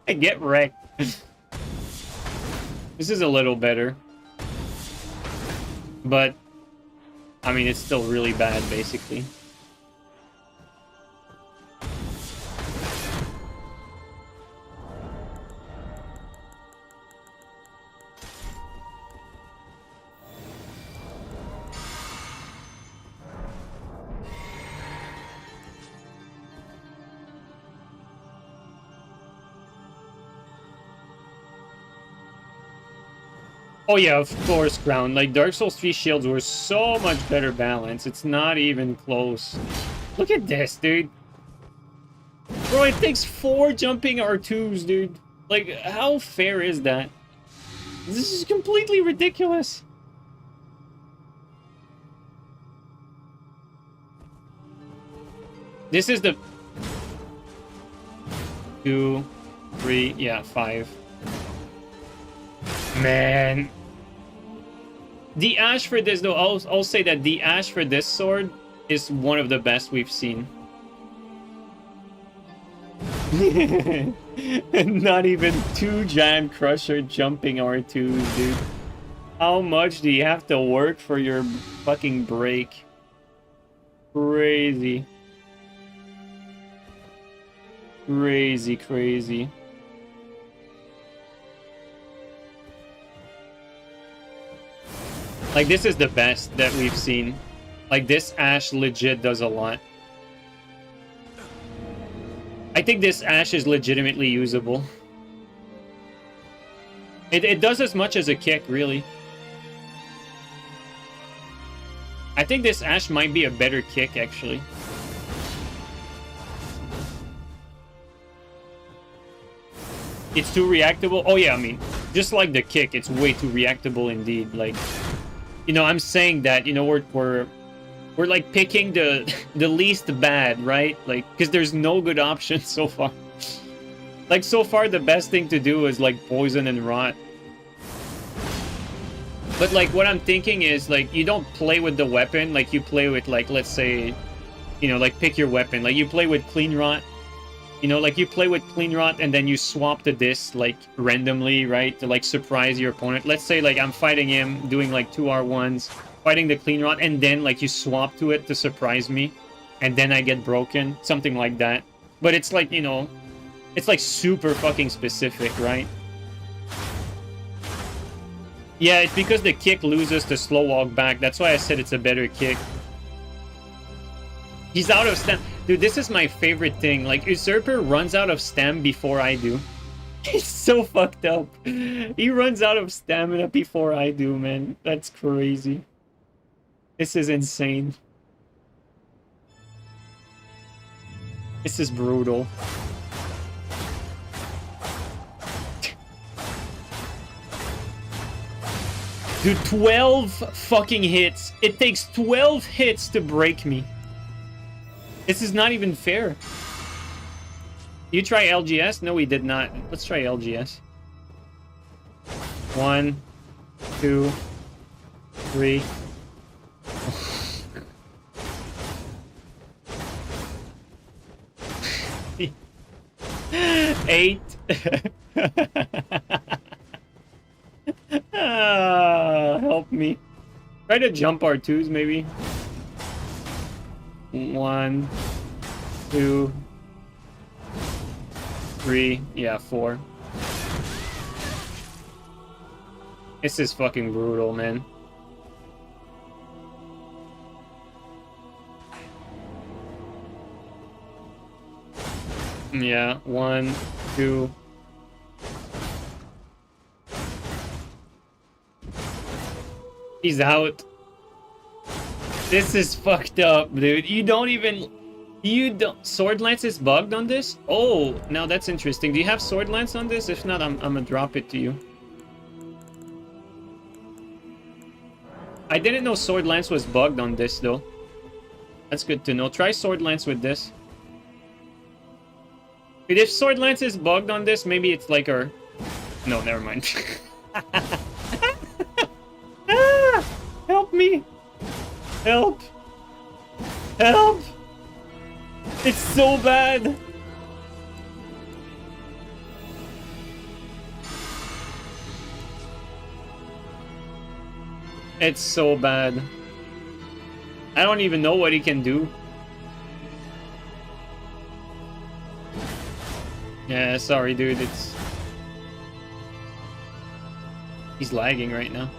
S1: I get wrecked. This is a little better. But, I mean, it's still really bad, basically. Oh yeah, of course, Crown. Like, Dark Souls 3 shields were so much better balanced. It's not even close. Look at this, dude. Bro, it takes 4 jumping R2s, dude. Like, how fair is that? This is completely ridiculous. This is the... 2, 3, yeah, 5. Man. The ash for this, though, I'll say that the ash for this sword is one of the best we've seen. Not even 2 Giant Crusher jumping R2s, dude. How much do you have to work for your fucking break? Crazy. Crazy, crazy. Like, this is the best that we've seen. Like, this Ash legit does a lot. I think this Ash is legitimately usable. It does as much as a kick, really. I think this Ash might be a better kick, actually. It's too reactable? Oh yeah, I mean, just like the kick, it's way too reactable indeed. Like, you know, I'm saying that, you know, we're like picking the least bad, right? Like, because there's no good options so far. Like, so far the best thing to do is like poison and rot. But like, what I'm thinking is, like, you don't play with the weapon, like you play with, like, let's say, you know, like, pick your weapon. Like, you play with clean rot. You know, like, you play with clean rot and then you swap to this, like, randomly, right? To, like, surprise your opponent. Let's say, like, I'm fighting him, doing, like, 2 R1s, fighting the clean rot, and then, like, you swap to it to surprise me. And then I get broken. Something like that. But it's, like, you know, it's, like, super fucking specific, right? Yeah, it's because the kick loses the slow walk back. That's why I said it's a better kick. He's out of stamina. Dude, this is my favorite thing. Like, Usurper runs out of stam before I do. He's so fucked up. He runs out of stamina before I do, man. That's crazy. This is insane. This is brutal. Dude, 12 fucking hits. It takes 12 hits to break me. This is not even fair. You try LGS? No, we did not. Let's try LGS. 1, 2, 3. 8. Help me. Try to jump R2s, maybe. 1, 2, 3, yeah, 4. This is fucking brutal, man. Yeah, 1, 2. He's out. This is fucked up, dude. You don't... Sword Lance is bugged on this? Oh, now that's interesting. Do you have Sword Lance on this? If not, I'm gonna drop it to you. I didn't know Sword Lance was bugged on this, though. That's good to know. Try Sword Lance with this. But if Sword Lance is bugged on this, maybe it's like our... No, never mind. Ah, help me! Help! Help! It's so bad! It's so bad. I don't even know what he can do. Yeah, sorry, dude. He's lagging right now.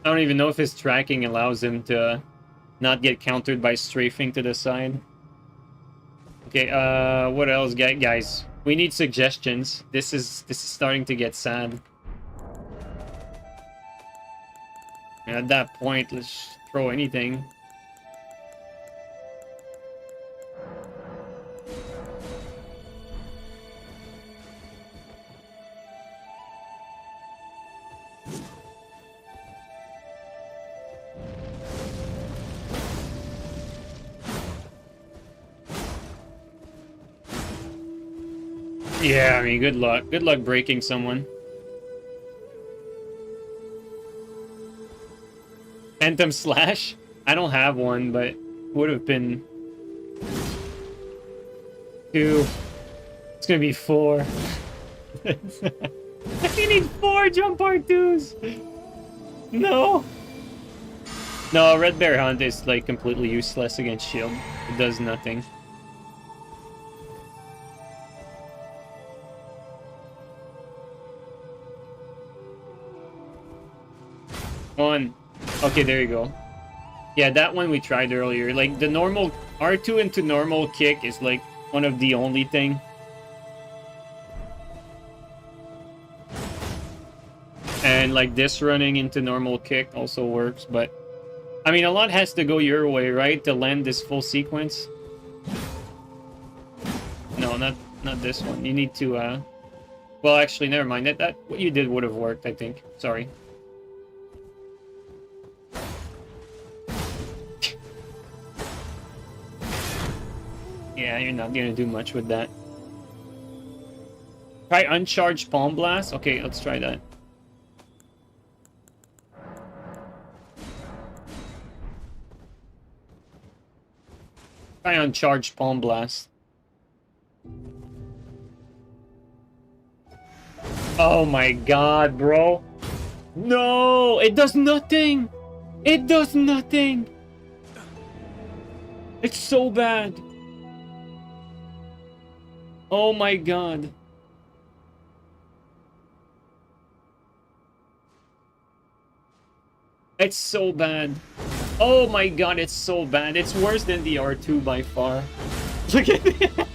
S1: I don't even know if his tracking allows him to not get countered by strafing to the side. Okay, what else, guys? We need suggestions. This is starting to get sad. And at that point, let's throw anything. Yeah, I mean, good luck. Good luck breaking someone. Anthem Slash? I don't have one, but would have been 2. It's gonna be 4. You need 4 jump R2s! No! No, Red Bear Hunt is like completely useless against shield. It does nothing. One. Okay, there you go. Yeah, that one we tried earlier. Like, the normal R2 into normal kick is like one of the only thing. And like this running into normal kick also works, but I mean, a lot has to go your way, right? To land this full sequence. No, not this one. You need to, well, actually, never mind. That what you did would have worked, I think. Sorry. Yeah, you're not gonna do much with that. Try Uncharged Palm Blast? Okay, let's try that. Try Uncharged Palm Blast. Oh my god, bro. No! It does nothing! It does nothing! It's so bad. Oh my god. It's so bad. Oh my god, it's so bad. It's worse than the R2 by far. Look at it.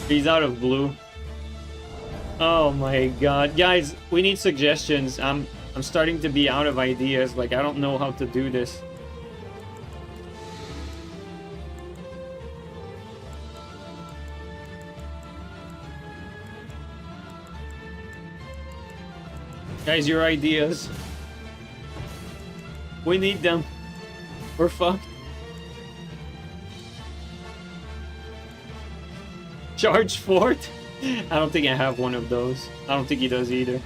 S1: He's out of blue. Oh my god. Guys, we need suggestions. I'm starting to be out of ideas. Like, I don't know how to do this. Guys, your ideas. We need them. We're fucked. Charge Fort? I don't think I have one of those. I don't think he does either.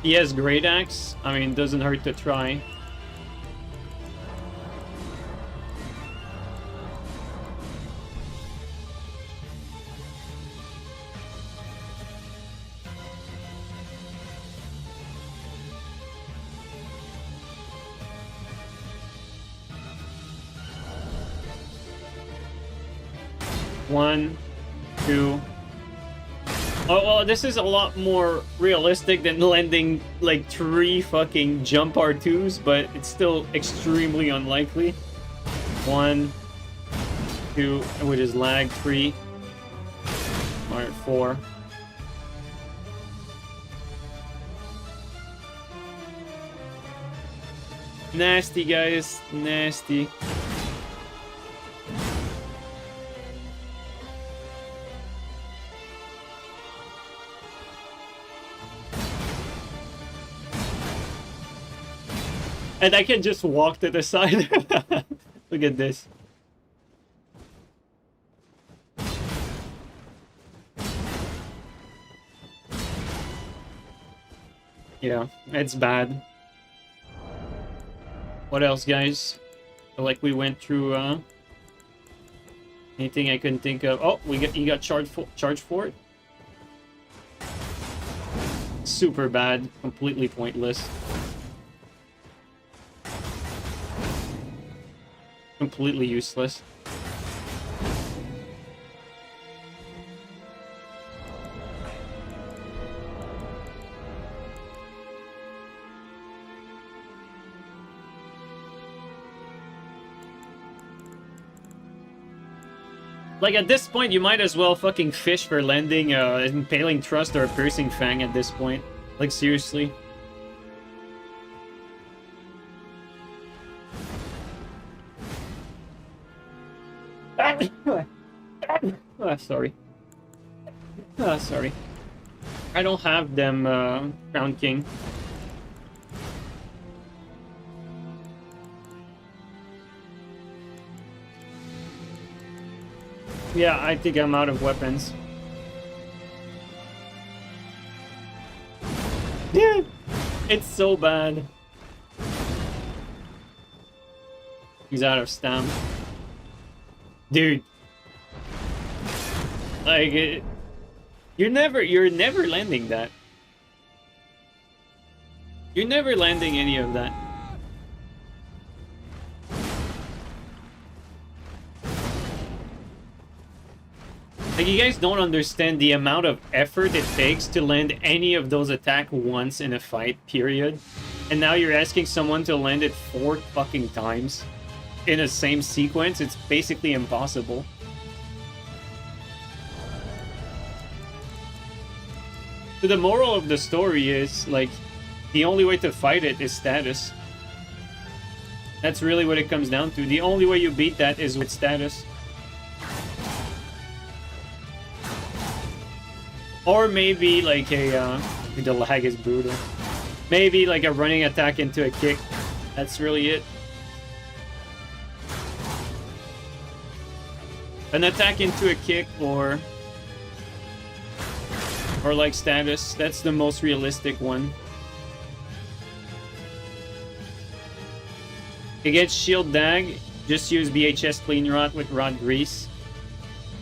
S1: He has Great Axe. I mean, it doesn't hurt to try. One, 2. Oh, well, this is a lot more realistic than landing like 3 fucking jump R2s, but it's still extremely unlikely. 1, 2, which is lag. 3. Alright, 4. Nasty, guys. Nasty. And I can just walk to the side. Look at this. Yeah, it's bad. What else, guys? Feel like we went through anything I couldn't think of. Oh, you got charged for it. Super bad, completely pointless. Completely useless. Like, at this point, you might as well fucking fish for landing an Impaling Thrust or a Piercing Fang at this point. Like, seriously. Sorry. Sorry. I don't have them, Crown King. Yeah, I think I'm out of weapons. Yeah, it's so bad. He's out of stamina. Dude. Like, you're never landing that. You're never landing any of that. Like, you guys don't understand the amount of effort it takes to land any of those attacks once in a fight, period. And now you're asking someone to land it 4 fucking times in the same sequence. It's basically impossible. So the moral of the story is, like, the only way to fight it is status. That's really what it comes down to. The only way you beat that is with status. Or maybe like a, the lag is brutal. Maybe like a running attack into a kick. That's really it. An attack into a kick or like status. That's the most realistic one. Against Shield Dag, just use BHS Clean Rot with Rot Grease.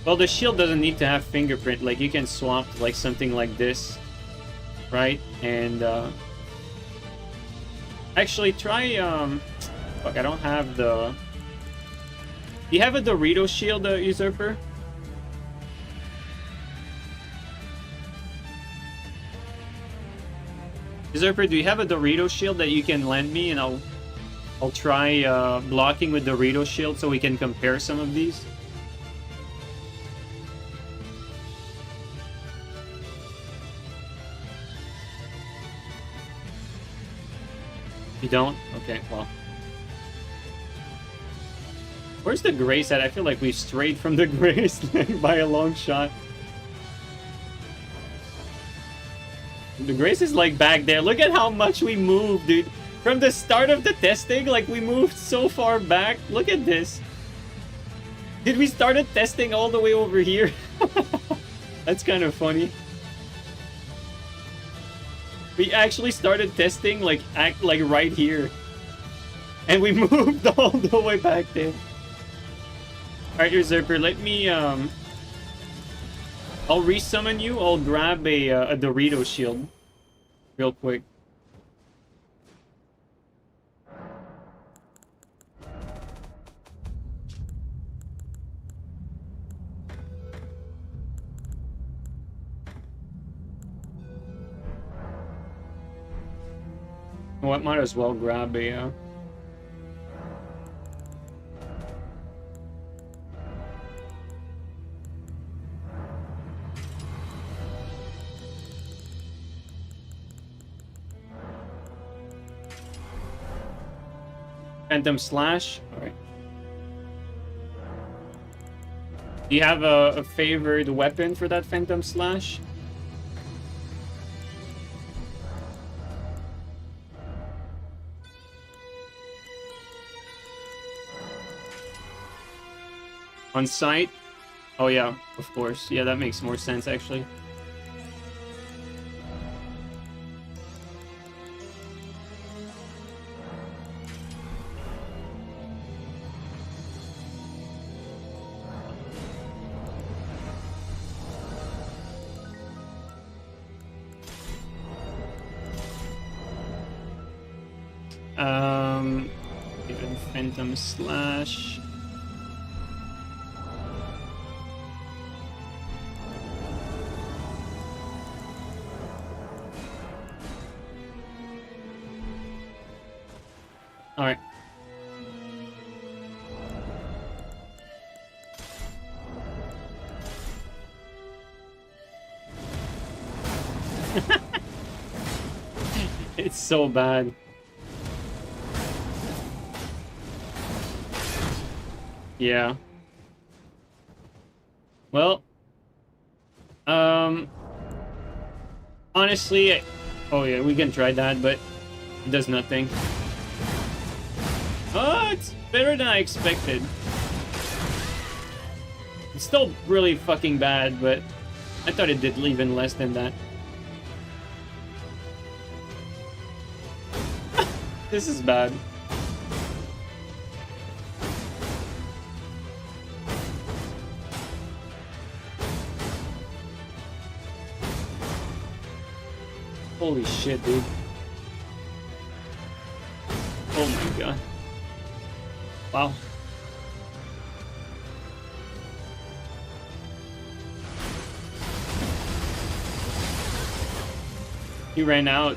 S1: Well, the shield doesn't need to have fingerprint. Like, you can swap like something like this, right? And actually try fuck, I don't have the. Do you have a Dorito shield, Usurper? Usurper, do you have a Dorito shield that you can lend me, and I'll try blocking with Dorito shield so we can compare some of these. You don't? Okay, well. Where's the Grace at? I feel like we strayed from the Grace by a long shot. The Grace is like back there. Look at how much we moved, dude. From the start of the testing, like we moved so far back. Look at this. Did we started testing all the way over here? That's kind of funny. We actually started testing like right here. And we moved all the way back there. Alright, Usurper, let me I'll resummon you. I'll grab a Dorito shield real quick. Well, I might as well grab a Phantom Slash. Alright. Do you have a favored weapon for that Phantom Slash? On site? Oh yeah, of course. Yeah, that makes more sense actually. Even Phantom Slash. Alright. It's so bad. Yeah. Well, honestly, oh yeah, we can try that, but it does nothing. Oh, it's better than I expected. It's still really fucking bad, but I thought it did even less than that. This is bad. Holy shit, dude. Oh my god. Wow. He ran out.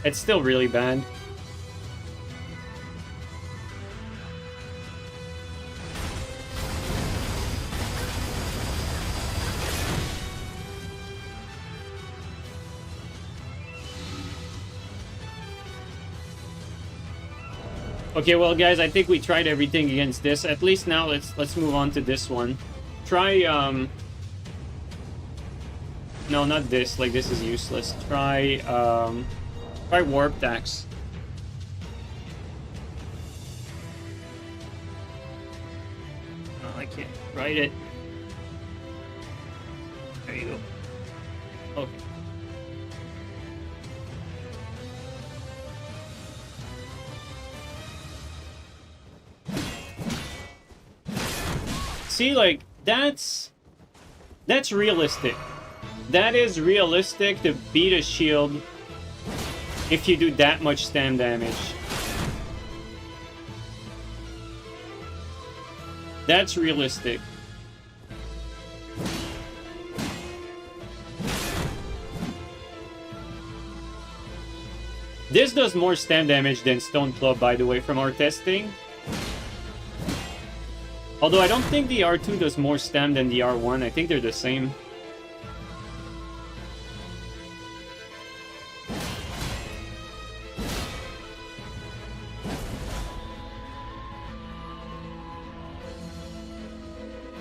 S1: It's still really bad. Okay, well guys, I think we tried everything against this. At least now let's move on to this one. Try no, not this. Like, this is useless. Try warp tax. Oh, I can't write it. There you go. Okay. See, like, that's realistic. That is realistic to beat a shield if you do that much stam damage. That's realistic. This does more stam damage than Stone Club, by the way, from our testing. Although I don't think the R2 does more stam than the R1. I think they're the same.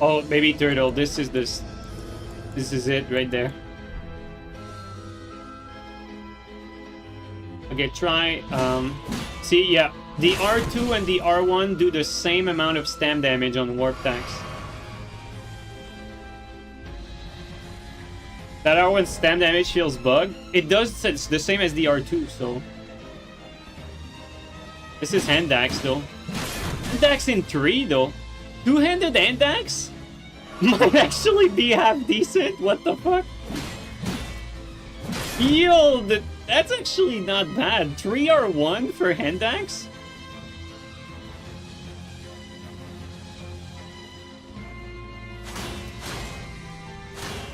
S1: Oh, baby turtle, this is it right there. Okay, try, see, yeah, the R2 and the R1 do the same amount of stam damage on warp tax. That R1 stam damage feels bugged. It does, it's the same as the R2, so. This is hand axe, though. Hand axe in 3, though. Two-handed hand axe might actually be half decent. What the fuck? Yo, that's actually not bad. 3R1 for hand axe?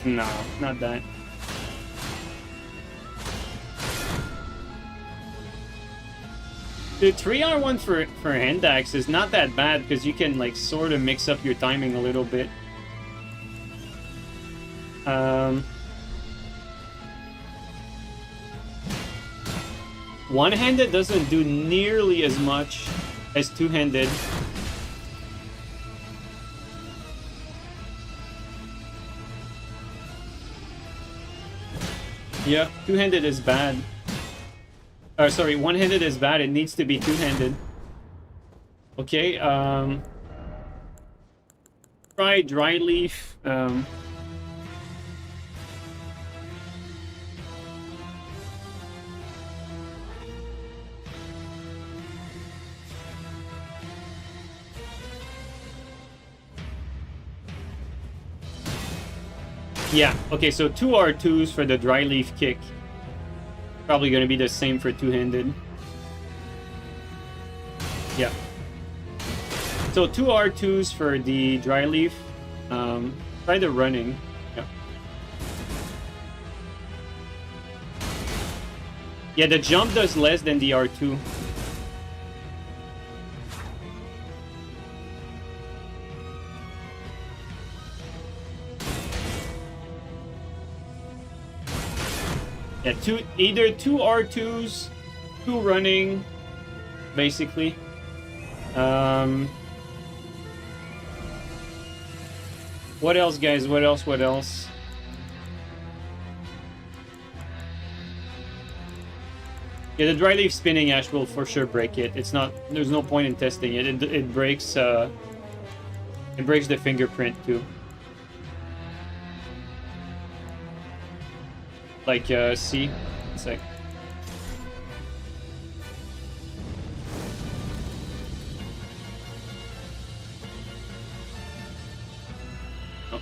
S1: No, not that. The 3R1 for hand axe is not that bad because you can like sort of mix up your timing a little bit. One-handed doesn't do nearly as much as two-handed. Yeah, two-handed is bad. Sorry, one-handed is bad. It needs to be two-handed. Okay, try dry leaf. Yeah, okay, so 2 R2s for the dry leaf kick. Probably gonna be the same for two-handed. Yeah. So 2 R2s for the dry leaf. Try the running. Yeah. Yeah, the jump does less than the R2. Yeah, either two R2s, two running, basically. What else, guys? What else? What else? Yeah, the dry leaf spinning ash will for sure break it. It's not. There's no point in testing it. It breaks. It breaks the fingerprint too. Like, see, it's like. Oh.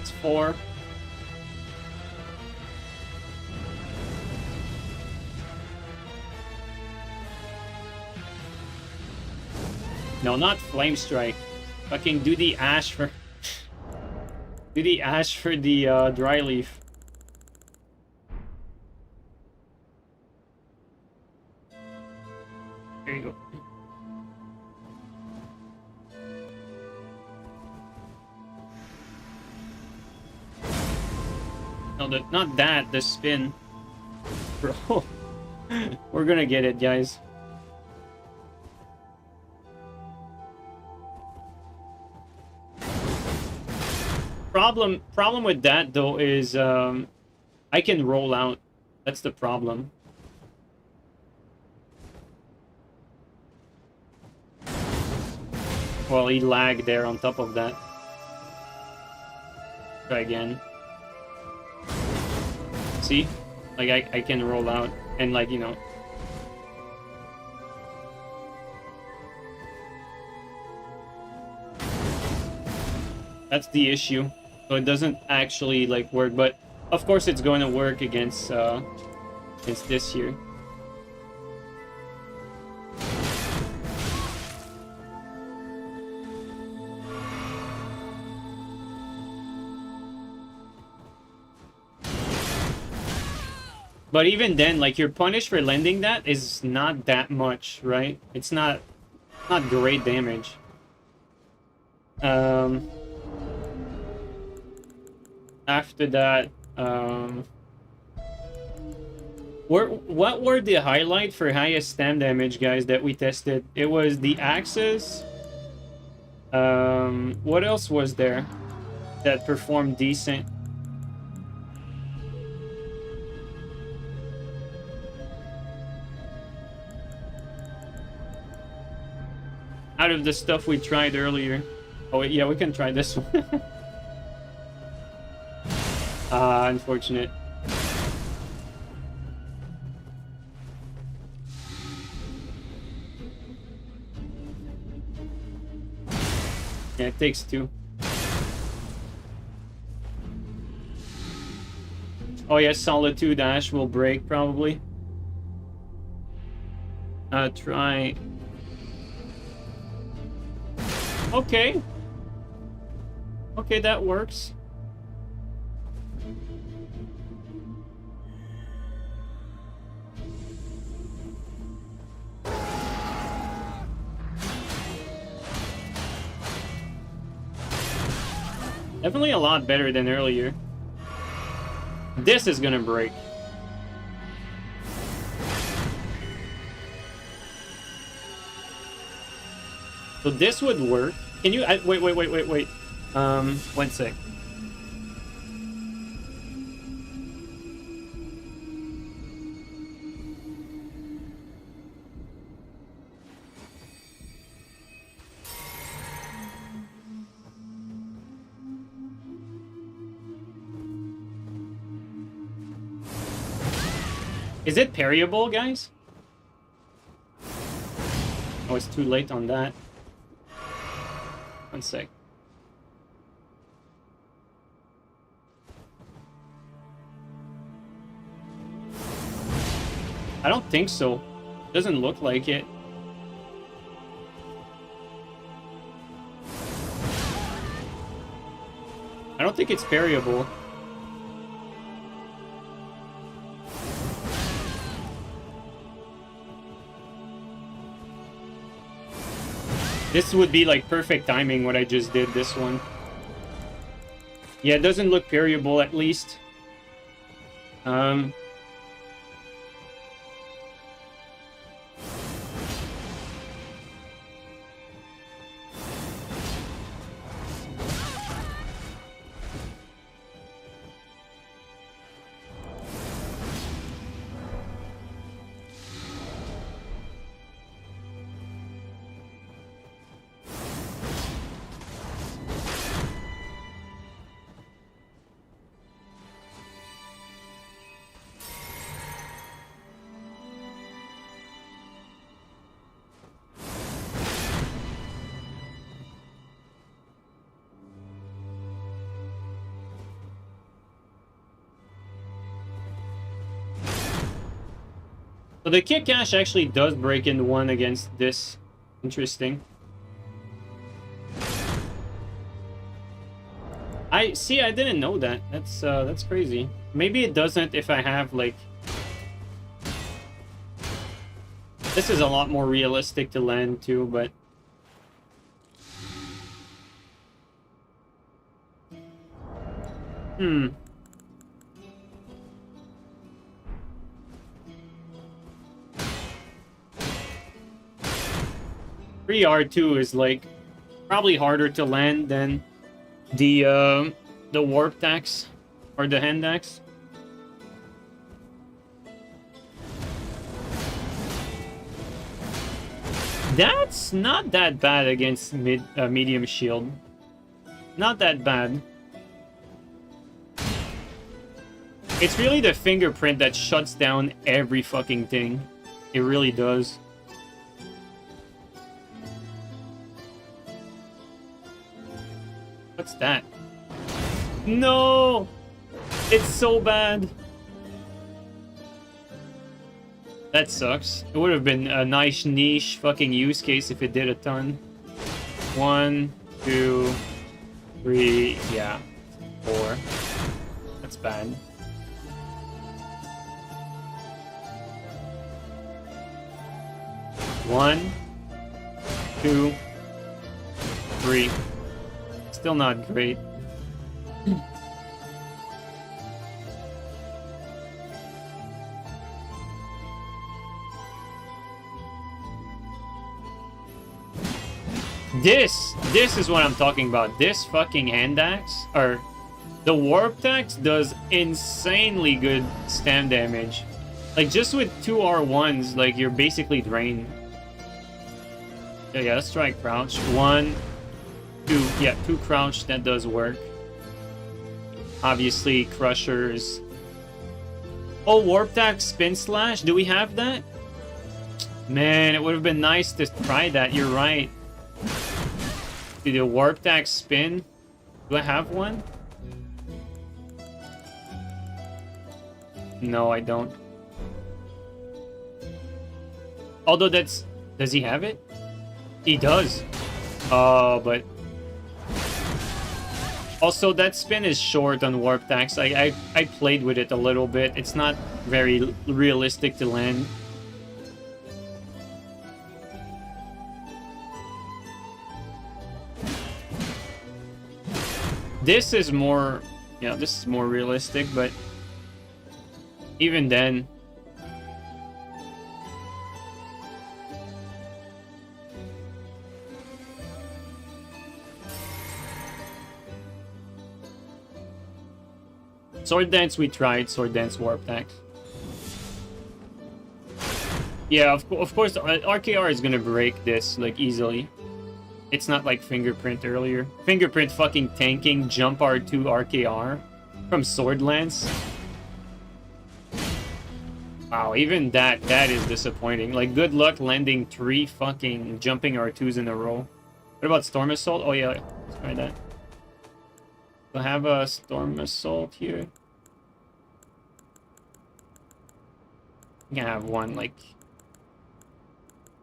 S1: It's 4. No, not Flame Strike. Fucking do the ash for... do the ash for the dry leaf. There you go. No, not that, the spin. Bro. We're gonna get it, guys. Problem with that though is I can roll out. That's the problem. Well, he lagged there on top of that. Try again. See? Like I can roll out and like, you know. That's the issue. So it doesn't actually like work, but of course it's going to work against this here. But even then, like, you're punished for lending that is not that much, right? It's not great damage. After that, what were the highlight for highest stam damage, guys, that we tested? It was the axes. What else was there that performed decent? Out of the stuff we tried earlier. Oh, yeah, we can try this one. Unfortunate. Yeah, it takes 2. Oh yeah, Solitude Ash will break, probably. Try... Okay. Okay, that works. Definitely a lot better than earlier. This is gonna break. So this would work. Can you... wait. 1 sec. Is it parryable, guys? Oh, it's too late on that. 1 sec. I don't think so. Doesn't look like it. I don't think it's parryable. This would be like perfect timing what I just did, this one. Yeah, it doesn't look parryable at least. So the kick cash actually does break into one against this. Interesting. I didn't know that. That's crazy. Maybe it doesn't if I have like. This is a lot more realistic to land too, but. Hmm. R2 is like probably harder to land than the warp axe or the hand axe. That's not that bad against medium shield. Not that bad. It's really the fingerprint that shuts down every fucking thing. It really does. What's that? No! It's so bad. That sucks. It would have been a nice niche fucking use case if it did a ton. 1, 2, 3, yeah. 4. That's bad. One, 2, 3. Still not great. This is what I'm talking about. This fucking hand axe, or the warp axe, does insanely good stam damage. Like just with 2 R1s, like you're basically drained. Yeah, let's try crouch. 1, 2, yeah, 2 crouch, that does work. Obviously, crushers. Oh, warp axe spin slash, do we have that? Man, it would have been nice to try that, you're right. The warp axe spin, do I have one? No, I don't. Although that's... Does he have it? He does. But... Also, that spin is short on Warp Axe. I played with it a little bit. It's not very realistic to land. This is more... Yeah, this is more realistic, but... Even then... Sword Dance we tried, Sword Dance Warp Axe. Yeah, of course, RKR is gonna break this, like, easily. It's not like Fingerprint earlier. Fingerprint fucking tanking Jump R2 RKR from Sword Lance. Wow, even that is disappointing. Like, good luck landing 3 fucking jumping R2s in a row. What about Storm Assault? Oh yeah, let's try that. We'll have a Storm Assault here. You can have one like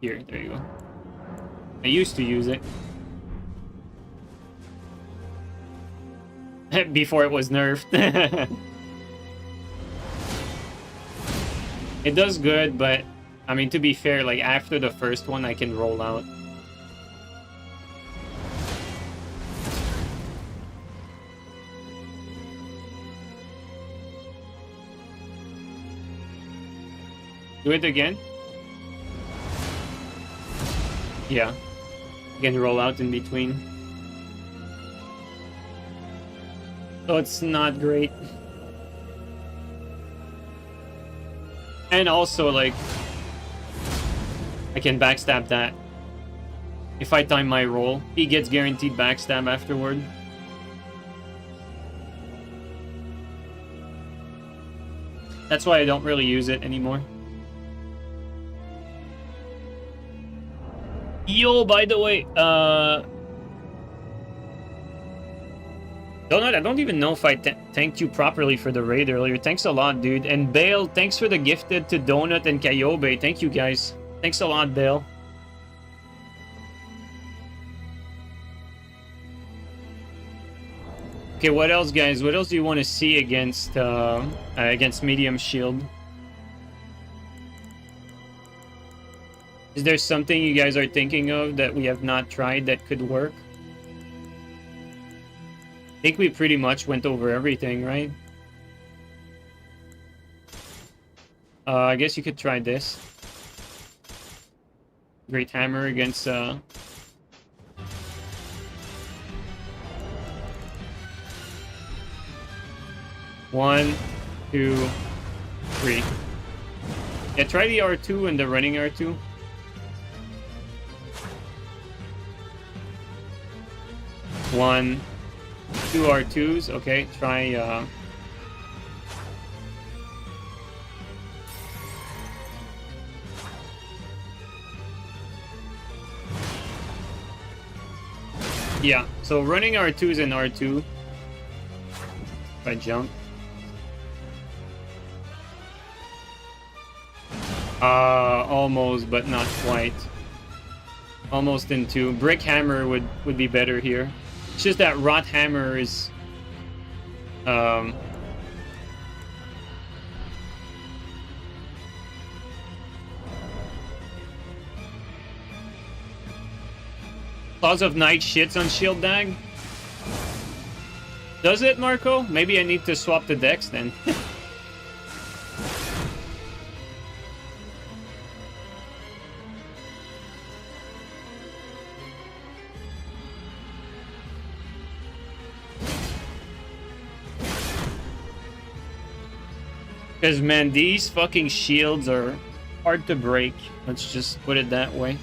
S1: here. There you go. I used to use it before it was nerfed. It does good, but I mean, to be fair, like after the first one, I can roll out. Do it again. Yeah, you can roll out in between. So it's not great. And also, like, I can backstab that. If I time my roll, he gets guaranteed backstab afterward. That's why I don't really use it anymore. Yo, by the way, Donut, I don't even know if I thanked you properly for the raid earlier. Thanks a lot, dude. And Bale, thanks for the gifted to Donut and Kayobe. Thank you, guys. Thanks a lot, Bale. Okay, what else, guys? What else do you want to see against medium shield? Is there something you guys are thinking of that we have not tried that could work? I think we pretty much went over everything, right? I guess you could try this. Great hammer against... 1, 2, 3. Yeah, try the R2 and the running R2. One, 2 R2s. Okay, try yeah, so running R2s and R2. If I jump. Almost, but not quite. Almost in 2. Brick hammer would be better here. It's just that rot hammer is claws of Night shits on shield dag. Does it, Marco? Maybe I need to swap the decks then. Because, man, these fucking shields are hard to break. Let's just put it that way.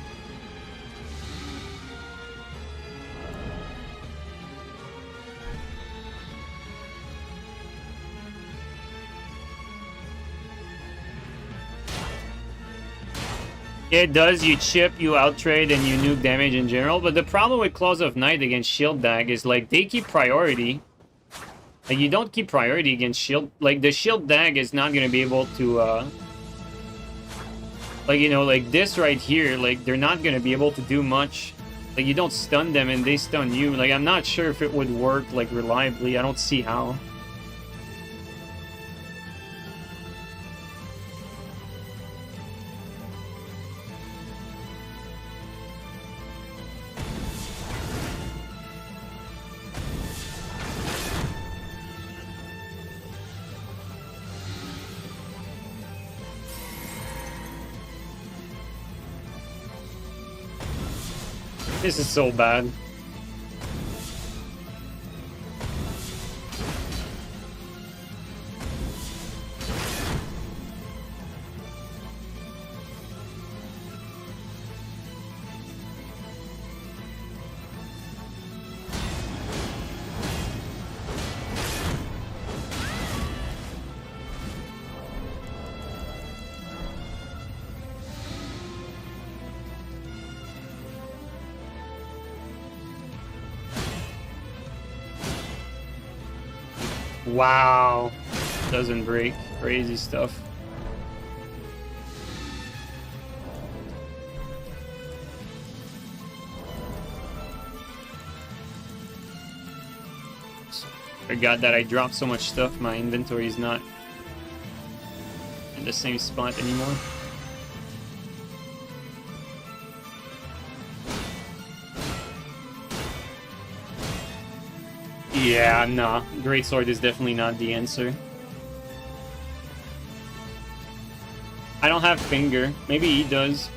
S1: It does, you chip, you outtrade, and you nuke damage in general. But the problem with Claws of Night against Shield Dag is, like, they keep priority. Like, you don't keep priority against shield. Like, the shield dag is not gonna be able to, like, you know, like this right here, like, they're not gonna be able to do much. Like, you don't stun them and they stun you. Like, I'm not sure if it would work, like, reliably. I don't see how. This is so bad. Wow. Doesn't break. Crazy stuff. Forgot that I dropped so much stuff, my inventory is not in the same spot anymore. Yeah, nah. Greatsword is definitely not the answer. I don't have finger. Maybe he does.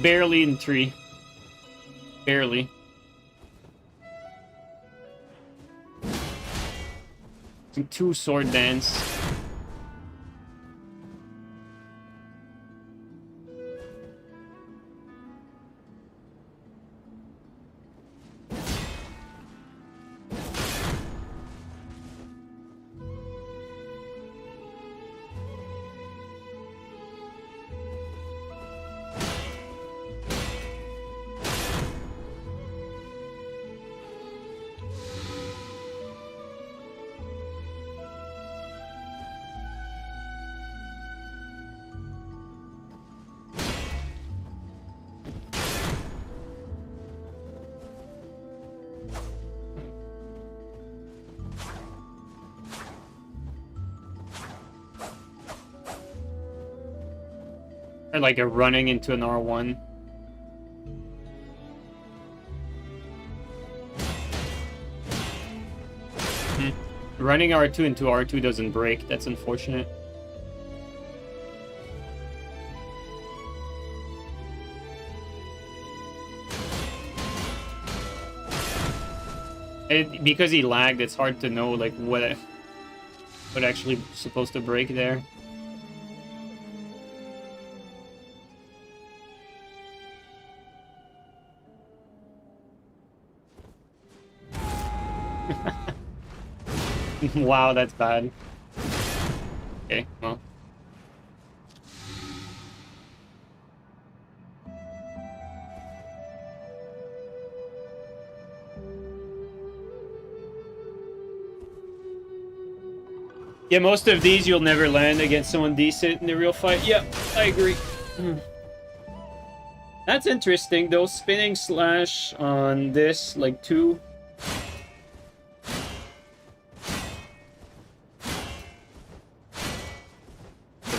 S1: Barely in 3. Barely. Two sword dance. Or like a running into an R1. Running R2 into R2 doesn't break. That's unfortunate. Because he lagged, it's hard to know like what actually supposed to break there. Wow, that's bad. Okay, well. Yeah, most of these you'll never land against someone decent in the real fight. Yep, I agree. That's interesting, though. Spinning slash on this, like 2.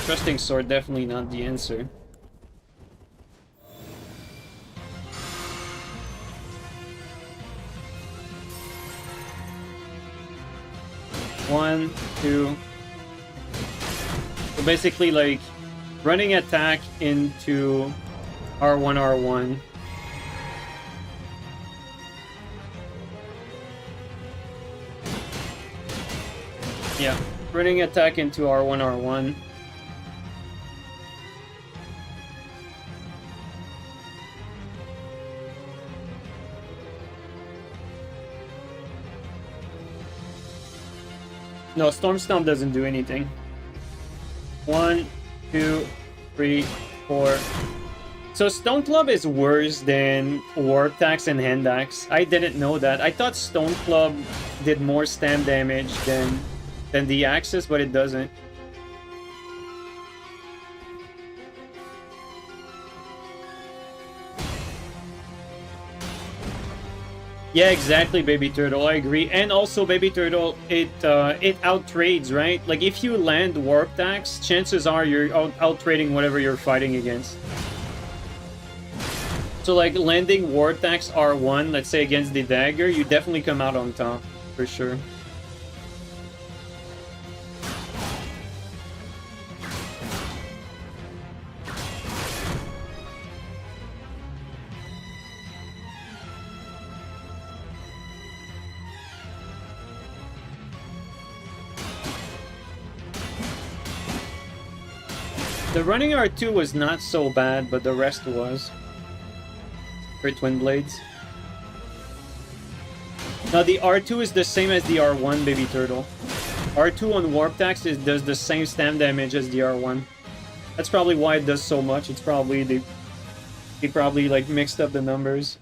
S1: Trusting sword, definitely not the answer. One, two. So basically, like, running attack into R1, R1. Yeah, running attack into R1, R1. No, Storm Stomp doesn't do anything. 1, 2, 3, 4. So Stone Club is worse than Warp Axe and Hand Axe. I didn't know that. I thought Stone Club did more stam damage than the Axes, but it doesn't. Yeah, exactly, Baby Turtle. I agree. And also, Baby Turtle, it out-trades, right? Like, if you land Warp Axe, chances are you're out-trading whatever you're fighting against. So, like, landing Warp Axe R1, let's say, against the dagger, you definitely come out on top, for sure. The running R2 was not so bad, but the rest was. For Twin Blades. Now the R2 is the same as the R1, Baby Turtle. R2 on Warp Axe does the same stam damage as the R1. That's probably why it does so much. It's probably they probably like mixed up the numbers.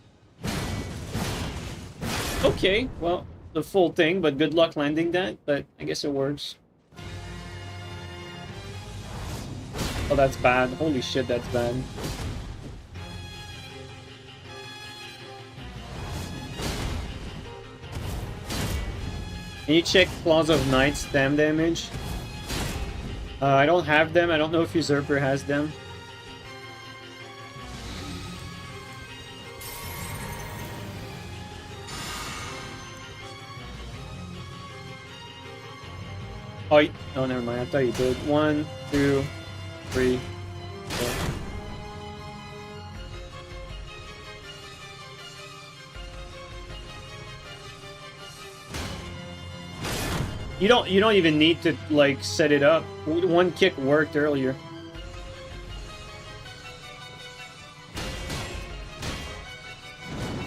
S1: Okay, well, the full thing, but good luck landing that. But I guess it works. Oh, that's bad. Holy shit, that's bad. Can you check Claws of Night stam damage? I don't have them. I don't know if Usurper has them. Oh, oh, never mind. I thought you did. 1, 2, 3, 4. You don't even need to like set it up. One kick worked earlier.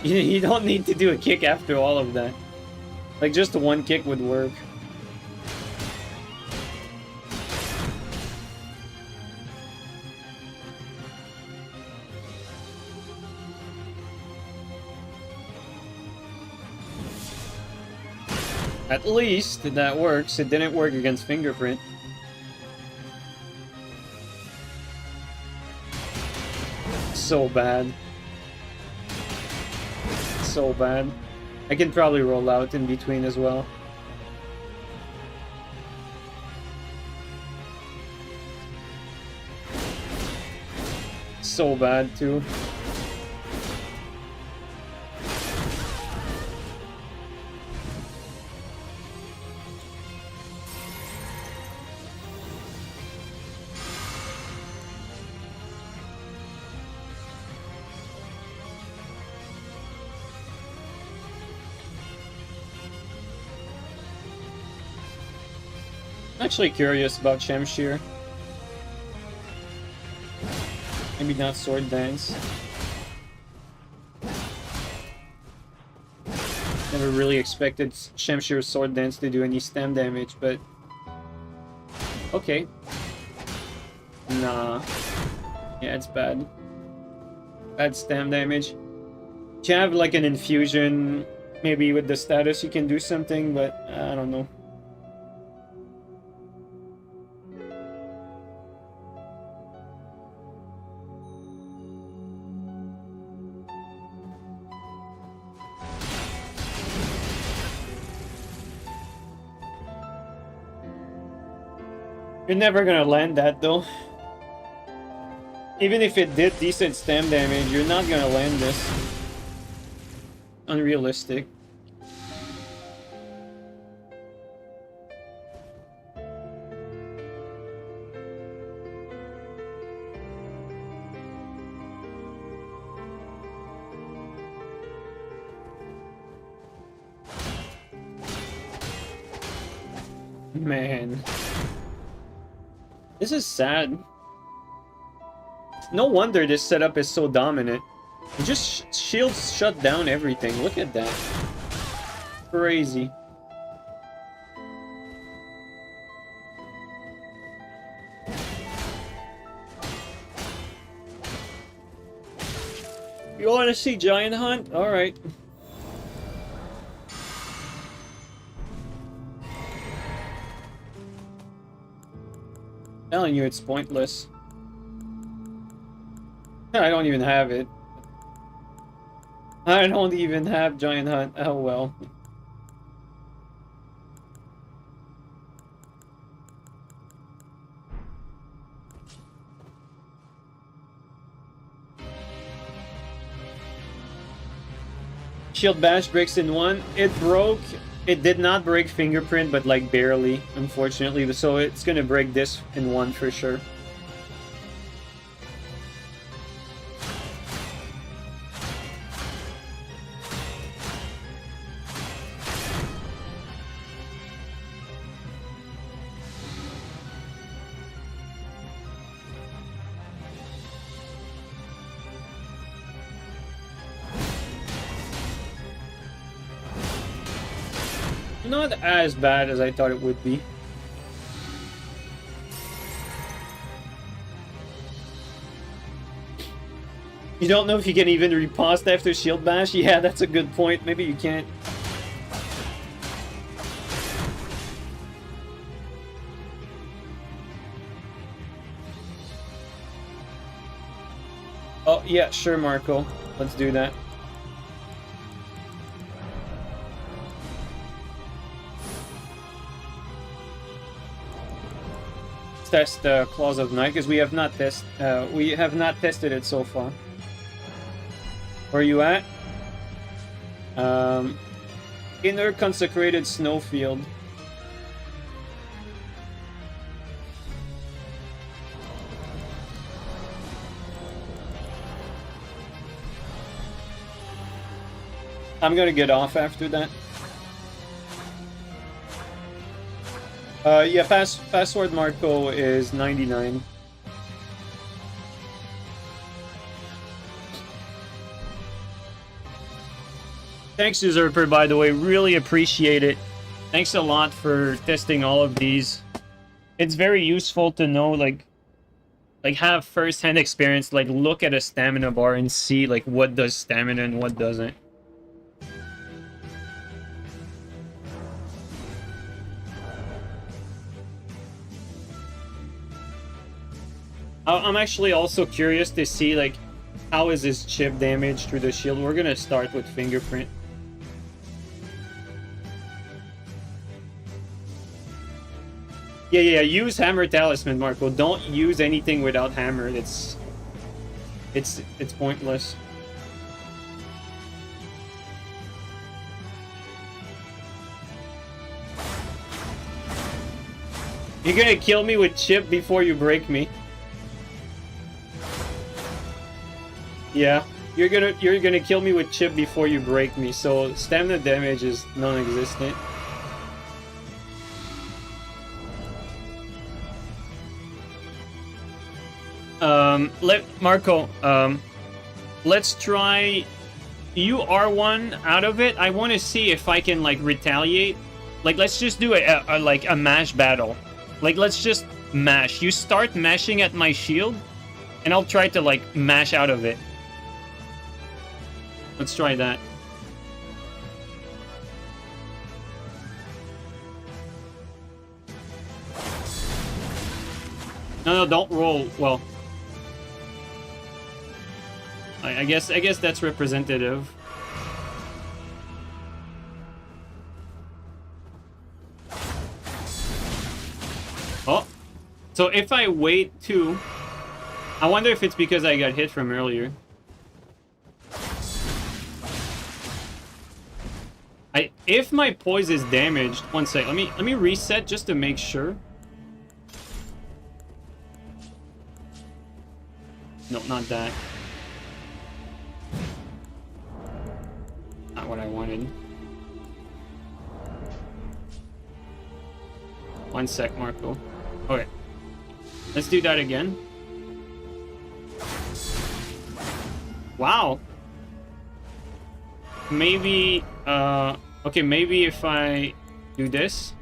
S1: You don't need to do a kick after all of that. Like just one kick would work. At least that works. It didn't work against Fingerprint. So bad. So bad. I can probably roll out in between as well. So bad too. Actually curious about Shamshir. Maybe not Sword Dance. Never really expected Shamshir's Sword Dance to do any stam damage, but okay. Nah. Yeah, it's bad. Bad stam damage. If you have like an infusion, maybe with the status you can do something, but I don't know. You're never gonna land that though. Even if it did decent stam damage, you're not gonna land this. Unrealistic. Man. This is sad. No wonder this setup is so dominant. It just shields shut down everything. Look at that. Crazy. You want to see Giant Hunt? Alright. Telling you it's pointless. I don't even have it. I don't even have Giant Hunt. Oh well. Shield Bash breaks in one. It broke. It did not break Fingerprint, but like barely, unfortunately. So it's gonna break this in one for sure. Not as bad as I thought it would be. You don't know if you can even riposte after Shield Bash? Yeah, that's a good point. Maybe you can't. Oh, yeah, sure, Marco. Let's do that. Let's test Claws of Night, because we have not tested it so far. Where are you at? Inner Consecrated Snowfield. I'm gonna get off after that. Yeah, password Marco is 99. Thanks, Usurper, by the way. Really appreciate it. Thanks a lot for testing all of these. It's very useful to know, like have first-hand experience, like look at a stamina bar and see like what does stamina and what doesn't. I'm actually also curious to see like how is this chip damage through the shield. We're gonna start with fingerprint. Yeah, use hammer talisman, Marco. Don't use anything without hammer. It's pointless. You're gonna kill me with chip before you break me. Yeah, you're gonna kill me with chip before you break me. So stamina damage is non-existent. Marco, let's try. You are one out of it. I want to see if I can like retaliate. Like, let's just do a mash battle. Like, let's just mash. You start mashing at my shield, and I'll try to like mash out of it. Let's try that. No, don't roll. Well, I guess that's representative. Oh, so if I wait too, I wonder if it's because I got hit from earlier. If my poise is damaged, one sec. Let me reset just to make sure. No, not that. Not what I wanted. One sec, Marco. Okay. Let's do that again. Wow. Maybe, okay, maybe if I do this.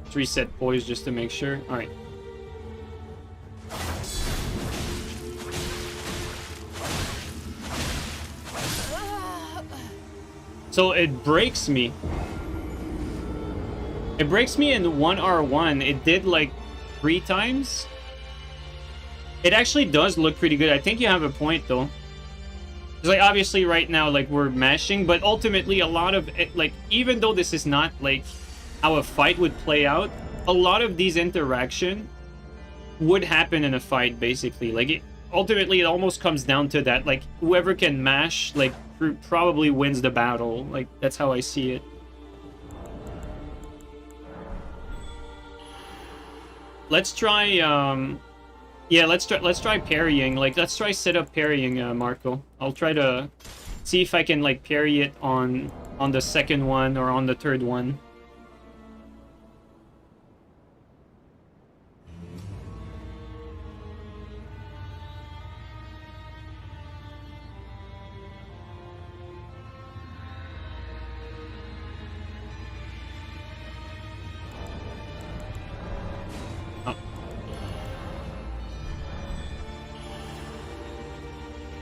S1: Let's reset poise just to make sure. Alright. So it breaks me. It breaks me in 1R1. It did like 3 times. It actually does look pretty good. I think you have a point though. It's like obviously right now like we're mashing, but ultimately a lot of it, like even though this is not like how a fight would play out, a lot of these interaction would happen in a fight basically. Like it ultimately it almost comes down to that, like whoever can mash like probably wins the battle. Like that's how I see it. Let's try yeah, let's try parrying. Like let's try set up parrying, Marco. I'll try to see if I can like parry it on the second one or on the third one.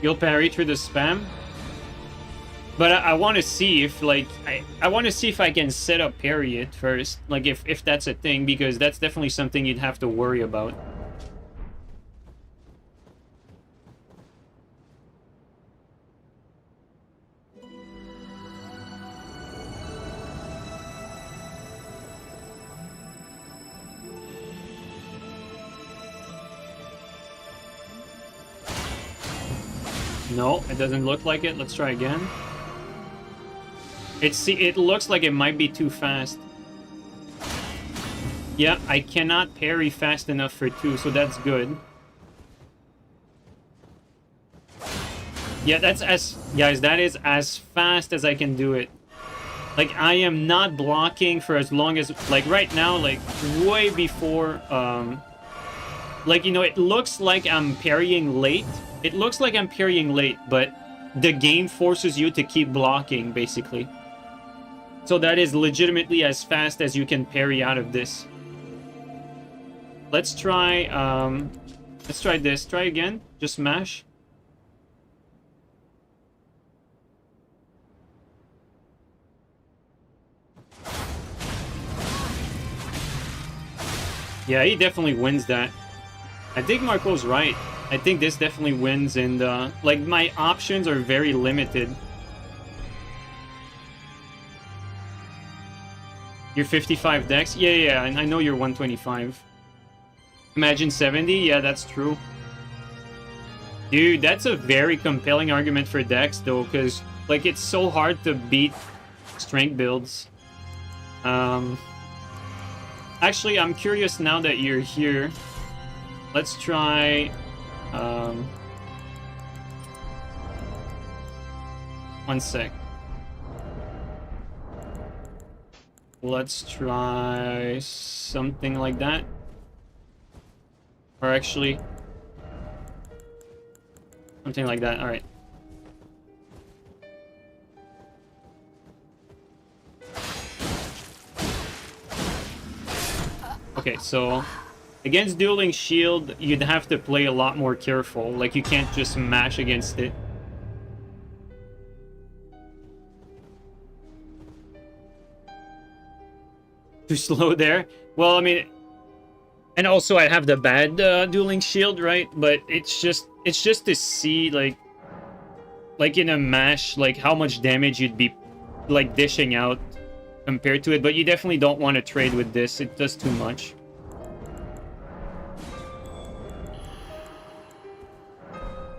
S1: You'll parry through the spam? But I want to see if, like, I want to see if I can set up parry it first. Like, if that's a thing, because that's definitely something you'd have to worry about. No, it doesn't look like it. Let's try again. It looks like it might be too fast. Yeah, I cannot parry fast enough for 2, so that's good. Yeah, that's guys, that is as fast as I can do it. Like, I am not blocking for as long as, like, right now, like, way before, like, you know, it looks like I'm parrying late. It looks like I'm parrying late, but the game forces you to keep blocking, basically. So that is legitimately as fast as you can parry out of this. Let's try this. Try again. Just mash. Yeah, he definitely wins that. I think Marco's right. I think this definitely wins, and like, my options are very limited. You're 55 dex? Yeah, and I know you're 125. Imagine 70? Yeah, that's true. Dude, that's a very compelling argument for dex, though, because, like, it's so hard to beat strength builds. Actually, I'm curious now that you're here. Let's try... one sec. Let's try something like that. Or actually... something like that, alright. Okay, so... against dueling shield, you'd have to play a lot more careful. Like, you can't just mash against it. Too slow there? Well, I mean... and also I have the bad dueling shield, right? But it's just to see, like in a mash, like how much damage you'd be, like, dishing out compared to it. But you definitely don't want to trade with this. It does too much.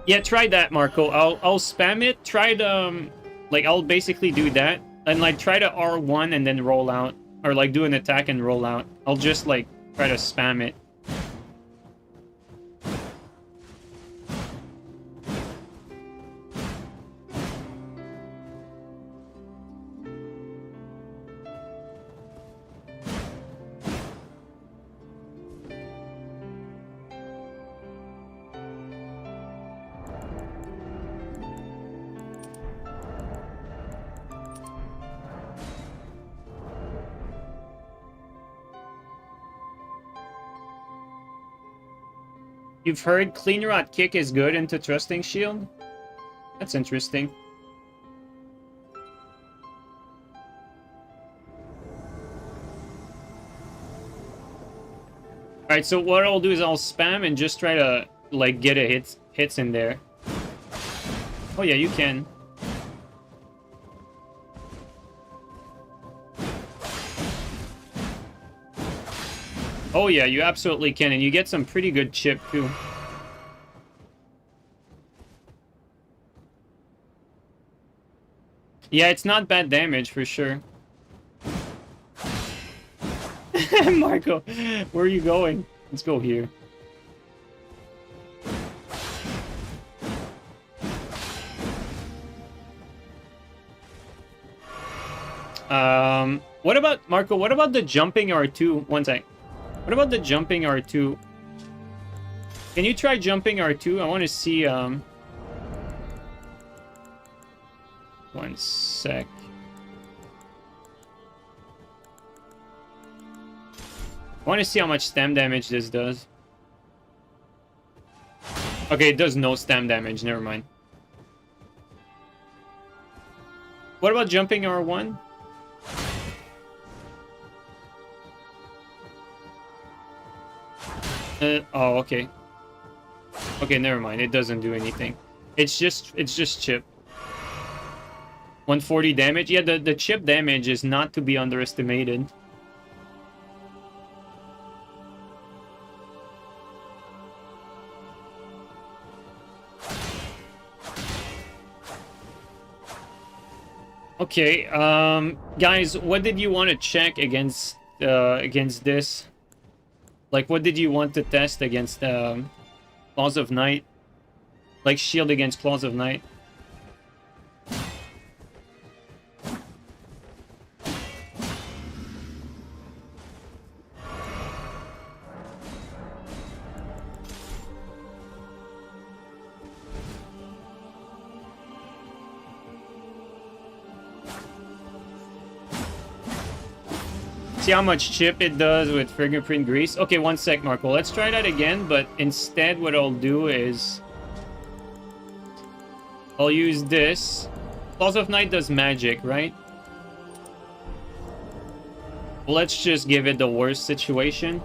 S1: Yeah, try that, Marco. I'll spam it. Try the, like, I'll basically do that. And, like, try to R1 and then roll out. Or, like, do an attack and roll out. I'll just, like, try to spam it. You've heard Clean Rot Kick is good into Trusting Shield? That's interesting. Alright, so what I'll do is I'll spam and just try to, like, get a hits in there. Oh yeah, you can. Oh yeah, you absolutely can, and you get some pretty good chip too. Yeah, it's not bad damage for sure. Marco, where are you going? Let's go here. What about, Marco, what about the jumping R2? One sec. What about the jumping R2? Can you try jumping R2? I want to see, one sec. I want to see how much stam damage this does. Okay, it does no stam damage. Never mind. What about jumping R1? Oh, okay. Okay, never mind. It doesn't do anything. It's just chip. 140 damage. Yeah, the chip damage is not to be underestimated. Okay, guys, what did you want to check against this? Like, what did you want to test against Claws of Night? Like, shield against Claws of Night? See how much chip it does with fingerprint grease? Okay, one sec, Marco. Let's try that again, but instead what I'll do is I'll use this. Claws of Night does magic, right? Let's just give it the worst situation.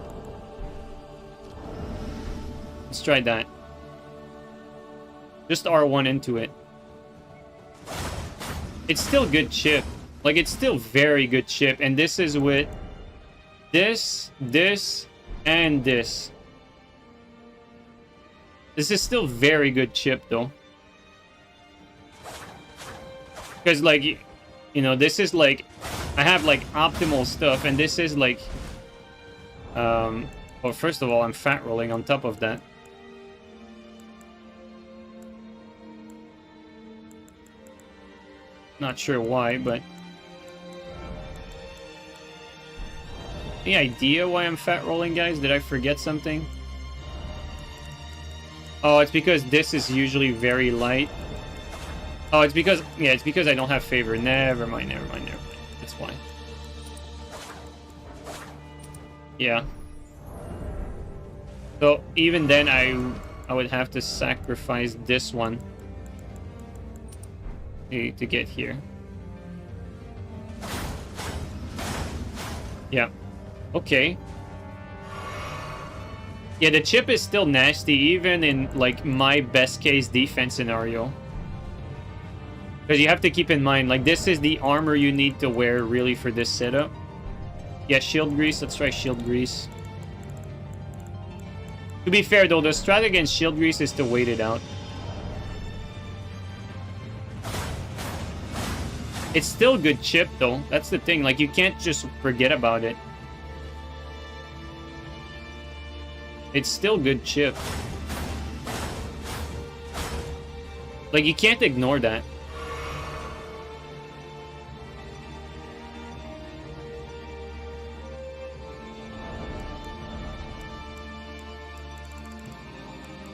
S1: Let's try that. Just R1 into it. It's still good chip. Like, it's still very good chip. And this is with this, and this. This is still very good chip, though. Because, like, you know, this is, like, I have, like, optimal stuff. And this is, like, well, first of all, I'm fat rolling on top of that. Not sure why, but... Any idea why I'm fat rolling, guys? Did I forget something? Oh, it's because this is usually very light. Oh, it's because... Yeah, it's because I don't have favor. Never mind. That's why. Yeah. So, even then, I would have to sacrifice this one to get here. Yeah. Okay. Yeah, the chip is still nasty, even in, like, my best case defense scenario. Because you have to keep in mind, like, this is the armor you need to wear, really, for this setup. Yeah, shield grease. Let's try shield grease. To be fair, though, the strat against shield grease is to wait it out. It's still good chip, though. That's the thing. Like, you can't just forget about it. It's still good chip. Like, you can't ignore that.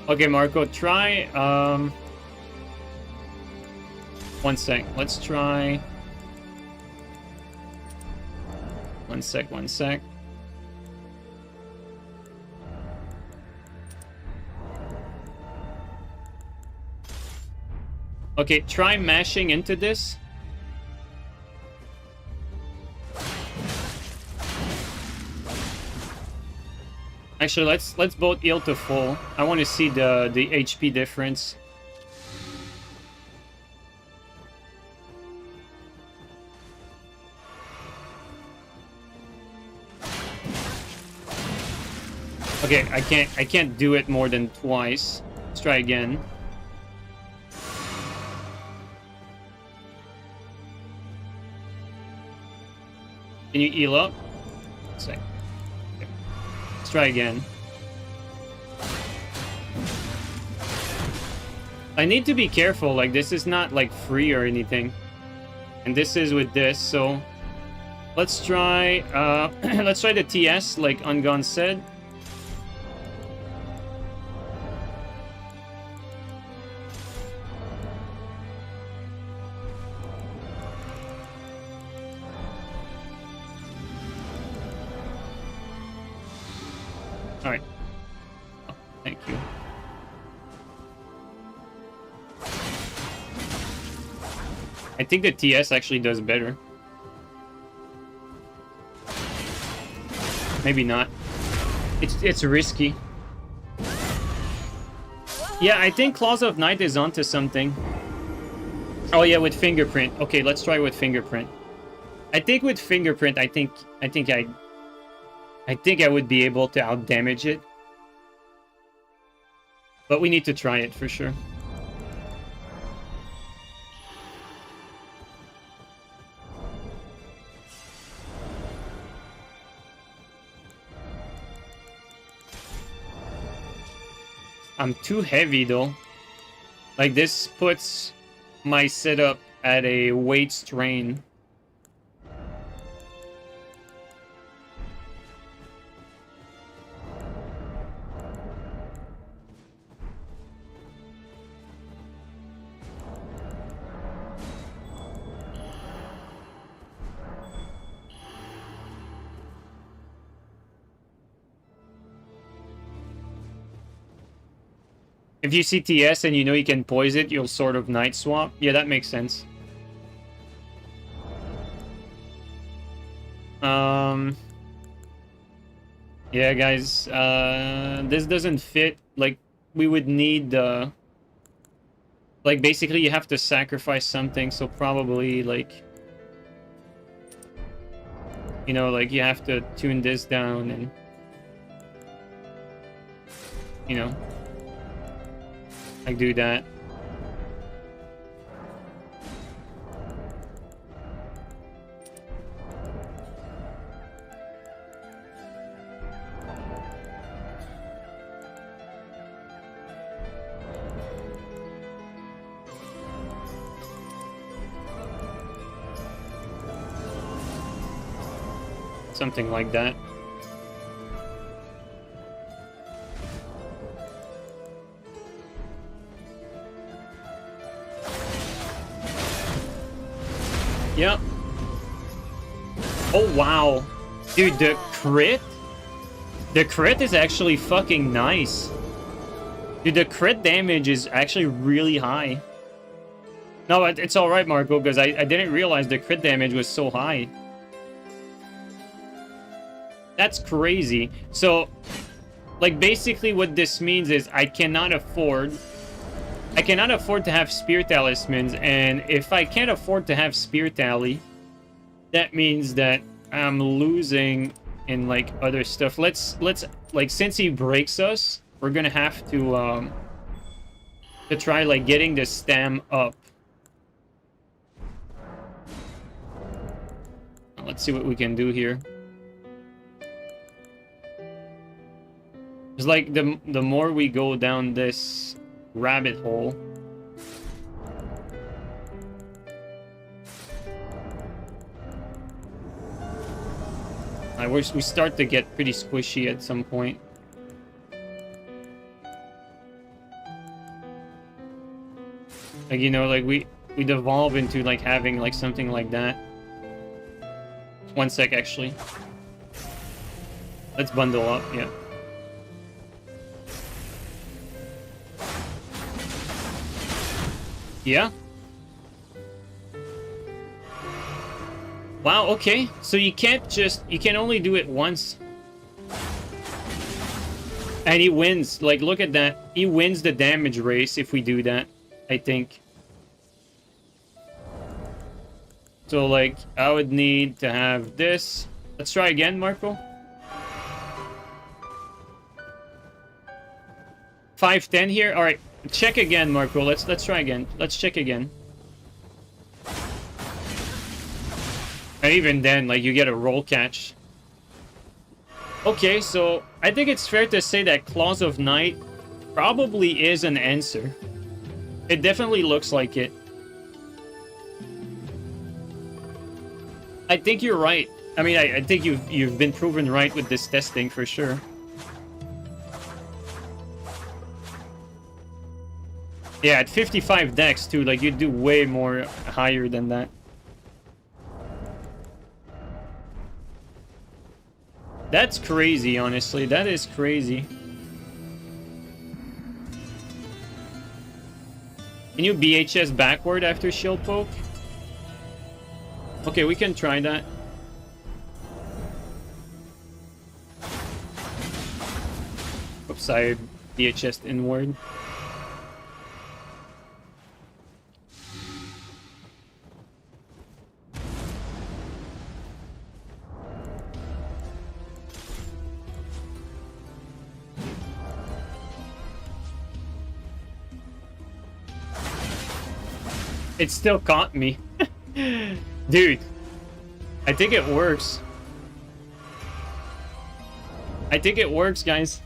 S1: Okay, Marco, try, one sec. Let's try... One sec. Okay, try mashing into this. Actually, let's both heal to full. I want to see the HP difference. Okay, I can't do it more than twice. Let's try again. Can you heal up? Let's see. Okay. Let's try again. I need to be careful, like, this is not, like, free or anything. And this is with this, so... Let's try, let's try the TS, like Ungon said. Alright. Oh, thank you. I think the TS actually does better. Maybe not. It's risky. Yeah, I think Claws of Night is onto something. Oh yeah, with Fingerprint. Okay, let's try with Fingerprint. I think with Fingerprint, I think I would be able to out-damage it. But we need to try it for sure. I'm too heavy though. Like this puts my setup at a weight strain. If you see TS and you know you can poise it, you'll sort of night swap. Yeah, that makes sense. Yeah, guys, this doesn't fit. Like, we would need, like, basically you have to sacrifice something, so probably, like, you know, like, you have to tune this down and, you know, like, do that. Something like that. Yep. Oh, wow. Dude, the crit? The crit is actually fucking nice. Dude, the crit damage is actually really high. No, it's alright, Marco, because I didn't realize the crit damage was so high. That's crazy. So, like, basically what this means is I cannot afford to have Spear Talismans, and if I can't afford to have Spear Tally, that means that I'm losing in, like, other stuff. Let's like, since he breaks us, we're gonna have to try, like, getting the stam up. Let's see what we can do here. It's like the more we go down this rabbit hole, we start to get pretty squishy at some point. Like, you know, like we devolve into, like, having, like, something like that. One sec, actually. Let's bundle up, yeah. Yeah. Wow, okay. So you can only do it once. And he wins. Like, look at that. He wins the damage race if we do that, I think. So, like, I would need to have this. Let's try again, Marco. 510 here. All right. Check again, Marco. Let's try again. Let's check again. And even then, like, you get a roll catch. Okay, so I think it's fair to say that Claws of Night probably is an answer. It definitely looks like it. I think you're right. I mean, I think you've been proven right with this testing for sure. Yeah, at 55 dex too, like, you do way more higher than that. That's crazy, honestly. That is crazy. Can you BHS backward after shield poke? Okay, we can try that. Oops, I DHS inward. It still caught me. Dude, I think it works. I think it works, guys.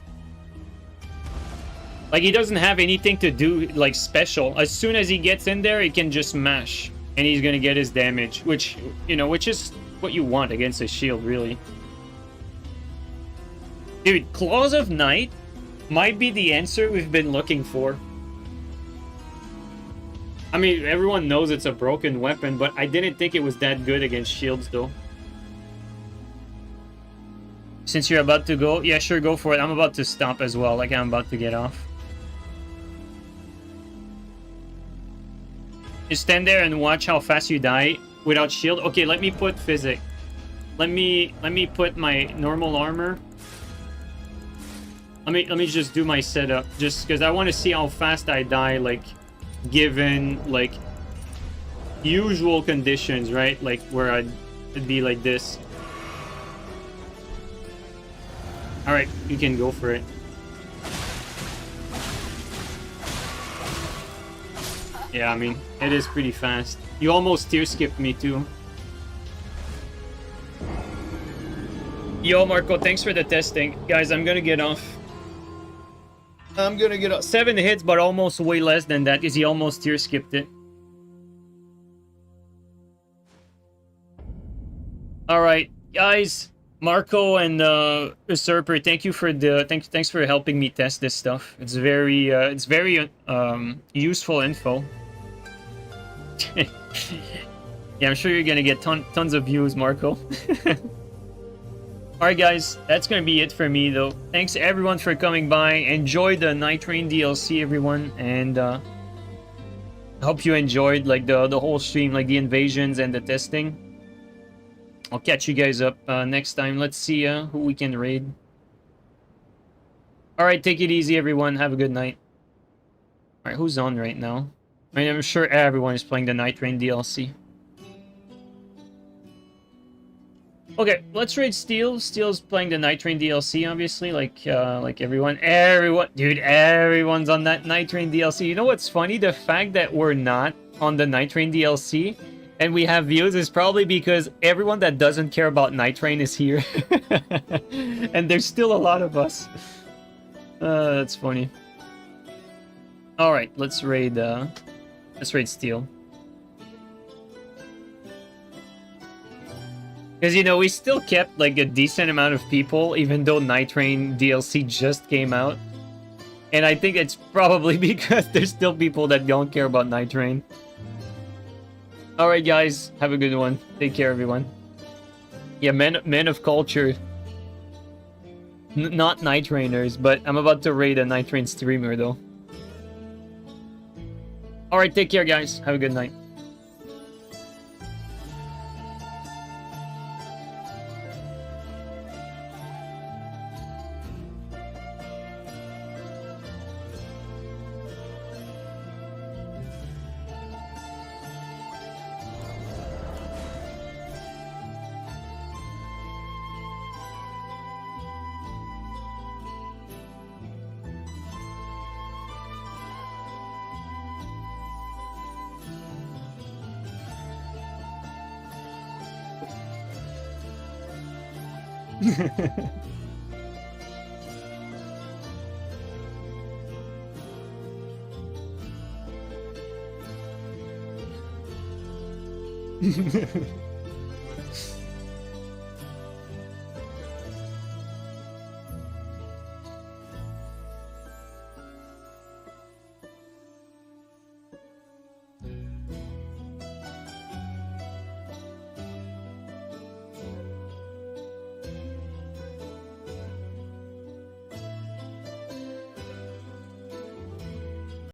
S1: Like, he doesn't have anything to do, like, special. As soon as he gets in there, he can just mash. And he's gonna get his damage. Which, you know, which is what you want against a shield, really. Dude, Claws of Night might be the answer we've been looking for. I mean, everyone knows it's a broken weapon, but I didn't think it was that good against shields, though. Since you're about to go, yeah, sure, go for it. I'm about to stop as well, like I'm about to get off. Just stand there and watch how fast you die without shield. Okay, let me put physic. Let me put my normal armor. Let me just do my setup, just because I want to see how fast I die, like, given, like, usual conditions, right? Like, where it'd be like this. Alright, you can go for it. Yeah, I mean, it is pretty fast. You almost tier skipped me, too. Yo, Marco, thanks for the testing. Guys, I'm gonna get off. 7 hits, but almost way less than that, because he almost tier skipped it. Alright, guys. Marco and Usurper, thank you for the thanks for helping me test this stuff. It's very useful info. Yeah, I'm sure you're gonna get tons of views, Marco. Alright guys, that's gonna be it for me though. Thanks everyone for coming by. Enjoy the Nightreign DLC, everyone, and I hope you enjoyed like the whole stream, like the invasions and the testing. I'll catch you guys up next time. Let's see who we can raid. Alright, take it easy everyone. Have a good night. Alright, who's on right now? I mean, I'm sure everyone is playing the Nightreign DLC. Okay, let's raid Steel. Steel's playing the Nightreign DLC, obviously, like everyone. Dude, everyone's on that Nightreign DLC. You know what's funny? The fact that we're not on the Nightreign DLC and we have views is probably because everyone that doesn't care about Nightreign is here. And there's still a lot of us. That's funny. Alright, let's raid Steel. Because, you know, we still kept, like, a decent amount of people, even though Nightreign DLC just came out. And I think it's probably because there's still people that don't care about Nightreign. Alright, guys. Have a good one. Take care, everyone. Yeah, men of culture. Not Nightrainers, but I'm about to raid a Nightreign streamer, though. Alright, take care, guys. Have a good night.